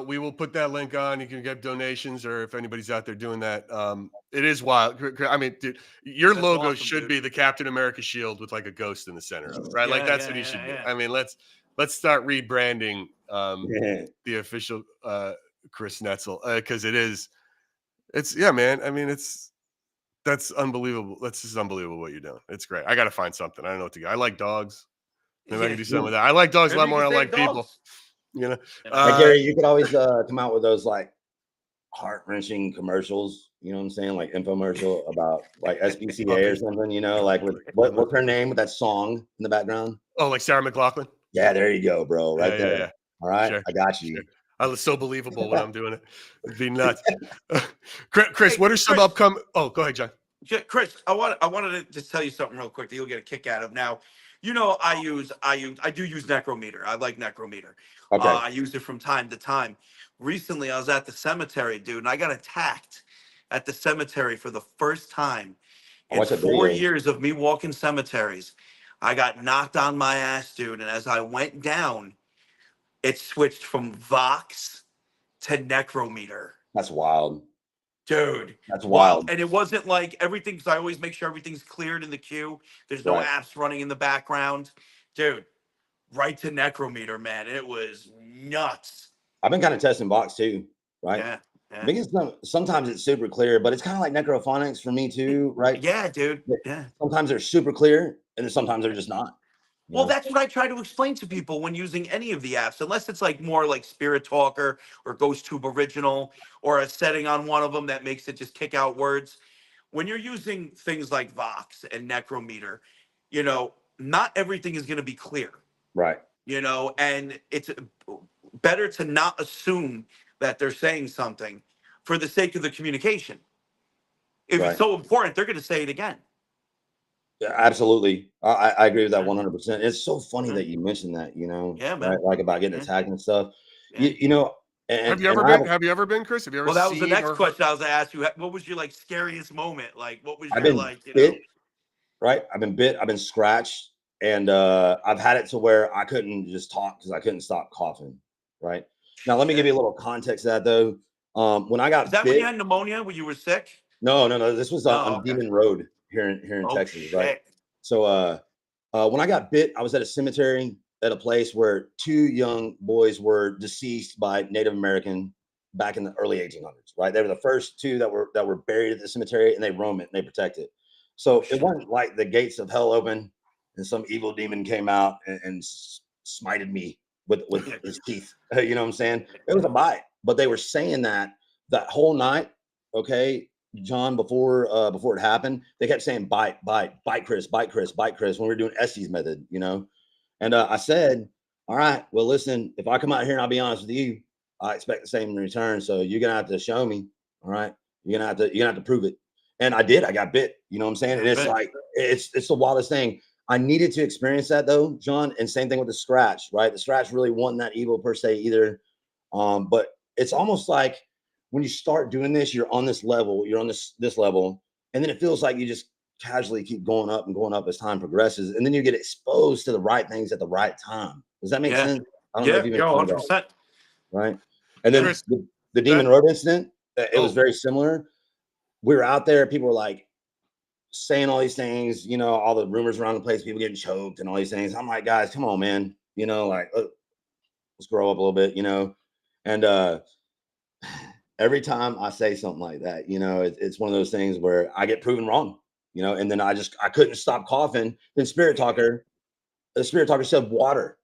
We will put that link on. You can get donations, or if anybody's out there doing that, it is wild. I mean, dude, your That's logo awesome, should dude. be the Captain America shield with like a ghost in the center of it, right? Like Yeah, that's yeah, what he yeah, should do. yeah. I mean, let's start rebranding Yeah. the official Chris Netzel, because it's yeah, man. I mean, that's unbelievable. That's just unbelievable what you're doing. It's great. I got to find something. I don't know what to get. I like dogs. Maybe I can do something with that. I like dogs a lot Maybe more you than I can like save people. dogs. You know, Like Gary, you could always come out with those like heart-wrenching commercials, you know what I'm saying? Like infomercial about like SPCA or something, you know, like with what's her name with that song in the background? Oh, like Sarah McLachlan? Yeah, there you go, bro. Right Yeah, there. yeah. All right. Sure, I got you. sure. I was so believable when I'm doing it. It'd be nuts. Chris, what are some Chris. upcoming? Oh, go ahead, John. Chris, I wanted to just tell you something real quick that you'll get a kick out of. Now, you know, I do use Necrometer. I like Necrometer. Okay. I use it from time to time. Recently, I was at the cemetery, dude, and I got attacked at the cemetery for the first time in watched that 4 video. years of me walking cemeteries. I got knocked on my ass, dude, and as I went down, it switched from Vox to Necrometer. That's wild. Dude, That's wow. wild. And it wasn't like everything, because I always make sure everything's cleared in the queue. There's no Right. apps running in the background. Dude, right to Necrometer, man. It was nuts. I've been kind of testing Vox too, right? Yeah. I think sometimes it's super clear, but it's kind of like necrophonics for me too, right? Yeah, dude. Yeah. Sometimes they're super clear, and then sometimes they're just not. Well, that's what I try to explain to people when using any of the apps, unless it's like more like Spirit Talker or GhostTube Original or a setting on one of them that makes it just kick out words. When you're using things like Vox and Necrometer, you know, not everything is going to be clear. Right. You know, and it's better to not assume that they're saying something for the sake of the communication. If Right. it's so important, they're going to say it again. Yeah, absolutely. I agree with that 100%. It's so funny that you mentioned that, you know, Yeah, man. right? Like about getting attacked and stuff. Yeah. You know, Have you ever been, Chris? Have you ever? Well, that was the seen next or- question I was going to ask you. What was your like scariest moment? Like, what was I've your been like, you bit, know? right? I've been bit, I've been scratched, and I've had it to where I couldn't just talk because I couldn't stop coughing, right? Now, let me give you a little context to that though. When I got Is that bit, when you had pneumonia, when you were sick? no. This was on okay. Demon Road here in Oh, Texas, right? shit. So when I got bit, I was at a cemetery at a place where 2 young boys were deceased by Native American back in the early 1800s, right? They were the first 2 that were buried at the cemetery, and they roam it and they protect it. So it wasn't like the gates of hell open and some evil demon came out and smited me with his teeth. You know what I'm saying? It was a bite, but they were saying that whole night, okay, John, before it happened, they kept saying bite Chris, bite Chris, bite Chris when we were doing Essie's method, you know. And I said, all right, well, listen, if I come out here and I'll be honest with you, I expect the same in return. So you're gonna have to show me, all right. You're gonna have to prove it. And I did. I got bit. You know what I'm saying? And it's like it's the wildest thing. I needed to experience that though, John. And same thing with the scratch, right? The scratch really wasn't that evil per se either. But it's almost like when you start doing this, you're on this level, you're on this level, and then it feels like you just casually keep going up and going up as time progresses, and then you get exposed to the right things at the right time. Does that make sense? I don't know if you yo, make sense, 100%. right? And then Chris, the Demon Road incident, it was Oh. very similar. We were out there, people were like saying all these things, you know, all the rumors around the place, people getting choked and all these things. I'm like, guys, come on, man, you know, like let's grow up a little bit, you know. And every time I say something like that, you know, it's one of those things where I get proven wrong, you know, and then I couldn't stop coughing. Then the Spirit Talker said water,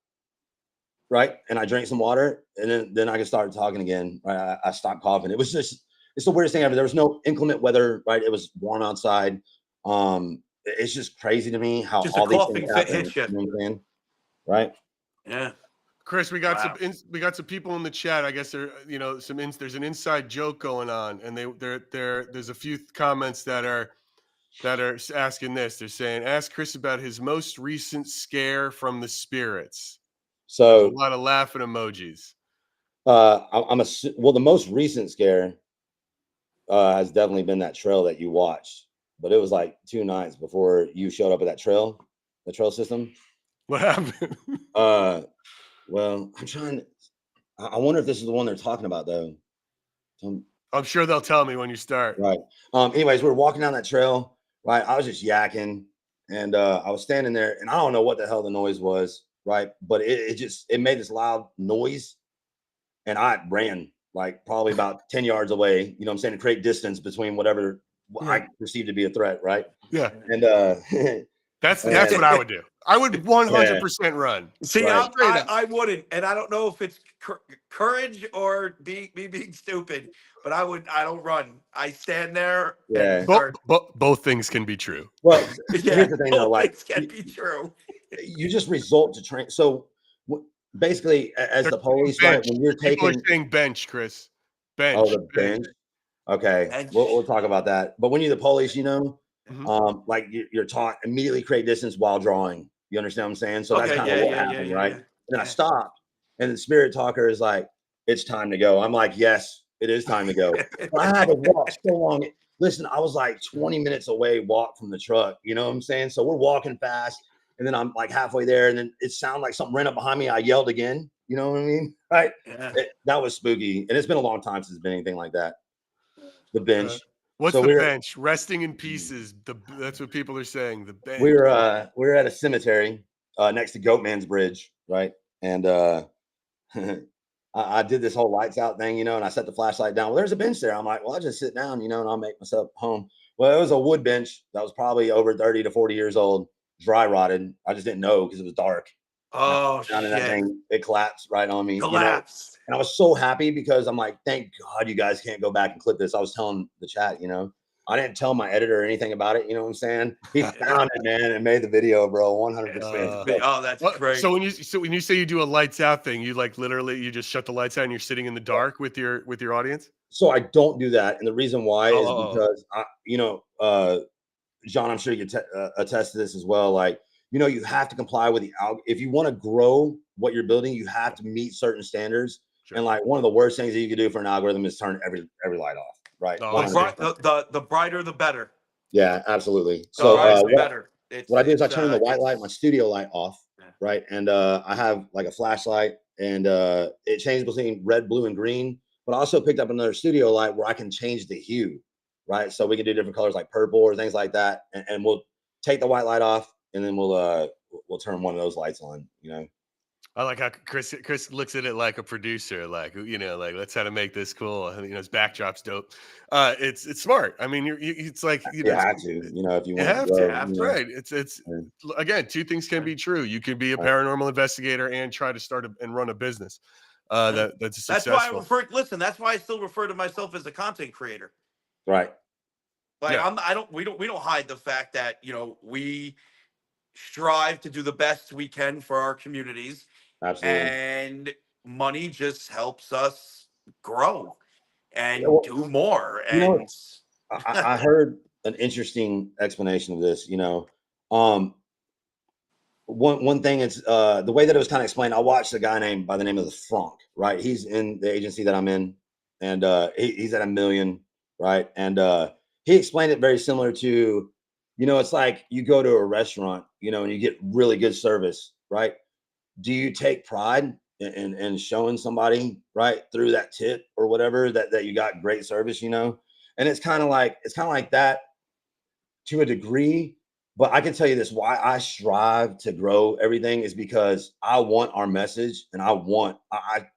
right? And I drank some water, and then I could start talking again. Right? I stopped coughing. It's the weirdest thing ever. There was no inclement weather, right? It was warm outside. It's just crazy to me how Just a all these coughing things fit happen. hits you. You know what I'm saying? Right? Yeah. Chris, we got Wow. we got some people in the chat. I guess there's an inside joke going on, and there's a few comments that are asking this. They're saying, ask Chris about his most recent scare from the spirits. There's a So lot of laughing emojis. well, the most recent scare has definitely been that trail that you watched, but it was like 2 nights before you showed up at the trail system. What happened? Well, I wonder if this is the one they're talking about though. I'm sure they'll tell me when you start. Right. Anyways, we were walking down that trail, right? I was just yakking, and I was standing there, and I don't know what the hell the noise was, right? But it made this loud noise, and I ran like probably about 10 yards away, you know what I'm saying, to create distance between whatever I perceived to be a threat, right? Yeah. And that's what I would do. I would 100% run. See, Right. I wouldn't, and I don't know if it's courage or me being stupid, but I don't run. I stand there and start. Both things can be true. Well, Yeah, here's the thing though, both like things can be true. you just result to train. So basically, as the police, right, when you're People taking are saying bench, Chris. Bench. Oh, the bench. Okay, Bench. we'll talk about that. But when you're the police, you know, Mhm. like you're taught immediately create distance while drawing. You understand what I'm saying? So that's Okay, kind of what happened, right? yeah. And then I stopped, and the Spirit Talker is like, "It's time to go." I'm like, "Yes, it is time to go." But I had to walk so long. Listen, I was like 20 minutes away walk from the truck. You know what I'm saying? So we're walking fast, and then I'm like halfway there, and then it sounded like something ran up behind me. I yelled again. You know what I mean? Right? Yeah. That was spooky, and it's been a long time since it's been anything like that. The bench. What's So the bench? Resting in pieces. That's what people are saying. The bench. we were at a cemetery next to Goatman's Bridge, right? And I did this whole lights out thing, you know, and I set the flashlight down. Well, there's a bench there. I'm like, well, I'll just sit down, you know, and I'll make myself home. Well, it was a wood bench that was probably over 30 to 40 years old, dry rotted. I just didn't know because it was dark. Oh Down in that shit! thing, it collapsed right on me. Collapsed. You know? And I was so happy because I'm like, thank God you guys can't go back and clip this. I was telling the chat, you know, I didn't tell my editor or anything about it. You know what I'm saying? He found it, man, and made the video, bro. 100%. Oh, that's great. So when you say you do a lights out thing, you like literally you just shut the lights out and you're sitting in the dark with your audience. So I don't do that, and the reason why is because John, I'm sure you can attest to this as well. Like, you know, you have to comply with the if you want to grow what you're building, you have to meet certain standards. Sure. And like one of the worst things that you can do for an algorithm is turn every light off. Right. The brighter, the better. Yeah, absolutely. So what I do is I turn the white light, my studio light off, right? And I have like a flashlight, and it changes between red, blue, and green. But I also picked up another studio light where I can change the hue, right? So we can do different colors like purple or things like that, and we'll take the white light off, and then we'll turn one of those lights on, you know. I like how Chris looks at it like a producer, like, you know, like let's how to make this cool. You know, his backdrop's dope. It's smart. I mean, it's like you have to, you know, if you want have to, to. you know. Right. It's again, two things can be true. You can be a paranormal investigator and try to start and run a business. That's successful. That's why I refer. Listen, that's why I still refer to myself as a content creator. Right. Like we don't hide the fact that, you know, we strive to do the best we can for our communities. Absolutely. And money just helps us grow and do more. You and know, I heard an interesting explanation of this, you know. One thing is the way that it was kind of explained. I watched a guy named by the name of the Frank, right? He's in the agency that I'm in, and he's at 1 million, right? And he explained it very similar to, it's like you go to a restaurant, and you get really good service, right? Do you take pride in showing somebody, right, through that tip or whatever, that you got great service, And it's kind of like that to a degree. But I can tell you this, why I strive to grow everything is because I want our message, and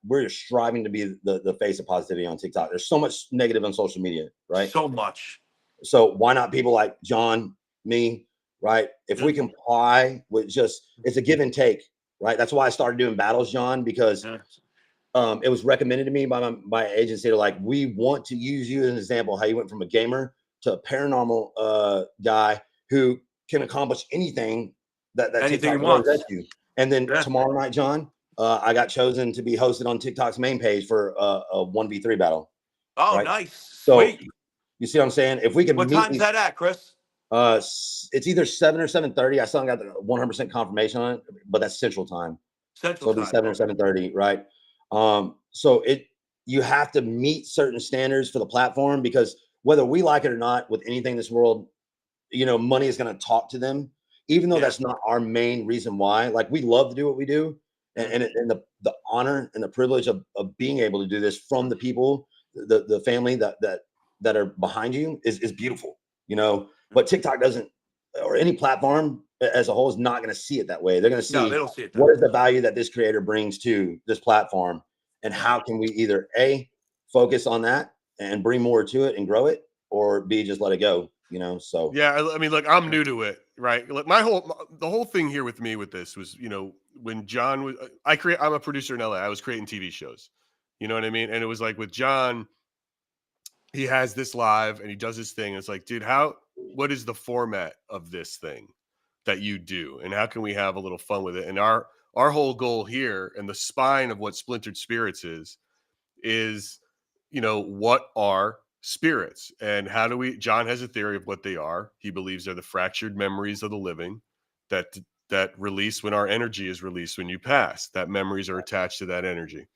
we're striving to be the face of positivity on TikTok. There's so much negative on social media, right? So much. So why not people like John, me, right? If we comply with it's a give and take, right? That's why I started doing battles, John, because it was recommended to me by my agency. They're like, we want to use you as an example, how you went from a gamer to a paranormal guy who can accomplish anything that Anything he TikTok throws wants. at you. And then tomorrow night, John, I got chosen to be hosted on TikTok's main page for a 1v3 battle. Oh, right? nice. So Sweet. you see what I'm saying? If we can What meet time's that at, Chris? it's either 7 or 7:30. I still haven't got the 100% confirmation on it, but that's Central Time. Central So it'll be 7 or time. 7:30, right? So you have to meet certain standards for the platform, because whether we like it or not, with anything in this world, money is going to talk to them, even though that's not our main reason why. Like, we love to do what we do, and the honor and the privilege of being able to do this from the people, the family that are behind you is beautiful, But TikTok doesn't, or any platform as a whole, is not going to see it that way. They're going to see, No, they don't see it that what way. is the value that this creator brings to this platform, and how can we either A, focus on that and bring more to it and grow it, or B, just let it go, So Yeah, I mean, look, I'm new to it, right? Like the whole thing here with me with this was, when John was, I'm a producer in LA. I was creating TV shows, you know what I mean? And it was like with John, he has this live and he does his thing. And it's like, dude, what is the format of this thing that you do? And how can we have a little fun with it? And our whole goal here, and the spine of what Splintered Spirits is, what are spirits, and how do we, John has a theory of what they are. He believes they're the fractured memories of the living that release when our energy is released when you pass. That memories are attached to that energy.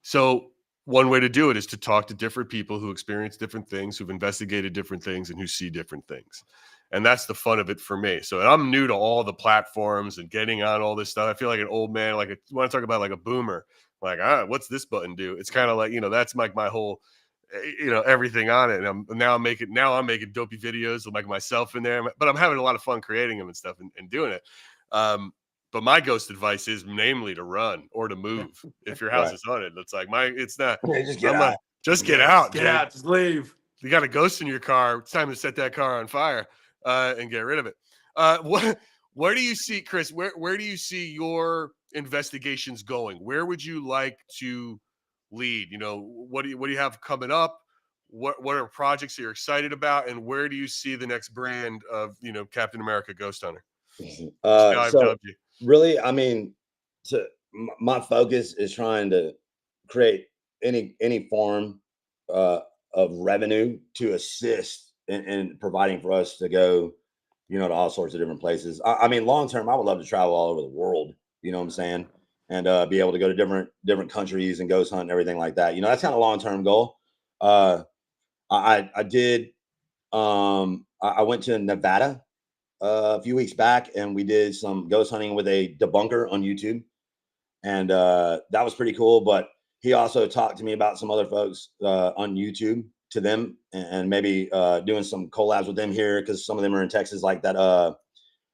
So one way to do it is to talk to different people who experience different things, who've investigated different things, and who see different things. And that's the fun of it for me. So, and I'm new to all the platforms and getting on all this stuff. I feel like an old man, when I talk about like a boomer, like, what's this button do? It's kind of like, that's like my whole, everything on it. And I'm making dopey videos with like myself in there, but I'm having a lot of fun creating them and stuff and doing it. But my ghost advice is namely to run or to move if your house is haunted. It's like it's not. just get out. Just get out, Get dude. out. Just leave. You got a ghost in your car. It's time to set that car on fire and get rid of it. Where do you see, Chris? Where do you see your investigations going? Where would you like to lead? What do you have coming up? What are projects that you're excited about, and where do you see the next brand of Captain America Ghost Hunter? So really, I mean, my focus is trying to create any form of revenue to assist in providing for us to go, to all sorts of different places. I mean, long term, I would love to travel all over the world. You know what I'm saying? And be able to go to different countries and ghost hunt and everything like that. That's kind of long term goal. I did. I went to Nevada a few weeks back, and we did some ghost hunting with a debunker on YouTube, and that was pretty cool. But he also talked to me about some other folks on YouTube, to them, and maybe doing some collabs with them here, because some of them are in Texas, like that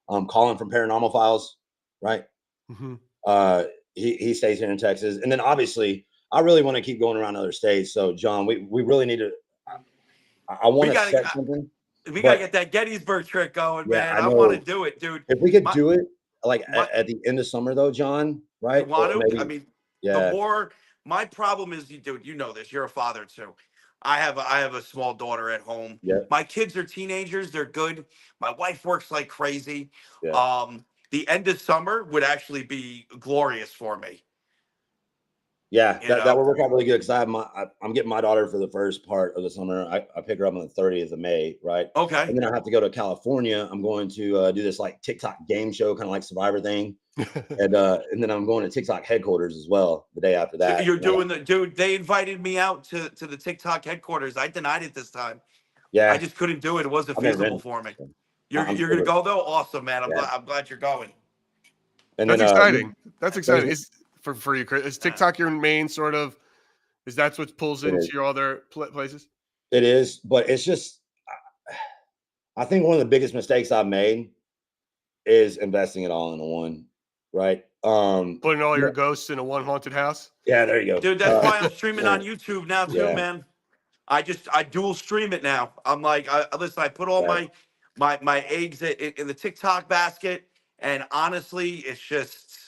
Colin from Paranormal Files, right? Mm-hmm. He stays here in Texas, and then obviously I really want to keep going around other states. So John, we really need to. I want to set something. We gotta get that Gettysburg trick going, man. I want to do it, dude. If we could do it like at the end of summer, though, John, right? You want to? Maybe, I mean, the more. My problem is, dude, you know this. You're a father too. I have a small daughter at home. Yeah. My kids are teenagers. They're good. My wife works like crazy. Yeah. The end of summer would actually be glorious for me. Yeah, that would work out really good, because I'm getting my daughter for the first part of the summer. I pick her up on the 30th of May, right? Okay. And then I have to go to California. I'm going to do this like TikTok game show, kind of like Survivor thing, and then I'm going to TikTok headquarters as well the day after that. You're doing dude. They invited me out to the TikTok headquarters. I denied it this time. Yeah, I just couldn't do it. It wasn't I've never feasible been. for me. So You're I'm you're sure gonna that- go though? Awesome, man. yeah. I'm glad you're going. And That's then exciting. That's exciting. there's- Is for you, Chris? Is Yeah. TikTok your main sort of? Is that what pulls It into is. your other places? It is, but it's just. I think one of the biggest mistakes I've made is investing it all into one. Right. Putting all Yeah, your ghosts in a one haunted house. yeah, there you go. Dude, that's why I'm streaming yeah, on YouTube now too, yeah, man. I dual stream it now. I'm like, listen, I put all right. my eggs in the TikTok basket, and honestly, it's just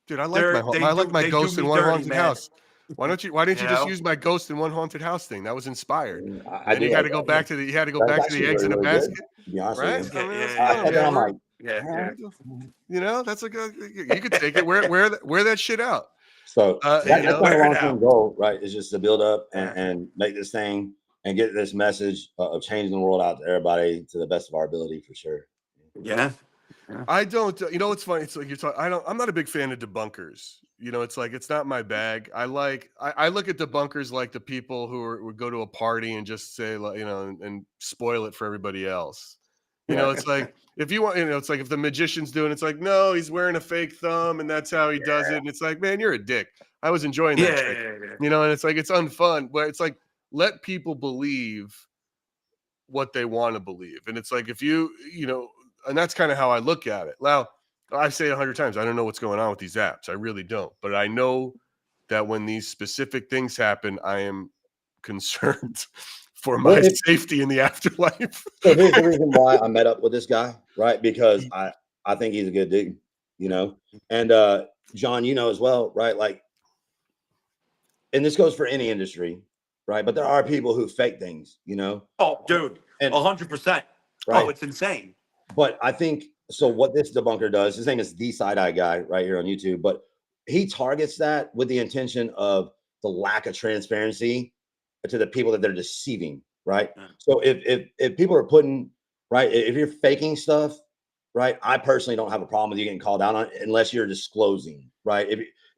Dude, I like my they do ghost in me one dirty, haunted man. house. Why didn't You you just know? use my ghost in one haunted house thing? That was inspired. I And then do you had like to go that. back to the That's actually eggs in a really, really good. basket, To be honest right? with I you, mean, that's Yeah, fun, and then man. I'm like, yeah, all right. You know, that's a good. You could take it. Wear that shit out. So You that's know, my Wear it long-term out. goal, right? Is just to build up Yeah. and make this thing and get this message of changing the world out to everybody to the best of our ability, for sure. Yeah. I don't. You know what's funny? It's like you're talking. I'm not a big fan of debunkers. You know, it's like it's not my bag. I look at debunkers like the people who would go to a party and just say, like, you know, and spoil it for everybody else. You know, it's like if you want, you know, it's like if the magician's doing, it's like, no, he's wearing a fake thumb and that's how he does it. And it's like, man, you're a dick. I was enjoying that trick. Yeah. You know, and it's like it's unfun, but it's like let people believe what they want to believe. And it's like if you know, and that's kind of how I look at it. Now, I say 100 times, I don't know what's going on with these apps. I really don't. But I know that when these specific things happen, I am concerned for my safety in the afterlife. So here's the reason why I met up with this guy, right? Because I think he's a good dude, you know. And John, you know as well, right? Like, and this goes for any industry, right? But there are people who fake things, you know. Oh, dude, And 100%. right. Oh, it's insane. But I think so. What this debunker does, his name is the Side Eye Guy, right here on YouTube. But he targets that with the intention of the lack of transparency to the people that they're deceiving, right? Yeah. So if people are putting right, if you're faking stuff, right, I personally don't have a problem with you getting called out on it unless you're disclosing, right?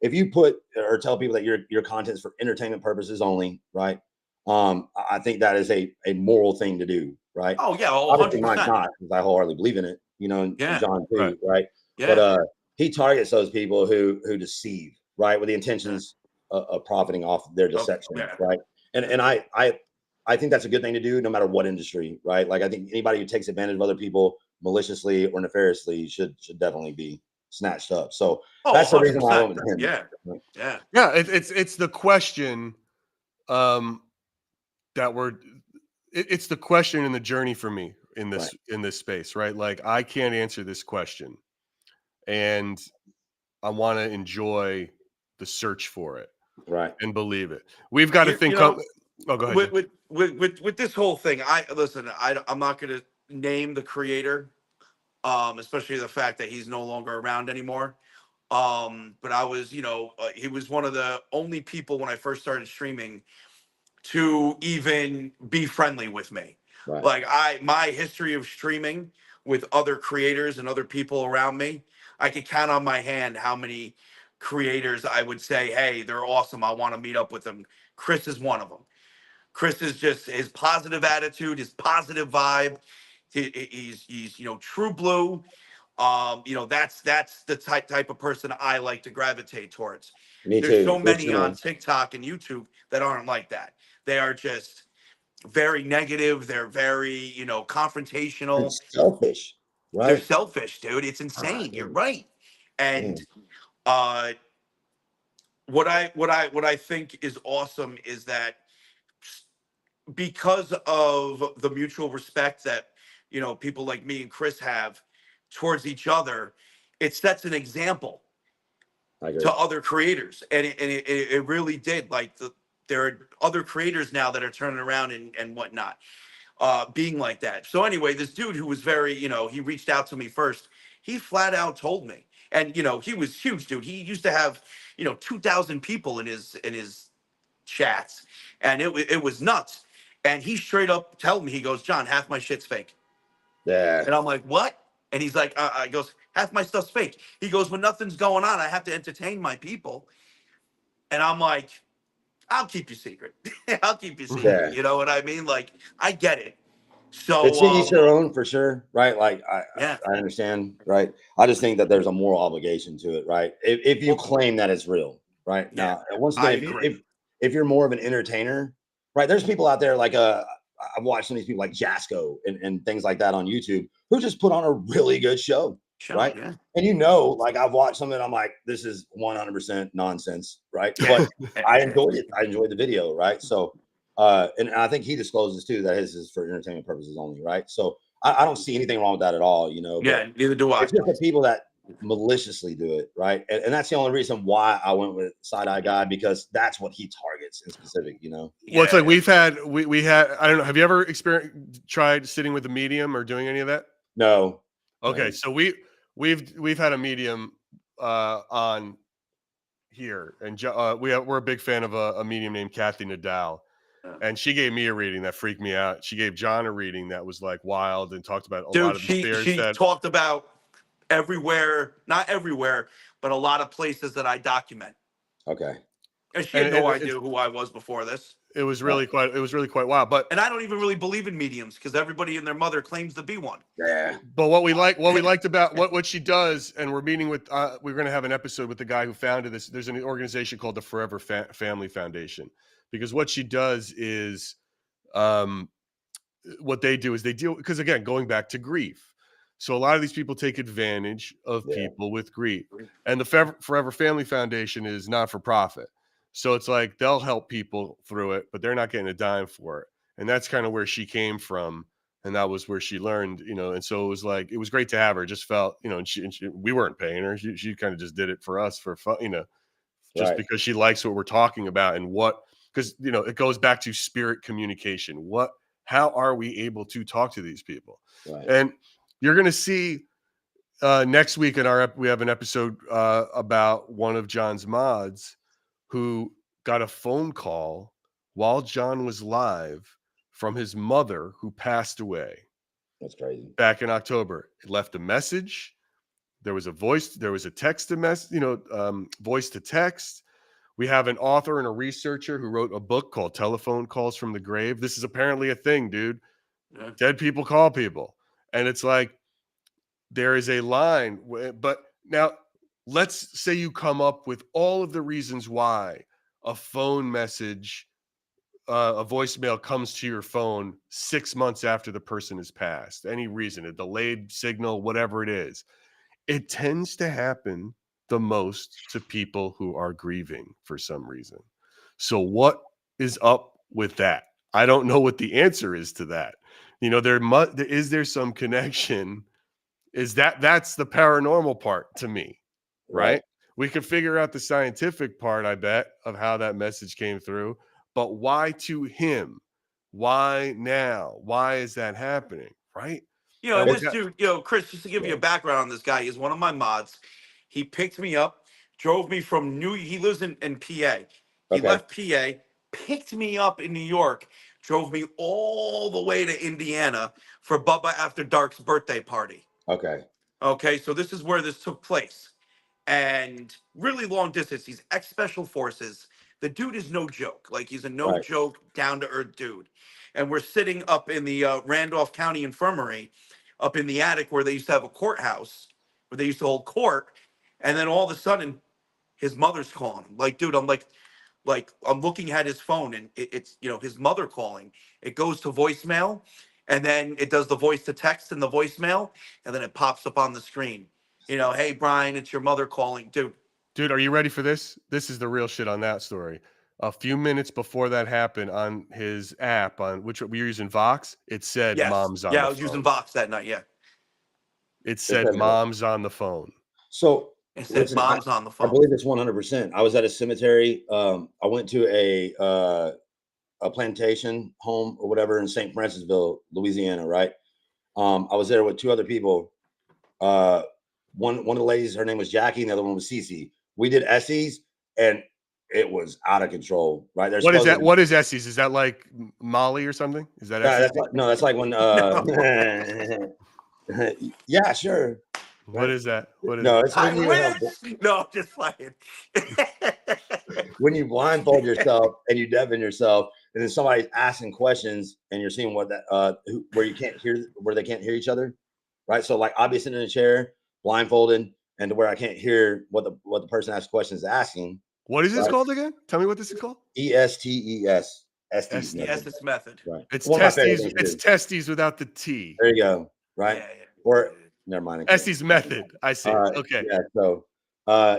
If you put or tell people that your content is for entertainment purposes only, right? I think that is a moral thing to do, right? Oh, yeah, Obviously 100%. mine's not because I wholeheartedly believe in it, you know, and Yeah. John too, right? Yeah. But he targets those people who deceive, right, with the intentions of profiting off their deception, yeah. right? And I think that's a good thing to do no matter what industry, right? Like I think anybody who takes advantage of other people maliciously or nefariously should definitely be snatched up. So that's the reason why I went with him. Yeah. Yeah. Yeah, it's the question that it's the question in the journey for me in this space, right? Like I can't answer this question, and I want to enjoy the search for it, right, and believe it. We've got to think. You know, oh, go ahead. With this whole thing, I'm not going to name the creator, especially the fact that he's no longer around anymore. But I was, he was one of the only people when I first started streaming to even be friendly with me. right. Like my history of streaming with other creators and other people around me, I could count on my hand how many creators I would say, hey, they're awesome, I want to meet up with them. Chris is one of them. Chris is just his positive attitude, his positive vibe. He's true blue. That's the type of person I like to gravitate towards. Me There's too. so Yes, many on TikTok and YouTube that aren't like that. They are just very negative. They're very, confrontational. And selfish, right? They're selfish, dude. It's insane. You're right. And what I think is awesome is that because of the mutual respect that people like me and Chris have towards each other, it sets an example to other creators, and it really did. Like there are other creators now that are turning around and whatnot, being like that. So anyway, this dude who was very, he reached out to me first. He flat out told me, and he was huge, dude. He used to have 2,000 people in his chats, and it was nuts. And he straight up told me, he goes, John, half my shit's fake. Yeah. And I'm like, what? And he's like, he goes, half my stuff's fake. He goes, when nothing's going on, I have to entertain my people. And I'm like, I'll keep you secret. I'll keep you secret. Yeah. You know what I mean? Like, I get it. So It's each their own for sure, right? Like yeah, I understand, right? I just think that there's a moral obligation to it, right? If you Well, claim that it's real, right? yeah, Now, and once I again, agree. if you're more of an entertainer, right? There's people out there like I've watched some of these people like Jasco and things like that on YouTube who just put on a really good show, Show, right? yeah. And like I've watched some and I'm like, this is 100% nonsense, right? But I enjoyed it. I enjoyed the video, right? So and I think he discloses too that his is for entertainment purposes only, right? So I don't see anything wrong with that at all, you know. Yeah, But neither do I. it's just the people that maliciously do it, right? And that's the only reason why I went with Side Eye Guy, because that's what he targets in specific, you know. Well, it's like Yeah. we had, I don't know, have you ever tried sitting with a medium or doing any of that? No. Okay, so we've had a medium on here, and we're a big fan of a medium named Kathy Nadal, and she gave me a reading that freaked me out. She gave John a reading that was like wild and talked about a lot Dude, of the she fears she that. talked about everywhere, not everywhere, but a lot of places that I document. Okay. And she And, had no and idea who I was before this. it was really quite wild. But And I don't even really believe in mediums because everybody and their mother claims to be one. Yeah. But what we liked about what she does, and we're meeting with, we're going to have an episode with the guy who founded this. There's an organization called the Forever Family Foundation, because what she does is, what they do is they deal, because again, going back to grief. So a lot of these people take advantage of Yeah. people with grief, and the Forever Family Foundation is not for profit. So it's like they'll help people through it, but they're not getting a dime for it. And that's kind of where she came from. And that was where she learned, you know, and so it was great to have her. It just felt, you know, and we weren't paying her. She kind of just did it for us for fun, you know, just Right. because she likes what we're talking about and because, you know, it goes back to spirit communication. How are we able to talk to these people? Right. And you're going to see next week we have an episode about one of John's mods who got a phone call while John was live from his mother, who passed away. That's crazy. Back in October. It left a message. There was a text to mess, you know, voice to text. We have an author and a researcher who wrote a book called Telephone Calls from the Grave. This is apparently a thing, dude. Yeah. Dead people call people. And it's like, there is a line, but now let's say you come up with all of the reasons why a phone message, a voicemail comes to your phone 6 months after the person has passed. Any reason, a delayed signal, whatever it is. It tends to happen the most to people who are grieving for some reason. So what is up with that? I don't know what the answer is to that. You know, is there some connection? That's the paranormal part to me, right? We could figure out the scientific part, I bet, of how that message came through, but why to him? Why now? Why is that happening, right? You know, And and we this got dude, you know, Chris, just to give you a background on this guy, he's one of my mods. He picked me up, drove me from he lives in PA. He Okay. left PA, picked me up in New York, drove me all the way to Indiana for Bubba After Dark's birthday party. Okay. Okay, so this is where this took place. And really long distance. He's ex special forces. The dude is no joke. Like, he's a no Right. joke, down to earth dude. And we're sitting up in the Randolph County Infirmary, up in the attic where they used to have a courthouse, where they used to hold court. And then all of a sudden, his mother's calling him. Like, dude, like I'm looking at his phone, and it's, you know, his mother calling. It goes to voicemail, and then it does the voice to text in the voicemail, and then it pops up on the screen. You know, hey Brian, it's your mother calling, dude. Dude, are you ready for this? This is the real shit on that story. A few minutes before that happened, on his app, on which we were using Vox, it said Yes, mom's on yeah, the I was using phone. Vox that night. Yeah, It said mom's on the phone. So it said listen, mom's on the I phone. believe it's 100%. I was at a cemetery. I went to a plantation home or whatever in St. Francisville, Louisiana, right? I was there with two other people. One of the ladies, her name was Jackie, and the other one was Cece. We did Essie's, and it was out of control, right? What is that? What is Essie's? Is that like Molly or something? Is that That's Essie's? like, no, that's like when yeah, sure. What is that? What is No, it? it's I when you wish. No, just playing. when you blindfold yourself and you deafen yourself, and then somebody's asking questions, and you're seeing what that where you can't hear, where they can't hear each other, right? So like I'll be sitting in a chair, blindfolded, and to where I can't hear what the person asks questions asking. What is this right? called again? Tell me what this is called. ESTES. Estes The method. Estes method. Right. It's One of my favorite testes. things to It's do. testes without the T. There you go. Right. Yeah. Or never mind. Estes method. I see. Okay. Yeah. So,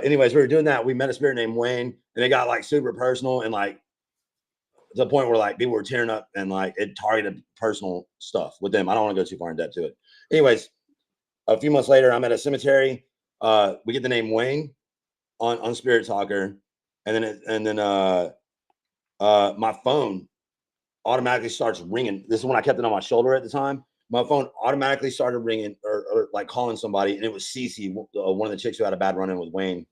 anyways, we were doing that. We met a spirit named Wayne, and it got like super personal and like to the point where like people were tearing up and like it targeted personal stuff with them. I don't want to go too far in depth to it. Anyways, a few months later, I'm at a cemetery. We get the name Wayne on Spirit Talker, and then my phone automatically starts ringing. This is when I kept it on my shoulder at the time. My phone automatically started ringing or like calling somebody, and it was Cece, one of the chicks who had a bad run-in with Wayne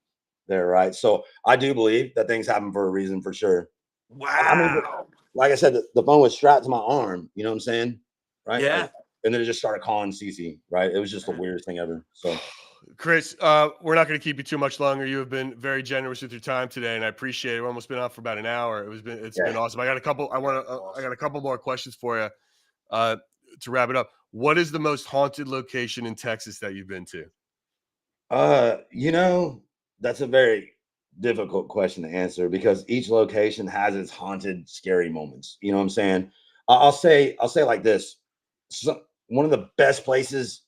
there, right? So I do believe that things happen for a reason, for sure. Wow. I mean, like I said, the phone was strapped to my arm. You know what I'm saying? Right? Yeah. Like, and then it just started calling Cece. Right? It was just the weirdest thing ever. So, Chris, we're not going to keep you too much longer. You have been very generous with your time today, and I appreciate it. We've almost been on for about an hour. It's been awesome. I got a couple. I got a couple more questions for you to wrap it up. What is the most haunted location in Texas that you've been to? that's a very difficult question to answer because each location has its haunted, scary moments. You know what I'm saying? I'll say like this. So, one of the best places,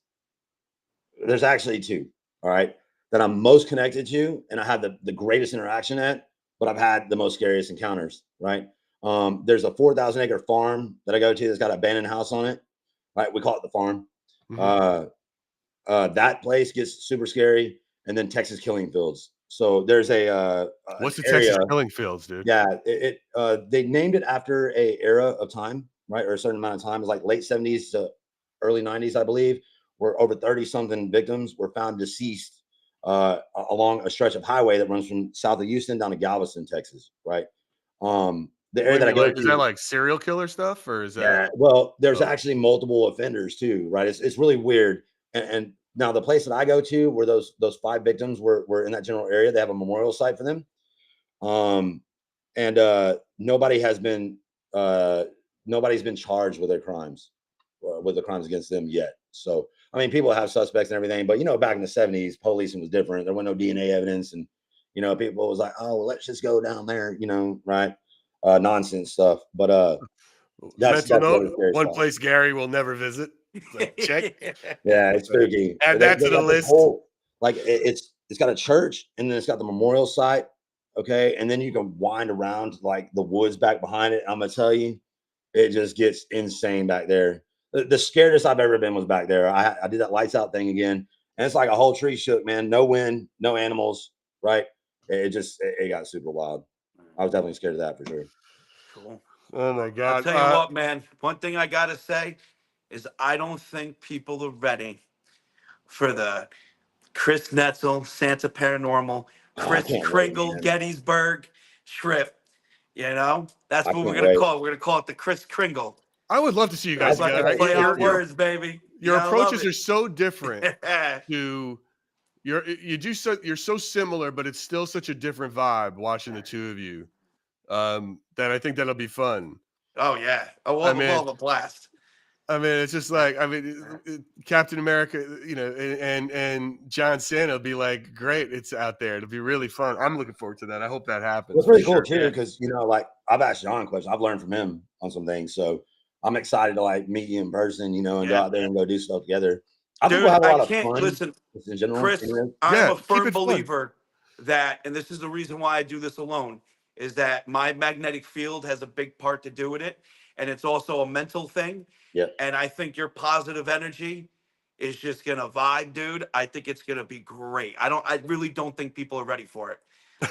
there's actually two, all right, that I'm most connected to and I have the greatest interaction at, but I've had the most scariest encounters, right? There's a 4,000 acre farm that I go to that's got an abandoned house on it, right? We call it the farm. Mm-hmm. That place gets super scary. And then Texas Killing Fields. So there's What's the area, Texas Killing Fields, dude? Yeah, they named it after a era of time, right? Or a certain amount of time. It's like late 70s to early 90s, I believe, where over 30 something victims were found deceased along a stretch of highway that runs from south of Houston down to Galveston, Texas, right? The area that I go is to, that like serial killer stuff, or is that? Yeah, well, there's actually multiple offenders too, right? It's really weird. And now the place that I go to, where those 5 victims were in that general area, they have a memorial site for them. And nobody's been charged with their crimes, with the crimes against them yet. So I mean, people have suspects and everything, but back in the 70s, policing was different. There was no DNA evidence, and people was like, oh, well, let's just go down there, right? Nonsense stuff. But that's note, one spot. place Gary will never visit. Like, check. Yeah, it's spooky. Add that to the list. It's got a church, and then it's got the memorial site. Okay, and then you can wind around like the woods back behind it. I'm gonna tell you, it just gets insane back there. The scariest I've ever been was back there. I did that lights out thing again, and it's like a whole tree shook, man. No wind, no animals. Right? It got super wild. I was definitely scared of that for sure. Cool. Oh my God! I'll tell you what, man. One thing I gotta say is I don't think people are ready for the Chris Netzel, Santa Paranormal, Chris Kringle, Gettysburg trip. That's what we're gonna call it. We're gonna call it the Chris Kringle. I would love to see you guys together. Play on words, baby. Your approaches are so different. You're so similar, but it's still such a different vibe watching the two of you. That I think that'll be fun. Oh yeah. Oh, we'll have a blast. I mean, it's just like, Captain America, and John Cena will be like, great, it's out there. It'll be really fun. I'm looking forward to that. I hope that happens. It's pretty cool too, because like I've asked John questions. I've learned from him on some things. So I'm excited to like meet you in person, and go out there and go do stuff together. I think we'll have a lot of fun. Listen, in general, Chris, I'm a firm believer that, and this is the reason why I do this alone, is that my magnetic field has a big part to do with it. And it's also a mental thing. Yeah. And I think your positive energy is just gonna vibe, dude. I think it's gonna be great. I really don't think people are ready for it.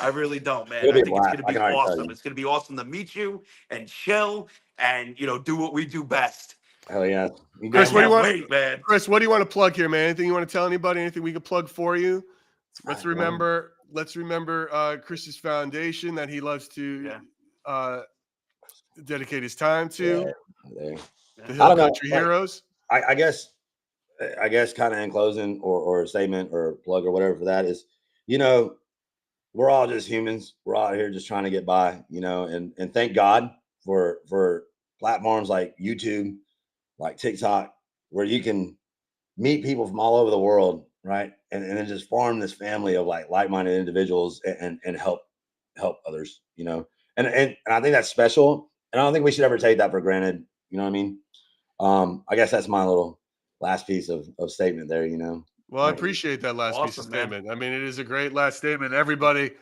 I really don't, man. I think it's gonna be awesome. It's gonna be awesome to meet you and chill and do what we do best. Hell yeah. Chris, what do you want, man? Chris, what do you want to plug here, man? Anything you want to tell anybody? Anything we can plug for you? Let's remember Chris's foundation that he loves to dedicate his time to. The Hill Country Heroes. I guess kind of in closing or a statement or plug or whatever for that is, we're all just humans. We're all here just trying to get by, and thank God for platforms like YouTube, like TikTok, where you can meet people from all over the world, right? And then just form this family of like-minded individuals and help others, you know. And I think that's special. And I don't think we should ever take that for granted. You know what I mean? I guess that's my little last piece of statement there, you know. Well, I Right. appreciate that last piece of Awesome, man. statement. I mean, it is a great last statement. Everybody,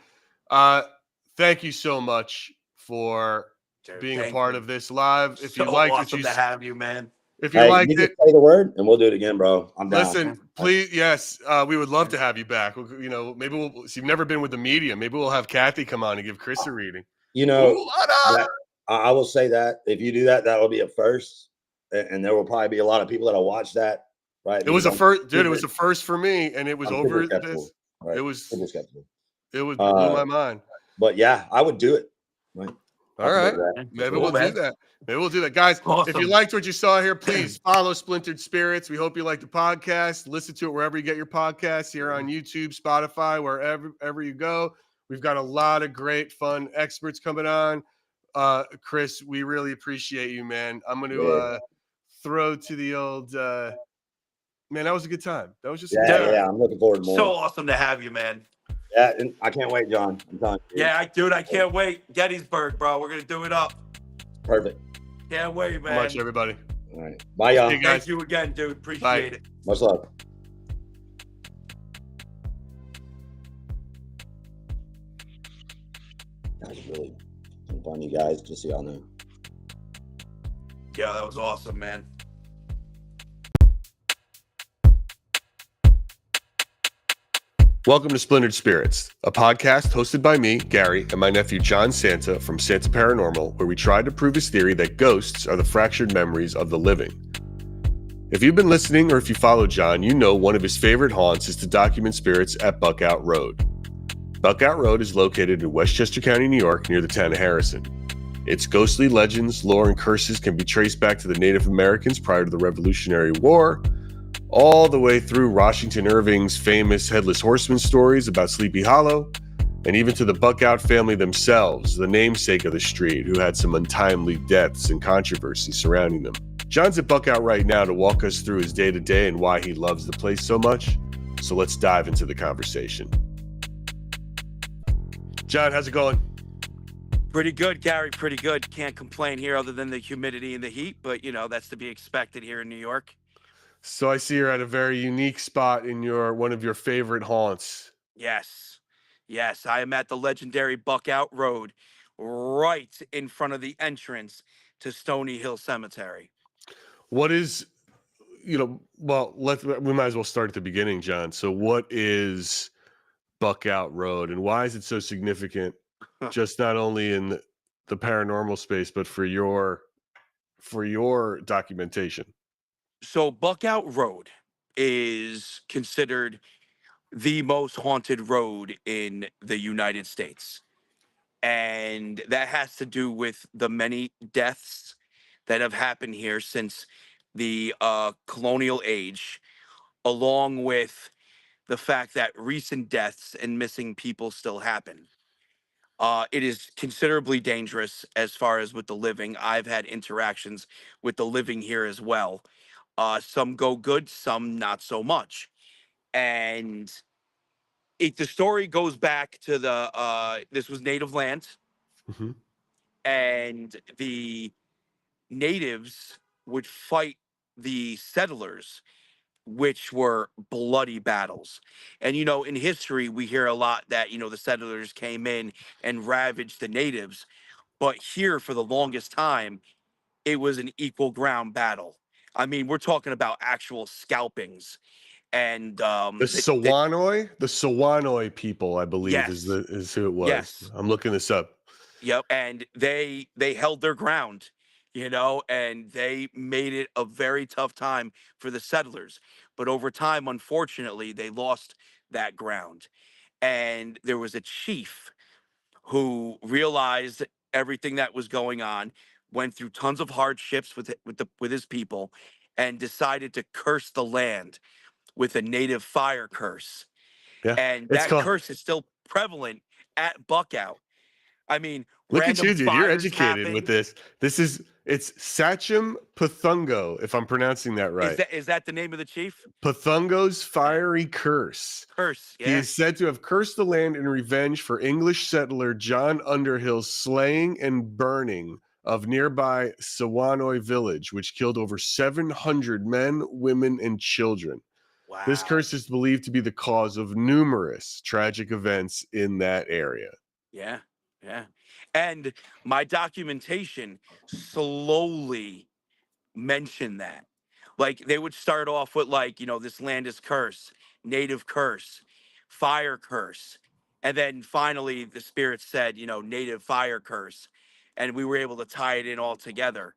thank you so much for Dude, being a thank part you. of this live. If you So liked what awesome to have you, man. if you Hey, liked you just it, say the word and we'll do it again, bro. I'm down. listen, please, yes, we would love to have you back. You know, maybe we'll. So you've never been with the media. Maybe we'll have Kathy come on and give Chris a reading. You know, Ooh, la, da. that, I will say that if you do that, that will be a first, and there will probably be a lot of people that'll watch that, right? It was a Because first, dude. It was a first for me, and it was I'm super over skeptical, this. right? It was Super skeptical. blew my mind. But yeah, I would do it. Right? All right. Maybe Maybe we'll do that. Maybe we'll do that. Guys, if you Awesome. liked what you saw here, please follow Splintered Spirits. We hope you like the podcast. Listen to it wherever you get your podcasts, here on YouTube, Spotify, wherever you go. We've got a lot of great, fun experts coming on. Chris, we really appreciate you, man. I'm going to throw to the old man. That was a good time. That was just a good time. Yeah. I'm looking forward to more. So awesome to have you, man. Yeah, and I can't wait, John. I'm telling you. Yeah, I can't wait. Gettysburg, bro. We're gonna do it up. Perfect. Can't wait, man. Much, everybody. All right. Bye, y'all. Hey, guys. Thank you again, dude. Appreciate Bye. it. Much love. That was really fun, you guys. Just so y'all know. Yeah, that was awesome, man. Welcome to Splintered Spirits, a podcast hosted by me, Gary, and my nephew John Santa from Santa Paranormal, where we try to prove his theory that ghosts are the fractured memories of the living. If you've been listening or if you follow John, you know one of his favorite haunts is to document spirits at Buckout Road. Buckout Road is located in Westchester County, New York, near the town of Harrison. Its ghostly legends, lore, and curses can be traced back to the Native Americans prior to the Revolutionary War, all the way through Washington Irving's famous Headless Horseman stories about Sleepy Hollow, and even to the Buckout family themselves, the namesake of the street, who had some untimely deaths and controversy surrounding them. John's at Buckout right now to walk us through his day-to-day and why he loves the place so much, so let's dive into the conversation. John, how's it going? Pretty good, Gary. Pretty good. Can't complain here other than the humidity and the heat, but you know, that's to be expected here in New York. So I see you're at a very unique spot in one of your favorite haunts. Yes. Yes, I am at the legendary Buckout Road, right in front of the entrance to Stony Hill Cemetery. What is, well, we might as well start at the beginning, John. So what is Buckout Road and why is it so significant, just not only in the paranormal space, but for your documentation? So Buckout Road is considered the most haunted road in the United States. And that has to do with the many deaths that have happened here since the colonial age, along with the fact that recent deaths and missing people still happen. It is considerably dangerous as far as with the living. I've had interactions with the living here as well. Some go good, some not so much. And the story goes back to this was native land, Mm-hmm. and the natives would fight the settlers, which were bloody battles. And, you know, in history, we hear a lot that, you know, the settlers came in and ravaged the natives. But here, for the longest time, it was an equal ground battle. I mean, we're talking about actual scalpings. And The Sawanoi people, I believe, yes, is who it was. yes, I'm looking this up. yep. And they held their ground, you know, and they made it a very tough time for the settlers. But over time, unfortunately, they lost that ground. And there was a chief who realized everything that was going on, went through tons of hardships with his people, and decided to curse the land with a native fire curse. Yeah, And it's that called. curse is still prevalent at Buckout. I mean, Look at random you, dude. You're fires educated with happen. this. It's Sachem Pathungo, if I'm pronouncing that right. Is that the name of the chief? Pathungo's fiery curse. Curse, He yeah. is said to have cursed the land in revenge for English settler John Underhill's slaying and burning of nearby Sawanoy village, which killed over 700 men, women, and children. Wow. This curse is believed to be the cause of numerous tragic events in that area. Yeah, yeah. And my documentation slowly mentioned that. Like they would start off with like, this land is curse, native curse, fire curse. And then finally the spirit said, native fire curse. And we were able to tie it in all together.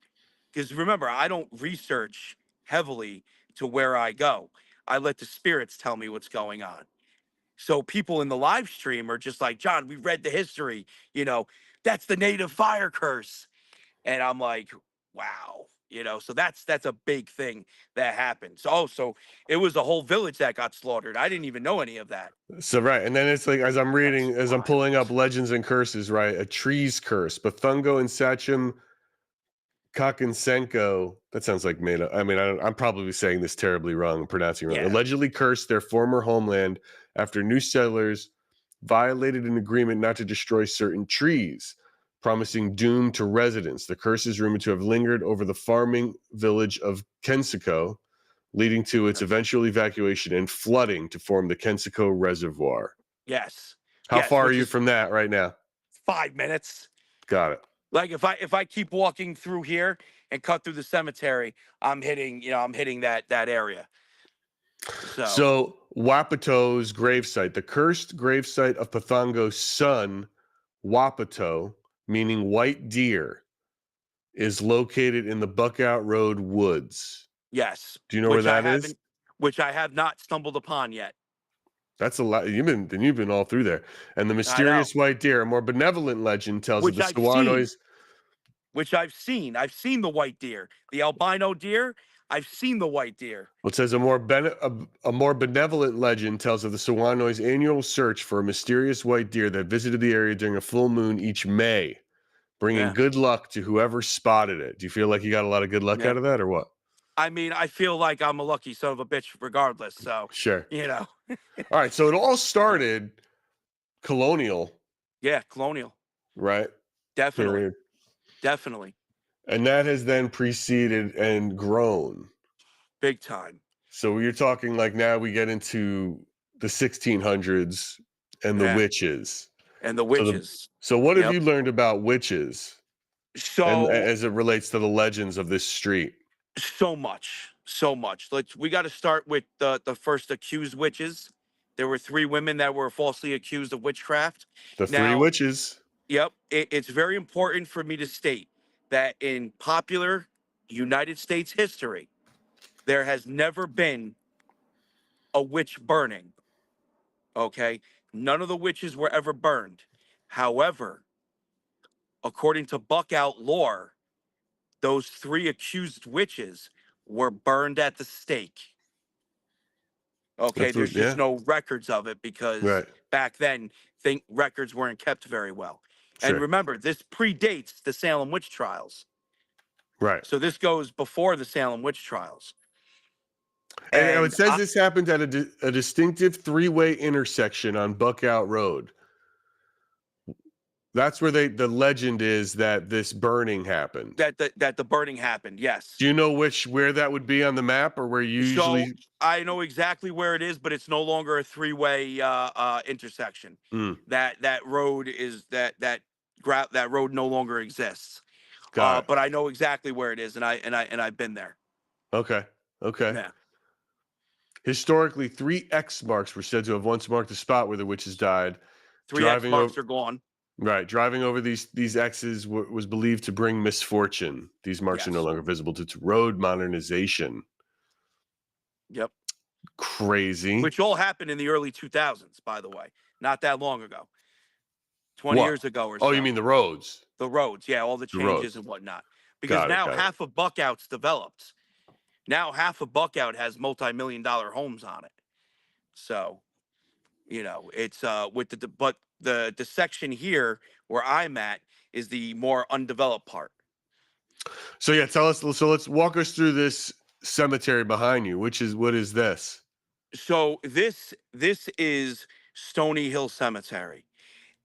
Because remember, I don't research heavily to where I go. I let the spirits tell me what's going on. So people in the live stream are just like, John, we read the history, that's the native fire curse. And I'm like, wow, so that's a big thing that happened. So it was a whole village that got slaughtered. I didn't even know any of that. So right, and then it's like as I'm reading, That's as I'm pulling up wild. legends and curses, right? A tree's curse, Bethungo and Sachem Kakinsenko. That sounds like made up. I mean, I'm probably saying this terribly wrong and pronouncing it wrong. Yeah. Allegedly cursed their former homeland after new settlers violated an agreement not to destroy certain trees, promising doom to residents. The curse is rumored to have lingered over the farming village of Kensico, leading to its eventual evacuation and flooding to form the Kensico Reservoir. Yes. How Yes, far are which you is from that right now? 5 minutes. Got it. Like if I keep walking through here and cut through the cemetery, I'm hitting that area. So Wapato's gravesite, the cursed gravesite of Pathongo's son, Wapato, meaning white deer, is located in the Buckout Road woods. Yes. Do you know where that is? Which I have not stumbled upon yet. That's a lot. You've been all through there. And the mysterious white deer, a more benevolent legend tells of the Sawanoys. Which I've seen. I've seen the white deer, the albino deer. I've seen the white deer. Well, it says a more benevolent legend tells of the Sawanoys' annual search for a mysterious white deer that visited the area during a full moon each May, bringing good luck to whoever spotted it. Do you feel like you got a lot of good luck out of that, or what? I mean, I feel like I'm a lucky son of a bitch regardless. So, sure. All right. So it all started colonial. Yeah, colonial. Right. Definitely. Period. Definitely. And that has then preceded and grown. Big time. So you're talking like now we get into the 1600s and the witches. And the witches. So what have you learned about witches? So as it relates to the legends of this street? So much. We got to start with the first accused witches. There were 3 women that were falsely accused of witchcraft. The 3 witches. Yep. It's very important for me to state that in popular United States history, there has never been a witch burning. Okay? None of the witches were ever burned. However, according to Buckout lore, those 3 accused witches were burned at the stake. Okay, there's just no records of it because back then, records weren't kept very well. And remember, this predates the Salem witch trials. Right. So this goes before the Salem witch trials. And it says this happened at a distinctive 3-way intersection on Buckout Road. That's where the legend is that this burning happened. That the burning happened, yes. Do you know where that would be on the map, or where you usually? So I know exactly where it is, but it's no longer a 3-way intersection. That road is that road no longer exists. But I know exactly where it is, and I've been there. Okay. Yeah. Historically, 3 X marks were said to have once marked the spot where the witches died. 3 X marks are gone. Right. Driving over these X's was believed to bring misfortune. These marks are no longer visible due to road modernization. Yep. Crazy. Which all happened in the early 2000s, by the way. Not that long ago. 20 years ago or so. Oh, you mean the roads? The roads, yeah, all the changes and whatnot. Because now half of Buckout's developed. Now half of Buckout has multi-million-dollar homes on it. So, it's with the section here Where I'm at is the more undeveloped part. So yeah, tell us. So let's walk us through this cemetery behind you. What is this? So this is Stony Hill Cemetery,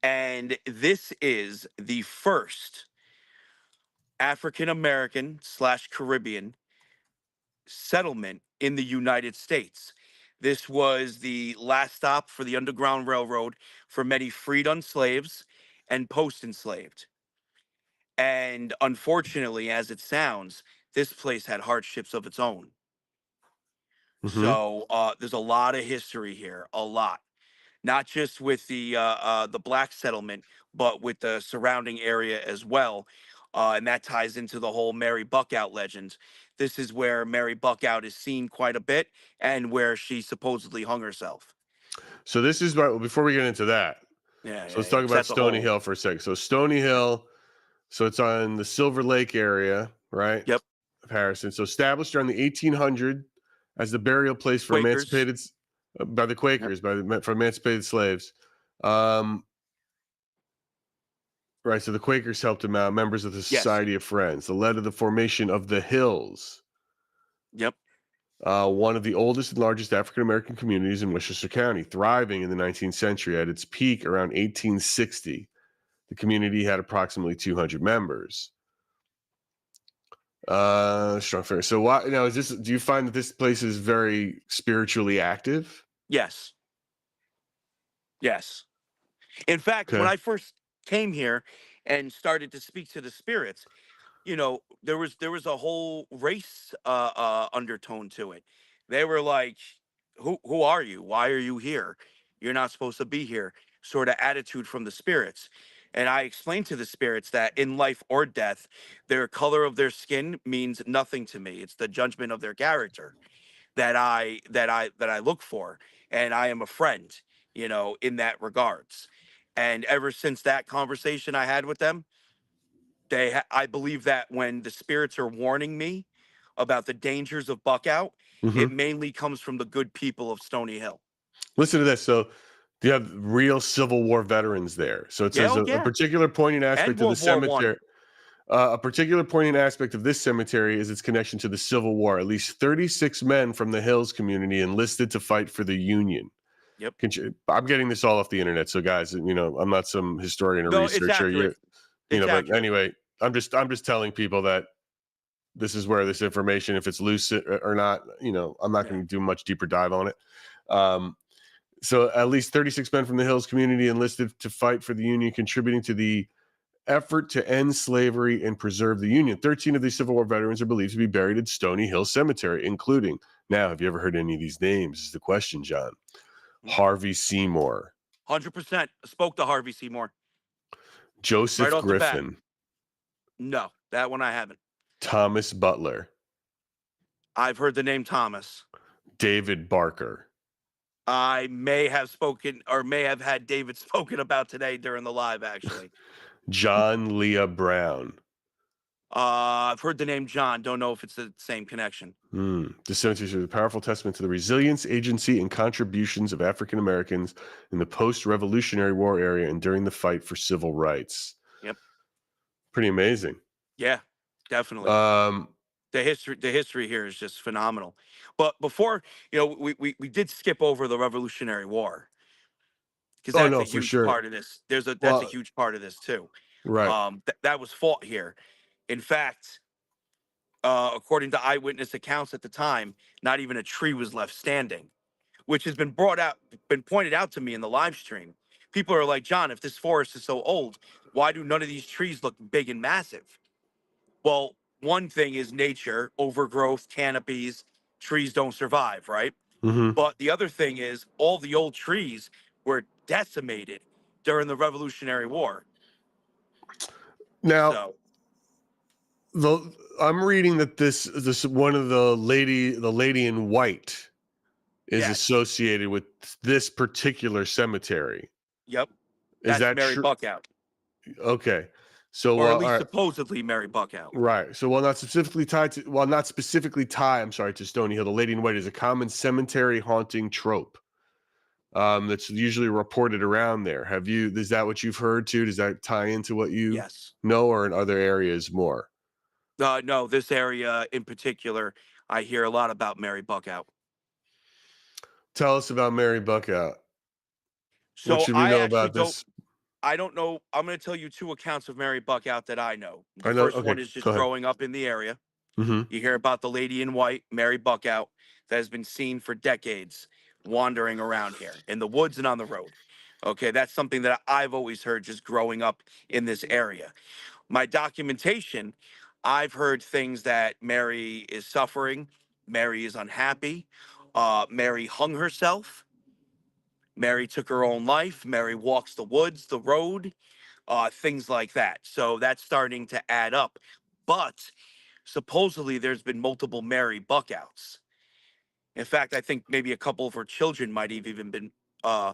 and this is the first African American / Caribbean settlement in the United States. This was the last stop for the Underground Railroad for many freed slaves and post enslaved. And unfortunately, as it sounds, this place had hardships of its own. Mm-hmm. So there's a lot of history here, a lot. Not just with the black settlement, but with the surrounding area as well. And that ties into the whole Mary Buckout legend. This is where Mary Buckout is seen quite a bit, and where she supposedly hung herself. So this is before we get into that. Yeah, So let's yeah. talk 'Cause about that's a Stony whole. Hill for a second. So Stony Hill, so it's on the Silver Lake area, right? Yep. Of Harrison. So established around the 1800 as the burial place for Quakers. emancipated by the Quakers, for emancipated slaves. Right. So the Quakers helped him out, members of the Society of Friends, that led to the formation of the Hills. Yep. One of the oldest and largest African American communities in Westchester County, thriving in the 19th century. At its peak around 1860, the community had approximately 200 members. Strong fair. So, do you find that this place is very spiritually active? Yes. Yes. In fact, when I first came here and started to speak to the spirits, there was a whole race undertone to it. They were like, who are you? Why are you here? You're not supposed to be here. Sort of attitude from the spirits. And I explained to the spirits that in life or death, their color of their skin means nothing to me. It's the judgment of their character that I look for, and I am a friend, in that regards. And ever since that conversation I had with them, I believe that when the spirits are warning me about the dangers of Buckout, it mainly comes from the good people of Stony Hill. Listen to this. So you have real Civil War veterans there. So it says a particular poignant aspect of the cemetery. A particular poignant aspect of this cemetery is its connection to the Civil War. At least 36 men from the Hills community enlisted to fight for the Union. Yep. I'm getting this all off the internet, so guys, I'm not some historian or researcher. But anyway, I'm just telling people that this is where this information, if it's loose or not, I'm not going to do much deeper dive on it. So at least 36 men from the Hills community enlisted to fight for the Union, contributing to the effort to end slavery and preserve the Union. 13 of these Civil War veterans are believed to be buried at Stony Hill Cemetery, including, now, have you ever heard any of these names? Is the question, John. Harvey Seymour. 100%. Spoke to Harvey Seymour. Joseph Griffin. No, that one I haven't. Thomas Butler. I've heard the name Thomas. David Barker. I may have spoken or may have had David spoken about today during the live, actually. John Leah Brown. I've heard the name John. Don't know if it's the same connection. The cemetery is a powerful testament to the resilience, agency, and contributions of African Americans in the post-Revolutionary War area and during the fight for civil rights. Yep. Pretty amazing. Yeah, definitely. The history here is just phenomenal. But before, we did skip over the Revolutionary War. Because that's a huge part of this. That's a huge part of this too. Right. That was fought here. In fact, according to eyewitness accounts at the time, not even a tree was left standing, which has been pointed out to me in the live stream. People are like, John, if this forest is so old, why do none of these trees look big and massive? Well, one thing is nature, overgrowth, canopies, trees don't survive, right? But the other thing is all the old trees were decimated during the Revolutionary War. Now, I'm reading that this one of the lady in white is associated with this particular cemetery. Yep. Is that Mary true? Buckout. Okay. So, or at least supposedly Mary Buckout. Right. So, not specifically tied to Stony Hill, the lady in white is a common cemetery haunting trope. that's usually reported around there. Is that what you've heard too? Does that tie into what you Yes. know, or in other areas more? No, this area in particular, I hear a lot about Mary Buckout. Tell us about Mary Buckout. What So should we I know actually about this? I don't know. I'm going to tell you two accounts of Mary Buckout that I know. The I know. first Okay, one is just go ahead. growing up in the area. Mm-hmm. You hear about the lady in white, Mary Buckout, that has been seen for decades wandering around here in the woods and on the road. Okay, that's something that I've always heard just growing up in this area. My documentation, I've heard things that Mary is suffering, Mary is unhappy, Mary hung herself, Mary took her own life, Mary walks the woods, the road, things like that. So that's starting to add up. But supposedly there's been multiple Mary Buckouts. In fact, I think maybe a couple of her children might have even been uh,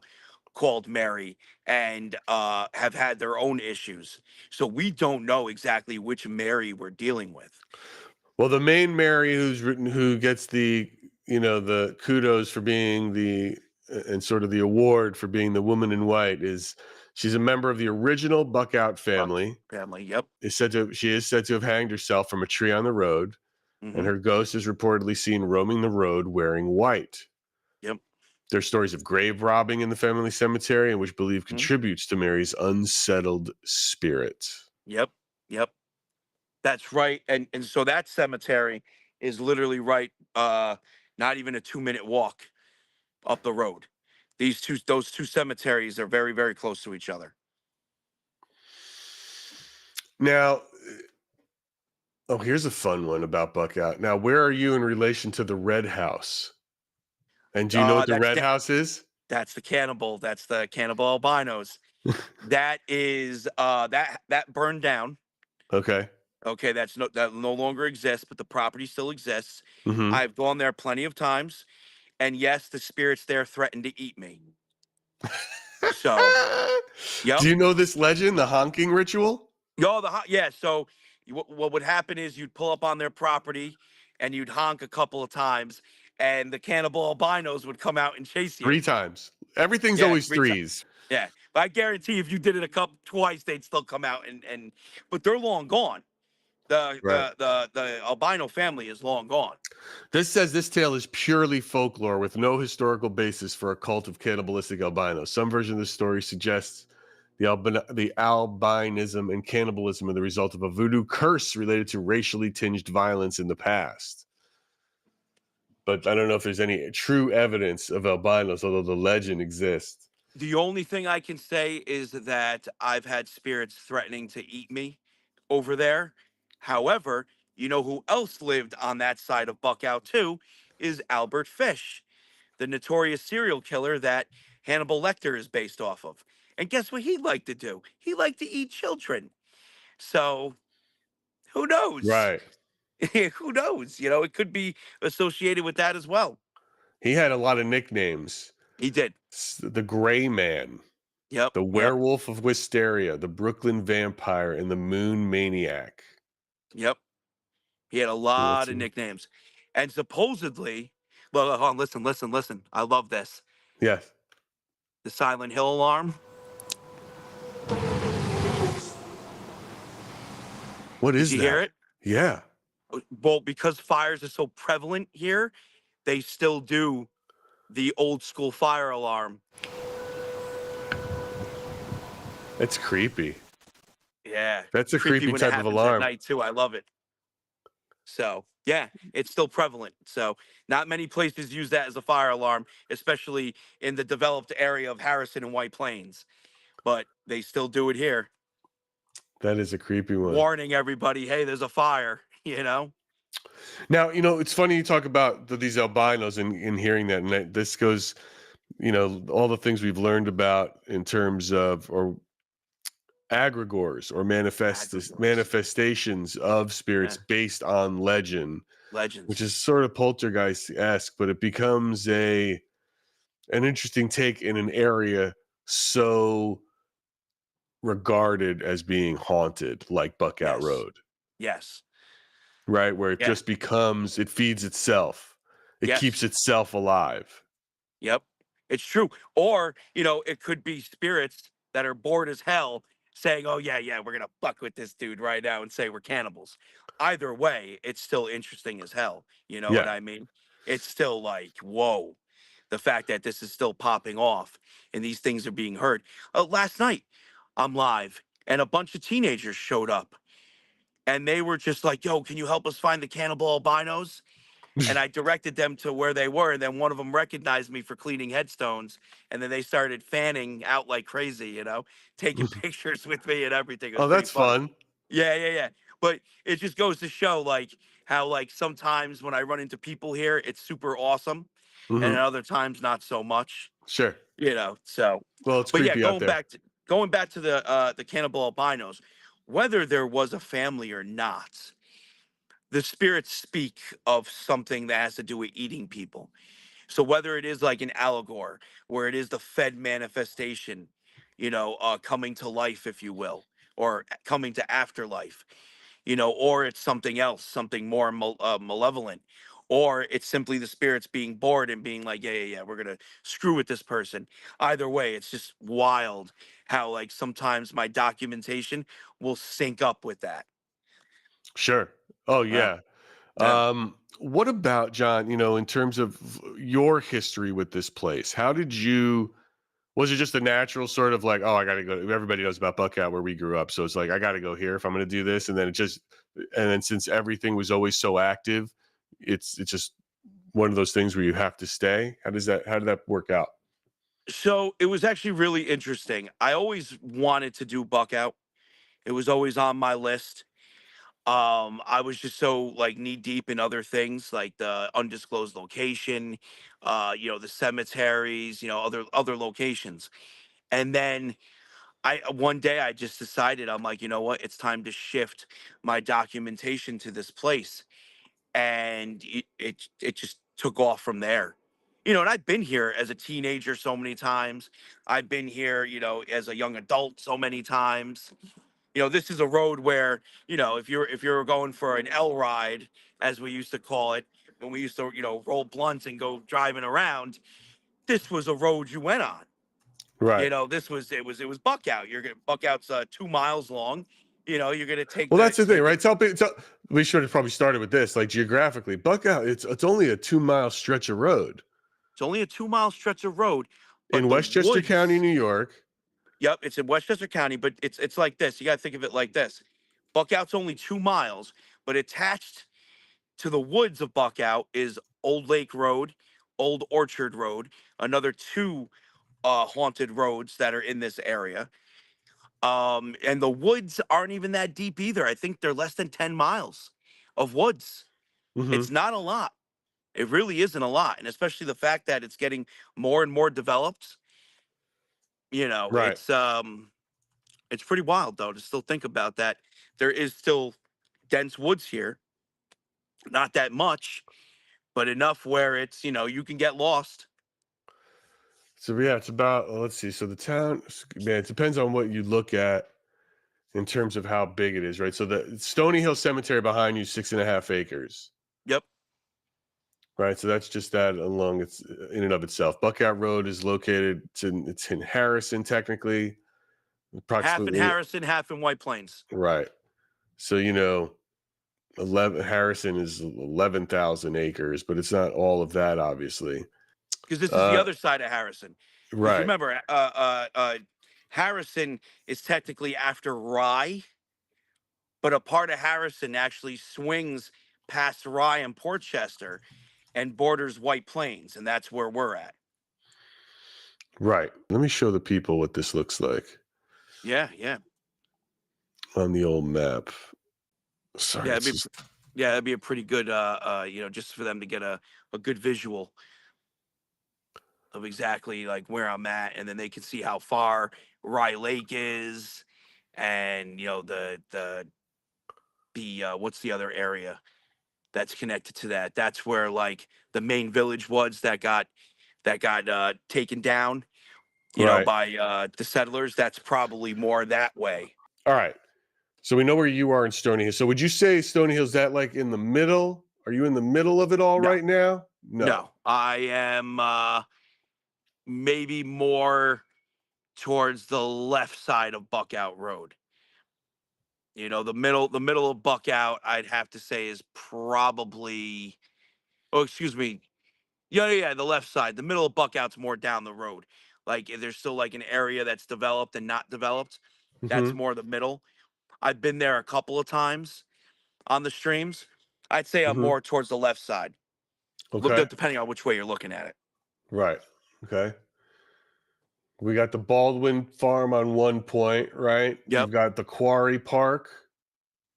called Mary and have had their own issues. So we don't know exactly which Mary we're dealing with. Well, the main Mary who gets the the kudos for being and sort of the award for being the woman in white she's a member of the original Buckout family. Family, yep. She is said to have hanged herself from a tree on the road, and her ghost is reportedly seen roaming the road wearing white. Yep. There's stories of grave robbing in the family cemetery, and which believe contributes to Mary's unsettled spirit. Yep. Yep. That's right. And so that cemetery is literally right, not even a 2-minute walk up the road. Those two cemeteries are very, very close to each other. Now, here's a fun one about Buckout. Now, where are you in relation to the Red House? And do you know what the Red House is? That's the cannibal. That's the cannibal albinos. That is that burned down. Okay. Okay, that no longer exists, but the property still exists. Mm-hmm. I've gone there plenty of times, and yes, the spirits there threaten to eat me. So, yep. Do you know this legend, the honking ritual? Yeah. So, what would happen is you'd pull up on their property, and you'd honk a couple of times, and the cannibal albinos would come out and chase you. 3 times. Everything's always 3s. Yeah, but I guarantee if you did it twice, they'd still come out and. But they're long gone. The albino family is long gone. This says this tale is purely folklore with no historical basis for a cult of cannibalistic albinos. Some version of the story suggests the albinism and cannibalism are the result of a voodoo curse related to racially tinged violence in the past. But I don't know if there's any true evidence of albinos, although the legend exists. The only thing I can say is that I've had spirits threatening to eat me over there. However, you know who else lived on that side of Buckout too is Albert Fish, the notorious serial killer that Hannibal Lecter is based off of. And guess what he liked to do? He liked to eat children. So, who knows? Right. Who knows? It could be associated with that as well. He had a lot of nicknames. He did. The Gray Man. Yep. The Werewolf of Wisteria, the Brooklyn Vampire, and the Moon Maniac. Yep. He had a lot of nicknames. And supposedly, well, hold on, listen. I love this. Yes. The Silent Hill alarm. What is that? Did you hear it? Yeah. Well, because fires are so prevalent here, they still do the old school fire alarm. That's creepy. Yeah. That's a creepy type of alarm. At night too. I love it. So, yeah, it's still prevalent. So, not many places use that as a fire alarm, especially in the developed area of Harrison and White Plains. But they still do it here. That is a creepy one. Warning everybody, hey, there's a fire, Now, it's funny you talk about these albinos and hearing that. And this goes, all the things we've learned about in terms of, or agregores or manifestations of spirits based on legends, which is sort of poltergeist-esque, but it becomes an interesting take in an area so regarded as being haunted, like Buckout Road. Yes. Right, where it just becomes, it feeds itself. It keeps itself alive. Yep. It's true. Or, it could be spirits that are bored as hell saying, oh, yeah, we're going to fuck with this dude right now and say we're cannibals. Either way, it's still interesting as hell. You know what Yeah. I mean? It's still like, whoa, the fact that this is still popping off and these things are being heard. Last night, I'm live and a bunch of teenagers showed up and they were just like, yo, can you help us find the cannibal albinos? And I directed them to where they were. And then one of them recognized me for cleaning headstones. And then they started fanning out like crazy, taking pictures with me and everything. It was Oh, pretty that's funny. fun. Yeah. But it just goes to show like how like sometimes when I run into people here, it's super awesome. And Hmm. at other times not so much, Sure. so Well, it's but yeah, creepy out there. going back to the cannibal albinos, whether there was a family or not, the spirits speak of something that has to do with eating people. So whether it is like an allegor, where it is the Fed manifestation, coming to life, if you will, or coming to afterlife, or it's something else, something more malevolent, or it's simply the spirits being bored and being like, yeah, we're gonna screw with this person. Either way, it's just wild how like sometimes my documentation will sync up with that. Sure. Oh, Yeah, yeah. yeah. What about John, in terms of your history with this place? Was it just a natural sort of like, oh, I got to go? Everybody knows about Buckout where we grew up. So it's like, I got to go here if I'm going to do this. And then since everything was always so active, it's just one of those things where you have to stay. How did that work out? So it was actually really interesting. I always wanted to do Buckout. It was always on my list. I was just so like knee deep in other things like the undisclosed location, the cemeteries, other locations. And then I one day I just decided, I'm like, you know what, it's time to shift my documentation to this place. And it just took off from there. And I've been here as a teenager so many times. I've been here, as a young adult so many times. This is a road where, if you're going for an L ride, as we used to call it, when we used to, roll blunts and go driving around, this was a road you went on. Right. It was Buckout. You're gonna Buckout's 2 miles long. You're gonna take Well, the that's the thing, take right? it. We should have probably started with this, like geographically. Buckout, it's only a 2 mile stretch of road It's only a 2 mile stretch of road, in but the Westchester County, woods. New York. Yep, it's in Westchester County, but it's like this. You got to think of it like this. Buckout's only 2 miles, but attached to the woods of Buckout is Old Lake Road, Old Orchard Road, another two haunted roads that are in this area. And the woods aren't even that deep either. I think they're less than 10 miles of woods. Hmm. It's not a lot. It really isn't a lot. And especially the fact that it's getting more and more developed, Right. it's pretty wild though to still think about that. There is still dense woods here, not that much, but enough where it's, you can get lost. So yeah, it's about, let's see. So the town, man, it depends on what you look at in terms of how big it is, right? So the Stony Hill Cemetery behind you, 6.5 acres, Yep. right? So that's just that along it's in and of itself. Buckout Road is located, it's in Harrison, technically, Half in approximately, Harrison, half in White Plains. right. So, 11 Harrison is 11,000 acres, but it's not all of that, obviously. Because this is the Uh, other side of Harrison. Because right. remember, Harrison is technically after Rye, but a part of Harrison actually swings past Rye and Portchester and borders White Plains, and that's where we're at. Right. Let me show the people what this looks like Yeah. on the old map. Sorry, Yeah, it's just that'd be a pretty good, just for them to get a good visual of exactly like where I'm at, and then they can see how far Rye Lake is, and the what's the other area that's connected to that? That's where like the main village was that got taken down, right. by the settlers. That's probably more that way. All right. So we know where you are in Stony Hill. So would you say Stony Hill's that like in the middle? Are you in the middle of it all No, right now? No. no, I am. maybe more towards the left side of Buckout Road. You know, the middle of Buckout, I'd have to say is probably, oh, excuse me. Yeah, the left side. The middle of Buckout's more down the road. Like if there's still like an area that's developed and not developed. That's Mm-hmm. more the middle. I've been there a couple of times on the streams. I'd say I'm Mm-hmm. more towards the left side. Look Okay. at depending on which way you're looking at it. Right. Okay. We got the Baldwin Farm on one point, right? Yep. You've got the Quarry Park.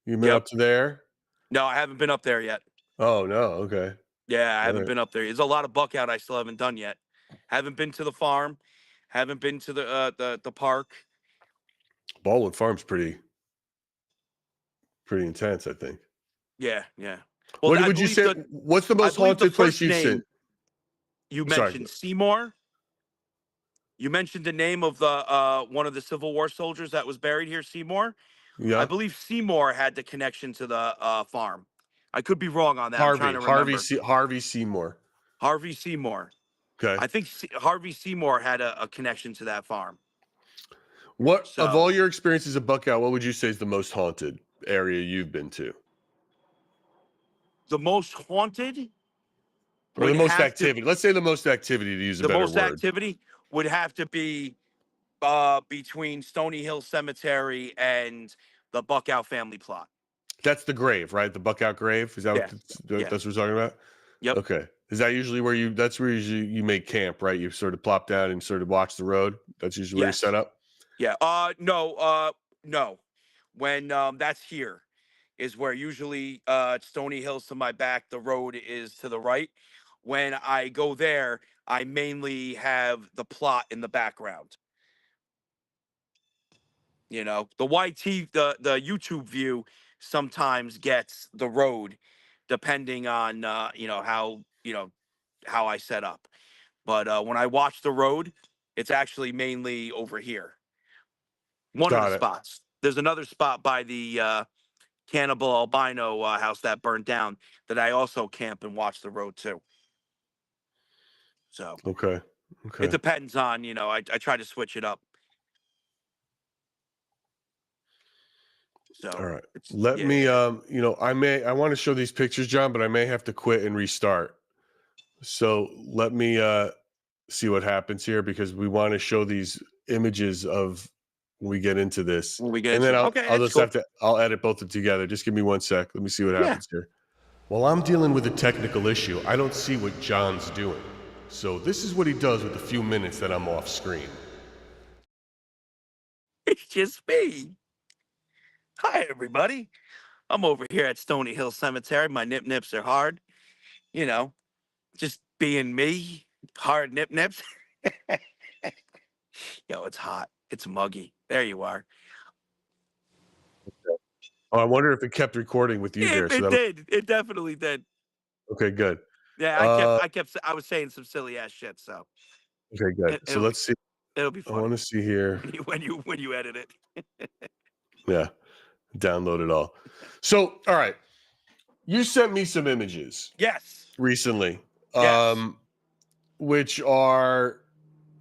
You been Yep. up to there? No, I haven't been up there yet. Oh no. Okay. Yeah, I All haven't right. been up there. There's a lot of Buckout I still haven't done yet. Haven't been to the farm. Haven't been to the park. Baldwin Farm's pretty intense, I think. Yeah. Well, What I would you believe say? What's the I most believe the haunted place first you've seen? name you Sorry. mentioned Seymour. You mentioned the name of the one of the Civil War soldiers that was buried here, Seymour. I Yeah. believe Seymour had the connection to the farm. I could be wrong on that. I'm trying Harvey. to remember. Harvey Seymour. Harvey Seymour. Okay. I think Harvey Seymour had a connection to that farm. What of So all your experiences at Buckout, what would you say is the most haunted area you've been to? the most haunted Or the would most have to activity. Let's say the most activity to use a the better most word. activity would have to be between Stony Hill Cemetery and the Buckout family plot. That's the grave, right? The Buckout grave. Is that Yeah. that's what we're talking about? Yep. Okay. Is that usually where that's where you make camp, right? You sort of plop down and sort of watch the road. That's usually where you're Yes. set up. Yeah. No. When that's here is where usually Stony Hills to my back, the road is to the right. When I go there, I mainly have the plot in the background. You know, the YT, the YouTube view sometimes gets the road, depending on how I set up. But when I watch the road, it's actually mainly over here. One of the Got it. spots. There's another spot by the Cannibal Albino house that burned down that I also camp and watch the road too. So Okay. it depends on, I try to switch it up. So All right. Let me I want to show these pictures, John, but I may have to quit and restart. So let me see what happens here because we want to show these images of when we get into this. When we get and then I'll that's just cool. I'll edit both of them together. Just give me 1 sec. Let me see what Yeah. happens here. While I'm dealing with a technical issue, I don't see what John's doing. So this is what he does with the few minutes that I'm off screen. It's just me. Hi, everybody. I'm over here at Stony Hill Cemetery. My nip nips are hard. Just being me. Hard nip nips. Yo, it's hot. It's muggy. There you are. Oh, I wonder if it kept recording with you there. It did. It definitely did. Okay, good. Yeah, I was saying some silly ass shit. So Okay, good. So let's see. it'll be I fun want to see here. when you edit it. Yeah, download it all. So, all right, you sent me some images. Yes. Recently, Yes. which are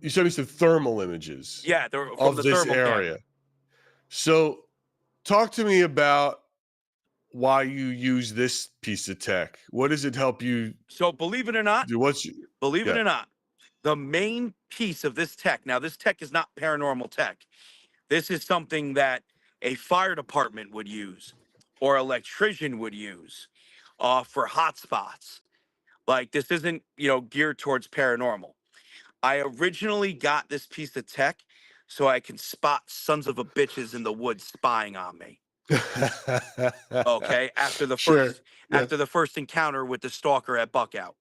you sent me some thermal images. Yeah, they're from of the this thermal area. camp. So, talk to me about why you use this piece of tech. What does it help you? So believe it or not, do? Believe it or not, the main piece of this tech. Now, this tech is not paranormal tech. This is something that a fire department would use or electrician would use for hotspots. Like this isn't, geared towards paranormal. I originally got this piece of tech so I can spot sons of a bitches in the woods spying on me. Okay, after the first encounter with the stalker at Buckout.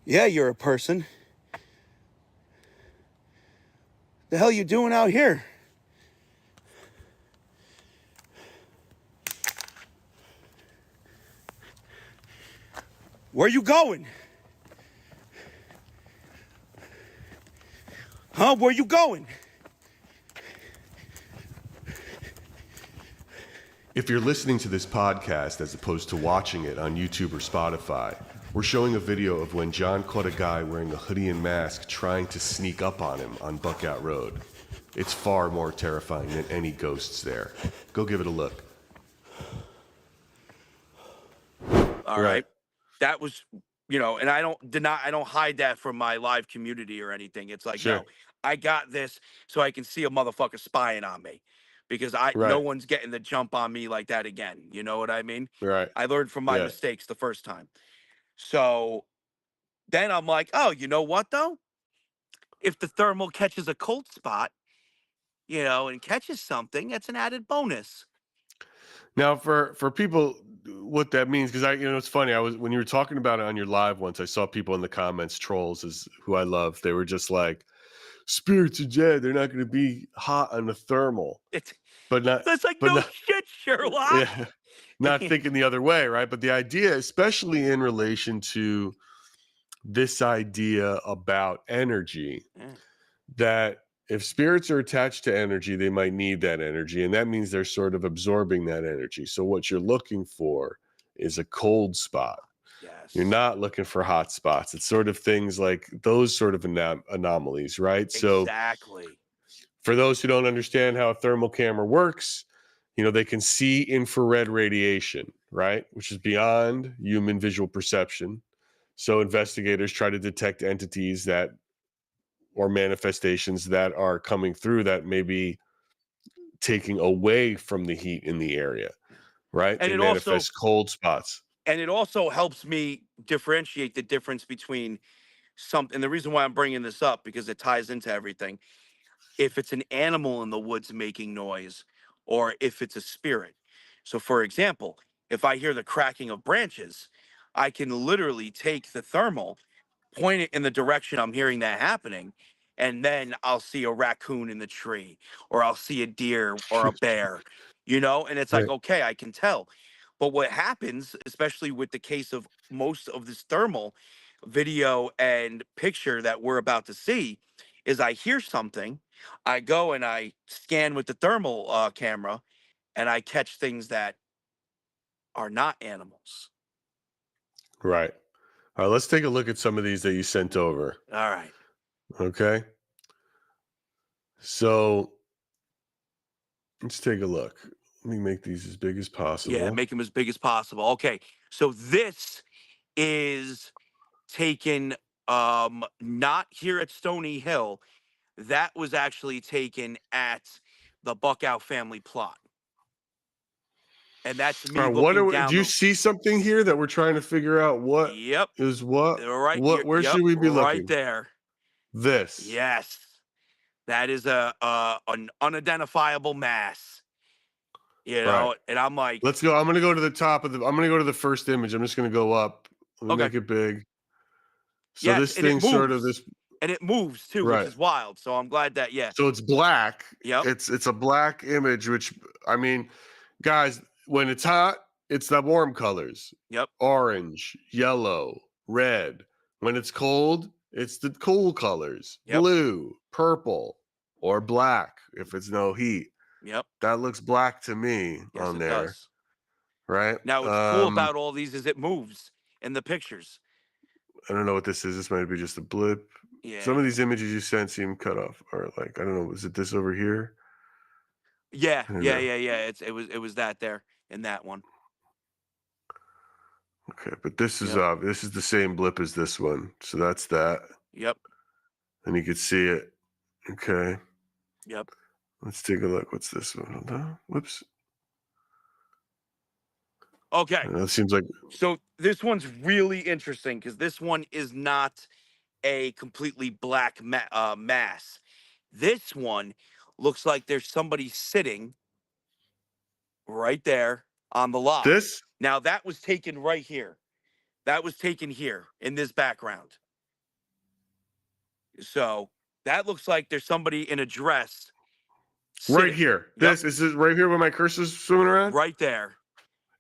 Yeah, you're a person. The hell you doing out here? Where you going? Huh? Where you going? If you're listening to this podcast as opposed to watching it on YouTube or Spotify, we're showing a video of when John caught a guy wearing a hoodie and mask trying to sneak up on him on Buckout Road. It's far more terrifying than any ghosts there. Go give it a look. All right. That was, and I don't hide that from my live community or anything. It's like, Sure. no, I got this so I can see a motherfucker spying on me because no Right. one's getting the jump on me like that again. You know what I mean? Right. I learned from my Yeah. mistakes the first time. So then I'm like, oh, you know what though? If the thermal catches a cold spot, and catches something, that's an added bonus. Now, for people, what that means, because it's funny. When you were talking about it on your live once, I saw people in the comments, trolls, is who I love. They were just like, "Spirits are dead. They're not going to be hot on the thermal." But not. That's like, But no not. shit, Sherlock. Yeah. Not thinking the other way, right? But the idea, especially in relation to this idea about energy, that if spirits are attached to energy, they might need that energy. And that means they're sort of absorbing that energy. So what you're looking for is a cold spot. Yes. You're not looking for hot spots. It's sort of things like those sort of anomalies, right? So Exactly. for those who don't understand how a thermal camera works, they can see infrared radiation, right? Which is beyond human visual perception. So investigators try to detect entities that or manifestations that are coming through that may be taking away from the heat in the area, right? And They it also manifest cold spots. and it also helps me differentiate the difference between and the reason why I'm bringing this up because it ties into everything. If it's an animal in the woods making noise or if it's a spirit. So for example, if I hear the cracking of branches, I can literally take the thermal, point it in the direction I'm hearing that happening, and then I'll see a raccoon in the tree, or I'll see a deer or a bear, and it's like, Right. okay, I can tell. But what happens, especially with the case of most of this thermal video and picture that we're about to see, is I hear something, I go and I scan with the thermal camera, and I catch things that are not animals. Right. All right, let's take a look at some of these that you sent over. All right. Okay. So let's take a look. Let me make these as big as possible. Yeah, make them as big as possible. Okay. So this is taken not here at Stony Hill. That was actually taken at the Buckout family plot. And that's me All right, looking do down you the see something here that we're trying to figure out what Yep. is what? Right. Where Yep, should we be right looking? there. This. Yes. That is an unidentifiable mass. Right. And I'm like, Let's go. I'm going to go to the top of I'm going to go to the first image. I'm just going to go up. Let me okay. make it big. So Yes, this and it thing sort of moves. And it moves too, which right. is wild. So I'm glad that So it's black. Yep. It's a black image, which guys, when it's hot, it's the warm colors. Yep. Orange, yellow, red. When it's cold, it's the cool colors. Yep. Blue, purple, or black if it's no heat. Yep. That looks black to me Yes, on it there. does. Right? Now what's cool about all these is it moves in the pictures. I don't know what this is. This might be just a blip. Yeah. Some of these images you sent seem cut off, or like I don't know. Is it this over here? Yeah. Yeah. It was that there in that one. Okay, but this is the same blip as this one. So that's that. Yep. And you can see it. Okay. Yep. Let's take a look. What's this one? Hold on. Whoops. Okay. That seems like so this one's really interesting because this one is not a completely black mass. This one looks like there's somebody sitting right there on the log. this. Now that was taken right here. That was taken here in this background. So that looks like there's somebody in a dress. Right sitting. here. Yep. This is it right here where my cursor's swimming around? Right there.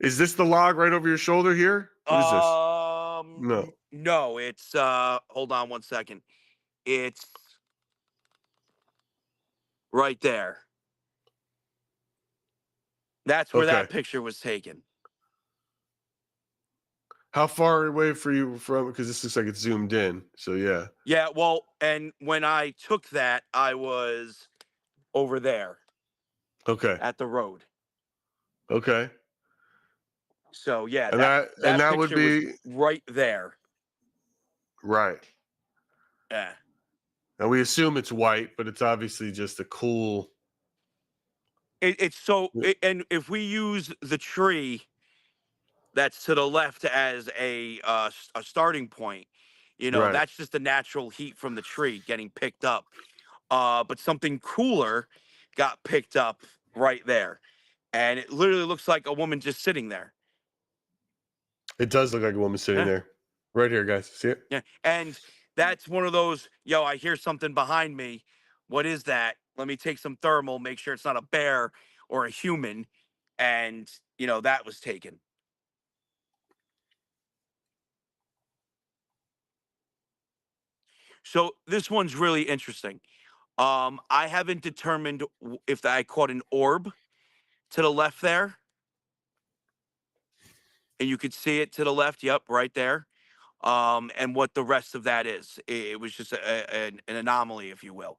Is this the log right over your shoulder here? What is this? No. No, it's hold on one second. It's right there. That's where Okay. that picture was taken. How far away for you from? Because this looks like it's zoomed in. So yeah. Yeah, well, and when I took that, I was over there Okay. at the road. Okay. So yeah, And that that that would picture was be right there. right. Yeah. And we assume it's white, but it's obviously just a cool. It's so, and if we use the tree that's to the left as a starting point, Right. that's just the natural heat from the tree getting picked up. But something cooler got picked up right there, and it literally looks like a woman just sitting there. It does look like a woman sitting Yeah. there. Right here, guys. See it? Yeah, and that's one of those, I hear something behind me. What is that? Let me take some thermal, make sure it's not a bear or a human. And, that was taken. So this one's really interesting. I haven't determined if I caught an orb to the left there. And you could see it to the left. Yep, right there. And what the rest of that is. It was just an anomaly, if you will.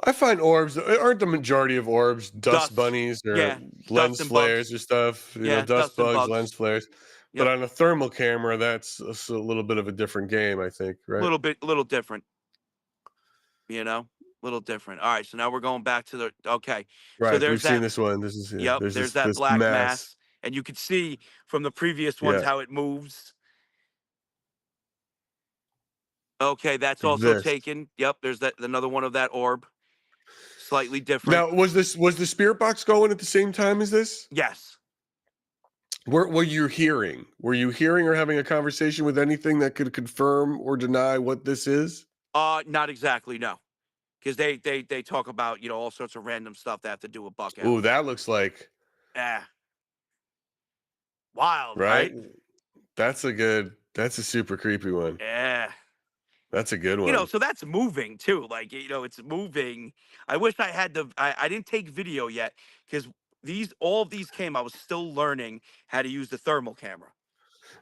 I find orbs aren't the majority of orbs dust Dust. bunnies or Yeah. Dust lens and flares bugs. or stuff. Yeah. Dust Dust and bugs, bugs. lens flares. But Yep. on a thermal camera, that's a little bit of a different game, I think. Right? A little different, a little different. All right, so now we're going back to okay. So Right. We've there's seen that. this one. This is Yep, there's there's this that this black mass. mass, and you could see from the previous ones Yeah. how it moves. Okay, that's Like also this. taken. Yep, there's another one of that orb, slightly different. Now, was the spirit box going at the same time as this? Yes. What were you hearing? Were you hearing or having a conversation with anything that could confirm or deny what this is? Not exactly, no, because they talk about all sorts of random stuff that have to do with buck Ooh, out. that looks like Wild, right. right? That's a super creepy one. Yeah. That's a good one. So that's moving too. Like, it's moving. I wish I had I didn't take video yet because all of these came. I was still learning how to use the thermal camera.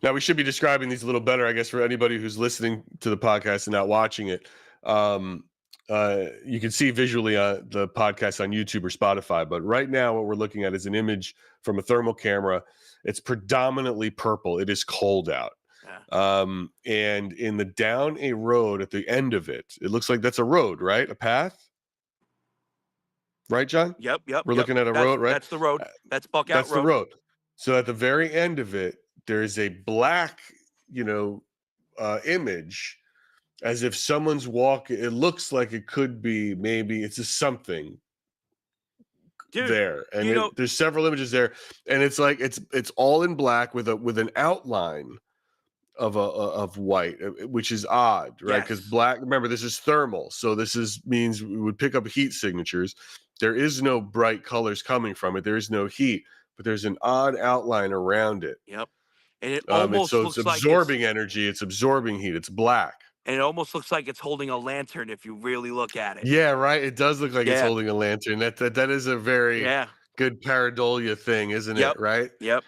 Now we should be describing these a little better, I guess, for anybody who's listening to the podcast and not watching it. You can see visually the podcast on YouTube or Spotify, but right now what we're looking at is an image from a thermal camera. It's predominantly purple. It is cold out. Yeah. And in the down a road at the end of it, it looks like that's a road, right? A path. Right, John? Yep. We're looking at a road, right? That's the road. That's Buck Out That's the Road. road. So at the very end of it, there's a black, image as if someone's walking. It looks like it could be maybe it's just something. Dude, there, and there's several images there, and it's like it's all in black with an outline of white, which is odd, right? Because Yes. black, remember, this is thermal, so means we would pick up heat signatures. There is no bright colors coming from it. There is no heat, but there's an odd outline around it. Yep. And it almost it's looks like absorbing energy. It's absorbing heat. It's black. And it almost looks like it's holding a lantern if you really look at it. Yeah, right. It does look like it's holding a lantern. That is a very good pareidolia thing, isn't it? Right. Yep.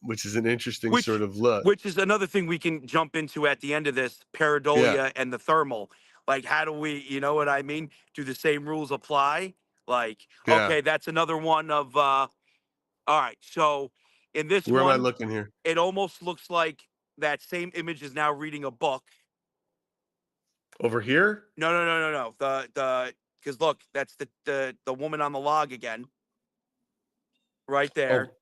Which is an interesting sort of look. Which is another thing we can jump into at the end of this, pareidolia and the thermal. Like, how do we, you know what I mean? Do the same rules apply? Like, okay, that's another one of all right. So in this Where one, am I looking here? It almost looks like that same image is now reading a book. Over here? No. Because look, that's the woman on the log again. Right there. Oh,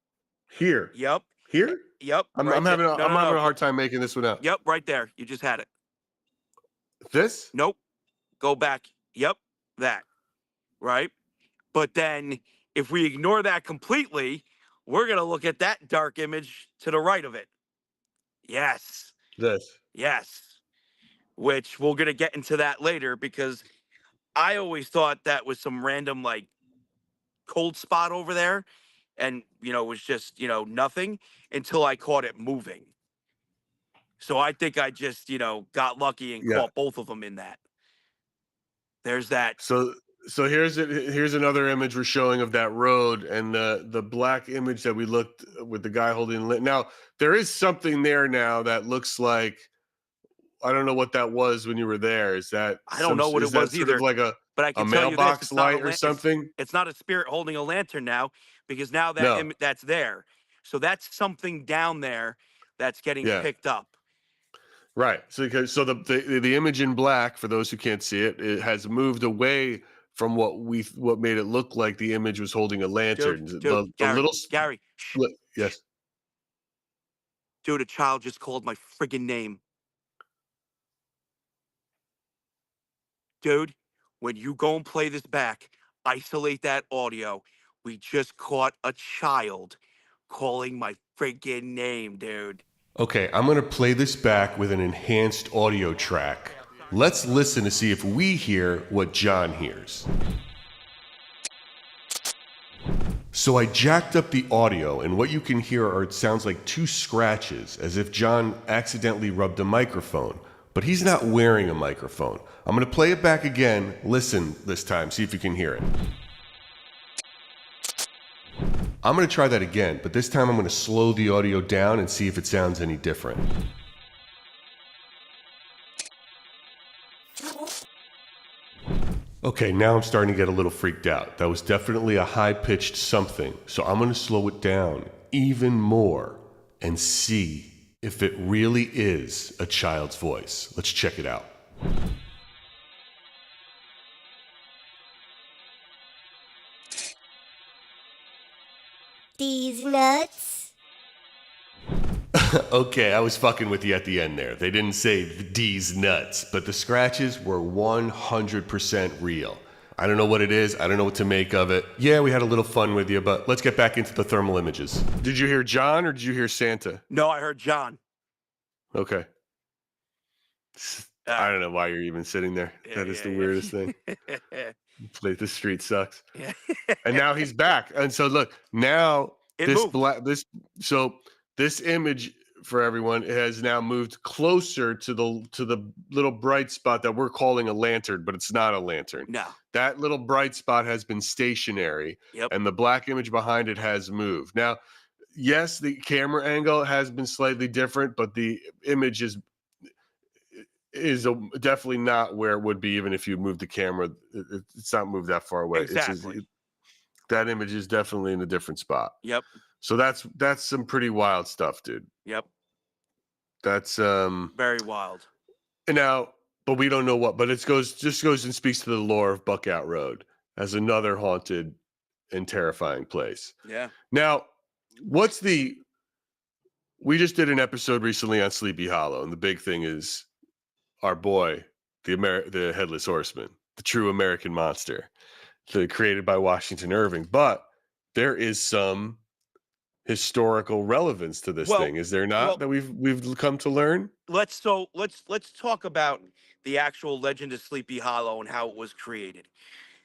here. Yep. Here? Yep. I'm having a hard time making this one out. Yep, right there. You just had it. This? Nope. Go back. Yep. That. Right? But then if we ignore that completely, we're going to look at that dark image to the right of it. Yes. This. Yes. Which we're going to get into that later because I always thought that was some random like cold spot over there. And, it was just, nothing until I caught it moving. So I think I just, got lucky and caught both of them in that. There's that. So So here's another image we're showing of that road, and the black image that we looked with the guy holding now. There is something there now that looks like, I don't know what that was when you were there. Is that I don't know what is it that was sort of either, like but I a can tell you this: mailbox it's not a light or it's something? it's not a spirit holding a lantern now, because now No. that's there. So that's something down there that's getting Yeah. picked up. Right. So the image in black, for those who can't see it, it has moved away from what made it look like the image was holding a lantern. Dude, The little Gary, shh, split. Yes. dude, a child just called my friggin' name. Dude, when you go and play this back, isolate that audio. We just caught a child calling my friggin' name, dude. Okay, I'm going to play this back with an enhanced audio track. Let's listen to see if we hear what John hears. So I jacked up the audio, and what you can hear are, it sounds like two scratches, as if John accidentally rubbed a microphone. But he's not wearing a microphone. I'm going to play it back again. Listen this time, see if you can hear it. I'm going to try that again, but this time I'm going to slow the audio down and see if it sounds any different. Okay, now I'm starting to get a little freaked out. That was definitely a high-pitched something, so I'm going to slow it down even more and see if it really is a child's voice. Let's check it out. These nuts? Okay, I was fucking with you at the end there. They didn't say D's nuts, but the scratches were 100% real. I don't know what it is. I don't know what to make of it. Yeah, we had a little fun with you, but let's get back into the thermal images. Did you hear John or did you hear Santa? No, I heard John. Okay. I don't know why you're even sitting there. That is the weirdest thing. Play the street sucks. Yeah. And now he's back. And so look, now It this moved. this image for everyone has now moved closer to the little bright spot that we're calling a lantern, but it's not a lantern. No. That little bright spot has been stationary, Yep. and the black image behind it has moved. Now, yes, the camera angle has been slightly different, but the image is definitely not where it would be even if you moved the camera. It's not moved that far away. Exactly. That image is definitely in a different spot. Yep. So that's some pretty wild stuff, dude. Yep. That's very wild. Now, but we don't know what. But it just goes and speaks to the lore of Buckout Road as another haunted and terrifying place. Yeah. Now, we just did an episode recently on Sleepy Hollow, and the big thing is our boy, the Headless Horseman, the true American monster, created by Washington Irving. But there is some historical relevance to this thing, is there not? That we've come to learn. Let's talk about the actual legend of Sleepy Hollow and how it was created.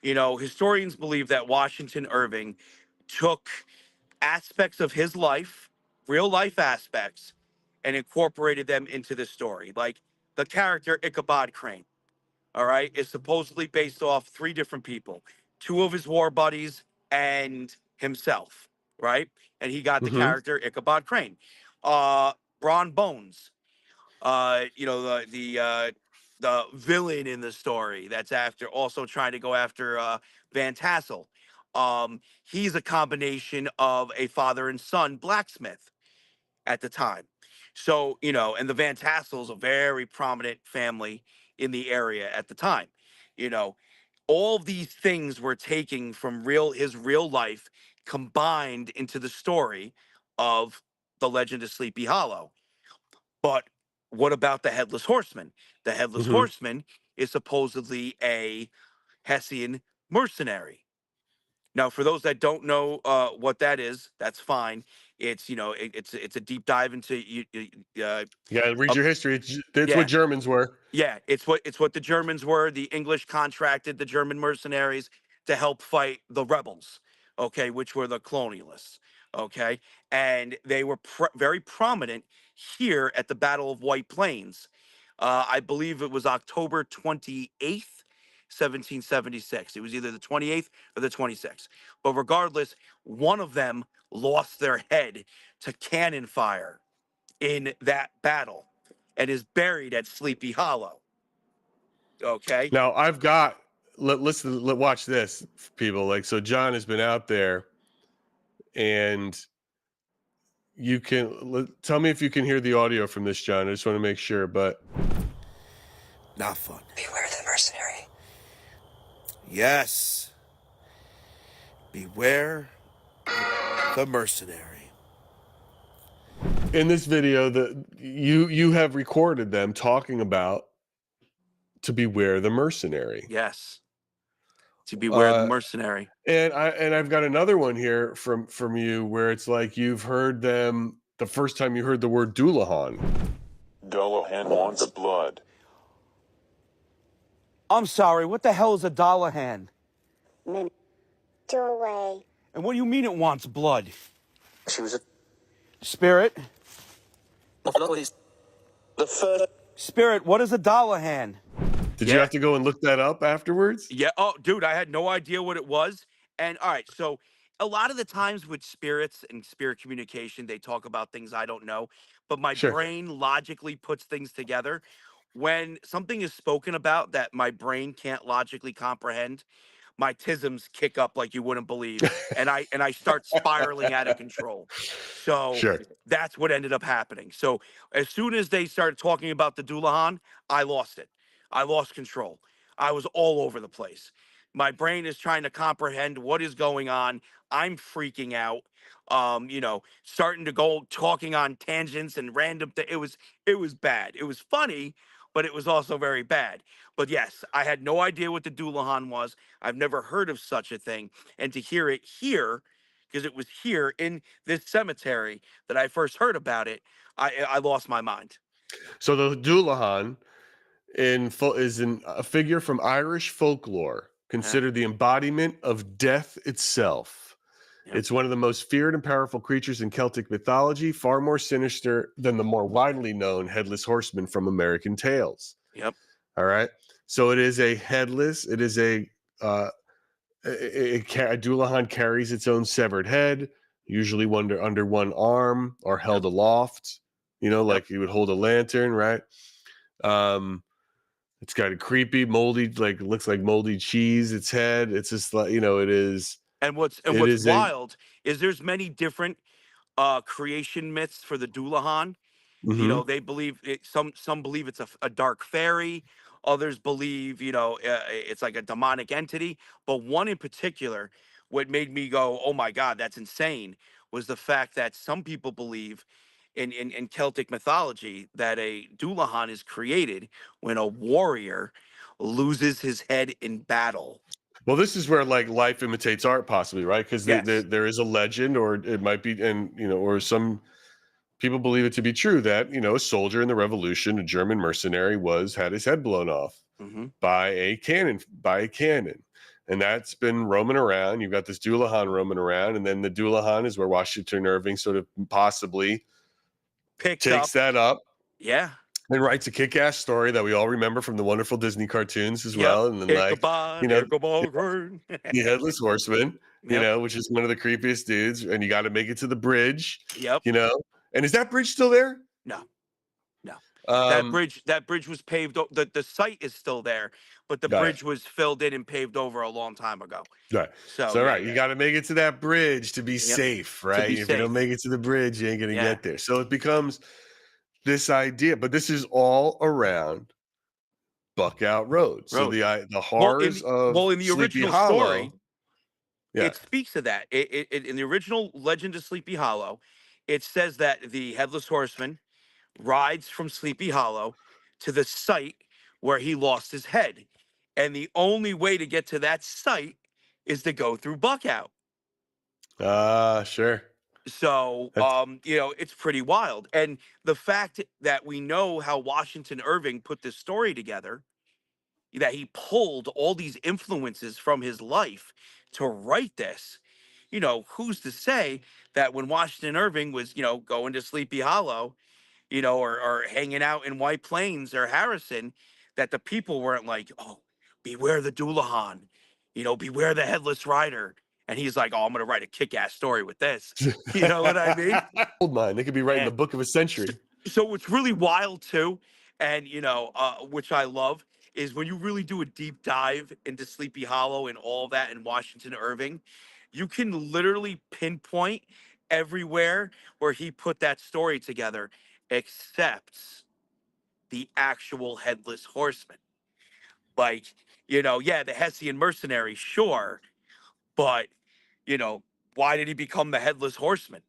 You know, historians believe that Washington Irving took aspects of his life, real life aspects, and incorporated them into the story. Like the character Ichabod Crane, all right, is supposedly based off three different people, two of his war buddies and himself, right? And he got the character Ichabod Crane. Bron Bones, you know, the villain in the story that's also trying to go after Van Tassel. He's a combination of a father and son blacksmith at the time. So, you know, and the Van Tassels, a very prominent family in the area at the time. You know, all these things were taken from his real life, combined into the story of the legend of Sleepy Hollow. But what about the Headless Horseman? The Headless Horseman is supposedly a Hessian mercenary. Now, for those that don't know what that is, that's fine. It's, you know, it's a deep dive into Read your history. It's what Germans were. Yeah, it's what the Germans were. The English contracted the German mercenaries to help fight the rebels, okay, which were the colonialists, okay, and they were very prominent here at the Battle of White Plains. I believe it was October 28th, 1776. It was either the 28th or the 26th. But regardless, one of them lost their head to cannon fire in that battle and is buried at Sleepy Hollow. Okay. Now I've got watch this, people. Like, so John has been out there, and you can tell me if you can hear the audio from this, John. I just want to make sure, but Not fun. Beware the mercenary. Yes. Beware the mercenary. in this video that you have recorded them talking about to beware the mercenary. Yes. To beware the Uh, mercenary. and I've got another one here from you where it's like you've heard them the first time you heard the word Doulahan. Dullahan wants blood. I'm sorry, what the hell is a Dollahan? Doorway. And what do you mean it wants blood? She was a Spirit? the first. Spirit, what is a Dollahan? Did you have to go and look that up afterwards? Yeah. Oh, dude, I had no idea what it was. And all right, so a lot of the times with spirits and spirit communication, they talk about things I don't know, but my Sure. brain logically puts things together. When something is spoken about that my brain can't logically comprehend, my tisms kick up like you wouldn't believe, and I start spiraling out of control. So Sure. that's what ended up happening. So as soon as they started talking about the Doulahan, I lost it. I lost control. I was all over the place. My brain is trying to comprehend what is going on. I'm freaking out. Starting to go talking on tangents and random. It was bad. It was funny, but it was also very bad. But yes, I had no idea what the Doulahan was. I've never heard of such a thing, and to hear it here, because it was here in this cemetery that I first heard about it, I lost my mind. So the Doulahan is a figure from Irish folklore, considered the embodiment of death itself. Yep. It's one of the most feared and powerful creatures in Celtic mythology, far more sinister than the more widely known headless horseman from American tales. Yep. All right. So it is a headless. It is a Doulahan carries its own severed head, usually under one arm or held aloft. Like you would hold a lantern, right? It's got a creepy, moldy, looks like moldy cheese. Its head. It's just like it is. And what's wild is there's many different creation myths for the Doulahan. Mm-hmm. They believe some believe it's a dark fairy, others believe it's like a demonic entity. But one in particular, what made me go, oh my god, that's insane, was the fact that some people believe in Celtic mythology that a Doulahan is created when a warrior loses his head in battle. Well, this is where life imitates art, possibly, right? Because Yes. there is a legend, or it might be, and or some people believe it to be true that a soldier in the Revolution, a German mercenary, had his head blown off by a cannon, and that's been roaming around. You've got this Doulahan roaming around, and then the Doulahan is where Washington Irving sort of possibly takes that up. Yeah. And writes a kick-ass story that we all remember from the wonderful Disney cartoons as well. And then the Headless Horseman, which is one of the creepiest dudes. And you got to make it to the bridge. Yep. And is that bridge still there? No. That bridge was paved. The site is still there, but the bridge was filled in and paved over a long time ago. Right. So right, you got to make it to that bridge to be safe, right? If you don't make it to the bridge, you ain't gonna get there. So it becomes this idea, but this is all around Buckout Road. So the horrors of in the Sleepy original Hollow, story, it speaks to that. It in the original Legend of Sleepy Hollow, it says that the Headless Horseman rides from Sleepy Hollow to the site where he lost his head, and the only way to get to that site is to go through Buckout. Sure. So, it's pretty wild. And the fact that we know how Washington Irving put this story together, that he pulled all these influences from his life to write this, who's to say that when Washington Irving was, going to Sleepy Hollow, or hanging out in White Plains or Harrison, that the people weren't like, oh, beware the Doulahan, beware the headless rider. And he's like, oh, I'm going to write a kick-ass story with this. You know what I mean? Gold mine. They could be writing the And book of a century. so what's really wild too, and which I love, is when you really do a deep dive into Sleepy Hollow and all that in Washington Irving, you can literally pinpoint everywhere where he put that story together, except the actual headless horseman. Like, yeah, the Hessian mercenary, sure, but why did he become the headless horseman?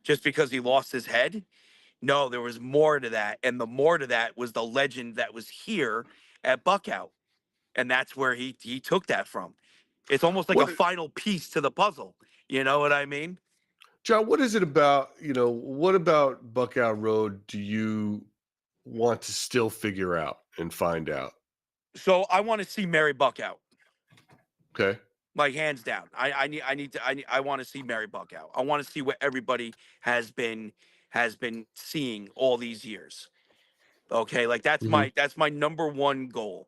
Just because he lost his head? No, there was more to that. And the more to that was the legend that was here at Buckout. And that's where he took that from. It's almost like a What, final piece to the puzzle. You know what I mean? John? What is it about? What about Buckout Road do you want to still figure out and find out? So I want to see Mary Buckout. Okay. Like hands down. I want to see Mary Buckout. I want to see what everybody has been seeing all these years. Okay, like that's my number one goal.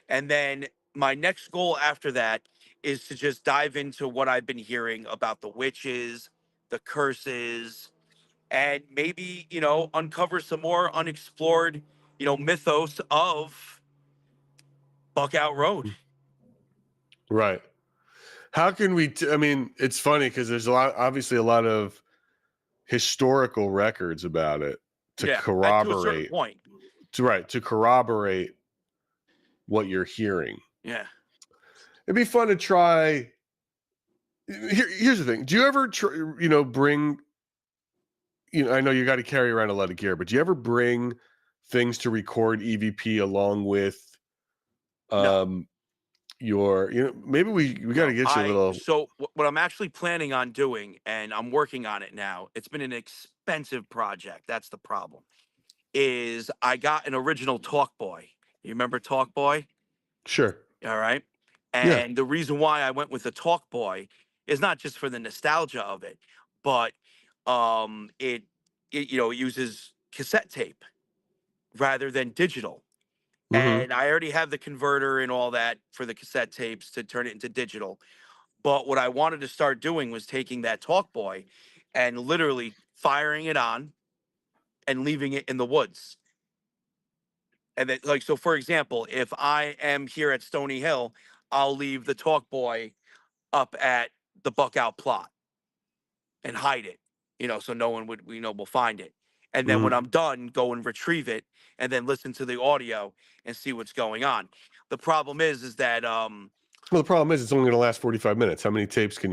And then my next goal after that is to just dive into what I've been hearing about the witches, the curses, and maybe, uncover some more unexplored, mythos of Buckout Road. Right. How can we? I mean, it's funny because there's obviously a lot of historical records about it to Yeah, to a certain corroborate. point. To corroborate what you're hearing. Yeah. It'd be fun to try. Here's the thing: do you ever, bring? I know you got to carry around a lot of gear, but do you ever bring things to record EVP along with, No. maybe we got to get you a little. So what I'm actually planning on doing, and I'm working on it now, it's been an expensive project. That's the problem. Is I got an original Talk Boy. You remember Talk Boy? Sure. All right. And the reason why I went with the Talk Boy is not just for the nostalgia of it, but it uses cassette tape rather than digital. Mm-hmm. And I already have the converter and all that for the cassette tapes to turn it into digital. But what I wanted to start doing was taking that Talk Boy and literally firing it on and leaving it in the woods. And then, so for example, if I am here at Stony Hill, I'll leave the Talk Boy up at the Buckout plot and hide it, so no one will find it. And then when I'm done, go and retrieve it and then listen to the audio and see what's going on. The problem is that, well, the problem is it's only going to last 45 minutes. How many tapes can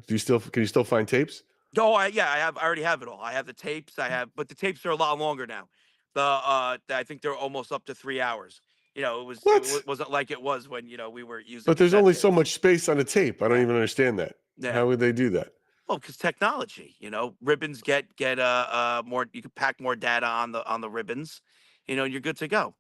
you still find tapes? Oh, I already have it all. I have the tapes. But the tapes are a lot longer now. I think they're almost up to 3 hours. It wasn't like it was when, we were using. But there's cassette only tapes. so much space on a tape. I don't even understand that. Yeah. How would they do that? Well, because technology, ribbons get more. You can pack more data on the ribbons, and you're good to go.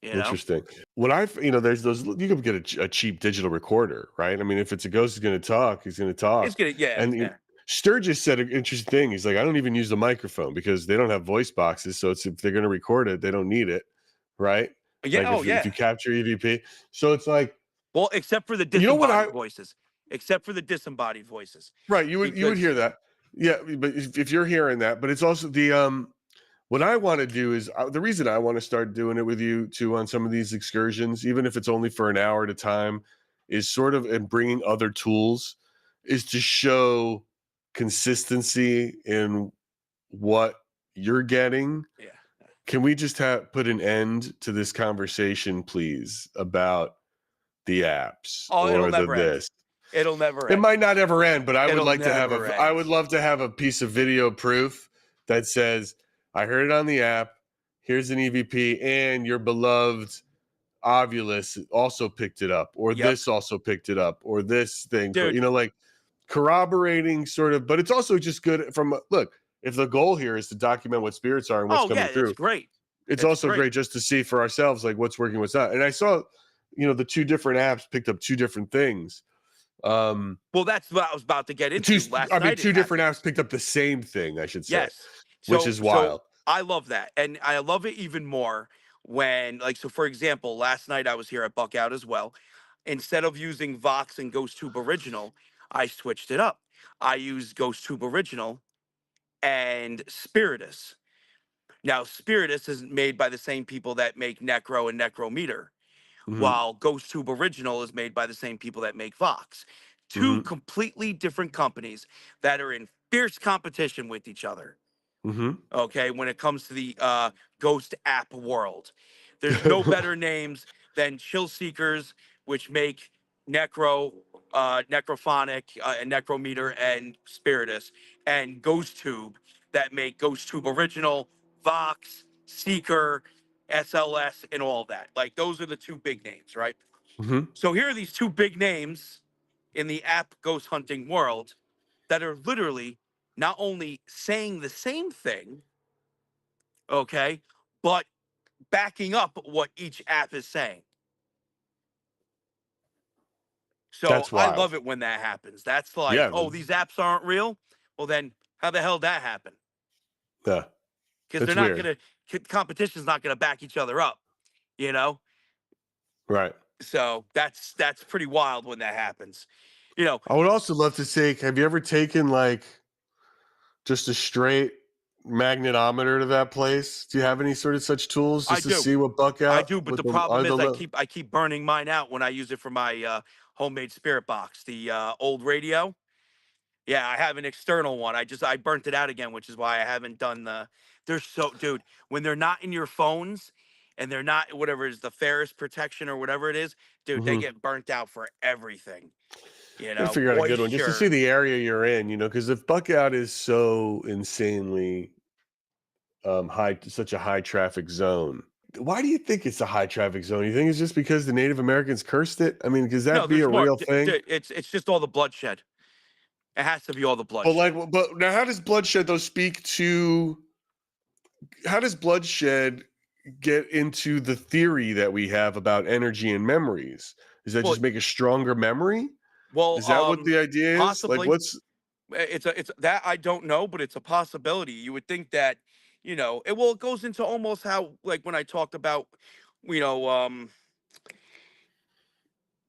Interesting. When there's those, you can get a cheap digital recorder, right? I mean, if it's a ghost is going to talk, he's going to talk. It's gonna, yeah. And Sturgis said an interesting thing. He's like, I don't even use the microphone because they don't have voice boxes. So if they're going to record it, they don't need it, right? Yeah. Like if you capture EVP, so it's like, well, except for the disembodied voices. Except for the disembodied voices. Right. You would hear that. Yeah. But if you're hearing that, but it's also the, what I want to do is the reason I want to start doing it with you too on some of these excursions, even if it's only for an hour at a time, is sort of, and bringing other tools, is to show consistency in what you're getting. Yeah. Can we just put an end to this conversation, please, about the apps or the this? It'll never end. It might not ever end, but I would like to have I would love to have a piece of video proof that says, I heard it on the app. Here's an EVP, and your beloved Ovulus also picked it up, or this also picked it up, or this thing. Dude. Like corroborating sort of, but it's also just good from look, if the goal here is to document what spirits are and what's coming through. It's great. It's also great just to see for ourselves, like what's working, what's not. And I saw, the two different apps picked up two different things. Well, that's what I was about to get into. Two different apps picked up the same thing, I should say. Yes. Which is wild. So I love that. And I love it even more when, like, so for example, last night I was here at Buckout as well. Instead of using Vox and Ghost Tube Original, I switched it up. I used Ghost Tube Original and Spiritus. Now, Spiritus is made by the same people that make Necro and Necrometer, Mm-hmm. while Ghost Tube Original is made by the same people that make Vox. Two Mm-hmm. completely different companies that are in fierce competition with each other. Mm-hmm. Okay, when it comes to the Ghost app world, there's no better names than Chill Seekers, which make Necro, Necrophonic, and Necrometer and Spiritus, and Ghost Tube that make Ghost Tube Original, Vox, Seeker, SLS, and all that. Like, those are the two big names, right? Mm-hmm. So here are these two big names in the app ghost hunting world that are literally not only saying the same thing, okay, but backing up what each app is saying. So That's I wild. love it when that happens. That's like, Yeah, oh, these apps aren't real. Well, then how the hell that happen? yeah, Because they're that's not weird. gonna, competition's not gonna back each other up, you know. Right. So that's pretty wild when that happens. You know, I would also love to take. Have you ever taken like just a straight magnetometer to that place? Do you have any sort of such tools I just to do. see what buck I out do, but with the the problem is le- I keep burning mine out when I use it for my homemade spirit box, the old radio. Yeah, I have an external one. I burnt it out again, which is why I haven't done the. They're so, dude, when they're not in your phones and they're not whatever is the Ferris protection or whatever it is, dude, they Mhm. get burnt out for everything. You Gotta know, figure out a good one just to see moisture. the area you're in, because if buck out is so insanely such a high traffic zone. Why do you think it's a high traffic zone? You think it's just because the Native Americans cursed it? I mean, could No, that be a there's more. real thing? It's just all the bloodshed. It has to be all the But bloodshed. but now how does bloodshed though speak to how does bloodshed get into the theory that we have about energy and memories? Does that Well, just make a stronger memory? well, Is that what the idea is? Like possibly. what's It's that I don't know, but it's a possibility. You would think that, it goes into almost how, like, when I talked about, you know,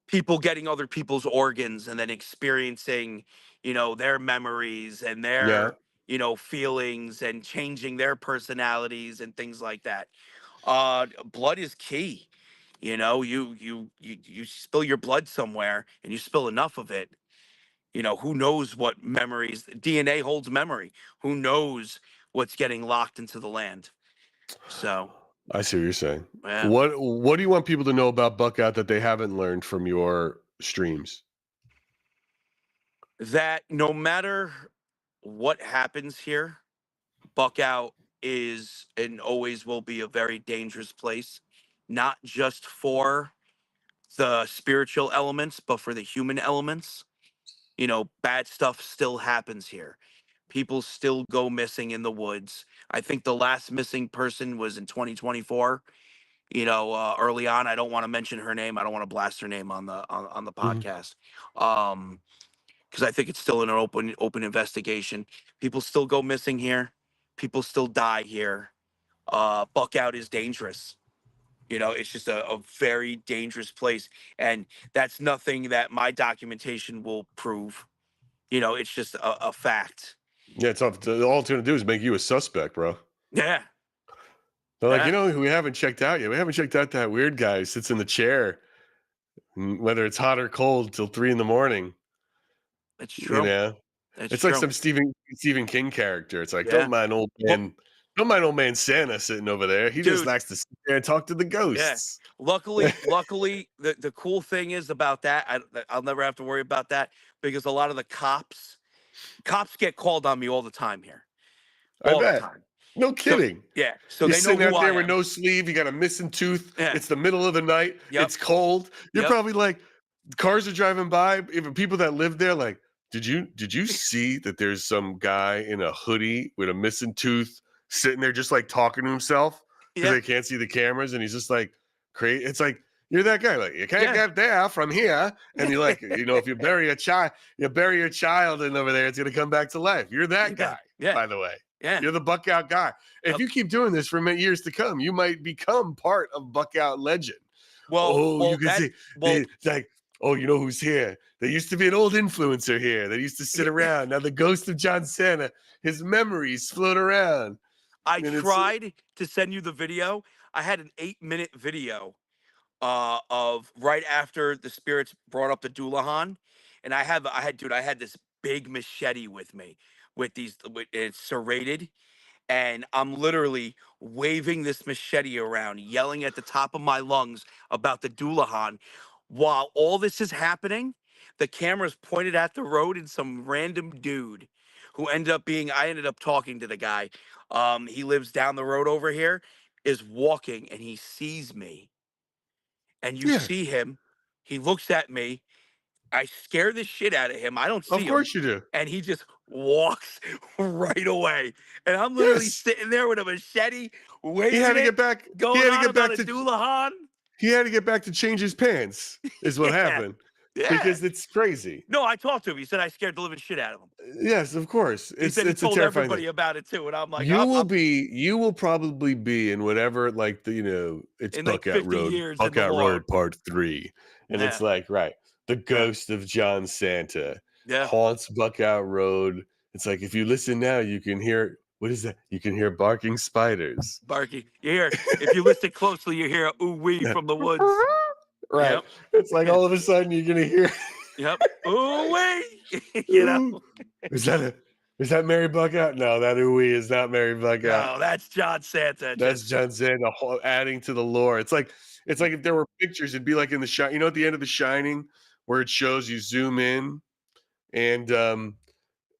people getting other people's organs and then experiencing, their memories and yeah. their, feelings and changing their personalities and things like that. Blood is key. You spill your blood somewhere and you spill enough of it. Who knows what memories DNA holds memory? Who knows what's getting locked into the land? So, I see what you're saying. yeah, What do you want people to know about Buckout that they haven't learned from your streams? that no matter what happens here, Buckout is and always will be a very dangerous place, not just for the spiritual elements, but for the human elements. Bad stuff still happens here. People still go missing in the woods. I think the last missing person was in 2024. Early on. I don't want to mention her name. I don't want to blast her name on the Mhm. podcast. Because I think it's still in an open investigation. People still go missing here. People still die here. Buckout is dangerous. It's just a very dangerous place, and that's nothing that my documentation will prove. It's just a fact. Yeah, it's all it's gonna do is make you a suspect, bro. Yeah, They're like, yeah, who we haven't checked out yet? We haven't checked out that weird guy who sits in the chair, whether it's hot or cold, till 3 a.m. it's You true. know, It's it's like true. some Stephen King character. It's like, Yeah. Well, don't mind old man Santa sitting over there. He just dude, likes to sit there and talk to the yeah. ghosts. Luckily, the cool thing is about that, I'll never have to worry about that because a lot of the cops get called on me all the time here, I all the bet. time. No So kidding. yeah, so You're they know sitting who out I there with am. no sleeve. You got a missing tooth. Yeah. It's the middle of the night. Yep. It's cold. You're Yep. probably like, cars are driving by. Even people that live there, like, did you see that there's some guy in a hoodie with a missing tooth sitting there just like talking to himself because Yeah. they can't see the cameras and he's just like crazy. It's like you're that guy. Like you can't Yeah. get there from here. And you're like, if you bury a child in over there, it's gonna come back to life. You're that guy, Yeah. by the way. Yeah. You're the Buck Out guy. If Yep. you keep doing this for many years to come, you might become part of Buck Out legend. Well, Oh, you can see well, it's like, oh, you know who's here? There used to be an old influencer here that used to sit around. Now the ghost of John Santa, his memories float around. I And tried to send you the video. I had an 8-minute video of right after the spirits brought up the Doulahan, and I had this big machete with me it's serrated, and I'm literally waving this machete around, yelling at the top of my lungs about the Doulahan. While all this is happening, the camera's pointed at the road, and some random dude who I ended up talking to the guy. He lives down the road over here, is walking, and he sees me. And you yeah, see him, he looks at me, I scare the shit out of him. I don't of see him. course you do. And he just walks right away. And I'm literally Yes. sitting there with a machete, He had waving to it, get back. He going had to on get about back a to Doulahan. he had to get back to change his pants, is what Yeah. happened. Yeah. Because it's crazy. No, I talked to him. He said I scared the living shit out of him. Yes, of course. He said he It's a told terrifying thing. everybody about it too. And I'm like, You will probably be in whatever, like, it's in like 50 years in Buck the Out Lord. Road Part 3. And Yeah. it's like, right, the ghost of John Santa Yeah. haunts Buck Out Road. It's like, if you listen now, you can hear, what is that? You can hear barking spiders. Barky. You hear, if you listen closely, you hear a ooh wee from the woods. Right. Yep. It's like all of a sudden you're going to hear, Yep. Ooh wee. You know? "Ooh, is that Mary Buck Out? No, that ooey is not Mary Buck Out. No, that's John Santa. That's Just John Santa adding to the lore. It's like if there were pictures, it'd be like in the shine. You know, at the end of The Shining, where it shows you zoom in, and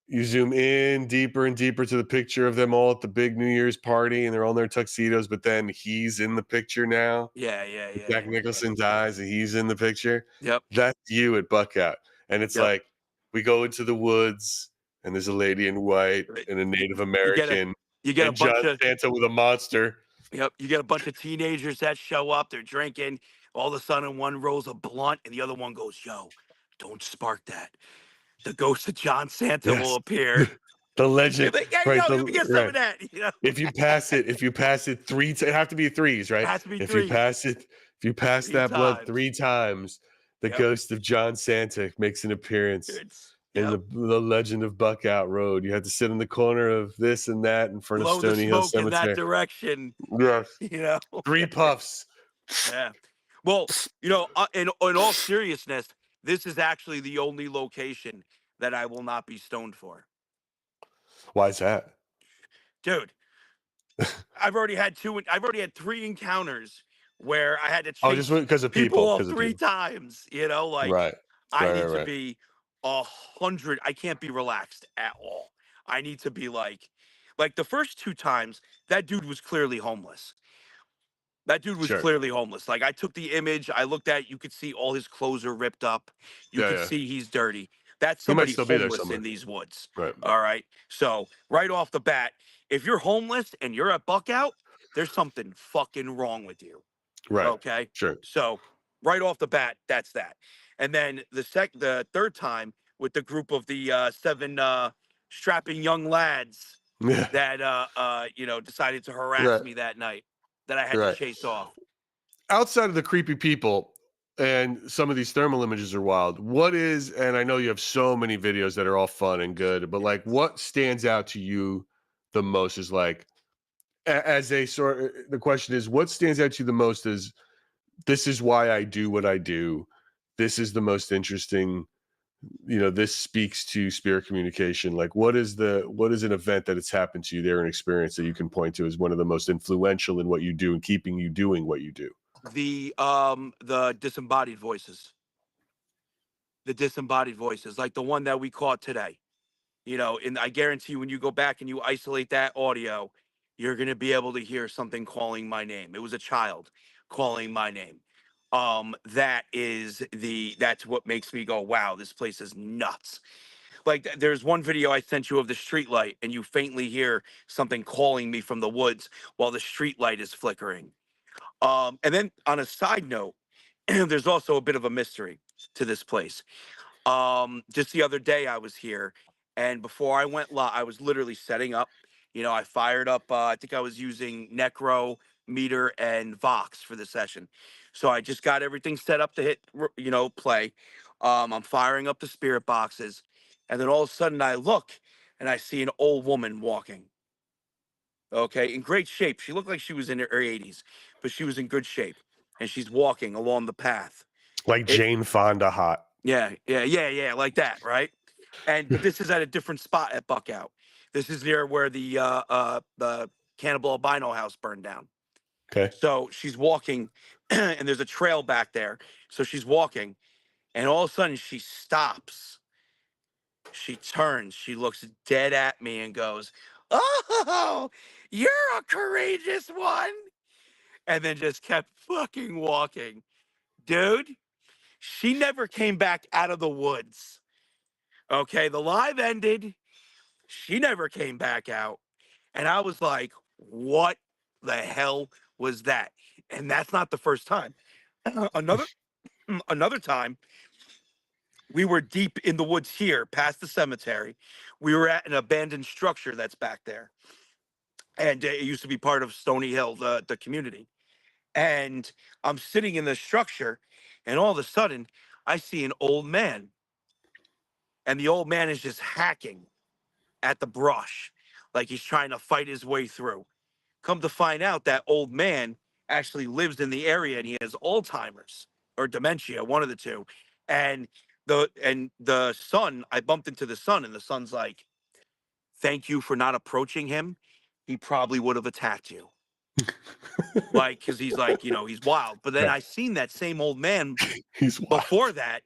you zoom in deeper and deeper to the picture of them all at the big New Year's party, and they're all in their tuxedos. But then he's in the picture now. yeah. Jack Nicholson dies, and he's in the picture. Yep. That's you at Buckout, and it's Yep. like we go into the woods, and there's a lady in white Right. and a Native American, You get a and John bunch of Santa with a monster. Yep. You get a bunch of teenagers that show up. They're drinking. All of a sudden, one rolls a blunt, and the other one goes, "Yo, don't spark that. The ghost of John Santa will Yes. appear." The You're legend, like, "Hey, right? yo, let me get some of that." You know, If you pass it 3 times, it have to be threes, it right? has to be If three. if you pass 3 that blood times. 3 times, the Yep. ghost of John Santa makes an appearance in Yep. the legend of Buckout Road. You have to sit in the corner of this and that in front of Blow the Stony Hill smoke in that Cemetery. direction. Yes. You know. 3 puffs. Yeah. Well, in all seriousness, this is actually the only location that I will not be stoned for. Why is that? Dude, I've already had 3 encounters where I had to Oh, chase just because of people people. off Because of 3 people. times, like Right. I Right, need right, to right. be 100. I can't be relaxed at all. I need to be like the first 2 times, that dude was clearly homeless. That dude was Sure. clearly homeless. Like, I took the image, I looked at it, you could see all his clothes are ripped up. You Yeah, could yeah. see he's dirty. That's He might somebody still be there homeless somewhere. in these woods. Right. All right. So, right off the bat, if you're homeless and you're at Buckout, there's something fucking wrong with you. Right. Okay. Sure. So, right off the bat, that's that. And then the third time with the group of the 7 strapping young lads Yeah. that decided to harass Right. me that night that I had to Right. chase off. Outside of the creepy people, and some of these thermal images are wild, and I know you have so many videos that are all fun and good, but like, what stands out to you the most is like, as a sort the question is, what stands out to you the most is, this is why I do what I do. This is the most interesting, this speaks to spirit communication. Like, what is an event that has happened to you there, an experience that you can point to as one of the most influential in what you do and keeping you doing what you do? The disembodied voices. The disembodied voices, like the one that we caught today. And I guarantee you, when you go back and you isolate that audio, you're gonna be able to hear something calling my name. It was a child calling my name. That's what makes me go, wow, this place is nuts. Like, there's one video I sent you of the street light, and you faintly hear something calling me from the woods while the street light is flickering. And then, on a side note, there's also a bit of a mystery to this place. Just the other day I was here, and before I went live, I was literally setting up, I fired up, I think I was using Necro, Meter, and Vox for the session. So I just got everything set up to hit, play. I'm firing up the spirit boxes. And then all of a sudden I look and I see an old woman walking. Okay, in great shape. She looked like she was in her 80s, but she was in good shape. And she's walking along the path. Like It, Jane Fonda hot. yeah, like that, right? But this is at a different spot at Buckout. This is near where the Cannibal Albino house burned down. Okay. So she's walking, and there's a trail back there. So she's walking, and all of a sudden she stops. She turns, she looks dead at me and goes, "Oh, you're a courageous one." And then just kept fucking walking. Dude, she never came back out of the woods. Okay, the live ended. She never came back out. And I was like, what the hell was that? And that's not the first time. Another time, we were deep in the woods here, past the cemetery. We were at an abandoned structure that's back there. And it used to be part of Stony Hill, the community. And I'm sitting in the structure, and all of a sudden, I see an old man. And the old man is just hacking at the brush, like he's trying to fight his way through. Come to find out, that old man actually lives in the area and he has Alzheimer's or dementia, one of the two. And the son, I bumped into the son, and the son's like, "Thank you for not approaching him. He probably would have attacked you." Like, because he's like, he's wild. But then Yeah. I seen that same old man He's wild. before that,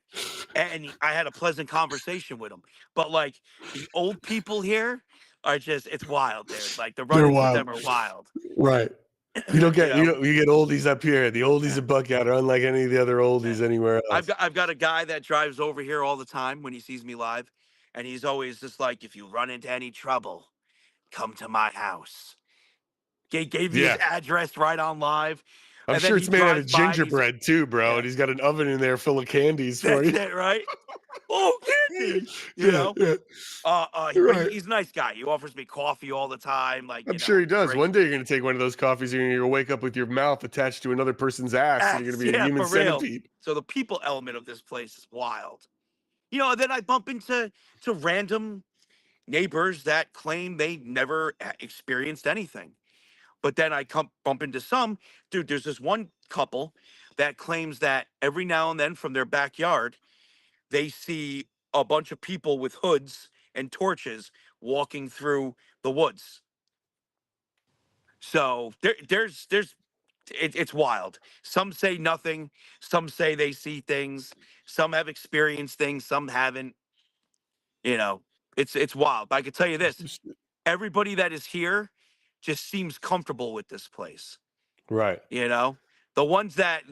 and I had a pleasant conversation with him. But like, the old people here are just, it's wild, dude. Like, the They're run-ins with wild. them are wild. Right. You don't get you get oldies up here. The oldies Yeah. at Buckout are unlike any of the other oldies anywhere else. I've got a guy that drives over here all the time when he sees me live, and he's always just like, "If you run into any trouble, come to my house." Gave me his Yeah. address right on live. I'm And then sure he it's made out of drives by and he's- gingerbread too, bro. Yeah. And he's got an oven in there full of candies for That's you. it, right? Oh, candy! Yeah. Right. He's a nice guy. He offers me coffee all the time. Like, I'm sure he does. great. One day you're going to take one of those coffees and you're going to wake up with your mouth attached to another person's ass and you're going to be a human for real. centipede. So the people element of this place is wild. Then I bump into random neighbors that claim they never experienced anything. But then I bump into some, dude, there's this one couple that claims that every now and then from their backyard, they see a bunch of people with hoods and torches walking through the woods. So it's wild. Some say nothing. Some say they see things. Some have experienced things. Some haven't. It's wild. But I can tell you this: everybody that is here just seems comfortable with this place. Right. The ones that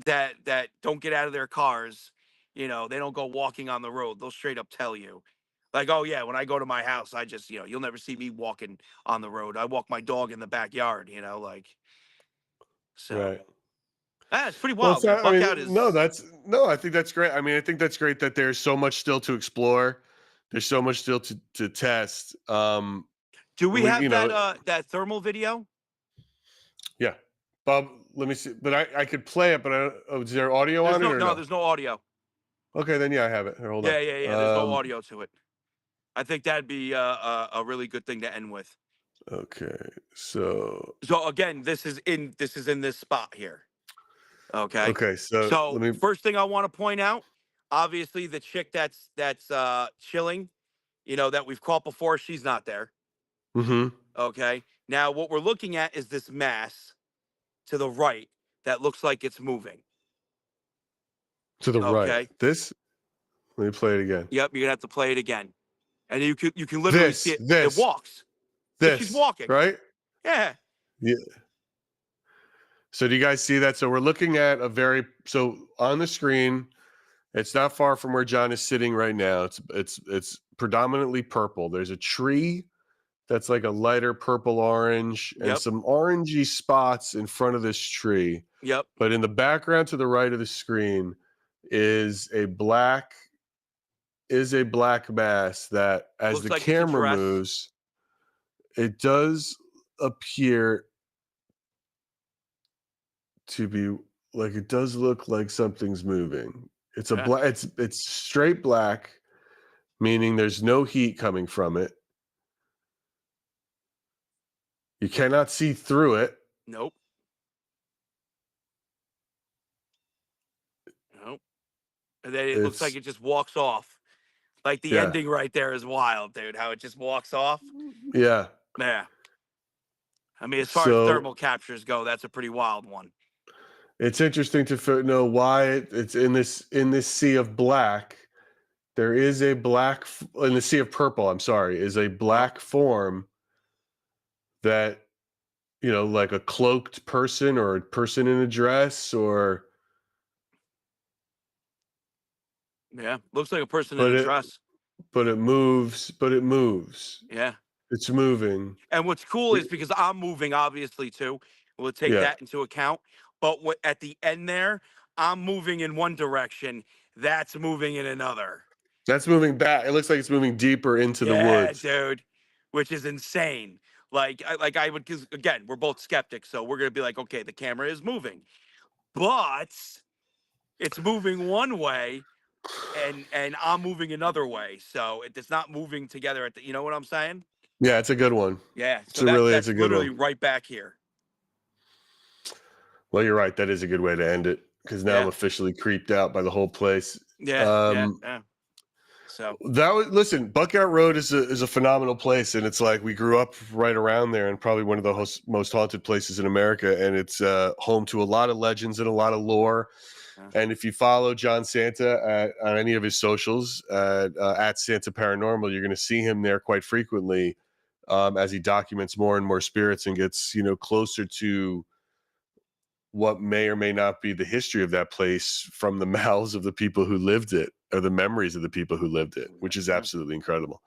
don't get out of their cars, they don't go walking on the road. They'll straight up tell you, like, "Oh yeah, when I go to my house, I just, you'll never see me walking on the road. I walk my dog in the backyard." Like, so. Right. It's pretty Well, wild. Man. Buckout is I think that's great. I mean, I think that's great that there's so much still to explore. There's so much still to test. Do we have that thermal video? Yeah. Bob, let me see. But I could play it, but is there audio on it? Or No, there's no audio. Okay, then yeah, I have it. Here, hold on. Yeah. There's no audio to it. I think that'd be a really good thing to end with. Okay, so again, this is in this spot here. Okay. Okay, so let me. First thing I want to point out, obviously the chick that's chilling, that we've caught before, she's not there. Mm-hmm. Okay. Now what we're looking at is this mass to the right that looks like it's moving. To the Okay. right. This. Let me play it again. Yep, you're gonna have to play it again, and you can literally see it. It walks. She's walking. Right. Yeah. Yeah. So do you guys see that? So we're looking at so on the screen, it's not far from where John is sitting right now. It's predominantly purple. There's a tree that's like a lighter purple orange and some orangey spots in front of this tree. Yep. But in the background to the right of the screen is a black mass that, as Looks the like it's a camera dress. moves, it does appear to be like, it does look like something's moving. It's a black, it's straight black, meaning there's no heat coming from it. You cannot see through it. Nope. Nope. And then it looks like it just walks off. Like the ending right there is wild, dude. How it just walks off. Yeah. Yeah. I mean, as far as thermal captures go, that's a pretty wild one. It's interesting to know why it's in this sea of black. There is a black in the sea of purple. I'm sorry, is a black form that, you know, like a cloaked person or a person in a dress or. Yeah, looks like a person in a dress. But it moves. Yeah. It's moving. And what's cool is because I'm moving, obviously, too. We'll take that into account. But at the end there, I'm moving in one direction. That's moving in another. That's moving back. It looks like it's moving deeper into the woods. Yeah, dude, which is insane. Like I would, because again, we're both skeptics, so we're gonna be like, okay, the camera is moving, but it's moving one way, and I'm moving another way, so it's not moving together. You know what I'm saying? Yeah, it's a good one. Yeah, so that's a good literally one. right back here. Well, you're right. That is a good way to end it because now I'm officially creeped out by the whole place. Yeah. So listen, Buckout Road is a phenomenal place, and it's like we grew up right around there, and probably one of the most haunted places in America, and it's home to a lot of legends and a lot of lore. And if you follow John Santa on any of his socials at Santa Paranormal, you're going to see him there quite frequently as he documents more and more spirits and gets, you know, closer to what may or may not be the history of that place from the mouths of the people who lived it, or the memories of the people who lived it, which is absolutely incredible.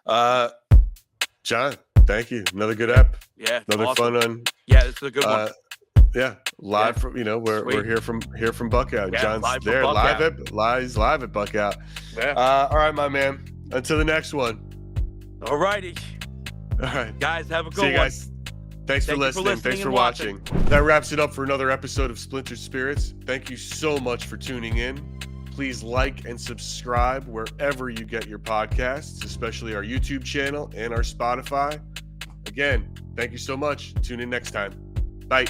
John, thank you. Another good ep. Yeah, another fun one. Yeah, this is a good one. Yeah, live from, you know, we're here from Buckout. Yeah, John's live there, live at Buckout. Yeah. All right, my man. Until the next one. All righty. All right, guys, have a good one. See you one. guys. Thanks for listening. Thanks for watching. That wraps it up for another episode of Splintered Spirits. Thank you so much for tuning in. Please like and subscribe wherever you get your podcasts, especially our YouTube channel and our Spotify. Again, thank you so much. Tune in next time. Bye.